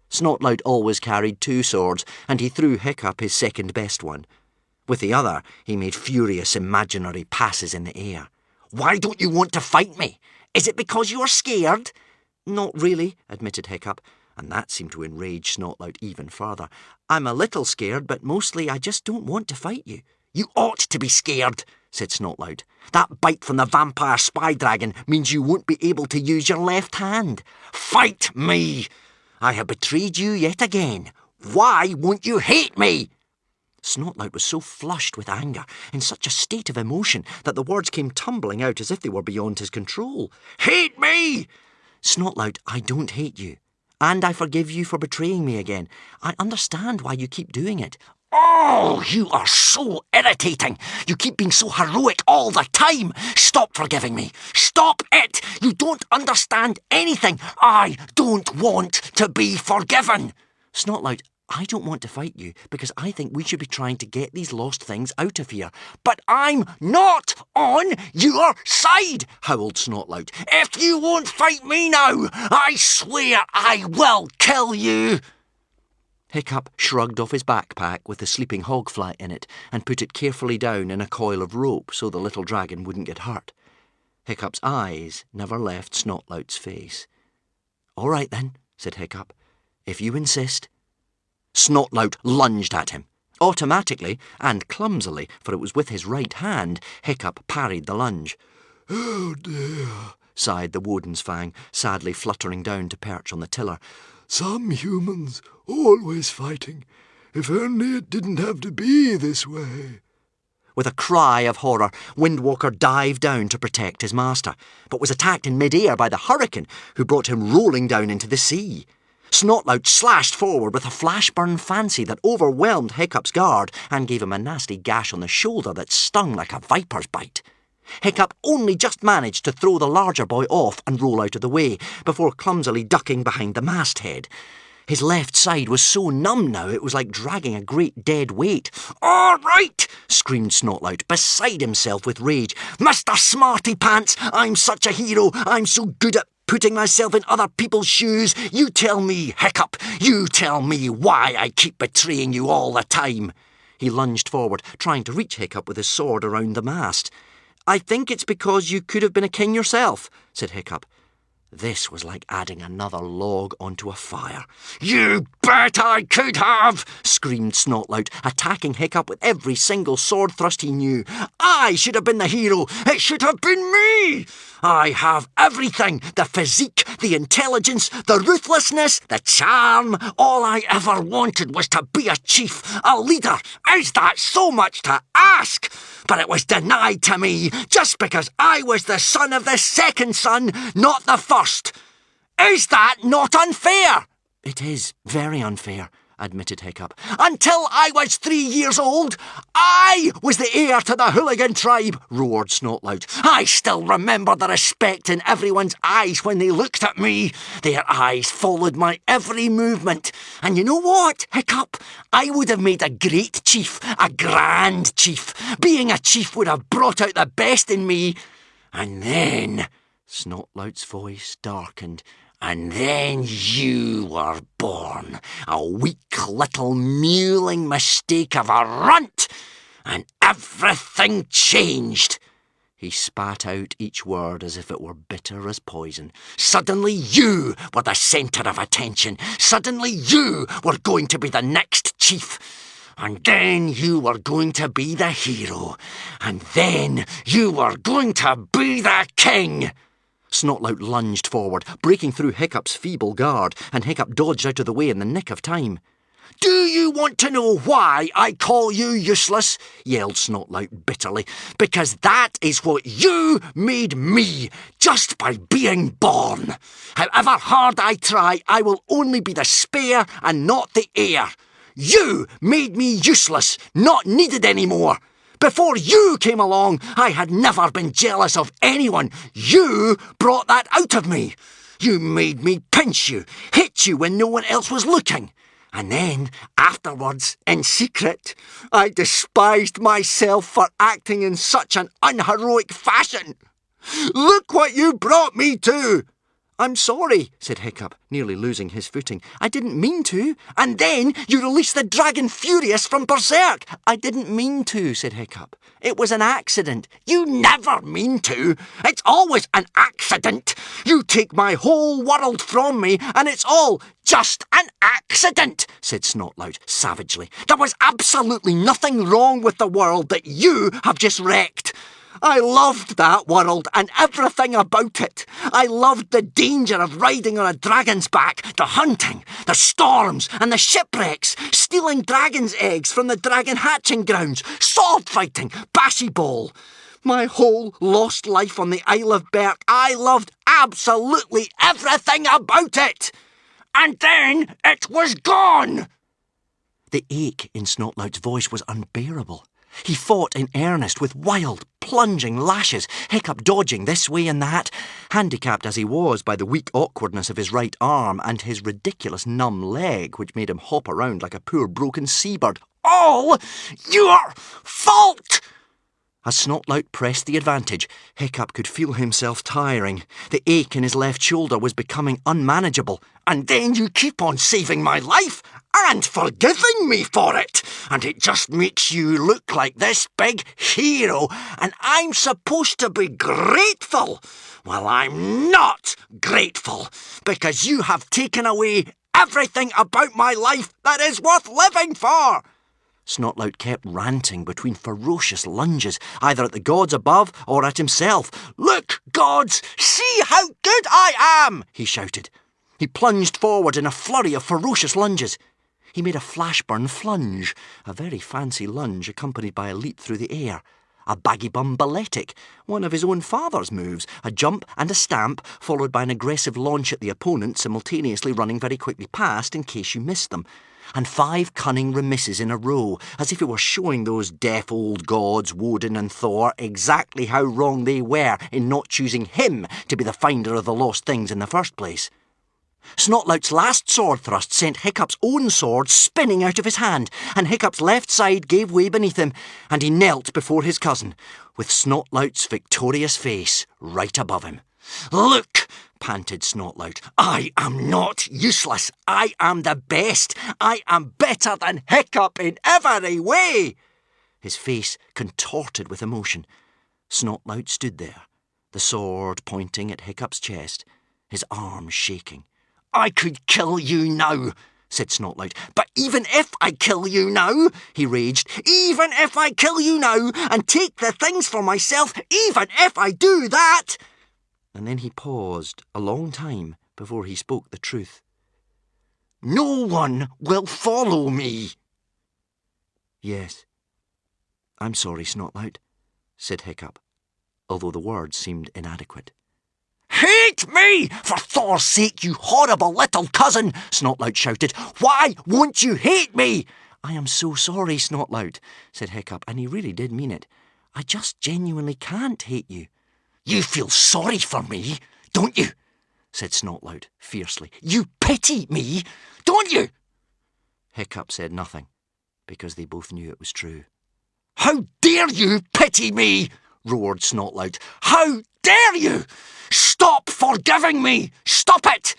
S2: Snotlout always carried two swords, and he threw Hiccup his second-best one. With the other, he made furious imaginary passes in the air.
S4: "Why don't you want to fight me? Is it because you are scared?"
S2: "Not really," admitted Hiccup, and that seemed to enrage Snotlout even further. "I'm a little scared, but mostly I just don't want to fight you."
S4: "You ought to be scared," said Snotlout. "That bite from the vampire spy dragon means you won't be able to use your left hand. Fight me! I have betrayed you yet again. Why won't you hate me?"
S2: Snotlout was so flushed with anger, in such a state of emotion, that the words came tumbling out as if they were beyond his control.
S4: "Hate me!"
S2: "Snotlout, I don't hate you. And I forgive you for betraying me again. I understand why you keep doing it."
S4: "Oh, you are so irritating. You keep being so heroic all the time. Stop forgiving me. Stop it. You don't understand anything. I don't want to be forgiven."
S2: "Snotlout, I don't want to fight you because I think we should be trying to get these lost things out of here."
S4: "But I'm not on your side," howled Snotlout. "If you won't fight me now, I swear I will kill you."
S2: Hiccup shrugged off his backpack with the sleeping hog fly in it and put it carefully down in a coil of rope so the little dragon wouldn't get hurt. Hiccup's eyes never left Snotlout's face. "All right then," said Hiccup, "if you insist."
S4: Snotlout lunged at him.
S2: Automatically, and clumsily, for it was with his right hand, Hiccup parried the lunge.
S3: "Oh dear,"
S2: sighed the Woden's Fang, sadly fluttering down to perch on the tiller.
S3: "Some humans, always fighting. If only it didn't have to be this way."
S2: With a cry of horror, Windwalker dived down to protect his master, but was attacked in mid-air by the hurricane, who brought him rolling down into the sea. Snotlout slashed forward with a flash-burn fancy that overwhelmed Hiccup's guard and gave him a nasty gash on the shoulder that stung like a viper's bite. Hiccup only just managed to throw the larger boy off and roll out of the way, before clumsily ducking behind the masthead. His left side was so numb now it was like dragging a great dead weight.
S4: "All right," screamed Snotlout, beside himself with rage. "Mr. Smarty Pants, I'm such a hero. I'm so good at putting myself in other people's shoes. You tell me, Hiccup. You tell me why I keep betraying you all the time."
S2: He lunged forward, trying to reach Hiccup with his sword around the mast. "I think it's because you could have been a king yourself," said Hiccup. This was like adding another log onto a fire.
S4: "You bet I could have!"
S2: screamed Snotlout, attacking Hiccup with every single sword thrust he knew.
S4: "I should have been the hero. It should have been me. I have everything. The physique, the intelligence, the ruthlessness, the charm. All I ever wanted was to be a chief, a leader. Is that so much to ask? But it was denied to me just because I was the son of the second son, not the first. Is that not unfair?"
S2: "It is very unfair," admitted Hiccup.
S4: "Until I was 3 years old, I was the heir to the hooligan tribe," roared Snotlout. "I still remember the respect in everyone's eyes when they looked at me. Their eyes followed my every movement. And you know what, Hiccup? I would have made a great chief, a grand chief. Being a chief would have brought out the best in me. And then..."
S2: Snotlout's voice darkened.
S4: "And then you were born, a weak little mewling mistake of a runt. and everything changed. He spat out each word as if it were bitter as poison. Suddenly you were the centre of attention. Suddenly you were going to be the next chief. And then you were going to be the hero. And then you were going to be the king. Snotlout lunged forward, breaking through Hiccup's feeble guard, and Hiccup dodged out of the way in the nick of time. "Do you want to know why I call you useless?" yelled Snotlout bitterly. "Because that is what you made me, just by being born. However hard I try, I will only be the spare and not the heir. You made me useless, not needed anymore. Before you came along, I had never been jealous of anyone. You brought that out of me. You made me pinch you, hit you when no one else was looking. And then, afterwards, in secret, I despised myself for acting in such an unheroic fashion. Look what you brought me to!" "I'm sorry," said Hiccup, nearly losing his footing. "I didn't mean to." "And then you released the dragon Furious from Berserk." "I didn't mean to," said Hiccup. "It was an accident."
S6: "You never mean to. It's always an accident. You take my whole world from me, and it's all just an accident," said Snotlout savagely. "There was absolutely nothing wrong with the world that you have just wrecked. I loved that world and everything about it. I loved the danger of riding on a dragon's back, the hunting, the storms and the shipwrecks, stealing dragon's eggs from the dragon hatching grounds, sword fighting, bashy ball. My whole lost life on the Isle of Berk, I loved absolutely everything about it. And then it was gone."
S4: The ache in Snotlout's voice was unbearable. He fought in earnest with wild, plunging lashes, Hiccup dodging this way and that, handicapped as he was by the weak awkwardness of his right arm and his ridiculous numb leg, which made him hop around like a poor broken seabird.
S6: "All your fault!"
S4: As Snotlout pressed the advantage, Hiccup could feel himself tiring. The ache in his left shoulder was becoming unmanageable.
S6: "And then you keep on saving my life and forgiving me for it. And it just makes you look like this big hero. And I'm supposed to be grateful. Well, I'm not grateful, because you have taken away everything about my life that is worth living for."
S4: Snotlout kept ranting between ferocious lunges, either at the gods above or at himself.
S6: "Look, gods, see how good I am!" he shouted.
S4: He plunged forward in a flurry of ferocious lunges. He made a flashburn flunge, a very fancy lunge accompanied by a leap through the air. A baggy-bum balletic, one of his own father's moves, a jump and a stamp, followed by an aggressive launch at the opponent, simultaneously running very quickly past in case you missed them. And 5 cunning remisses in a row, as if it were showing those deaf old gods, Woden and Thor, exactly how wrong they were in not choosing him to be the finder of the lost things in the first place. Snotlout's last sword thrust sent Hiccup's own sword spinning out of his hand, and Hiccup's left side gave way beneath him, and he knelt before his cousin, with Snotlout's victorious face right above him.
S6: "Look," panted Snotlout, "I am not useless. I am the best. I am better than Hiccup in every way."
S4: His face contorted with emotion. Snotlout stood there, the sword pointing at Hiccup's chest, his arms shaking.
S6: "I could kill you now," said Snotlout. "But even if I kill you now," he raged, "even if I kill you now and take the things for myself, even if I do that—"
S4: And then he paused a long time before he spoke the truth.
S6: "No one will follow me."
S4: "Yes, I'm sorry, Snotlout," said Hiccup, although the words seemed inadequate.
S6: "Hate me! For Thor's sake, you horrible little cousin!" Snotlout shouted. "Why won't you hate me?"
S4: "I am so sorry, Snotlout," said Hiccup, and he really did mean it. "I just genuinely can't hate you."
S6: "You feel sorry for me, don't you?" said Snotlout fiercely. "You pity me, don't you?"
S4: Hiccup said nothing, because they both knew it was true.
S6: "How dare you pity me?" roared Snotlout. "How dare you? Stop forgiving me! Stop it!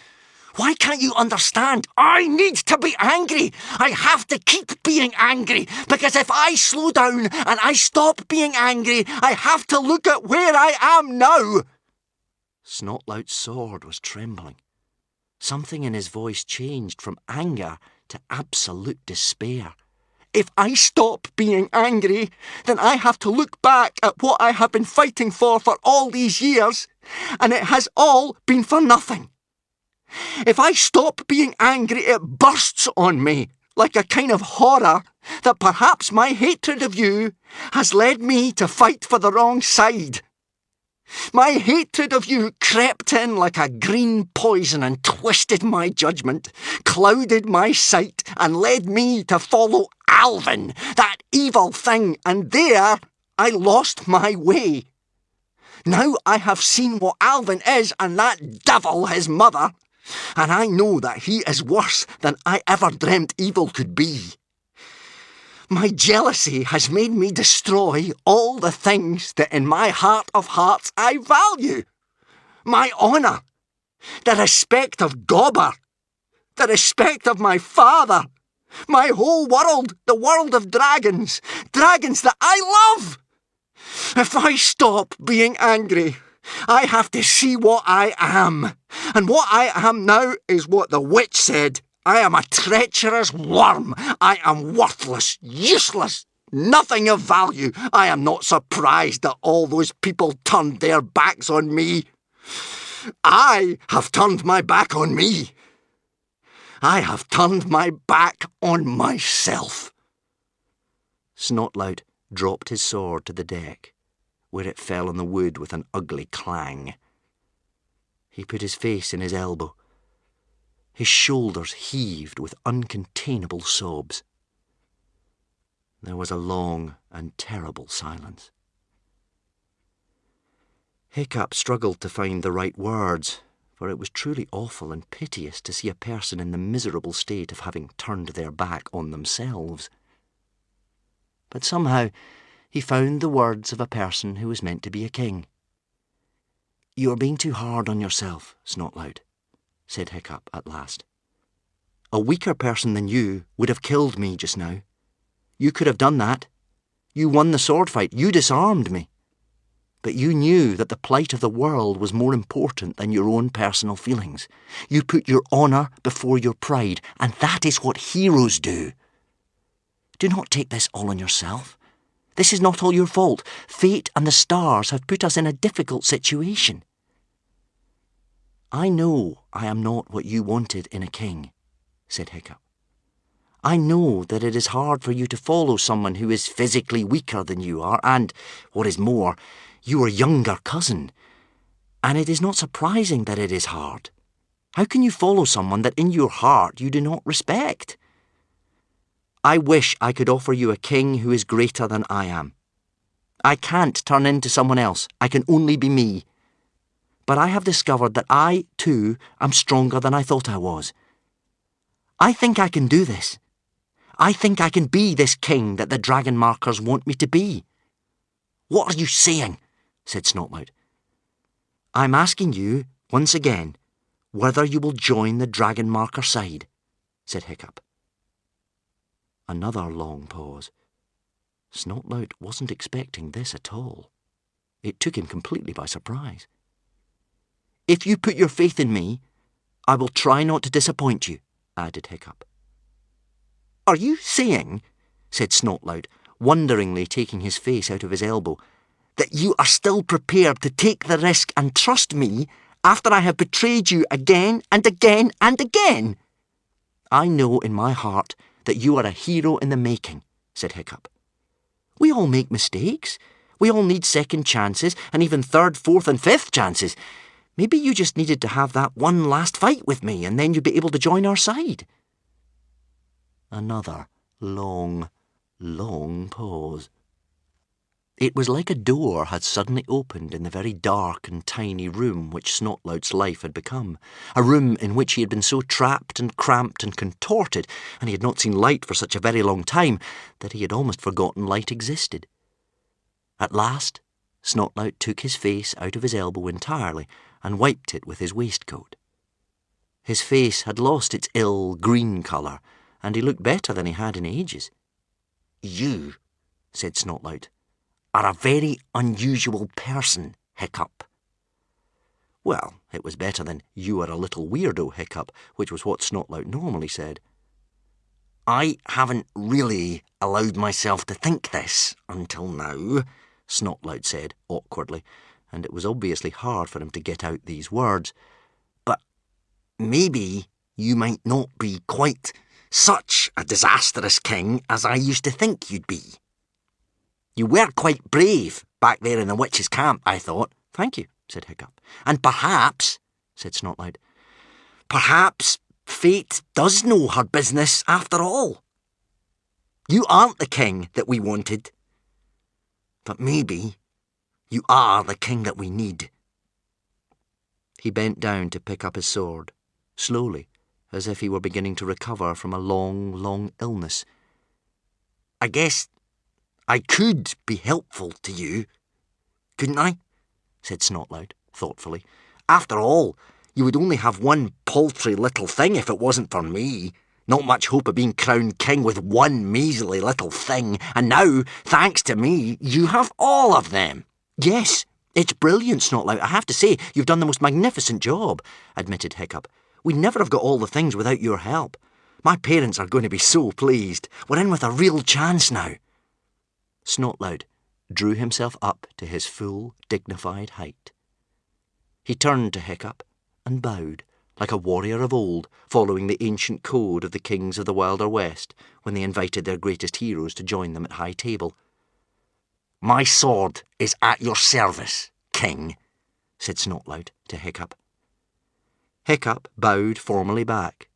S4: Why can't you understand? I need to be angry. I have to keep being angry, because if I slow down and I stop being angry, I have to look at where I am now. Snotlout's sword was trembling. Something in his voice changed from anger to absolute despair. If I stop being angry, then I have to look back at what I have been fighting for all these years, and it has all been for nothing. If I stop being angry, it bursts on me like a kind of horror that perhaps my hatred of you has led me to fight for the wrong side. My hatred of you crept in like a green poison and twisted my judgment, clouded my sight, and led me to follow Alvin, that evil thing, and there I lost my way. Now I have seen what Alvin is, and that devil his mother, and I know that he is worse than I ever dreamt evil could be. My jealousy has made me destroy all the things that in my heart of hearts I value. My honour, the respect of Gobber, the respect of my father, my whole world, the world of dragons, dragons that I love. If I stop being angry, I have to see what I am. And what I am now is what the witch said. I am a treacherous worm. I am worthless, useless, nothing of value. I am not surprised that all those people turned their backs on me. I have turned my back on me. I have turned my back on myself. Snotlout dropped his sword to the deck, where it fell on the wood with an ugly clang. He put his face in his elbow. His shoulders heaved with uncontainable sobs. There was a long and terrible silence. Hiccup struggled to find the right words, for it was truly awful and piteous to see a person in the miserable state of having turned their back on themselves. But somehow he found the words of a person who was meant to be a king. "You are being too hard on yourself, Snotlout," said Hiccup at last. "A weaker person than you would have killed me just now. You could have done that. You won the sword fight. You disarmed me. But you knew that the plight of the world was more important than your own personal feelings. You put your honour before your pride, and that is what heroes do. Do not take this all on yourself. This is not all your fault. Fate and the stars have put us in a difficult situation. I know I am not what you wanted in a king," said Hiccup. "I know that it is hard for you to follow someone who is physically weaker than you are, and, what is more, your younger cousin. And it is not surprising that it is hard. How can you follow someone that in your heart you do not respect? I wish I could offer you a king who is greater than I am. I can't turn into someone else. I can only be me. But I have discovered that I, too, am stronger than I thought I was. I think I can do this. I think I can be this king that the dragon markers want me to be." "What are you saying?" said Snotlout. "I'm asking you, once again, whether you will join the dragon marker side," said Hiccup. Another long pause. Snotlout wasn't expecting this at all. It took him completely by surprise. "If you put your faith in me, I will try not to disappoint you," added Hiccup. "Are you saying," said Snotlout, wonderingly taking his face out of his elbow, "that you are still prepared to take the risk and trust me after I have betrayed you again and again and again?" "I know in my heart that you are a hero in the making," said Hiccup. "We all make mistakes. We all need second chances, and even third, fourth, and fifth chances. Maybe you just needed to have that one last fight with me, and then you'd be able to join our side." Another long, long pause. It was like a door had suddenly opened in the very dark and tiny room which Snotlout's life had become, a room in which he had been so trapped and cramped and contorted, and he had not seen light for such a very long time, that he had almost forgotten light existed. At last, Snotlout took his face out of his elbow entirely and wiped it with his waistcoat.
S2: His face had lost its ill green colour, and he looked better than he had in ages.
S4: "You," said Snotlout, "are a very unusual person, Hiccup."
S2: Well, it was better than "you are a little weirdo, Hiccup," which was what Snotlout normally said.
S4: "I haven't really allowed myself to think this until now,"
S2: Snotlout said awkwardly, and it was obviously hard for him to get out these words.
S4: "But maybe you might not be quite such a disastrous king as I used to think you'd be. You were quite brave back there in the witch's camp, I thought."
S2: "Thank you," said Hiccup.
S4: "And perhaps," said Snotlout, "perhaps fate does know her business after all. You aren't the king that we wanted, but maybe you are the king that we need."
S2: He bent down to pick up his sword, slowly, as if he were beginning to recover from a long, long illness.
S4: "I guess I could be helpful to you, couldn't I?" said Snotlout thoughtfully. "After all, you would only have one paltry little thing if it wasn't for me. Not much hope of being crowned king with one measly little thing, and now, thanks to me, you have all of them."
S2: "Yes, it's brilliant, Snotlout. I have to say, you've done the most magnificent job," admitted Hiccup. "We'd never have got all the things without your help. My parents are going to be so pleased. We're in with a real chance now." Snotlout drew himself up to his full, dignified height. He turned to Hiccup and bowed, like a warrior of old, following the ancient code of the kings of the Wilder West when they invited their greatest heroes to join them at high table.
S4: "My sword is at your service, king," said Snotlout to Hiccup.
S2: Hiccup bowed formally back.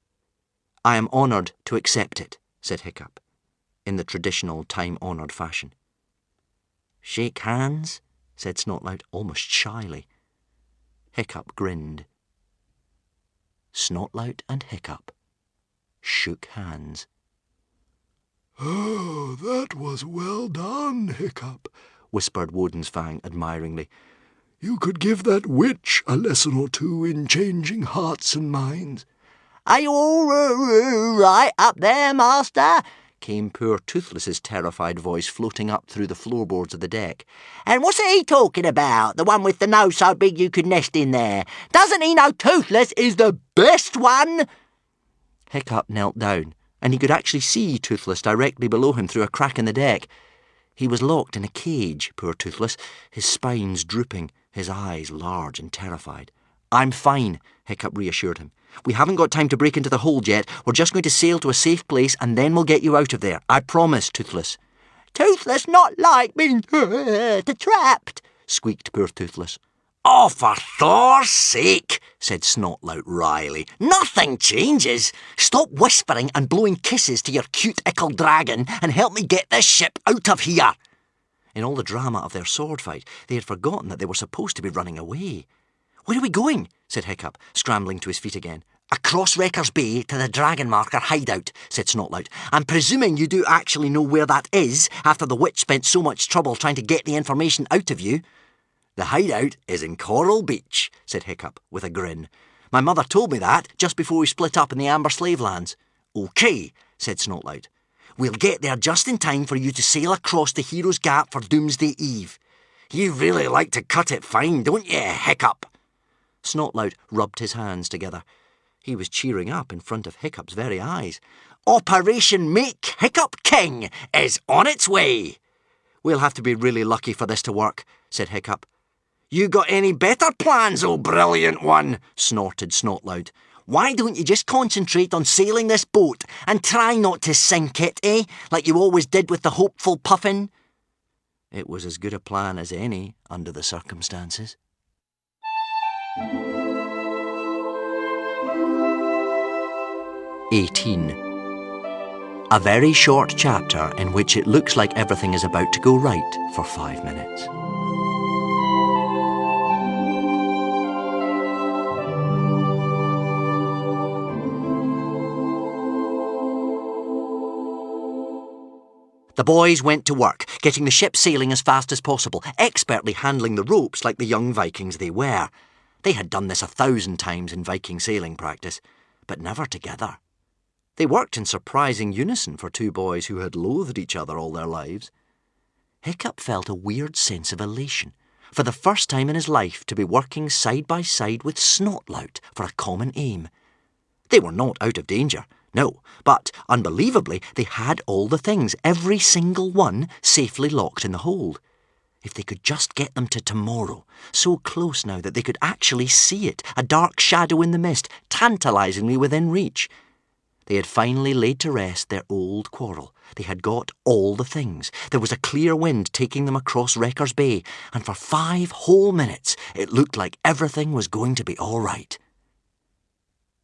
S2: "I am honoured to accept it," said Hiccup, in the traditional time-honoured fashion.
S4: "Shake hands?"
S2: said Snotlout almost shyly. Hiccup grinned. Snotlout and Hiccup shook hands.
S3: "Oh, that was well done, Hiccup,"
S2: whispered Woden's-Fang admiringly.
S3: "You could give that witch a lesson or two in changing hearts and minds."
S5: "Are you all right up there, master?"
S2: came poor Toothless's terrified voice floating up through the floorboards of the deck.
S5: "And what's he talking about, the one with the nose so big you could nest in there? Doesn't he know Toothless is the best one?"
S2: Hiccup knelt down, and he could actually see Toothless directly below him through a crack in the deck. He was locked in a cage, poor Toothless, his spines drooping, his eyes large and terrified. "I'm fine," Hiccup reassured him. "We haven't got time to break into the hold yet. We're just going to sail to a safe place, and then we'll get you out of there. I promise, Toothless."
S5: "Toothless not like being trapped,"
S2: squeaked poor Toothless.
S4: "Oh, for Thor's sake," said Snotlout wryly. "Nothing changes. Stop whispering and blowing kisses to your cute ickle dragon and help me get this ship out of here."
S2: In all the drama of their sword fight, they had forgotten that they were supposed to be running away. "Where are we going?" said Hiccup, scrambling to his feet again.
S4: "Across Wrecker's Bay to the Dragon Marker hideout," said Snotlout. "I'm presuming you do actually know where that is, after the witch spent so much trouble trying to get the information out of you."
S2: "The hideout is in Coral Beach," said Hiccup, with a grin. "My mother told me that just before we split up in the Amber Slave Lands."
S4: "OK," said Snotlout. "We'll get there just in time for you to sail across the Hero's Gap for Doomsday Eve. You really like to cut it fine, don't you, Hiccup?"
S2: Snotlout rubbed his hands together. He was cheering up in front of Hiccup's very eyes.
S4: "Operation Make Hiccup King is on its way."
S2: "We'll have to be really lucky for this to work," said Hiccup.
S4: "You got any better plans, oh brilliant one?" snorted Snotlout. "Why don't you just concentrate on sailing this boat and try not to sink it, eh? Like you always did with the hopeful Puffin?"
S2: It was as good a plan as any under the circumstances. 18. A very short chapter in which it looks like everything is about to go right for 5 minutes. The boys went to work, getting the ship sailing as fast as possible, expertly handling the ropes like the young Vikings they were. They had done this 1,000 times in Viking sailing practice. but never together. They worked in surprising unison for two boys who had loathed each other all their lives. Hiccup felt a weird sense of elation, for the first time in his life to be working side by side with Snotlout for a common aim. They were not out of danger, no, but, unbelievably, they had all the things, every single one, safely locked in the hold. If they could just get them to tomorrow, so close now that they could actually see it, a dark shadow in the mist, tantalisingly within reach. They had finally laid to rest their old quarrel. They had got all the things. There was a clear wind taking them across Wrecker's Bay, and for 5 whole minutes it looked like everything was going to be all right.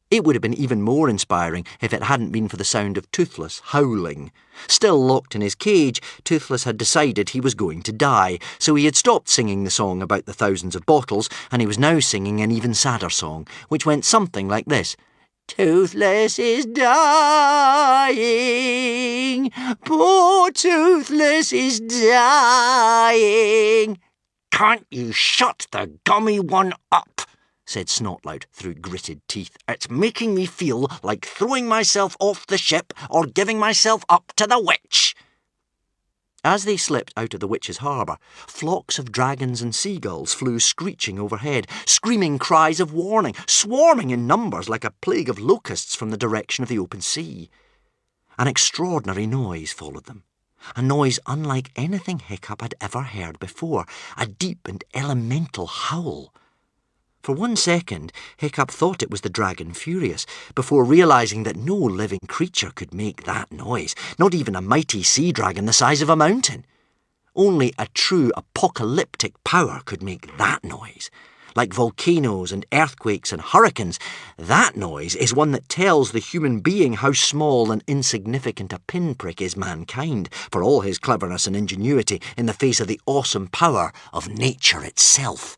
S2: It would have been even more inspiring if it hadn't been for the sound of Toothless howling. Still locked in his cage, Toothless had decided he was going to die, so he had stopped singing the song about the thousands of bottles, and he was now singing an even sadder song, which went something like this. Toothless is dying, poor Toothless is dying. Can't you shut the gummy one up? Said Snotlout through gritted teeth. It's making me feel like throwing myself off the ship or giving myself up to the witch. As they slipped out of the witch's harbour, flocks of dragons and seagulls flew screeching overhead, screaming cries of warning, swarming in numbers like a plague of locusts from the direction of the open sea. An extraordinary noise followed them, a noise unlike anything Hiccup had ever heard before, a deep and elemental howl. For 1 second, Hiccup thought it was the dragon Furious, before realising that no living creature could make that noise, not even a mighty sea dragon the size of a mountain. Only a true apocalyptic power could make that noise. Like volcanoes and earthquakes and hurricanes, that noise is one that tells the human being how small and insignificant a pinprick is mankind, for all his cleverness and ingenuity in the face of the awesome power of nature itself.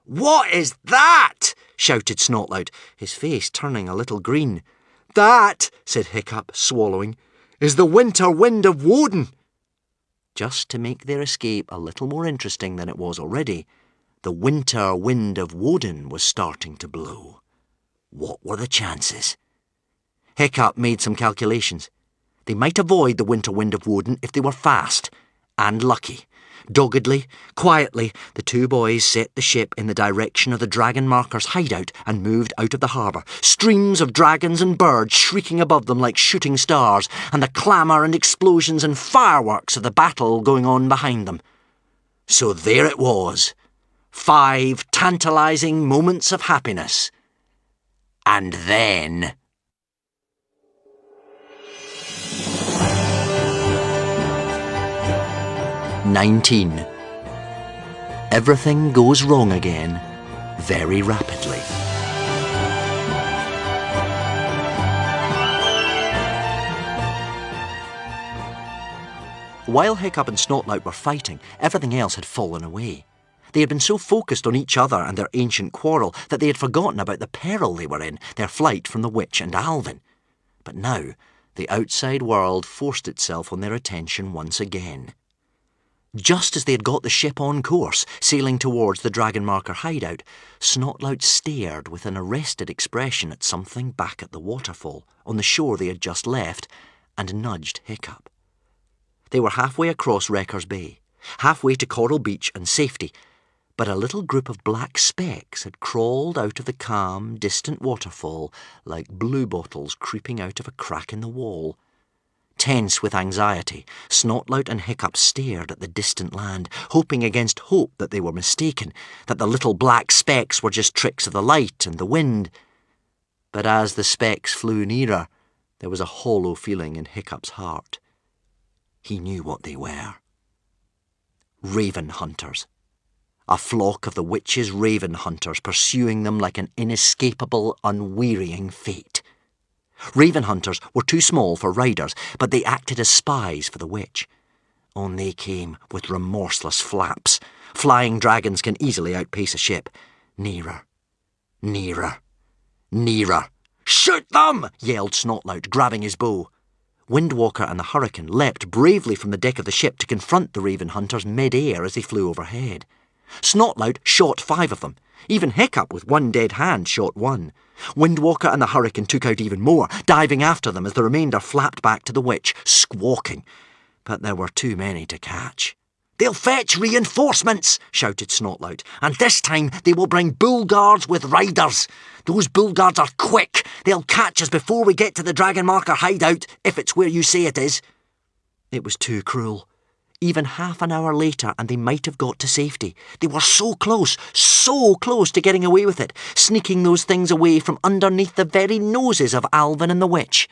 S2: "What is that?" shouted Snotlout, his face turning a little green. "That," said Hiccup, swallowing, "is the winter wind of Woden." Just to make their escape a little more interesting than it was already, the winter wind of Woden was starting to blow. What were the chances? Hiccup made some calculations. They might avoid the winter wind of Woden if they were fast and lucky. Doggedly, quietly, the two boys set the ship in the direction of the dragon marker's hideout and moved out of the harbour, streams of dragons and birds shrieking above them like shooting stars, and the clamour and explosions and fireworks of the battle going on behind them. So there it was, 5 tantalising moments of happiness. And then... 19. Everything goes wrong again, very rapidly. While Hiccup and Snotlout were fighting, everything else had fallen away. They had been so focused on each other and their ancient quarrel that they had forgotten about the peril they were in, their flight from the witch and Alvin. But now, the outside world forced itself on their attention once again. Just as they had got the ship on course, sailing towards the dragon marker hideout, Snotlout stared with an arrested expression at something back at the waterfall, on the shore they had just left, and nudged Hiccup. They were halfway across Wrecker's Bay, halfway to Coral Beach and safety, but a little group of black specks had crawled out of the calm, distant waterfall like bluebottles creeping out of a crack in the wall. Tense with anxiety, Snotlout and Hiccup stared at the distant land, hoping against hope that they were mistaken, that the little black specks were just tricks of the light and the wind. But as the specks flew nearer, there was a hollow feeling in Hiccup's heart. He knew what they were. Raven hunters. A flock of the witch's raven hunters pursuing them like an inescapable, unwearying fate. Raven hunters were too small for riders, but they acted as spies for the witch. On they came with remorseless flaps. Flying dragons can easily outpace a ship. Nearer, nearer, nearer. "Shoot them!" yelled Snotlout, grabbing his bow. Windwalker and the Hurricane leapt bravely from the deck of the ship to confront the raven hunters mid-air as they flew overhead. Snotlout shot 5 of them. Even Hiccup, with one dead hand, shot 1. Windwalker and the Hurricane took out even more, diving after them as the remainder flapped back to the witch, squawking. But there were too many to catch. "They'll fetch reinforcements," shouted Snotlout, "and this time they will bring bull guards with riders. Those bull guards are quick. They'll catch us before we get to the Dragon Marker hideout, if it's where you say it is." It was too cruel. Even half an hour later and they might have got to safety. They were so close to getting away with it, sneaking those things away from underneath the very noses of Alvin and the witch.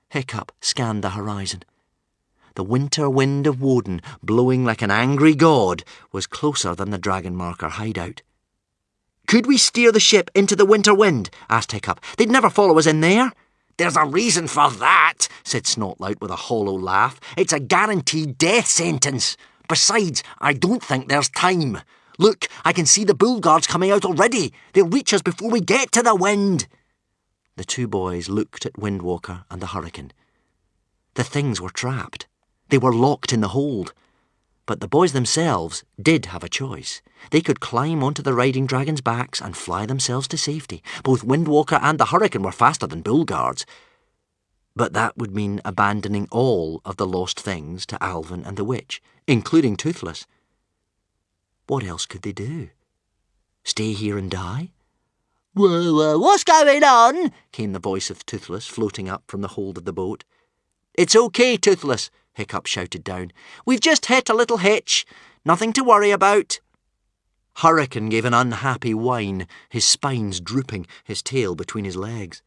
S2: Hiccup scanned the horizon. The winter wind of Woden, blowing like an angry god, was closer than the Dragon Marker hideout. "Could we steer the ship into the winter wind?" asked Hiccup. "They'd never follow us in there."
S6: "There's a reason for that," said Snotlout with a hollow laugh. "It's a guaranteed death sentence. Besides, I don't think there's time. Look, I can see the bull guards coming out already. They'll reach us before we get to the wind."
S2: The 2 boys looked at Windwalker and the Hurricane. The things were trapped. They were locked in the hold. But the boys themselves did have a choice. They could climb onto the riding dragons' backs and fly themselves to safety. Both Windwalker and the Hurricane were faster than bull guards. But that would mean abandoning all of the lost things to Alvin and the witch, including Toothless. What else could they do? Stay here and die?
S5: Well, what's going on?
S2: Came the voice of Toothless, floating up from the hold of the boat. "It's okay, Toothless," Hiccup shouted down. "We've just hit a little hitch. Nothing to worry about." Hurricane gave an unhappy whine, his spines drooping, his tail between his legs.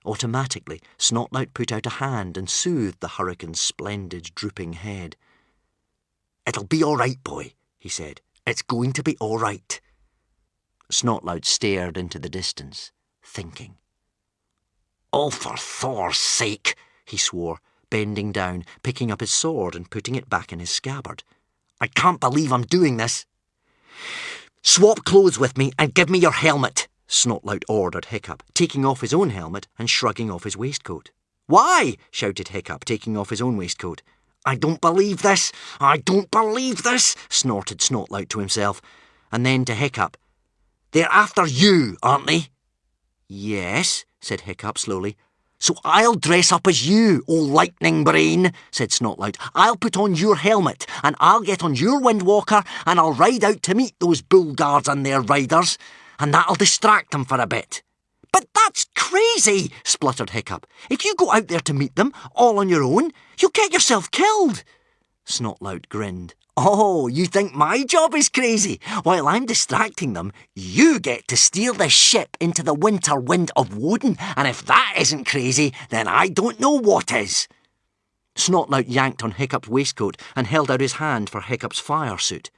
S2: Automatically, Snotlout put out a hand and soothed the Hurricane's splendid, drooping head. "It'll be all right, boy," he said. "It's going to be all right." Snotlout stared into the distance, thinking.
S6: "Oh, for Thor's sake,"
S2: he swore, bending down, picking up his sword and putting it back in his scabbard.
S6: "I can't believe I'm doing this."
S2: "Swap clothes with me and give me your helmet," Snotlout ordered Hiccup, taking off his own helmet and shrugging off his waistcoat. "Why?" shouted Hiccup, taking off his own waistcoat.
S6: I don't believe this,
S2: snorted Snotlout to himself, and then to Hiccup. "They're after you, aren't they?" "Yes," said Hiccup slowly.
S6: "So I'll dress up as you, old lightning brain," said Snotlout. "I'll put on your helmet, and I'll get on your Windwalker, and I'll ride out to meet those bull guards and their riders, and that'll distract them for a bit."
S5: "But that's crazy," spluttered Hiccup. "If you go out there to meet them, all on your own, you'll get yourself killed."
S2: Snotlout grinned.
S6: "Oh, you think my job is crazy? While I'm distracting them, you get to steer the ship into the winter wind of Woden, and if that isn't crazy, then I don't know what is."
S2: Snotlout yanked on Hiccup's waistcoat and held out his hand for Hiccup's fire suit.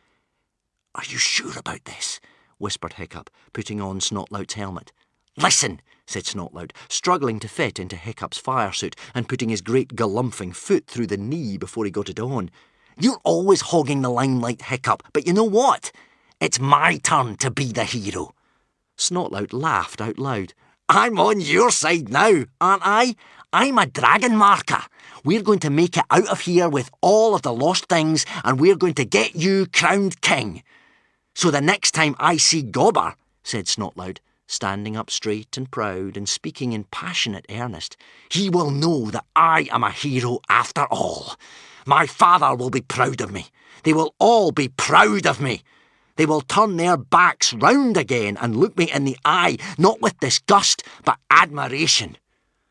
S2: "Are you sure about this?" whispered Hiccup, putting on Snotlout's helmet.
S6: "Listen,"
S2: said Snotlout, struggling to fit into Hiccup's fire suit and putting his great galumphing foot through the knee before he got it on.
S6: "You're always hogging the limelight, Hiccup, but you know what? It's my turn to be the hero."
S2: Snotlout laughed out loud.
S6: "I'm on your side now, aren't I? I'm a dragon marker. We're going to make it out of here with all of the lost things, and we're going to get you crowned king. So the next time I see Gobber," said Snotlout, standing up straight and proud and speaking in passionate earnest, "he will know that I am a hero after all. My father will be proud of me. They will all be proud of me. They will turn their backs round again and look me in the eye, not with disgust, but admiration.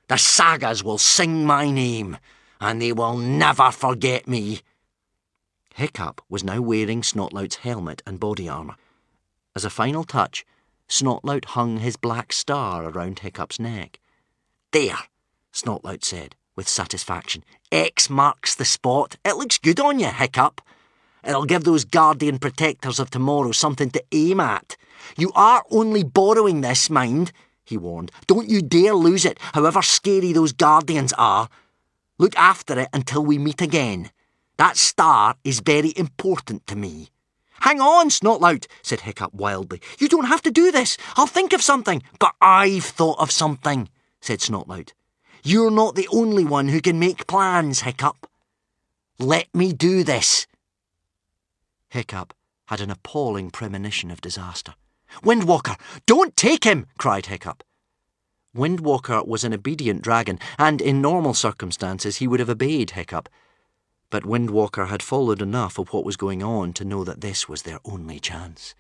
S6: The sagas will sing my name, and they will never forget me."
S2: Hiccup was now wearing Snotlout's helmet and body armour. As a final touch, Snotlout hung his black star around Hiccup's neck.
S6: "There," Snotlout said, with satisfaction. "X marks the spot. It looks good on you, Hiccup. It'll give those guardian protectors of tomorrow something to aim at. You are only borrowing this, mind," he warned. "Don't you dare lose it, however scary those guardians are. Look after it until we meet again. That star is very important to me."
S5: "Hang on, Snotlout," said Hiccup wildly. "You don't have to do this. I'll think of something."
S6: "But I've thought of something," said Snotlout. "You're not the only one who can make plans, Hiccup. Let me do this."
S2: Hiccup had an appalling premonition of disaster. "Windwalker, don't take him!" cried Hiccup. Windwalker was an obedient dragon, and in normal circumstances he would have obeyed Hiccup. But Windwalker had followed enough of what was going on to know that this was their only chance.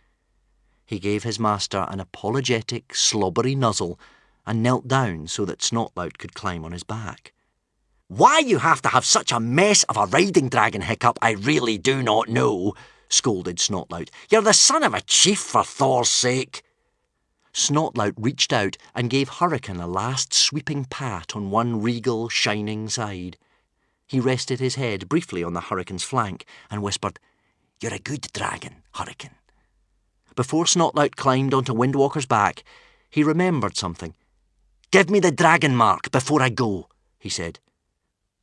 S2: He gave his master an apologetic, slobbery nuzzle and knelt down so that Snotlout could climb on his back. "Why you have to have such a mess of a riding dragon, Hiccup, I really do not know," scolded Snotlout. "You're the son of a chief, for Thor's sake." Snotlout reached out and gave Hurricane a last sweeping pat on one regal, shining side. He rested his head briefly on the Hurricane's flank and whispered, "You're a good dragon, Hurricane." Before Snotlout climbed onto Windwalker's back, he remembered something. "Give me the dragon mark before I go," he said.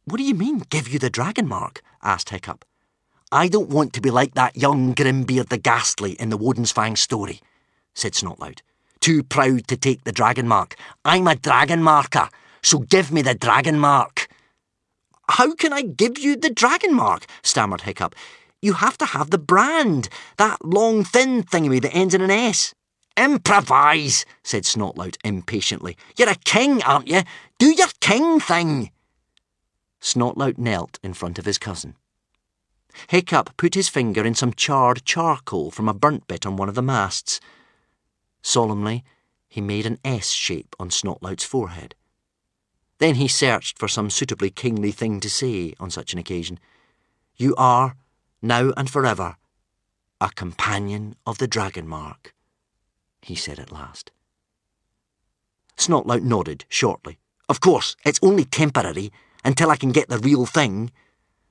S2: "What do you mean, give you the dragon mark?" asked Hiccup. "I don't want to be like that young Grimbeard the Ghastly in the Woden's story," said Snotlout. "Too proud to take the dragon mark. I'm a dragon marker, so give me the dragon mark." "How can I give you the dragon mark?" stammered Hiccup. "You have to have the brand, that long thin thingy that ends in an S." "Improvise," said Snotlout impatiently. "You're a king, aren't you? Do your king thing." Snotlout knelt in front of his cousin. Hiccup put his finger in some charred charcoal from a burnt bit on one of the masts. Solemnly, he made an S shape on Snotlout's forehead. Then he searched for some suitably kingly thing to say on such an occasion. "You are, now and forever, a companion of the dragon mark," he said at last. Snotlout nodded shortly. "Of course, it's only temporary, until I can get the real thing,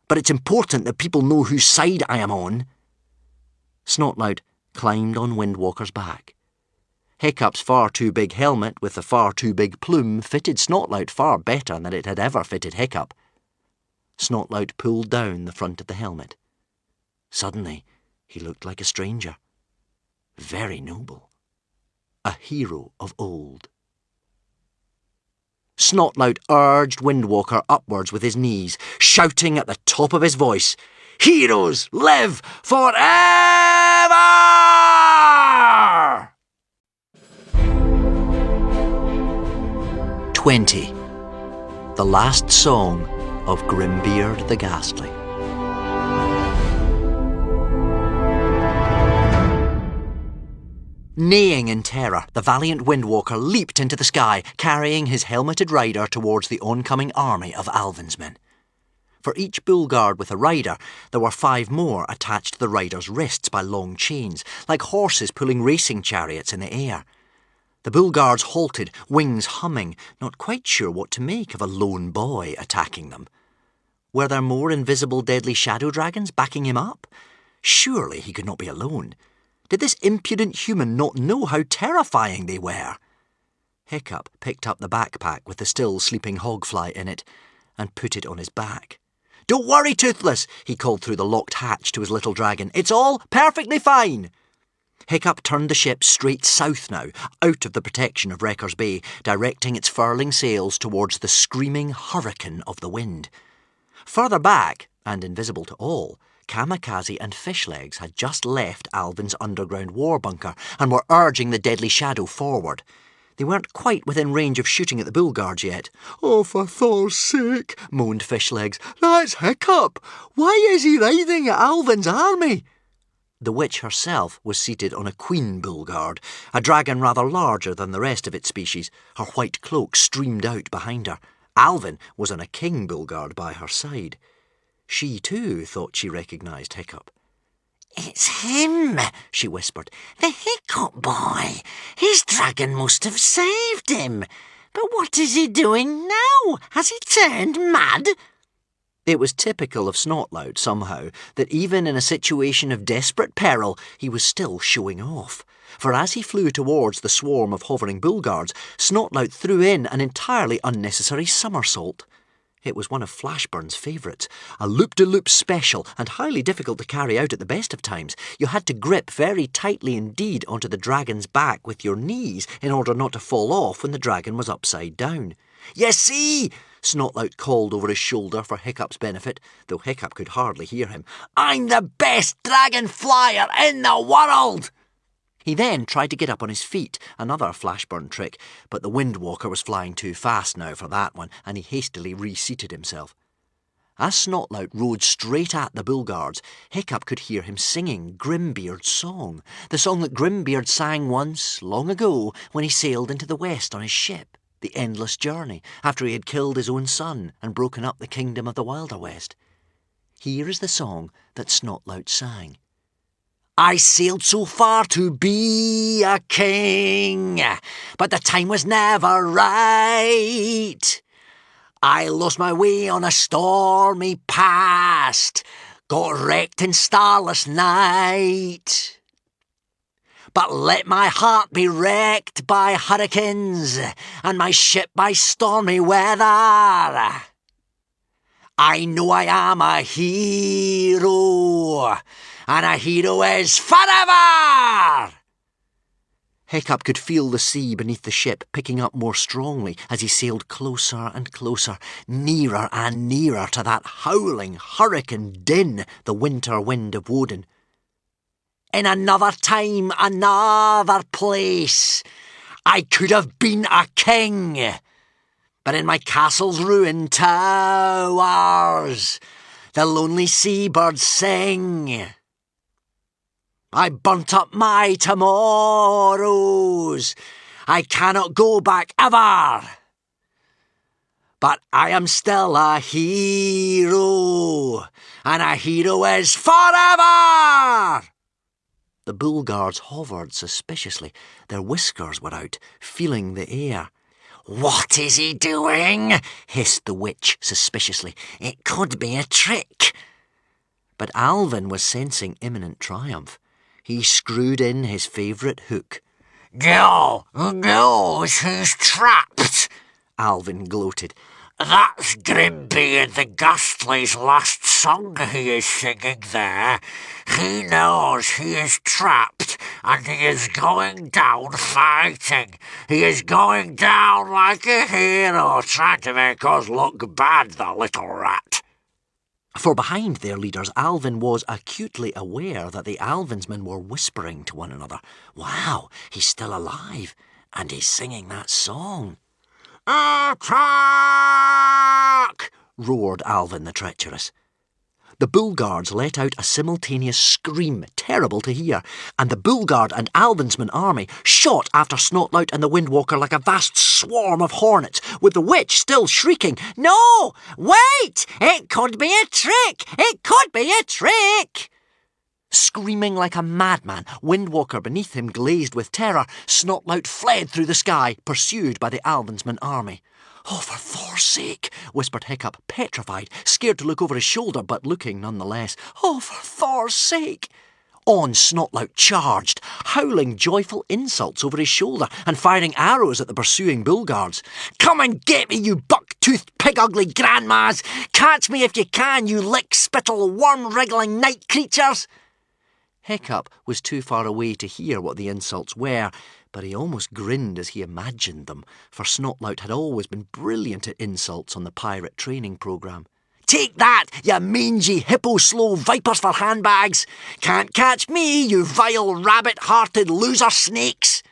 S2: but it's important that people know whose side I am on." Snotlout climbed on Windwalker's back. Hiccup's far too big helmet with the far too big plume fitted Snotlout far better than it had ever fitted Hiccup. Snotlout pulled down the front of the helmet. Suddenly, he looked like a stranger. Very noble. A hero of old. Snotlout urged Windwalker upwards with his knees, shouting at the top of his voice, "Heroes live forever!" 20. The Last Song of Grimbeard the Ghastly. Neighing in terror, the valiant Windwalker leaped into the sky, carrying his helmeted rider towards the oncoming army of Alvin's men. For each bullguard with a rider, there were 5 more attached to the rider's wrists by long chains, like horses pulling racing chariots in the air. The bullguards halted, wings humming, not quite sure what to make of a lone boy attacking them. Were there more invisible deadly shadow dragons backing him up? Surely he could not be alone. Did this impudent human not know how terrifying they were? Hiccup picked up the backpack with the still sleeping hogfly in it and put it on his back. "Don't worry, Toothless," he called through the locked hatch to his little dragon. "It's all perfectly fine." Hiccup turned the ship straight south now, out of the protection of Wrecker's Bay, directing its furling sails towards the screaming hurricane of the wind. Further back, and invisible to all, Kamikaze and Fishlegs had just left Alvin's underground war bunker and were urging the deadly shadow forward. They weren't quite within range of shooting at the bullguards yet.
S4: "Oh, for Thor's sake," moaned Fishlegs. "That's Hiccup! Why is he riding at Alvin's army?"
S2: The witch herself was seated on a queen bullguard, a dragon rather larger than the rest of its species. Her white cloak streamed out behind her. Alvin was on a king bullguard by her side. She, too, thought she recognised Hiccup.
S6: "It's him," she whispered. "The Hiccup boy. His dragon must have saved him. But what is he doing now? Has he turned mad?"
S2: It was typical of Snotlout, somehow, that even in a situation of desperate peril, he was still showing off. For as he flew towards the swarm of hovering bullguards, Snotlout threw in an entirely unnecessary somersault. It was one of Flashburn's favourites, a loop-de-loop special and highly difficult to carry out at the best of times. You had to grip very tightly indeed onto the dragon's back with your knees in order not to fall off when the dragon was upside down. "You see," Snotlout called over his shoulder for Hiccup's benefit, though Hiccup could hardly hear him. "I'm the best dragon flyer in the world!" He then tried to get up on his feet, another Flashburn trick, but the Windwalker was flying too fast now for that one, and he hastily reseated himself. As Snotlout rode straight at the Bullguards, Hiccup could hear him singing Grimbeard's song, the song that Grimbeard sang once, long ago, when he sailed into the west on his ship, the Endless Journey, after he had killed his own son and broken up the kingdom of the Wilder West. Here is the song that Snotlout sang. "I sailed so far to be a king, but the time was never right. I lost my way on a stormy past, got wrecked in starless night. But let my heart be wrecked by hurricanes, and my ship by stormy weather. I know I am a hero, and a hero is forever!" Hiccup could feel the sea beneath the ship picking up more strongly as he sailed closer and closer, nearer and nearer to that howling hurricane din, the winter wind of Woden. "In another time, another place, I could have been a king, but in my castle's ruined towers, the lonely seabirds sing. I burnt up my tomorrows, I cannot go back ever. But I am still a hero, and a hero is forever!" The Bullguards hovered suspiciously. Their whiskers were out, feeling the air. "What is he doing?" hissed the witch suspiciously. "It could be a trick." But Alvin was sensing imminent triumph. He screwed in his favourite hook.
S6: "No, he's trapped," Alvin gloated. "That's Grimbeard the Ghastly's last song he is singing there. He knows he is trapped, and he is going down fighting. He is going down like a hero, trying to make us look bad, the little rat."
S2: For behind their leaders, Alvin was acutely aware that the Alvinsmen were whispering to one another. "Wow, he's still alive, and he's singing that song." "Attack!" roared Alvin the treacherous. The Bullguards let out a simultaneous scream, terrible to hear, and the Bullguard and Alvinsman army shot after Snotlout and the Windwalker like a vast swarm of hornets, with the witch still shrieking, "No! Wait! It could be a trick! It could be a trick!" Screaming like a madman, Windwalker beneath him glazed with terror, Snotlout fled through the sky, pursued by the Alvinsman army. "Oh, for Thor's sake," whispered Hiccup, petrified, scared to look over his shoulder, but looking nonetheless. "Oh, for Thor's sake!" On Snotlout charged, howling joyful insults over his shoulder and firing arrows at the pursuing Bullguards. "Come and get me, you buck-toothed, pig-ugly grandmas! Catch me if you can, you lick-spittle, worm-wriggling night creatures!" Hiccup was too far away to hear what the insults were, but he almost grinned as he imagined them, for Snotlout had always been brilliant at insults on the pirate training programme. "Take that, you mangy hippo-slow vipers for handbags! Can't catch me, you vile rabbit-hearted loser snakes!"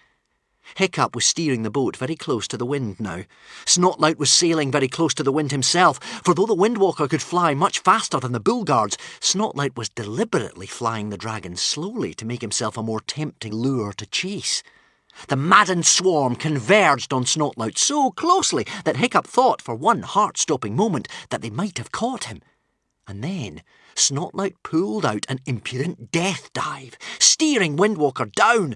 S2: Hiccup was steering the boat very close to the wind now. Snotlout was sailing very close to the wind himself, for though the Windwalker could fly much faster than the Bullguards, Snotlout was deliberately flying the dragon slowly to make himself a more tempting lure to chase. The maddened swarm converged on Snotlout so closely that Hiccup thought for one heart-stopping moment that they might have caught him. And then Snotlout pulled out an impudent death dive, steering Windwalker down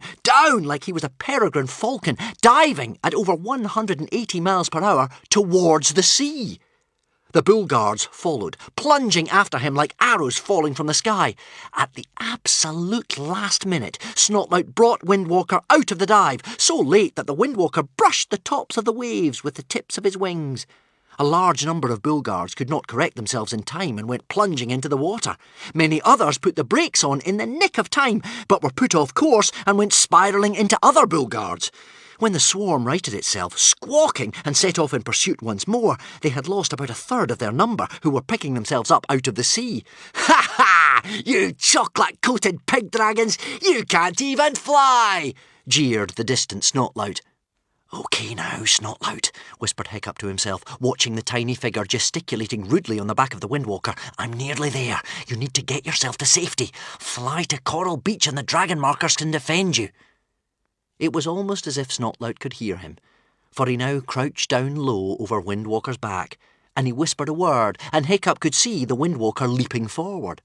S2: like he was a peregrine falcon, diving at over 180 miles per hour towards the sea. The Bullguards followed, plunging after him like arrows falling from the sky. At the absolute last minute, Snotlout brought Windwalker out of the dive, so late that the Windwalker brushed the tops of the waves with the tips of his wings. A large number of Bullguards could not correct themselves in time and went plunging into the water. Many others put the brakes on in the nick of time, but were put off course and went spiralling into other Bullguards.
S4: When the swarm righted itself, squawking, and set off in pursuit once more, they had lost about a third of their number, who were picking themselves up out of the sea. "Ha ha! You chocolate-coated pig dragons! You can't even fly!" jeered the distant Snotlout. "OK now, Snotlout," whispered Hiccup to himself, watching the tiny figure gesticulating rudely on the back of the Windwalker. "I'm nearly there. You need to get yourself to safety. Fly to Coral Beach and the dragon markers can defend you." It was almost as if Snotlout could hear him, for he now crouched down low over Windwalker's back, and he whispered a word, and Hiccup could see the Windwalker leaping forward.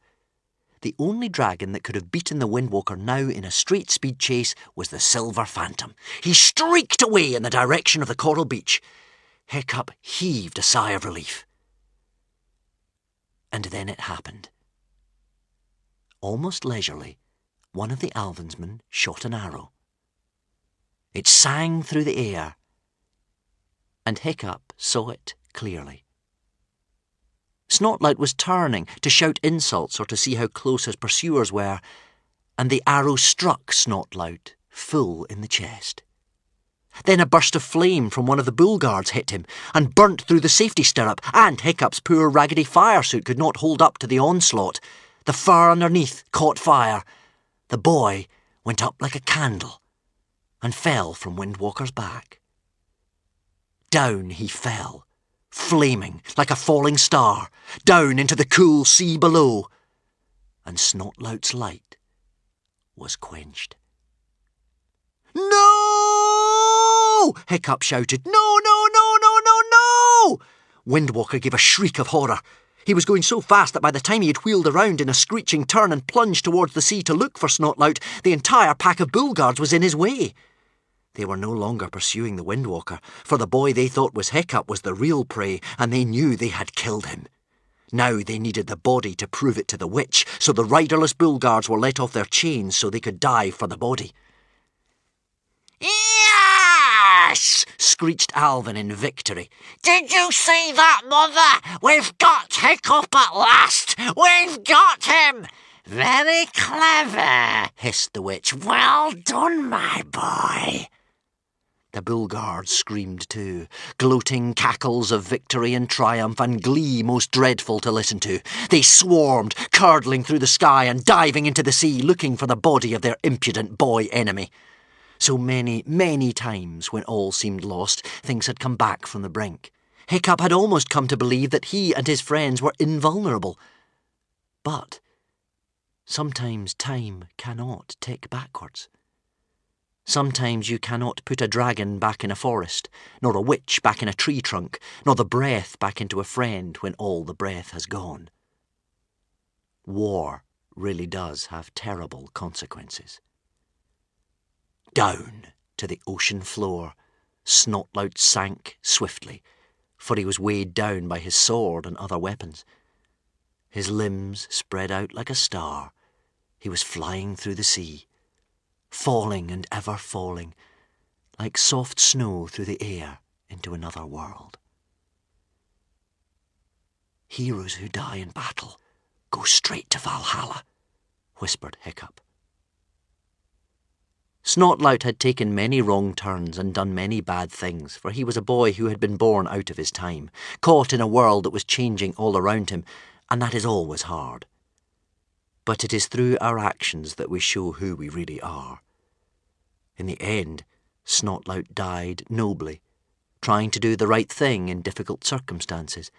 S4: The only dragon that could have beaten the Windwalker now in a straight speed chase was the Silver Phantom. He streaked away in the direction of the Coral Beach. Hiccup heaved a sigh of relief. And then it happened. Almost leisurely, one of the Alvinsmen shot an arrow. It sang through the air, and Hiccup saw it clearly. Snotlout was turning to shout insults or to see how close his pursuers were, and the arrow struck Snotlout full in the chest. Then a burst of flame from one of the bull guards hit him and burnt through the safety stirrup, and Hiccup's poor raggedy fire suit could not hold up to the onslaught. The fur underneath caught fire. The boy went up like a candle and fell from Windwalker's back. Down he fell, flaming like a falling star, down into the cool sea below, and Snotlout's light was quenched. "No!" Hiccup shouted. "No, no, no, no, no, no!" Windwalker gave a shriek of horror. He was going so fast that by the time he had wheeled around in a screeching turn and plunged towards the sea to look for Snotlout, the entire pack of bull guards was in his way. They were no longer pursuing the Windwalker, for the boy they thought was Hiccup was the real prey, and they knew they had killed him. Now they needed the body to prove it to the witch, so the riderless bull guards were let off their chains so they could dive for the body.
S6: Yes!
S4: Screeched Alvin in victory.
S6: Did you see that, Mother? We've got Hiccup at last! We've got him! Very clever,
S4: hissed the witch.
S6: Well done, my boy.
S4: The bull guards screamed too, gloating cackles of victory and triumph and glee most dreadful to listen to. They swarmed, curdling through the sky and diving into the sea, looking for the body of their impudent boy enemy. So many, many times, when all seemed lost, things had come back from the brink. Hiccup had almost come to believe that he and his friends were invulnerable. But sometimes time cannot tick backwards. Sometimes you cannot put a dragon back in a forest, nor a witch back in a tree trunk, nor the breath back into a friend when all the breath has gone. War really does have terrible consequences. Down to the ocean floor, Snotlout sank swiftly, for he was weighed down by his sword and other weapons. His limbs spread out like a star. He was flying through the sea, falling and ever falling, like soft snow through the air into another world. "Heroes who die in battle go straight to Valhalla," whispered Hiccup. Snotlout had taken many wrong turns and done many bad things, for he was a boy who had been born out of his time, caught in a world that was changing all around him, and that is always hard. But it is through our actions that we show who we really are. In the end, Snotlout died nobly, trying to do the right thing in difficult circumstances.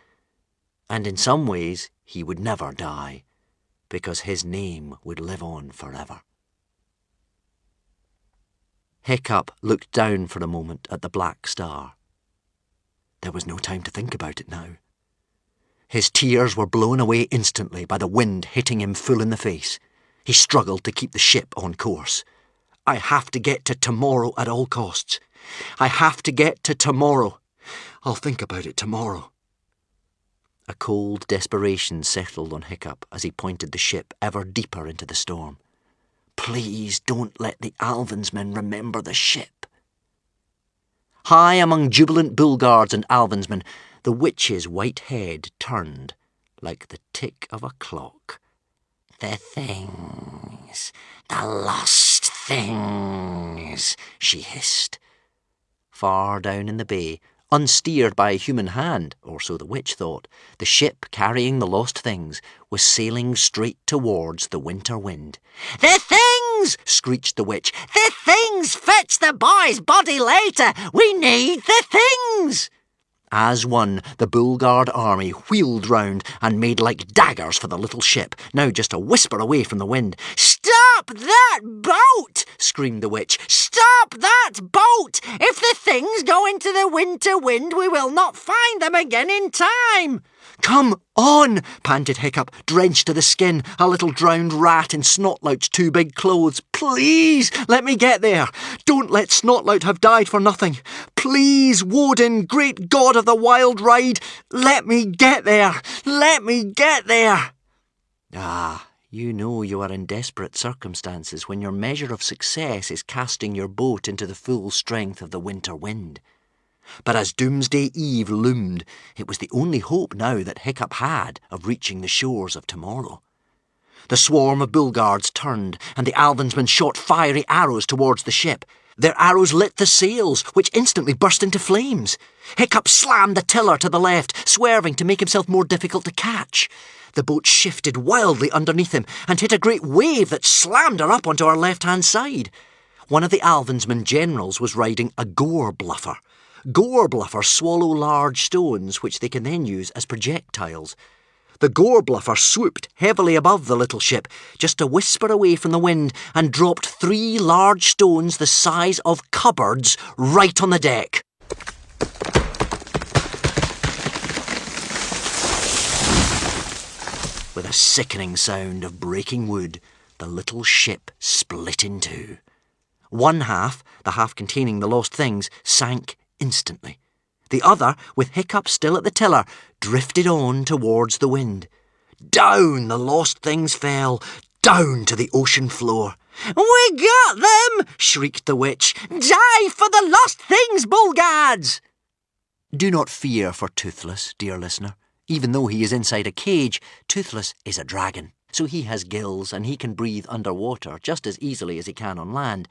S4: And in some ways, he would never die, because his name would live on forever. Hiccup looked down for a moment at the black star. There was no time to think about it now. His tears were blown away instantly by the wind hitting him full in the face. He struggled to keep the ship on course. "I have to get to tomorrow at all costs. I have to get to tomorrow. I'll think about it tomorrow." A cold desperation settled on Hiccup as he pointed the ship ever deeper into the storm. "Please don't let the Alvinsmen remember the ship." High among jubilant bull guards and Alvinsmen, the witch's white head turned like the tick of a clock.
S6: "The things, the lost things," she hissed.
S2: Far down in the bay, unsteered by a human hand, or so the witch thought, the ship carrying the lost things was sailing straight towards the winter wind.
S5: "The things!" screeched the witch. "The things! Fetch the boy's body later! We need the things!"
S2: As one, the Bulgard army wheeled round and made like daggers for the little ship, now just a whisper away from the wind.
S5: "Stop that boat!" screamed the witch. "Stop that boat! If the things go into the winter wind, we will not find them again in time."
S2: "Come on," panted Hiccup, drenched to the skin, a little drowned rat in Snotlout's two big clothes. "Please, let me get there. Don't let Snotlout have died for nothing. Please, Woden, great god of the wild ride, let me get there. Let me get there." Ah, you know you are in desperate circumstances when your measure of success is casting your boat into the full strength of the winter wind. But as Doomsday Eve loomed, it was the only hope now that Hiccup had of reaching the shores of tomorrow. The swarm of Bulgards turned, and the Alvinsmen shot fiery arrows towards the ship. Their arrows lit the sails, which instantly burst into flames. Hiccup slammed the tiller to the left, swerving to make himself more difficult to catch. The boat shifted wildly underneath him and hit a great wave that slammed her up onto her left-hand side. One of the Alvinsmen generals was riding a gore bluffer. Gore bluffers swallow large stones, which they can then use as projectiles. The gore bluffer swooped heavily above the little ship, just a whisper away from the wind, and dropped 3 large stones the size of cupboards right on the deck. With a sickening sound of breaking wood, the little ship split in two. One half, the half containing the lost things, sank instantly. The other, with Hiccup still at the tiller, drifted on towards the wind. Down the lost things fell, down to the ocean floor.
S5: "We got them!" shrieked the witch. "Die for the lost things, Bulgards!"
S2: Do not fear for Toothless, dear listener. Even though he is inside a cage, Toothless is a dragon. So he has gills and he can breathe underwater just as easily as he can on land.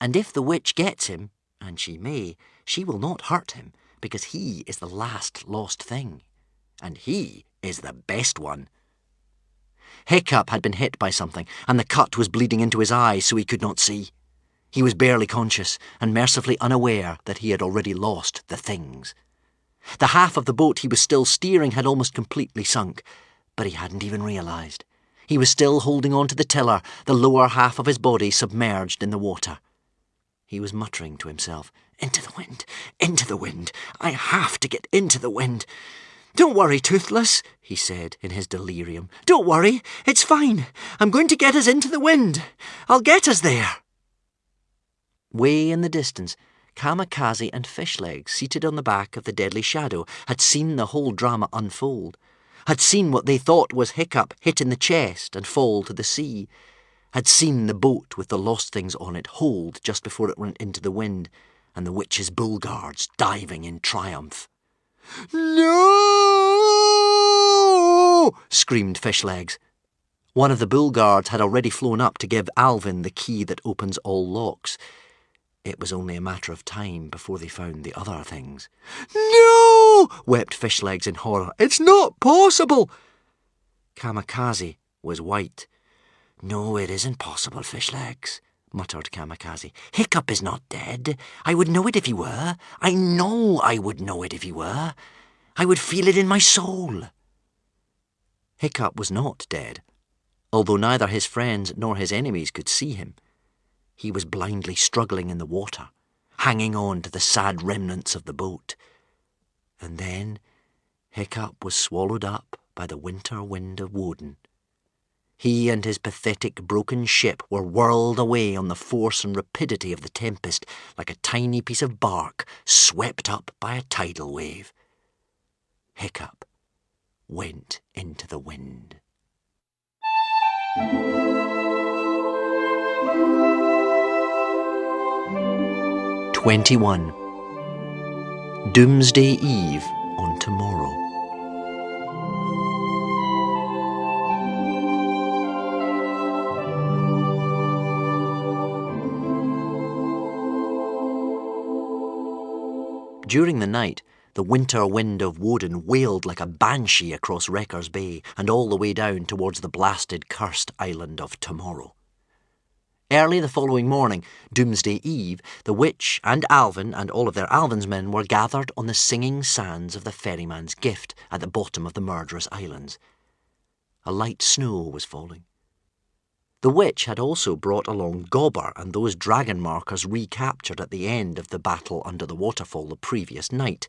S2: And if the witch gets him, and she may, she will not hurt him, because he is the last lost thing. And he is the best one. Hiccup had been hit by something, and the cut was bleeding into his eyes so he could not see. He was barely conscious, and mercifully unaware that he had already lost the things. The half of the boat he was still steering had almost completely sunk, but he hadn't even realised. He was still holding on to the tiller, the lower half of his body submerged in the water. He was muttering to himself, "Into the wind, into the wind. I have to get into the wind. Don't worry, Toothless," he said in his delirium. "Don't worry, it's fine. I'm going to get us into the wind. I'll get us there." Way in the distance, Kamikaze and Fishlegs, seated on the back of the Deadly Shadow, had seen the whole drama unfold, had seen what they thought was Hiccup hit in the chest and fall to the sea, had seen the boat with the lost things on it hold just before it went into the wind, and the witch's Bulgards diving in triumph. "No!" screamed Fishlegs. One of the Bulgards had already flown up to give Alvin the key that opens all locks. It was only a matter of time before they found the other things. "No!" wept Fishlegs in horror. "It's not possible!" Kamikaze was white. "No, it isn't possible, Fishlegs," muttered Kamikaze. "Hiccup is not dead. I would know it if he were. I know I would know it if he were. I would feel it in my soul." Hiccup was not dead, although neither his friends nor his enemies could see him. He was blindly struggling in the water, hanging on to the sad remnants of the boat. And then Hiccup was swallowed up by the winter wind of Woden. He and his pathetic broken ship were whirled away on the force and rapidity of the tempest like a tiny piece of bark swept up by a tidal wave. Hiccup went into the wind. 21. Doomsday Eve on tomorrow. during the night, the winter wind of Woden wailed like a banshee across Wrecker's Bay and all the way down towards the blasted, cursed island of Tomorrow. Early the following morning, Doomsday Eve, the witch and Alvin and all of their Alvin's men were gathered on the singing sands of the ferryman's gift at the bottom of the murderous islands. A light snow was falling. The witch had also brought along Gobber and those dragon markers recaptured at the end of the battle under the waterfall the previous night.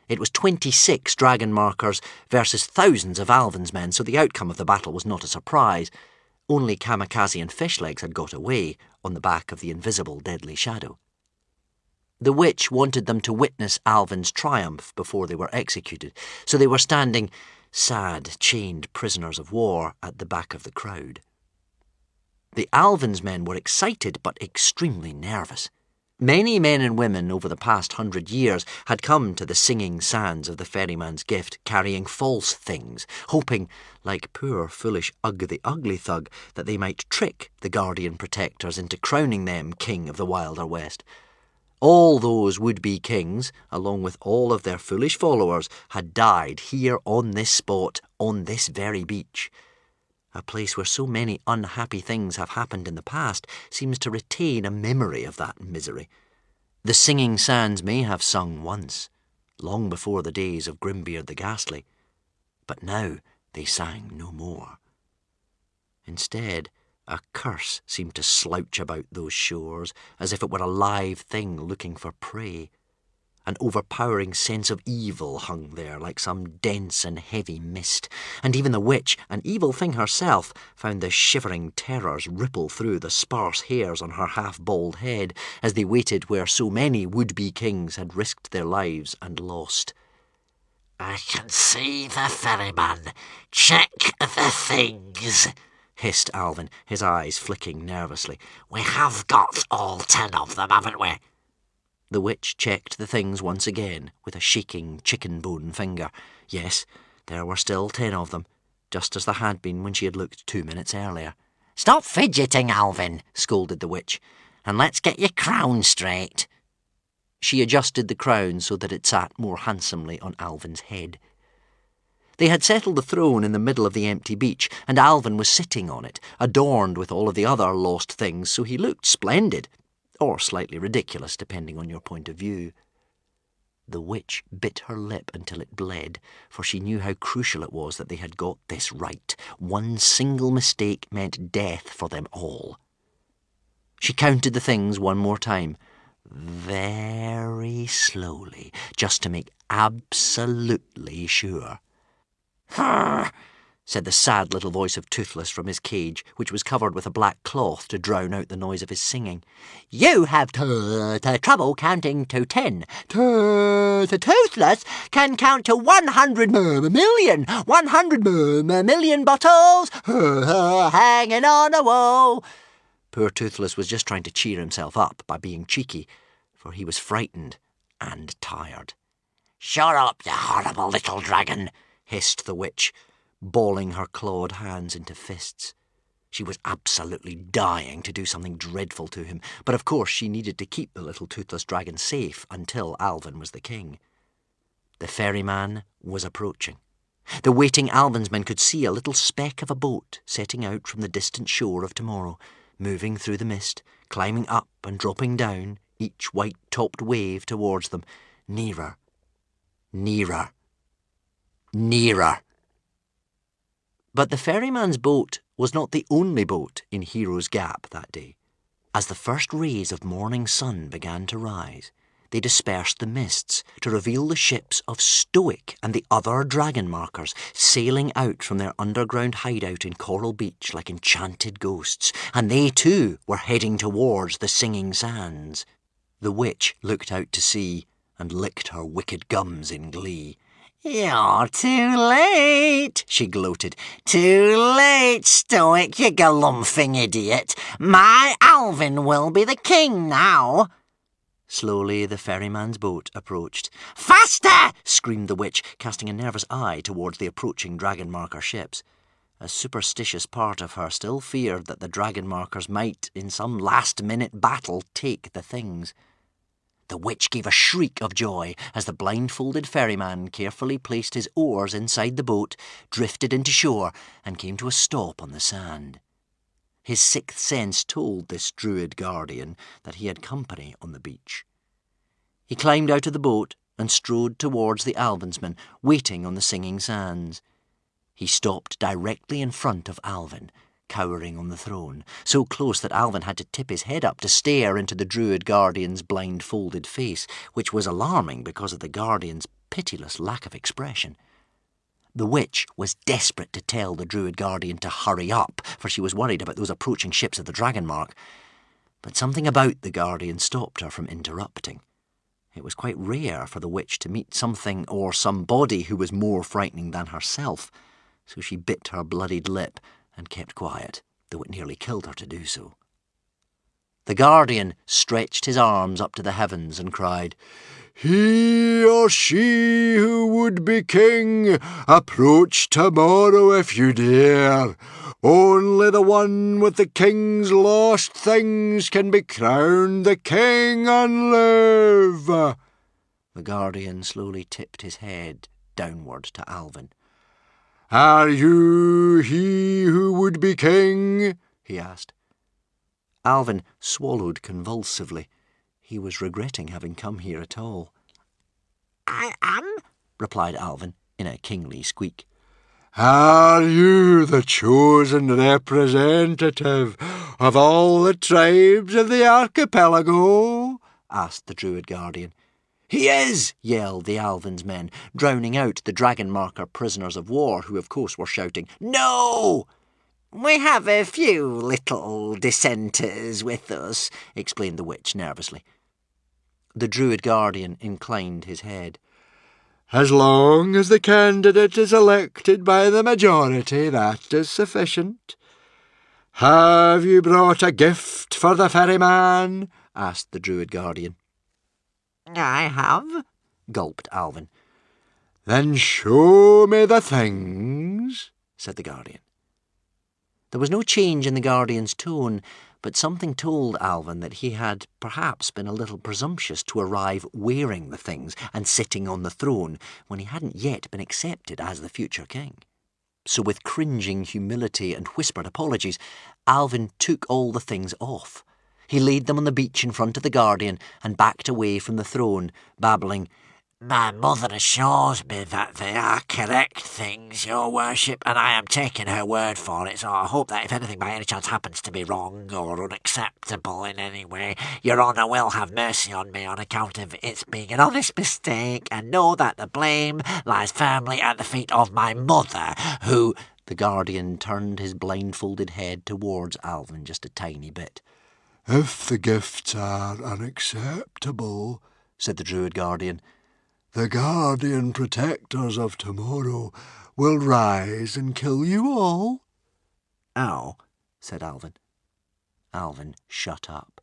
S2: It was 26 dragon markers versus thousands of Alvin's men, so the outcome of the battle was not a surprise. Only Kamikaze and Fishlegs had got away on the back of the invisible deadly shadow. The witch wanted them to witness Alvin's triumph before they were executed, so they were standing, sad, chained prisoners of war, at the back of the crowd. The Alvin's men were excited but extremely nervous. Many men and women over the past 100 years had come to the singing sands of the ferryman's gift carrying false things, hoping, like poor foolish Ugg the Ugly Thug, that they might trick the guardian protectors into crowning them king of the Wilder West. All those would-be kings, along with all of their foolish followers, had died here on this spot, on this very beach. A place where so many unhappy things have happened in the past seems to retain a memory of that misery. The singing sands may have sung once, long before the days of Grimbeard the Ghastly, but now they sang no more. Instead, a curse seemed to slouch about those shores, as if it were a live thing looking for prey. An overpowering sense of evil hung there like some dense and heavy mist, and even the witch, an evil thing herself, found the shivering terrors ripple through the sparse hairs on her half-bald head as they waited where so many would-be kings had risked their lives and lost.
S6: I can see the ferryman. Check the things,
S2: hissed Alvin, his eyes flicking nervously.
S6: We have got all 10 of them, haven't we?
S2: The witch checked the things once again with a shaking chicken-bone finger. Yes, there were still 10 of them, just as there had been when she had looked 2 minutes earlier.
S6: Stop fidgeting, Alvin, scolded the witch, and let's get your crown straight.
S2: She adjusted the crown so that it sat more handsomely on Alvin's head. They had settled the throne in the middle of the empty beach, and Alvin was sitting on it, adorned with all of the other lost things, so he looked splendid. Or slightly ridiculous, depending on your point of view. The witch bit her lip until it bled, for she knew how crucial it was that they had got this right. One single mistake meant death for them all. She counted the things one more time, very slowly, just to make absolutely sure. Said the sad little voice of Toothless from his cage, which was covered with a black cloth to drown out the noise of his singing.
S5: You have trouble counting to 10. Toothless can count to 100 million. 100 million bottles hanging on a wall.
S2: Poor Toothless was just trying to cheer himself up by being cheeky, for he was frightened and tired.
S6: Shut up, you horrible little dragon,
S2: hissed the witch, balling her clawed hands into fists. She was absolutely dying to do something dreadful to him, but of course she needed to keep the little toothless dragon safe until Alvin was the king. The ferryman was approaching. The waiting Alvin's men could see a little speck of a boat setting out from the distant shore of Tomorrow, moving through the mist, climbing up and dropping down, each white-topped wave towards them, nearer, nearer, nearer. But the ferryman's boat was not the only boat in Hero's Gap that day. As the first rays of morning sun began to rise, they dispersed the mists to reveal the ships of Stoic and the other dragon markers sailing out from their underground hideout in Coral Beach like enchanted ghosts, and they too were heading towards the singing sands. The witch looked out to sea and licked her wicked gums in glee.
S6: You're too late, she gloated. Too late, Stoic, you galumphing idiot. My Alvin will be the king now.
S2: Slowly the ferryman's boat approached.
S6: Faster!
S2: Screamed the witch, casting a nervous eye towards the approaching dragon marker ships. A superstitious part of her still feared that the dragon markers might, in some last-minute battle, take the things. The witch gave a shriek of joy as the blindfolded ferryman carefully placed his oars inside the boat, drifted into shore, and came to a stop on the sand. His sixth sense told this druid guardian that he had company on the beach. He climbed out of the boat and strode towards the Alvinsmen, waiting on the singing sands. He stopped directly in front of Alvin, cowering on the throne, so close that Alvin had to tip his head up to stare into the druid guardian's blindfolded face, which was alarming because of the guardian's pitiless lack of expression. The witch was desperate to tell the druid guardian to hurry up, for she was worried about those approaching ships of the Dragon Mark. But something about the guardian stopped her from interrupting. It was quite rare for the witch to meet something or somebody who was more frightening than herself, so she bit her bloodied lip and kept quiet, though it nearly killed her to do so. The guardian stretched his arms up to the heavens and cried,
S3: "He or she who would be king, approach tomorrow if you dare. Only the one with the king's lost things can be crowned the king and live."
S2: The guardian slowly tipped his head downward to Alvin.
S3: "Are you he who would be king?" he asked.
S2: Alvin swallowed convulsively. He was regretting having come here at all.
S6: I am,
S2: replied Alvin in a kingly squeak.
S3: "Are you the chosen representative of all the tribes of the archipelago?"
S2: asked the druid guardian. "He is!" yelled the Alvin's men, drowning out the Dragon Marker prisoners of war, who of course were shouting, "No!"
S6: We have a few little dissenters with us, explained the witch nervously.
S2: The druid guardian inclined his head.
S3: "As long as the candidate is elected by the majority, that is sufficient. Have you brought a gift for the ferryman?" asked the druid guardian.
S6: I have,
S2: gulped Alvin.
S3: "Then show me the things,"
S2: said the guardian. There was no change in the guardian's tone, but something told Alvin that he had perhaps been a little presumptuous to arrive wearing the things and sitting on the throne when he hadn't yet been accepted as the future king. So with cringing humility and whispered apologies, Alvin took all the things off. He laid them on the beach in front of the guardian and backed away from the throne, babbling,
S6: My mother assures me that they are correct things, your worship, and I am taking her word for it, so I hope that if anything by any chance happens to be wrong or unacceptable in any way, your honour will have mercy on me on account of its being an honest mistake, and know that the blame lies firmly at the feet of my mother, who—"
S2: The guardian turned his blindfolded head towards Alvin just a tiny bit.
S3: "If the gifts are unacceptable," said the druid guardian, "the guardian protectors of tomorrow will rise and kill you all."
S2: "Ow," said Alvin. Alvin shut up.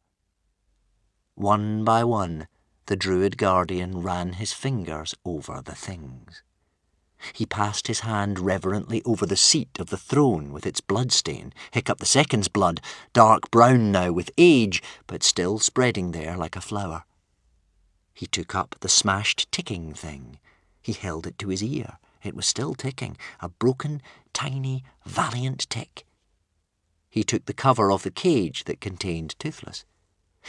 S2: One by one, the druid guardian ran his fingers over the things. He passed his hand reverently over the seat of the throne with its bloodstain, Hiccup the Second's blood, dark brown now with age, but still spreading there like a flower. He took up the smashed ticking thing. He held it to his ear. It was still ticking, a broken, tiny, valiant tick. He took the cover off the cage that contained Toothless.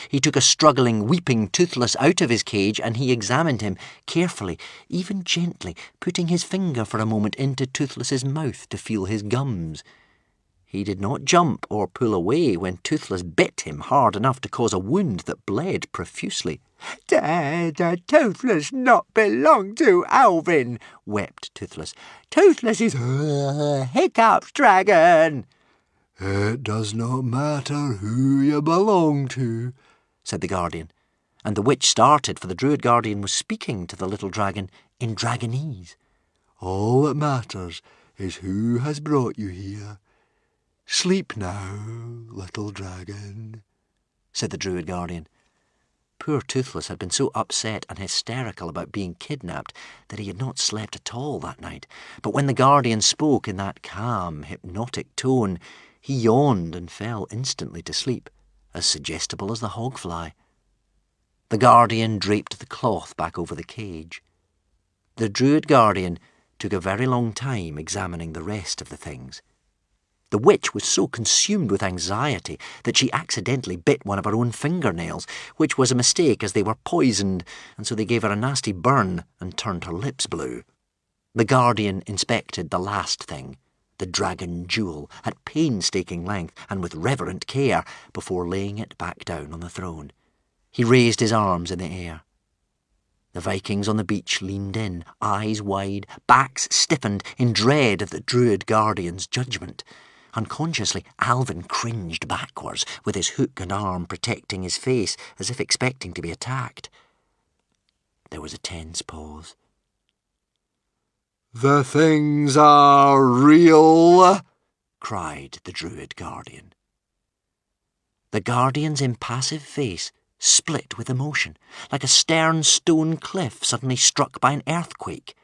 S2: He took a struggling, weeping Toothless out of his cage, and he examined him carefully, even gently, putting his finger for a moment into Toothless's mouth to feel his gums. He did not jump or pull away when Toothless bit him hard enough to cause a wound that bled profusely.
S6: "Did Toothless not belong to Alvin?" wept Toothless. "Toothless is Hiccup's dragon."
S3: "It does not matter who you belong to,"
S2: said the guardian, and the witch started, for the druid guardian was speaking to the little dragon in Dragonese.
S3: "All that matters is who has brought you here. Sleep now, little dragon,"
S2: said the druid guardian. Poor Toothless had been so upset and hysterical about being kidnapped that he had not slept at all that night. But when the guardian spoke in that calm, hypnotic tone, he yawned and fell instantly to sleep, as suggestible as the hogfly. The Guardian draped the cloth back over the cage. The Druid Guardian took a very long time examining the rest of the things. The witch was so consumed with anxiety that she accidentally bit one of her own fingernails, which was a mistake as they were poisoned, and so they gave her a nasty burn and turned her lips blue. The Guardian inspected the last thing, the dragon jewel, at painstaking length and with reverent care before laying it back down on the throne. He raised his arms in the air. The Vikings on the beach leaned in, eyes wide, backs stiffened in dread of the Druid Guardian's judgment. Unconsciously, Alvin cringed backwards, with his hook and arm protecting his face, as if expecting to be attacked. There was a tense pause.
S3: "The things are real,"
S2: cried the Druid Guardian. The Guardian's impassive face split with emotion, like a stern stone cliff suddenly struck by an earthquake.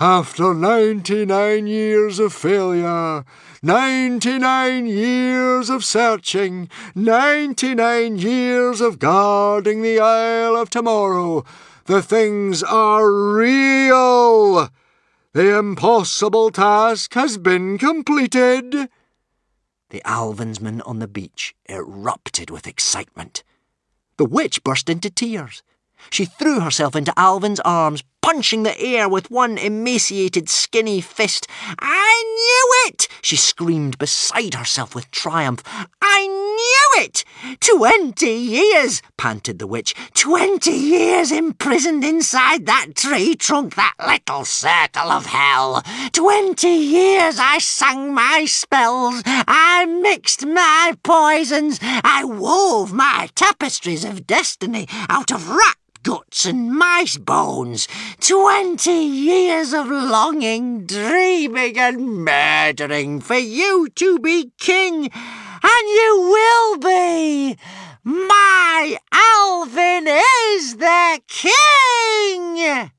S3: "After 99 years of failure, 99 years of searching, 99 years of guarding the Isle of Tomorrow, the things are real. The impossible task has been completed."
S2: The Alvinsmen on the beach erupted with excitement. The witch burst into tears. She threw herself into Alvin's arms, punching the air with one emaciated, skinny fist. "I knew it!" she screamed beside herself with triumph. "I knew it! 20 years!" panted the witch. 20 years imprisoned inside that tree trunk, that little circle of hell. 20 years I sang my spells, I mixed my poisons, I wove my tapestries of destiny out of rat guts and mice bones. 20 years of longing, dreaming and murdering for you to be king, and you will be. My Alvin is the king!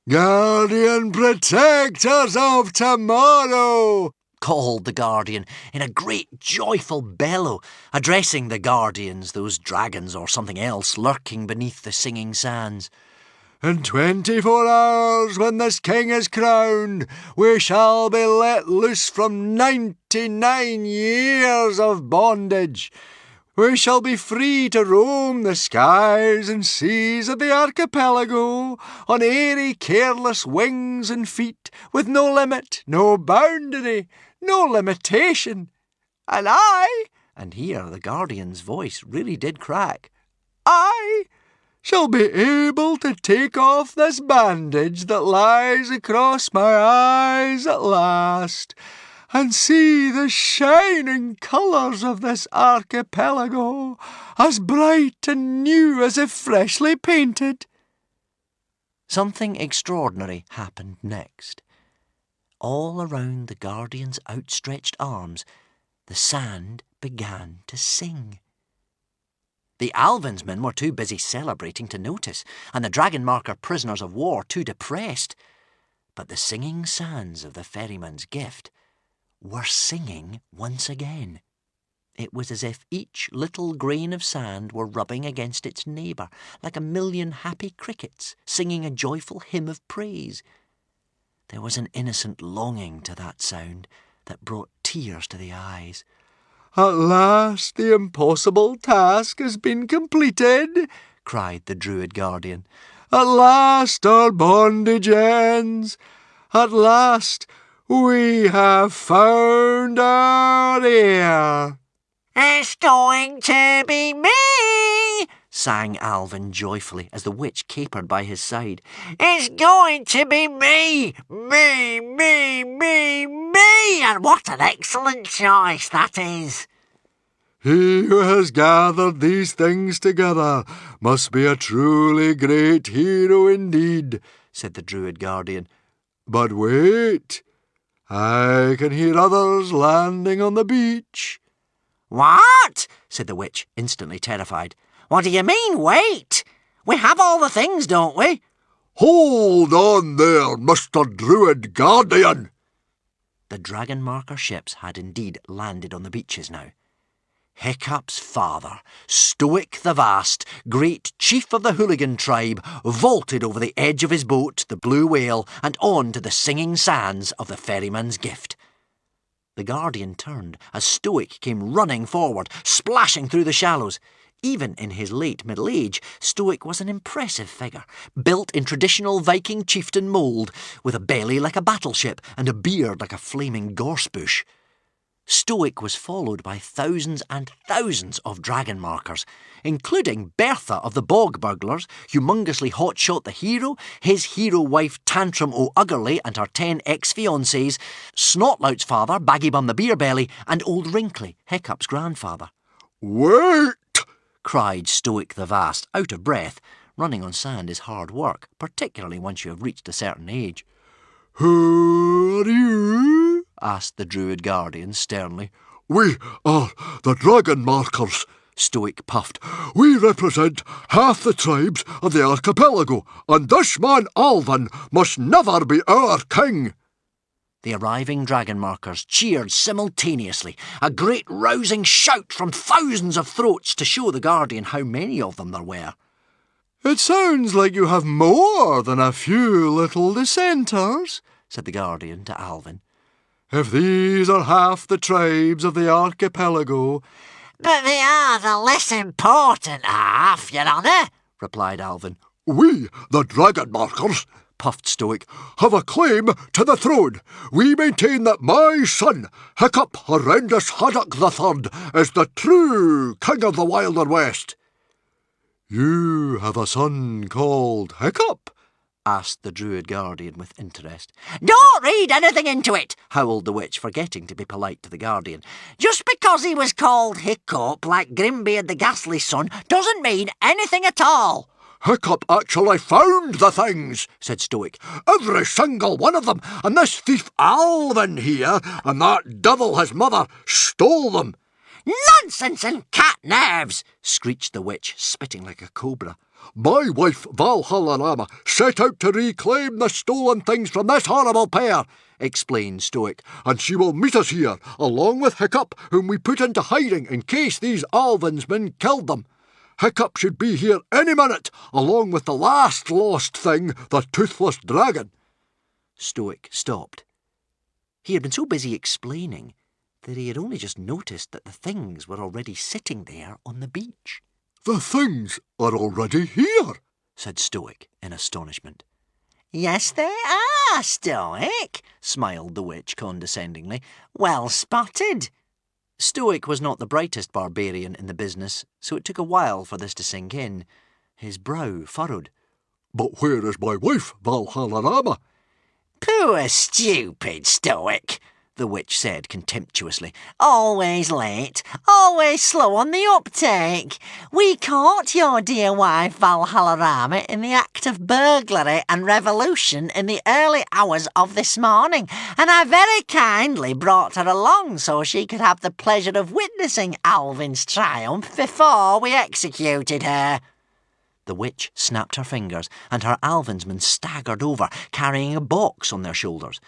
S3: "Guardian protectors of tomorrow,"
S2: called the Guardian in a great joyful bellow, addressing the Guardians, those dragons or something else lurking beneath the singing sands.
S3: "In 24 hours, when this king is crowned, we shall be let loose from 99 years of bondage. We shall be free to roam the skies and seas of the archipelago on airy, careless wings and feet, with no limit, no boundary, no limitation. And I,"
S2: and here the Guardian's voice really did crack,
S3: "I shall be able to take off this bandage that lies across my eyes at last, and see the shining colours of this archipelago, as bright and new as if freshly painted."
S2: Something extraordinary happened next. All around the Guardian's outstretched arms, the sand began to sing. The Alvinsmen were too busy celebrating to notice, and the dragon marker prisoners of war too depressed. But the singing sands of the ferryman's gift were singing once again. It was as if each little grain of sand were rubbing against its neighbour, like a million happy crickets singing a joyful hymn of praise. There was an innocent longing to that sound that brought tears to the eyes.
S3: "At last the impossible task has been completed,"
S2: cried the Druid Guardian.
S3: "At last our bondage ends. At last we have found our heir."
S6: "It's going to be me!"
S2: sang Alvin joyfully as the witch capered by his side.
S6: "It's going to be me! Me, me, me, me! And what an excellent choice that is!"
S3: "He who has gathered these things together must be a truly great hero indeed," said the Druid Guardian. "But wait, I can hear others landing on the beach."
S6: "What?"
S2: said the witch, instantly terrified.
S6: "What do you mean, wait? We have all the things, don't we?"
S3: "Hold on there, Mr. Druid Guardian!"
S2: The dragon marker ships had indeed landed on the beaches now. Hiccup's father, Stoic the Vast, great chief of the hooligan tribe, vaulted over the edge of his boat, the Blue Whale, and on to the singing sands of the ferryman's gift. The Guardian turned as Stoic came running forward, splashing through the shallows. Even in his late middle age, Stoic was an impressive figure, built in traditional Viking chieftain mould, with a belly like a battleship and a beard like a flaming gorse bush. Stoic was followed by thousands and thousands of dragon markers, including Bertha of the Bog Burglars, humongously hotshot the hero, his hero wife Tantrum O'Uggerly and her 10 ex-fiancés, Snotlout's father, Baggybum the Beerbelly, and Old Wrinkly, Hiccup's grandfather.
S3: Wait!
S2: Cried Stoic the Vast, out of breath. Running on sand is hard work, particularly once you have reached a certain age.
S3: Who are you?
S2: Asked the Druid Guardian sternly.
S3: We are the Dragon Markers,
S2: Stoic puffed.
S3: We represent half the tribes of the archipelago, and this man Alvin must never be our king.
S2: The arriving dragon markers cheered simultaneously, a great rousing shout from thousands of throats to show the Guardian how many of them there were.
S3: It sounds like you have more than a few little dissenters,
S2: said the Guardian to Alvin.
S3: If these are half the tribes of the archipelago...
S6: But they are the less important half, Your Honour, replied Alvin.
S3: We, the Dragon Markers,
S2: puffed Stoic,
S3: have a claim to the throne. We maintain that my son, Hiccup Horrendous Haddock III, is the true king of the Wilder West. You have a son called Hiccup?
S2: Asked the Druid Guardian with interest.
S6: Don't read anything into it,
S2: howled the witch, forgetting to be polite to the Guardian.
S6: Just because he was called Hiccup, like Grimbeard the Ghastly's son, doesn't mean anything at all.
S3: Hiccup actually found the things, said Stoic. Every single one of them, and this thief Alvin here, and that devil his mother, stole them.
S6: Nonsense and cat nerves,
S2: screeched the witch, spitting like a cobra.
S3: My wife Valhallarama set out to reclaim the stolen things from this horrible pair, explained Stoic, and she will meet us here, along with Hiccup, whom we put into hiding in case these Alvin's men killed them. Hiccup should be here any minute, along with the last lost thing, the toothless dragon.
S2: Stoic stopped. He had been so busy explaining that he had only just noticed that the things were already sitting there on the beach.
S3: The things are already here,
S2: said Stoic in astonishment.
S6: Yes, they are, Stoic, smiled the witch condescendingly. Well spotted.
S2: Stoic was not the brightest barbarian in the business, so it took a while for this to sink in. His brow furrowed.
S3: But where is my wife, Valhallarama?
S6: Poor stupid Stoic, the witch said contemptuously. Always late, always slow on the uptake. We caught your dear wife Valhallarama in the act of burglary and revolution in the early hours of this morning, and I very kindly brought her along so she could have the pleasure of witnessing Alvin's triumph before we executed her.
S2: The witch snapped her fingers, and her Alvinsmen staggered over, carrying a box on their shoulders.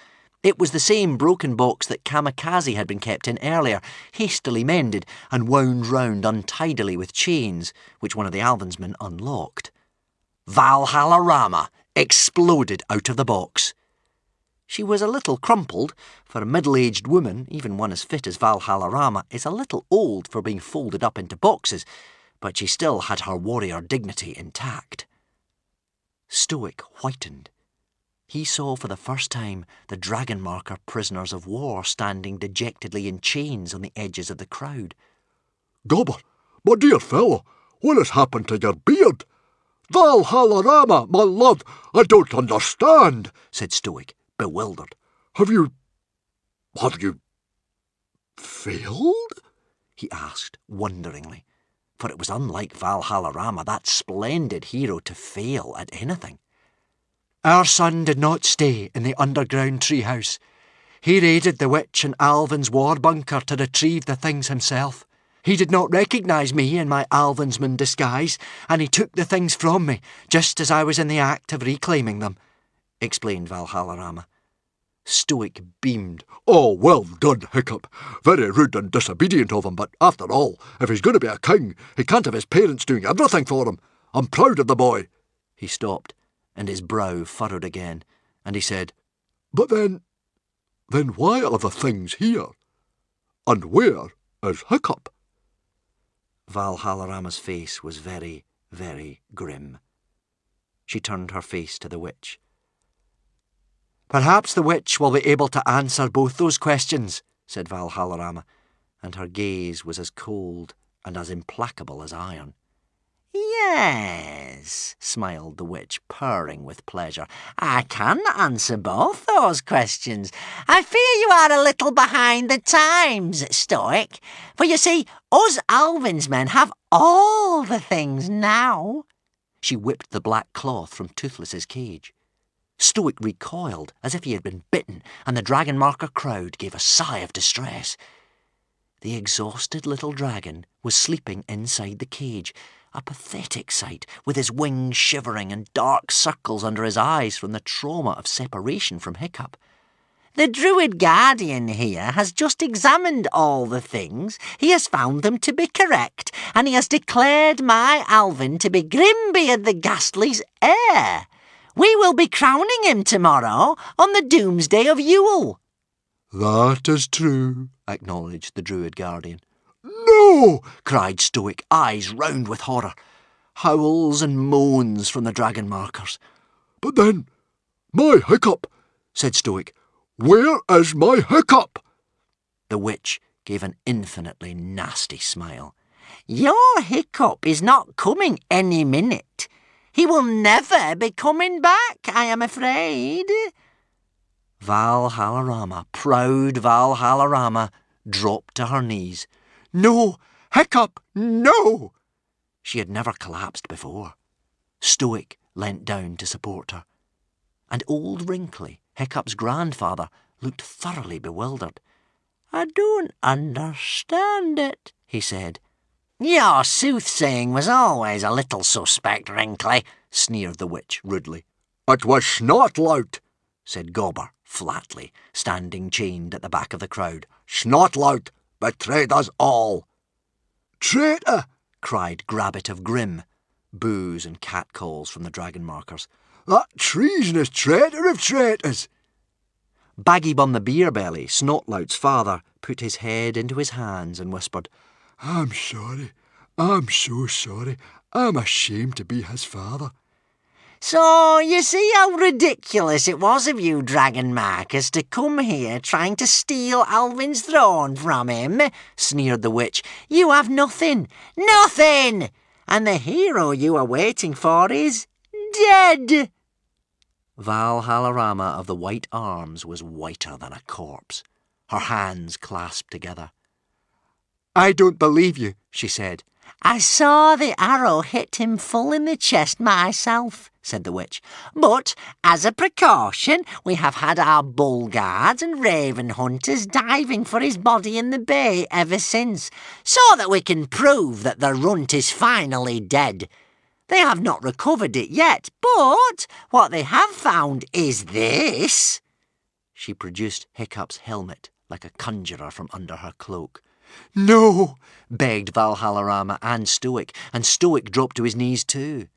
S2: It was the same broken box that Kamikaze had been kept in earlier, hastily mended and wound round untidily with chains, which one of the Alvinsmen unlocked. Valhallarama exploded out of the box. She was a little crumpled, for a middle-aged woman, even one as fit as Valhallarama, is a little old for being folded up into boxes, but she still had her warrior dignity intact. Stoic whitened. He saw for the first time the dragon marker prisoners of war standing dejectedly in chains on the edges of the crowd.
S3: Gobber, my dear fellow, what has happened to your beard? Valhallarama, my love, I don't understand, said Stoic, bewildered. Have you failed?
S2: He asked wonderingly, for it was unlike Valhallarama, that splendid hero, to fail at anything. Our son did not stay in the underground treehouse. He raided the witch and Alvin's war bunker to retrieve the things himself. He did not recognise me in my Alvinsman disguise, and he took the things from me, just as I was in the act of reclaiming them, explained Valhallarama. Stoic beamed.
S3: Oh, well done, Hiccup. Very rude and disobedient of him, but after all, if he's going to be a king, he can't have his parents doing everything for him. I'm proud of the boy.
S2: He stopped, and his brow furrowed again, and he said,
S3: But then why are the things here? And where is Hiccup?
S2: Valhallarama's face was very, very grim. She turned her face to the witch. Perhaps the witch will be able to answer both those questions, said Valhallarama, and her gaze was as cold and as implacable as iron.
S5: Yes, smiled the witch, purring with pleasure. I can answer both those questions. I fear you are a little behind the times, Stoic. For you see, us Alvin's men have all the things now.
S2: She whipped the black cloth from Toothless's cage. Stoic recoiled as if he had been bitten, and the dragon marker crowd gave a sigh of distress. The exhausted little dragon was sleeping inside the cage, a pathetic sight, with his wings shivering and dark circles under his eyes from the trauma of separation from Hiccup.
S5: The Druid Guardian here has just examined all the things. He has found them to be correct, and he has declared my Alvin to be Grimbeard the Ghastly's heir. We will be crowning him tomorrow on the doomsday of Yule.
S3: That is true,
S2: acknowledged the Druid Guardian.
S3: No!
S2: cried Stoic, eyes round with horror. Howls and moans from the dragon markers.
S3: But then, my Hiccup,
S2: said Stoic.
S3: Where is my Hiccup?
S2: The witch gave an infinitely nasty smile.
S5: Your Hiccup is not coming any minute. He will never be coming back, I am afraid.
S2: Valhallarama, proud Valhallarama, dropped to her knees. No, Hiccup, no! She had never collapsed before. Stoic leant down to support her. And old Wrinkly, Hiccup's grandfather, looked thoroughly bewildered.
S5: I don't understand it, he said. Your soothsaying was always a little suspect, Wrinkly,
S2: sneered the witch rudely.
S3: It was Snotlout,
S2: said Gobber flatly, standing chained at the back of the crowd.
S3: Snotlout betrayed us all.
S2: Traitor! cried Grabbit of Grim. Boos and catcalls from the dragon markers.
S3: That treasonous traitor of traitors!
S2: Baggybum the Beerbelly, Snotlout's father, put his head into his hands and whispered,
S3: I'm sorry. I'm so sorry. I'm ashamed to be his father.
S5: So, you see how ridiculous it was of you, Dragon Marcus, to come here trying to steal Alvin's throne from him, sneered the witch. You have nothing. Nothing! And the hero you are waiting for is dead.
S2: Valhallarama of the White Arms was whiter than a corpse, her hands clasped together. I don't believe you, she said.
S5: I saw the arrow hit him full in the chest myself, said the witch. But, as a precaution, we have had our bull guards and raven hunters diving for his body in the bay ever since, so that we can prove that the runt is finally dead. They have not recovered it yet, but what they have found is this.
S2: She produced Hiccup's helmet like a conjurer from under her cloak.
S3: No,
S2: begged Valhallarama and Stoic dropped to his knees too.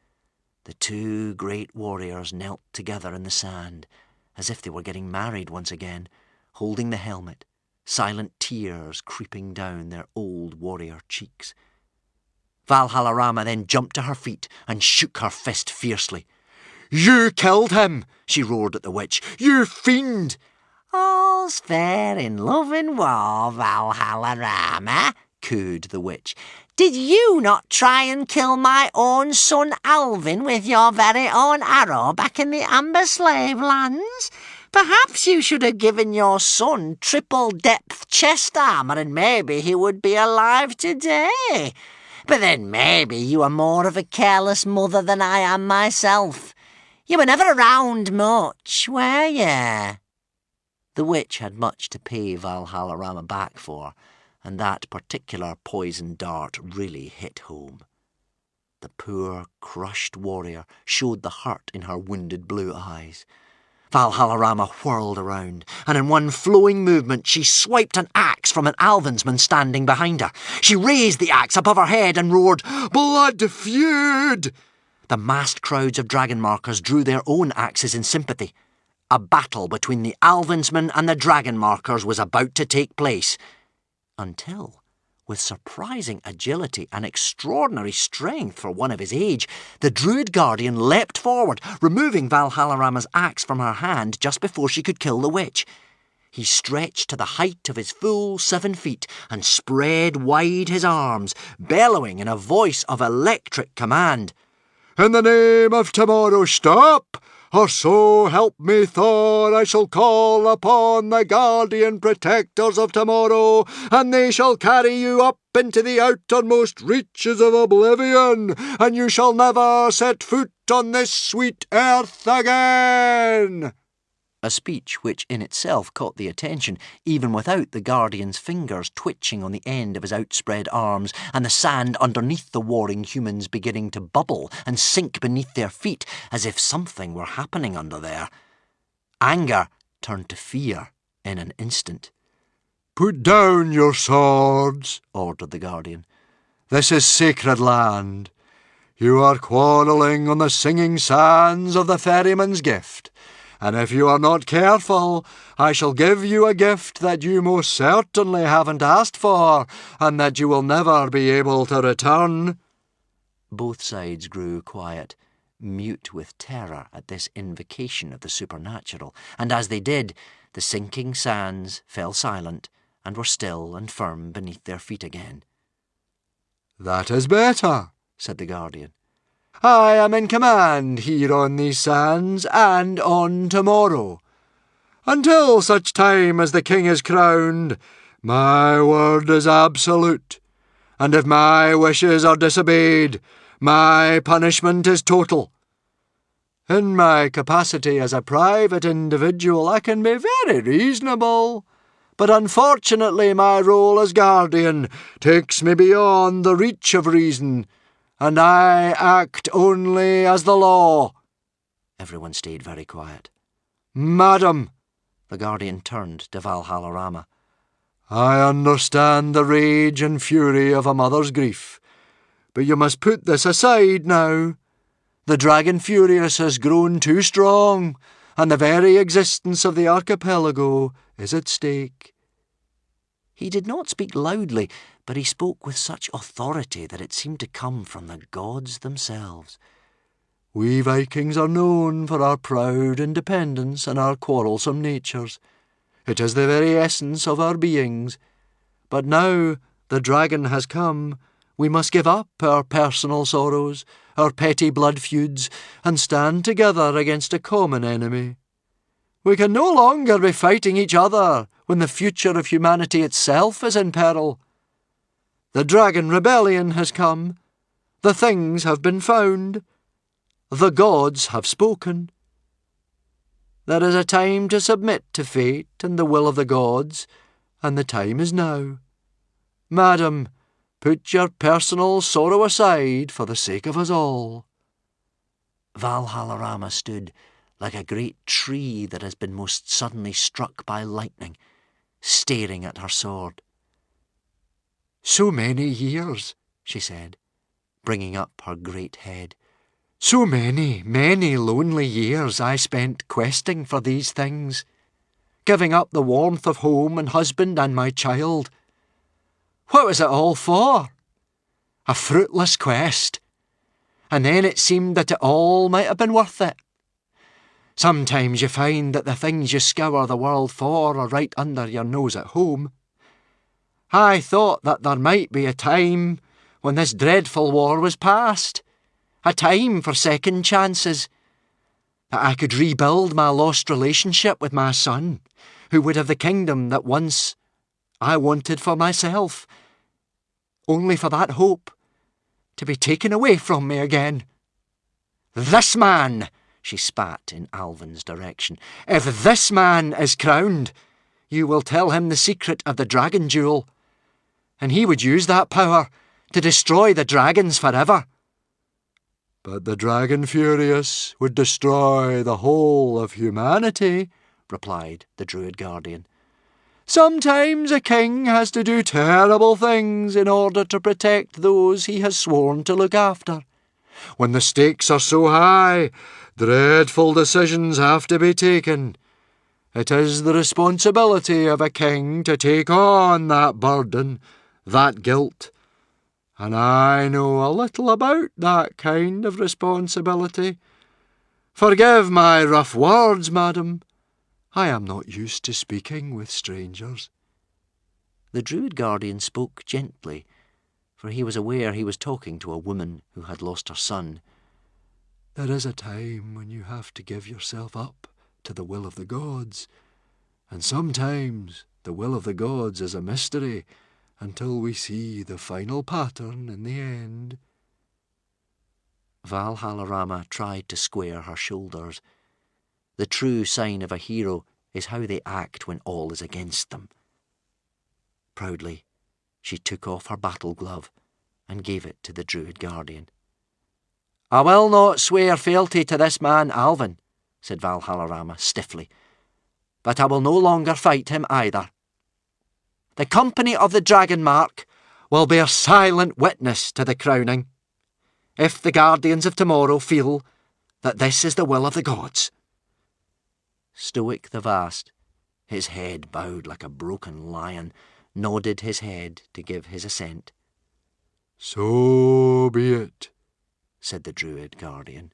S2: The two great warriors knelt together in the sand, as if they were getting married once again, holding the helmet, silent tears creeping down their old warrior cheeks. Valhallarama then jumped to her feet and shook her fist fiercely. You killed him, she roared at the witch. You fiend!
S5: All's fair in love and war, Valhallarama, cooed the witch. Did you not try and kill my own son Alvin with your very own arrow back in the Amber Slave Lands? Perhaps you should have given your son triple-depth chest armour and maybe he would be alive today. But then maybe you are more of a careless mother than I am myself. You were never around much, were you?
S2: The witch had much to pay Valhallarama back for, and that particular poisoned dart really hit home. The poor, crushed warrior showed the hurt in her wounded blue eyes. Valhallarama whirled around, and in one flowing movement she swiped an axe from an Alvinsman standing behind her. She raised the axe above her head and roared, "Blood feud!" The massed crowds of dragon markers drew their own axes in sympathy. A battle between the Alvinsmen and the dragon markers was about to take place. Until, with surprising agility and extraordinary strength for one of his age, the Druid Guardian leapt forward, removing Valhallarama's axe from her hand just before she could kill the witch. He stretched to the height of his full 7 feet and spread wide his arms, bellowing in a voice of electric command,
S3: "In the name of tomorrow, stop! Or so help me Thor, I shall call upon the guardian protectors of tomorrow, and they shall carry you up into the outermost reaches of oblivion, and you shall never set foot on this sweet earth again."
S2: a speech which in itself caught the attention, even without the Guardian's fingers twitching on the end of his outspread arms, and the sand underneath the warring humans beginning to bubble and sink beneath their feet, as if something were happening under there. Anger turned to fear in an instant.
S3: "Put down your swords,"
S2: ordered the Guardian.
S3: "This is sacred land. You are quarrelling on the singing sands of the ferryman's gift. And if you are not careful, I shall give you a gift that you most certainly haven't asked for, and that you will never be able to return."
S2: Both sides grew quiet, mute with terror at this invocation of the supernatural, and as they did, the sinking sands fell silent and were still and firm beneath their feet again.
S3: "That is better," said the Guardian. "I am in command here on these sands and on tomorrow. Until such time as the king is crowned, my word is absolute, and if my wishes are disobeyed, my punishment is total. In my capacity as a private individual, I can be very reasonable, but unfortunately my role as guardian takes me beyond the reach of reason, and I act only as the law."
S2: Everyone stayed very quiet.
S3: "Madam,"
S2: the Guardian turned to Valhallarama,
S3: "I understand the rage and fury of a mother's grief, but you must put this aside now. The dragon Furious has grown too strong, and the very existence of the archipelago is at stake."
S2: He did not speak loudly, but he spoke with such authority that it seemed to come from the gods themselves.
S3: "We Vikings are known for our proud independence and our quarrelsome natures. It is the very essence of our beings. But now the dragon has come, we must give up our personal sorrows, our petty blood feuds, and stand together against a common enemy. We can no longer be fighting each other when the future of humanity itself is in peril. The dragon rebellion has come. The things have been found. The gods have spoken. There is a time to submit to fate and the will of the gods, and the time is now. Madam, put your personal sorrow aside for the sake of us all."
S2: Valhallarama stood like a great tree that has been most suddenly struck by lightning, staring at her sword.
S3: "So many years," she said, bringing up her great head. "So many, many lonely years I spent questing for these things, giving up the warmth of home and husband and my child. What was it all for? A fruitless quest. And then it seemed that it all might have been worth it. Sometimes you find that the things you scour the world for are right under your nose at home. I thought that there might be a time when this dreadful war was past, a time for second chances, that I could rebuild my lost relationship with my son, who would have the kingdom that once I wanted for myself, only for that hope to be taken away from me again. This man," she spat in Alvin's direction, "if this man is crowned, you will tell him the secret of the dragon jewel, and he would use that power to destroy the dragons forever." But the dragon furious would destroy the whole of humanity, replied the Druid Guardian. Sometimes a king has to do terrible things in order to protect those he has sworn to look after. When the stakes are so high, dreadful decisions have to be taken. It is the responsibility of a king to take on that burden, that guilt. And I know a little about that kind of responsibility. Forgive my rough words, madam. I am not used to speaking with strangers.
S2: The Druid Guardian spoke gently, for he was aware he was talking to a woman who had lost her son.
S3: There is a time when you have to give yourself up to the will of the gods, and sometimes the will of the gods is a mystery until we see the final pattern in the end.
S2: Valhallarama tried to square her shoulders. The true sign of a hero is how they act when all is against them. Proudly, she took off her battle glove and gave it to the Druid Guardian. I will not swear fealty to this man Alvin, said Valhallarama stiffly, but I will no longer fight him either. The company of the Dragon Mark will bear silent witness to the crowning, if the Guardians of Tomorrow feel that this is the will of the gods. Stoic the Vast, his head bowed like a broken lion, nodded his head to give his assent.
S3: So be it,
S2: said the Druid Guardian.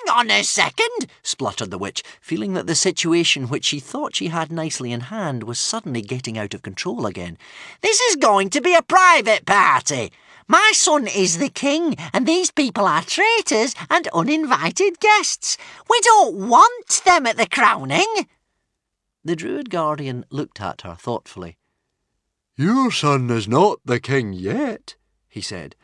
S5: Hang on a second,
S2: spluttered the witch, feeling that the situation which she thought she had nicely in hand was suddenly getting out of control again.
S5: This is going to be a private party. My son is the king, and these people are traitors and uninvited guests. We don't want them at the crowning.
S2: The Druid Guardian looked at her thoughtfully.
S3: Your son is not the king yet, he said,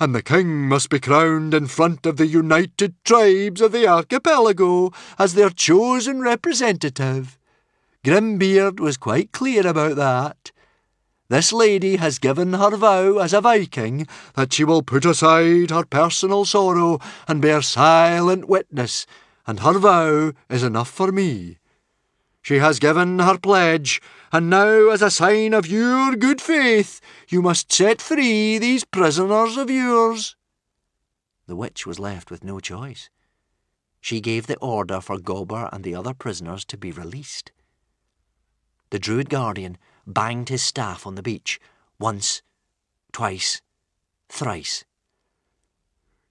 S3: and the king must be crowned in front of the united tribes of the archipelago as their chosen representative. Grimbeard was quite clear about that. This lady has given her vow as a Viking that she will put aside her personal sorrow and bear silent witness, and her vow is enough for me. She has given her pledge, and now as a sign of your good faith, you must set free these prisoners of yours.
S2: The witch was left with no choice. She gave the order for Gobber and the other prisoners to be released. The Druid Guardian banged his staff on the beach, once, twice, thrice.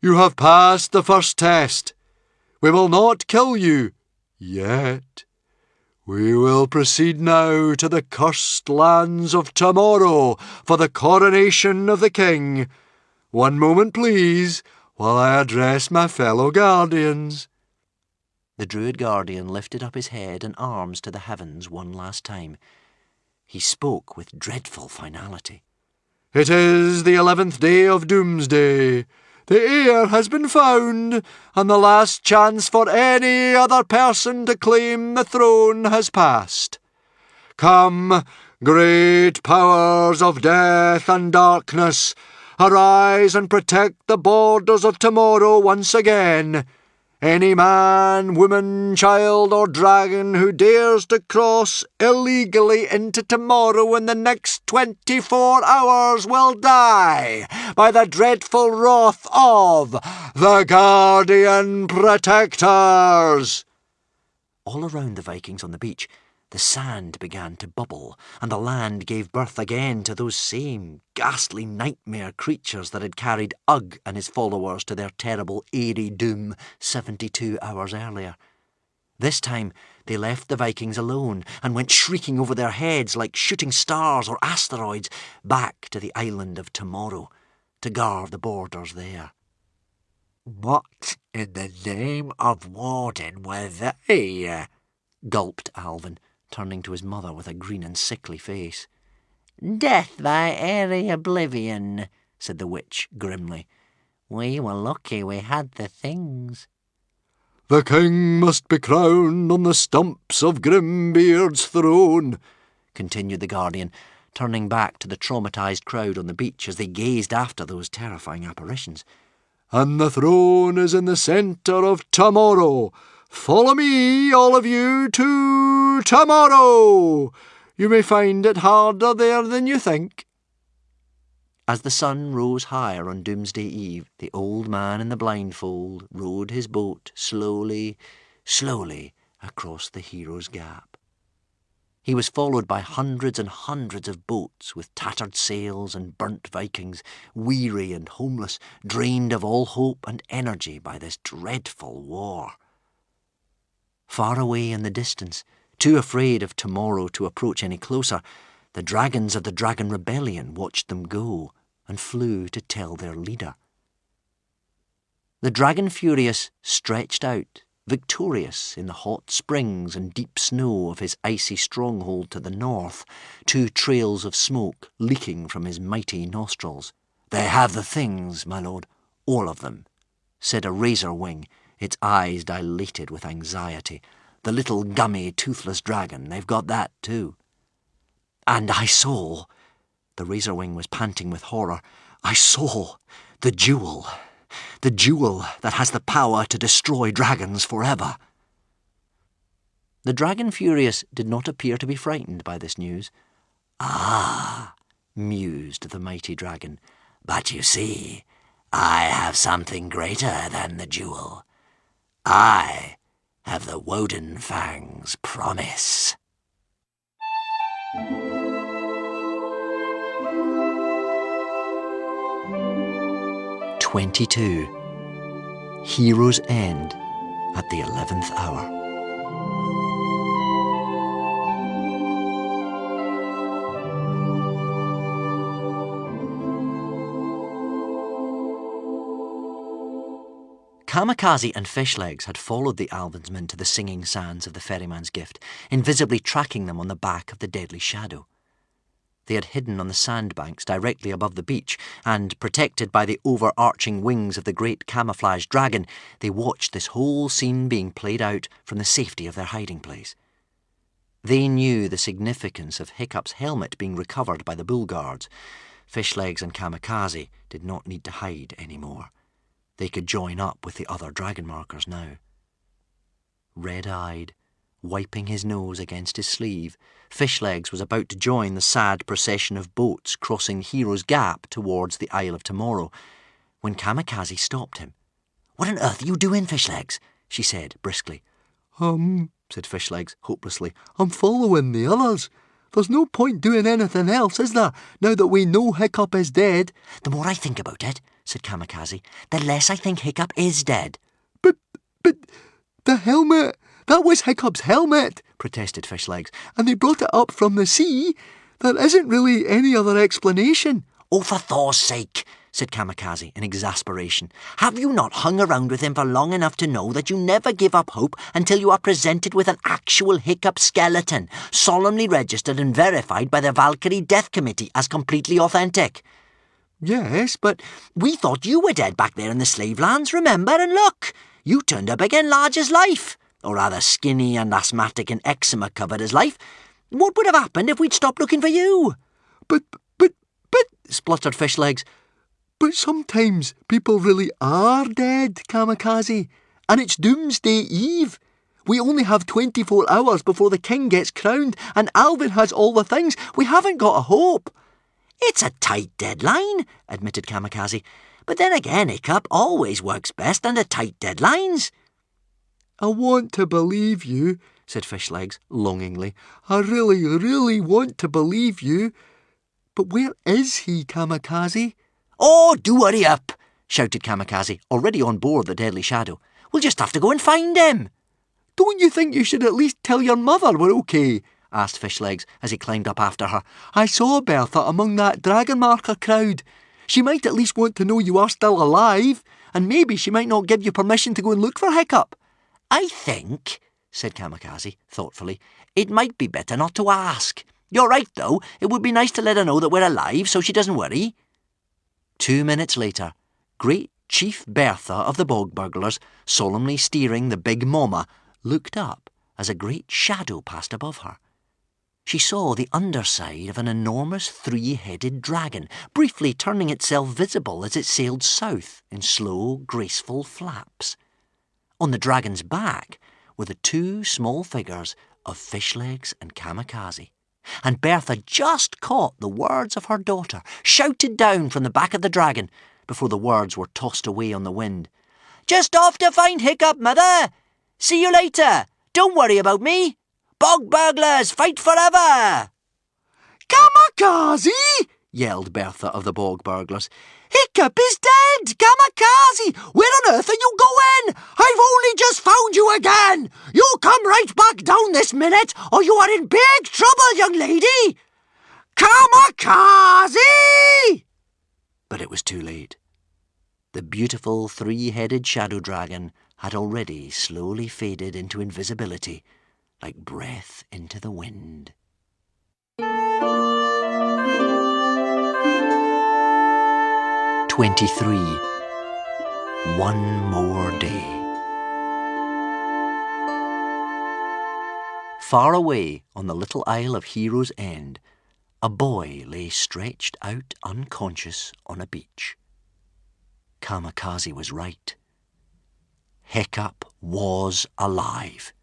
S3: You have passed the first test. We will not kill you, yet. We will proceed now to the cursed lands of tomorrow for the coronation of the king. One moment, please, while I address my fellow guardians.
S2: The Druid Guardian lifted up his head and arms to the heavens one last time. He spoke with dreadful finality.
S3: It is the 11th day of Doomsday. The heir has been found, and the last chance for any other person to claim the throne has passed. Come, great powers of death and darkness, arise and protect the borders of tomorrow once again. Any man, woman, child, or dragon who dares to cross illegally into tomorrow in the next 24 hours will die by the dreadful wrath of the Guardian Protectors.
S2: All around the Vikings on the beach, the sand began to bubble, and the land gave birth again to those same ghastly nightmare creatures that had carried Ugg and his followers to their terrible airy doom 72 hours earlier. This time they left the Vikings alone and went shrieking over their heads like shooting stars or asteroids back to the island of tomorrow to guard the borders there.
S6: What in the name of Warden were they?
S2: Gulped Alvin, turning to his mother with a green and sickly face.
S5: Death by airy oblivion, said the witch grimly. We were lucky we had the things.
S3: The king must be crowned on the stumps of Grimbeard's throne,
S2: continued the Guardian, turning back to the traumatised crowd on the beach as they gazed after those terrifying apparitions.
S3: and the throne is in the centre of tomorrow. Follow me, all of you, to tomorrow. You may find it harder there than you think."
S2: As the sun rose higher on Doomsday Eve, the old man in the blindfold rowed his boat slowly, slowly across the Hero's Gap. He was followed by hundreds and hundreds of boats with tattered sails and burnt Vikings, weary and homeless, drained of all hope and energy by this dreadful war. Far away in the distance, too afraid of tomorrow to approach any closer, the dragons of the Dragon Rebellion watched them go and flew to tell their leader. The Dragon Furious stretched out, victorious in the hot springs and deep snow of his icy stronghold to the north, 2 trails of smoke leaking from his mighty nostrils. "They have the things, my lord, all of them," said a razor wing, its eyes dilated with anxiety. "The little gummy toothless dragon, they've got that too." "And I saw," the razor wing was panting with horror, "I saw the jewel that has the power to destroy dragons forever." The Dragon Furious did not appear to be frightened by this news. "Ah," mused the mighty dragon, "but you see, I have something greater than the jewel. I have the Woden Fang's promise." 22. Hero's End at the 11th hour. Kamikaze and Fishlegs had followed the Alvinsmen to the singing sands of the Ferryman's Gift, invisibly tracking them on the back of the deadly shadow. They had hidden on the sandbanks directly above the beach, and, protected by the overarching wings of the great camouflaged dragon, they watched this whole scene being played out from the safety of their hiding place. They knew the significance of Hiccup's helmet being recovered by the bull guards. Fishlegs and Kamikaze did not need to hide any more. They could join up with the other dragon markers now. Red-eyed, wiping his nose against his sleeve, Fishlegs was about to join the sad procession of boats crossing Hero's Gap towards the Isle of Tomorrow, when Kamikaze stopped him. "What on earth are you doing, Fishlegs?" she said briskly.
S3: Said Fishlegs hopelessly, "I'm following the others. There's no point doing anything else, is there, now that we know Hiccup is dead?"
S2: "The more I think about it," said Kamikaze, "the less I think Hiccup is dead."
S3: But the helmet, that was Hiccup's helmet," protested Fishlegs, "and they brought it up from the sea. There isn't really any other explanation."
S2: "Oh, for Thor's sake," said Kamikaze in exasperation. "Have you not hung around with him for long enough to know that you never give up hope until you are presented with an actual Hiccup skeleton, solemnly registered and verified by the Valkyrie Death Committee as completely authentic?"
S3: "Yes, but
S2: "We thought you were dead back there in the slave lands, remember? And look, you turned up again large as life. Or rather skinny and asthmatic and eczema covered as life. What would have happened if we'd stopped looking for you?"
S3: But, spluttered Fishlegs, "but sometimes people really are dead, Kamikaze, and it's Doomsday Eve. We only have 24 hours before the king gets crowned, and Alvin has all the things. We haven't got a hope."
S2: "It's a tight deadline," admitted Kamikaze. "But then again, Hiccup always works best under tight deadlines."
S3: "I want to believe you," said Fishlegs longingly. "I really, really want to believe you. But where is he, Kamikaze?"
S2: "Oh, do hurry up," shouted Kamikaze, already on board the deadly shadow. "We'll just have to go and find him."
S3: "Don't you think you should at least tell your mother we're okay?" asked Fishlegs as he climbed up after her. "I saw Bertha among that dragon marker crowd. She might at least want to know you are still alive, and maybe she might not give you permission to go and look for Hiccup."
S2: "I think," said Kamikaze thoughtfully, "it might be better not to ask. You're right, though. It would be nice to let her know that we're alive so she doesn't worry." 2 minutes later, Great Chief Bertha of the Bog Burglars, solemnly steering the Big Mama, looked up as a great shadow passed above her. she saw the underside of an enormous three-headed dragon, briefly turning itself visible as it sailed south in slow, graceful flaps. On the dragon's back were the two small figures of Fishlegs and Kamikaze, and Bertha just caught the words of her daughter, shouted down from the back of the dragon before the words were tossed away on the wind. "Just off to find Hiccup, mother! See you later! Don't worry about me! Bog burglars, fight forever!"
S4: Kamikaze!
S2: yelled Bertha of the Bog Burglars.
S4: Hiccup is dead! Kamikaze! Where on earth are you going? I've only just found you again! You come right back down this minute, or you are in big trouble, young lady! Kamikaze!
S2: But it was too late. The beautiful three-headed shadow dragon had already slowly faded into invisibility, like breath into the wind. 23. One more day. Far away on the little isle of Hero's End, a boy lay stretched out unconscious on a beach. Kamikaze was right. Hiccup was alive.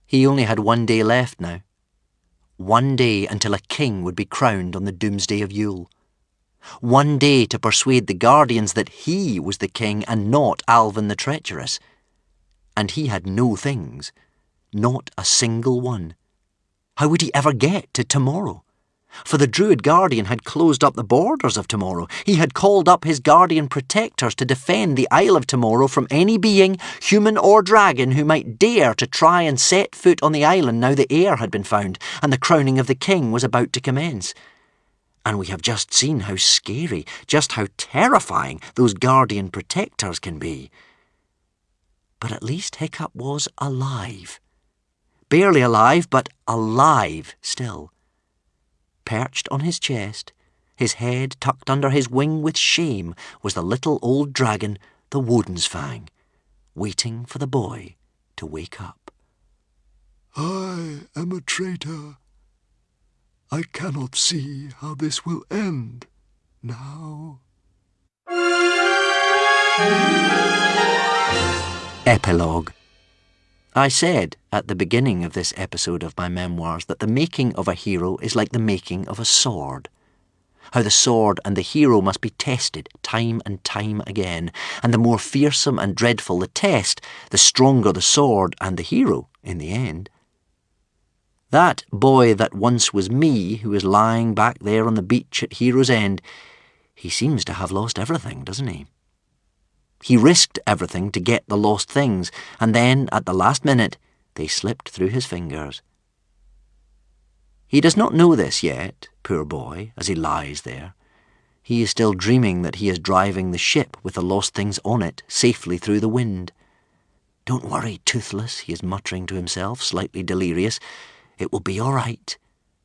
S2: He only had 1 day left now. 1 day until a king would be crowned on the doomsday of Yule. 1 day to persuade the Guardians that he was the king and not Alvin the treacherous. And he had no things, not a single one. How would he ever get to tomorrow? For the Druid Guardian had closed up the borders of tomorrow. He had called up his Guardian protectors to defend the Isle of Tomorrow from any being, human or dragon, who might dare to try and set foot on the island now the heir had been found and the crowning of the king was about to commence. And we have just seen how scary, just how terrifying those Guardian protectors can be. But at least Hiccup was alive. Barely alive, but alive still. Perched on his chest, his head tucked under his wing with shame, was the little old dragon, the Woden's-Fang, waiting for the boy to wake up.
S3: I am a traitor. I cannot see how this will end now.
S2: Epilogue. I said at the beginning of this episode of my memoirs that the making of a hero is like the making of a sword. How the sword and the hero must be tested time and time again, and the more fearsome and dreadful the test, the stronger the sword and the hero in the end. That boy that once was me, who is lying back there on the beach at Hero's End, he seems to have lost everything, doesn't he? He risked everything to get the lost things, and then, at the last minute, they slipped through his fingers. He does not know this yet, poor boy, as he lies there. He is still dreaming that he is driving the ship with the lost things on it safely through the wind. "Don't worry, Toothless," he is muttering to himself, slightly delirious. "It will be all right.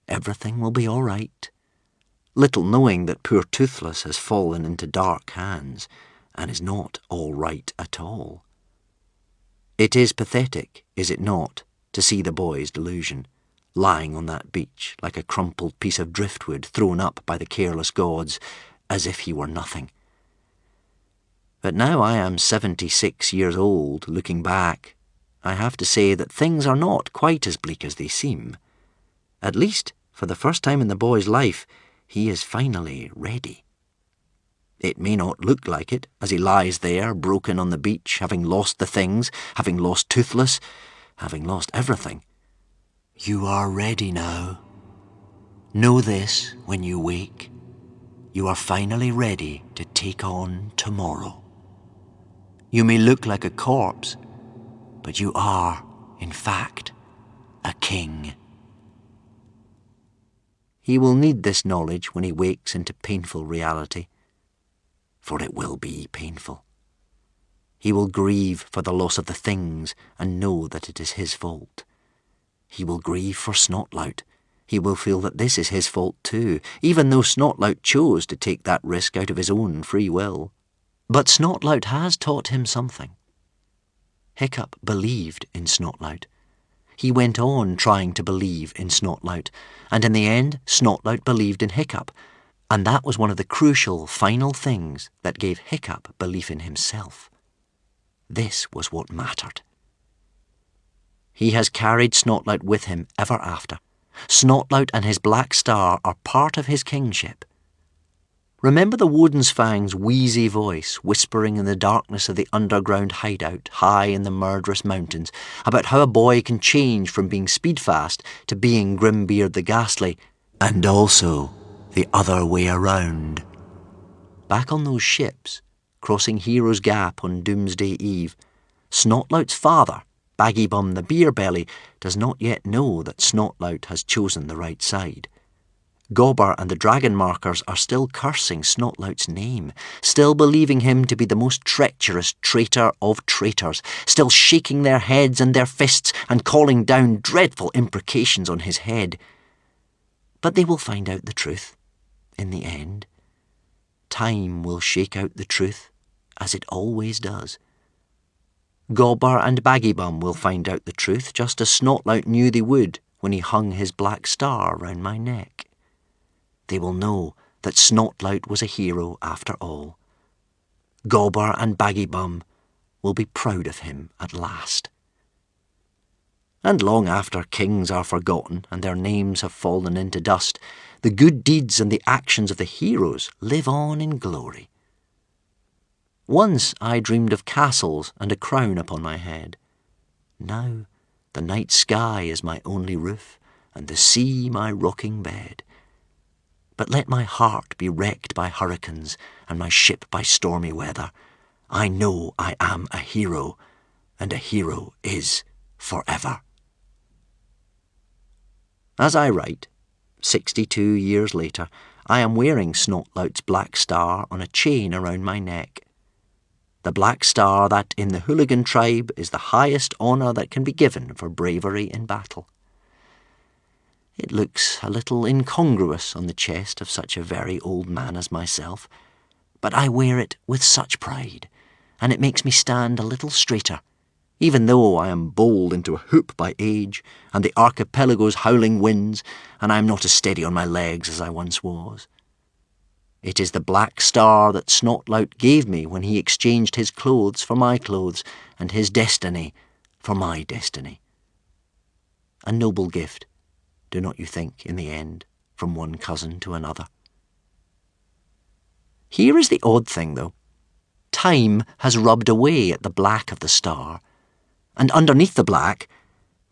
S2: Everything will be all right." Little knowing that poor Toothless has fallen into dark hands, and is not all right at all. It is pathetic, is it not, to see the boy's delusion, lying on that beach like a crumpled piece of driftwood thrown up by the careless gods, as if he were nothing. But now I am 76 years old, looking back, I have to say that things are not quite as bleak as they seem. At least, for the first time in the boy's life, he is finally ready. It may not look like it, as he lies there, broken on the beach, having lost the things, having lost Toothless, having lost everything. You are ready now. Know this when you wake. You are finally ready to take on tomorrow. You may look like a corpse, but you are, in fact, a king. He will need this knowledge when he wakes into painful reality, for it will be painful. He will grieve for the loss of the things and know that it is his fault. He will grieve for Snotlout. He will feel that this is his fault too, even though Snotlout chose to take that risk out of his own free will. But Snotlout has taught him something. Hiccup believed in Snotlout. He went on trying to believe in Snotlout, and in the end, Snotlout believed in Hiccup, and that was one of the crucial final things that gave Hiccup belief in himself. This was what mattered. He has carried Snotlout with him ever after. Snotlout and his black star are part of his kingship. Remember the Woden's wheezy voice whispering in the darkness of the underground hideout high in the murderous mountains about how a boy can change from being Speedfast to being Grimbeard the Ghastly, and also the other way around. Back on those ships, crossing Hero's Gap on Doomsday Eve, Snotlout's father, Baggybum the Beerbelly, does not yet know that Snotlout has chosen the right side. Gobber and the Dragon Markers are still cursing Snotlout's name, still believing him to be the most treacherous traitor of traitors, still shaking their heads and their fists and calling down dreadful imprecations on his head. But they will find out the truth, in the end. Time will shake out the truth, as it always does. Gobber and Baggybum will find out the truth, just as Snotlout knew they would when he hung his black star round my neck. They will know that Snotlout was a hero after all. Gobber and Baggybum will be proud of him at last. And long after kings are forgotten and their names have fallen into dust, the good deeds and the actions of the heroes live on in glory. Once I dreamed of castles and a crown upon my head. Now the night sky is my only roof, and the sea my rocking bed. But let my heart be wrecked by hurricanes and my ship by stormy weather. I know I am a hero, and a hero is forever. As I write, 62 years later, I am wearing Snotlout's black star on a chain around my neck. The black star that in the hooligan tribe is the highest honour that can be given for bravery in battle. It looks a little incongruous on the chest of such a very old man as myself, but I wear it with such pride, and it makes me stand a little straighter, even though I am bowled into a hoop by age, and the archipelago's howling winds, and I am not as steady on my legs as I once was. It is the black star that Snotlout gave me when he exchanged his clothes for my clothes, and his destiny for my destiny. A noble gift, do not you think, in the end, from one cousin to another? Here is the odd thing, though. Time has rubbed away at the black of the star, and underneath the black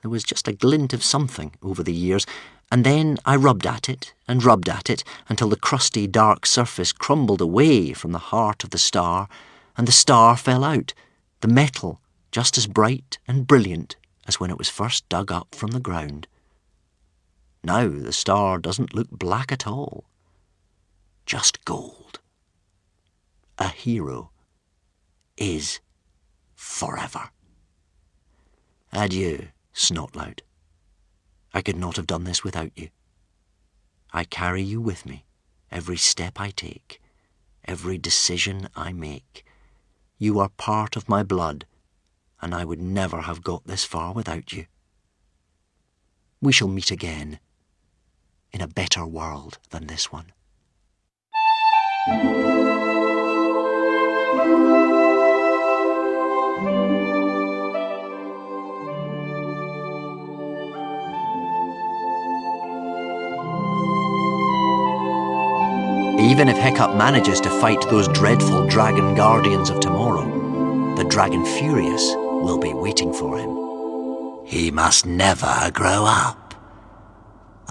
S2: there was just a glint of something over the years, and then I rubbed at it until the crusty dark surface crumbled away from the heart of the star, and the star fell out, the metal just as bright and brilliant as when it was first dug up from the ground. Now the star doesn't look black at all, just gold. A hero is forever. Adieu, Snotlout. I could not have done this without you. I carry you with me, every step I take, every decision I make. You are part of my blood, and I would never have got this far without you. We shall meet again, in a better world than this one. Even if Hiccup manages to fight those dreadful dragon guardians of tomorrow, the dragon Furious will be waiting for him.
S5: He must never grow up.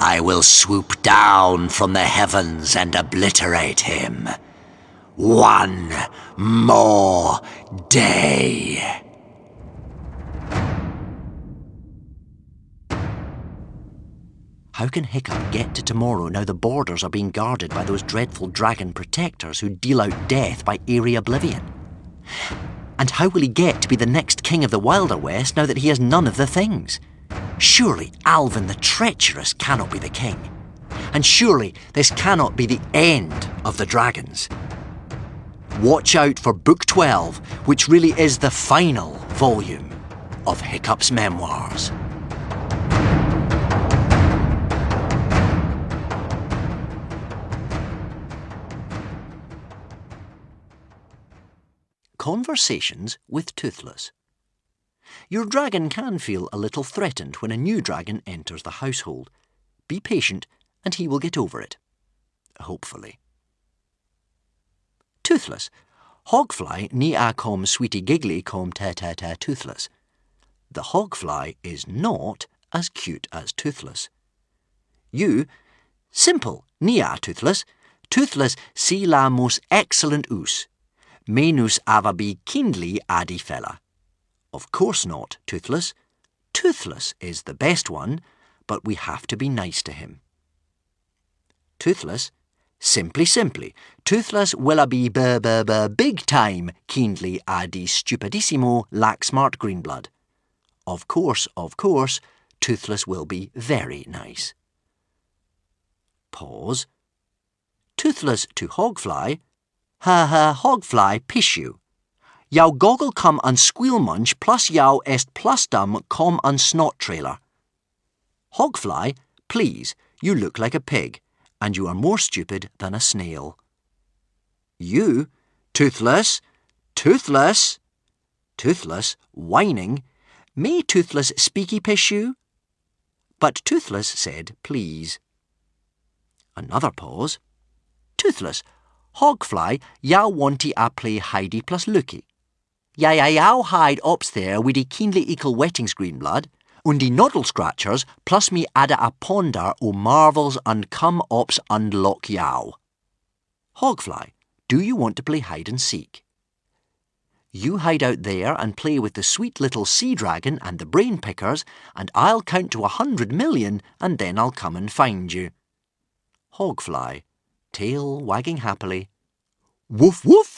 S5: I will swoop down from the heavens and obliterate him. One more day.
S2: How can Hiccup get to tomorrow now the borders are being guarded by those dreadful dragon protectors who deal out death by airy oblivion? And how will he get to be the next king of the Wilder West now that he has none of the things? Surely Alvin the Treacherous cannot be the king. And surely this cannot be the end of the dragons. Watch out for Book 12, which really is the final volume of Hiccup's memoirs. Conversations with Toothless. Your dragon can feel a little threatened when a new dragon enters the household. Be patient and he will get over it. Hopefully. Toothless. Hogfly ni a com sweetie giggly com ta toothless. The hogfly is not as cute as Toothless. You, simple, ni a Toothless. Toothless si la most excellent us. Menus ava be kindly adi fella. Of course not, Toothless. Toothless is the best one, but we have to be nice to him. Toothless. Simply. Toothless willa be big time, kindly adi stupidissimo lack smart greenblood. Of course, Toothless will be very nice. Pause. Toothless to Hogfly. Hogfly pish you. Yow goggle come and squeal munch plus yow est plus dumb com and snot trailer. Hogfly, please, you look like a pig, and you are more stupid than a snail. You, Toothless, Toothless, whining, may Toothless speaky pish you? But Toothless said please. Another pause. Toothless, Hogfly, yow wanty a play hidey plus looky. Yow hide ops there wid keenly equal wettings greenblood, und die noddle scratchers plus me adda a ponder o marvels and come ops unlock yow. Hogfly, do you want to play hide and seek? You hide out there and play with the sweet little sea dragon and the brain pickers, and I'll count to 100 million and then I'll come and find you. Hogfly, tail wagging happily. Woof woof!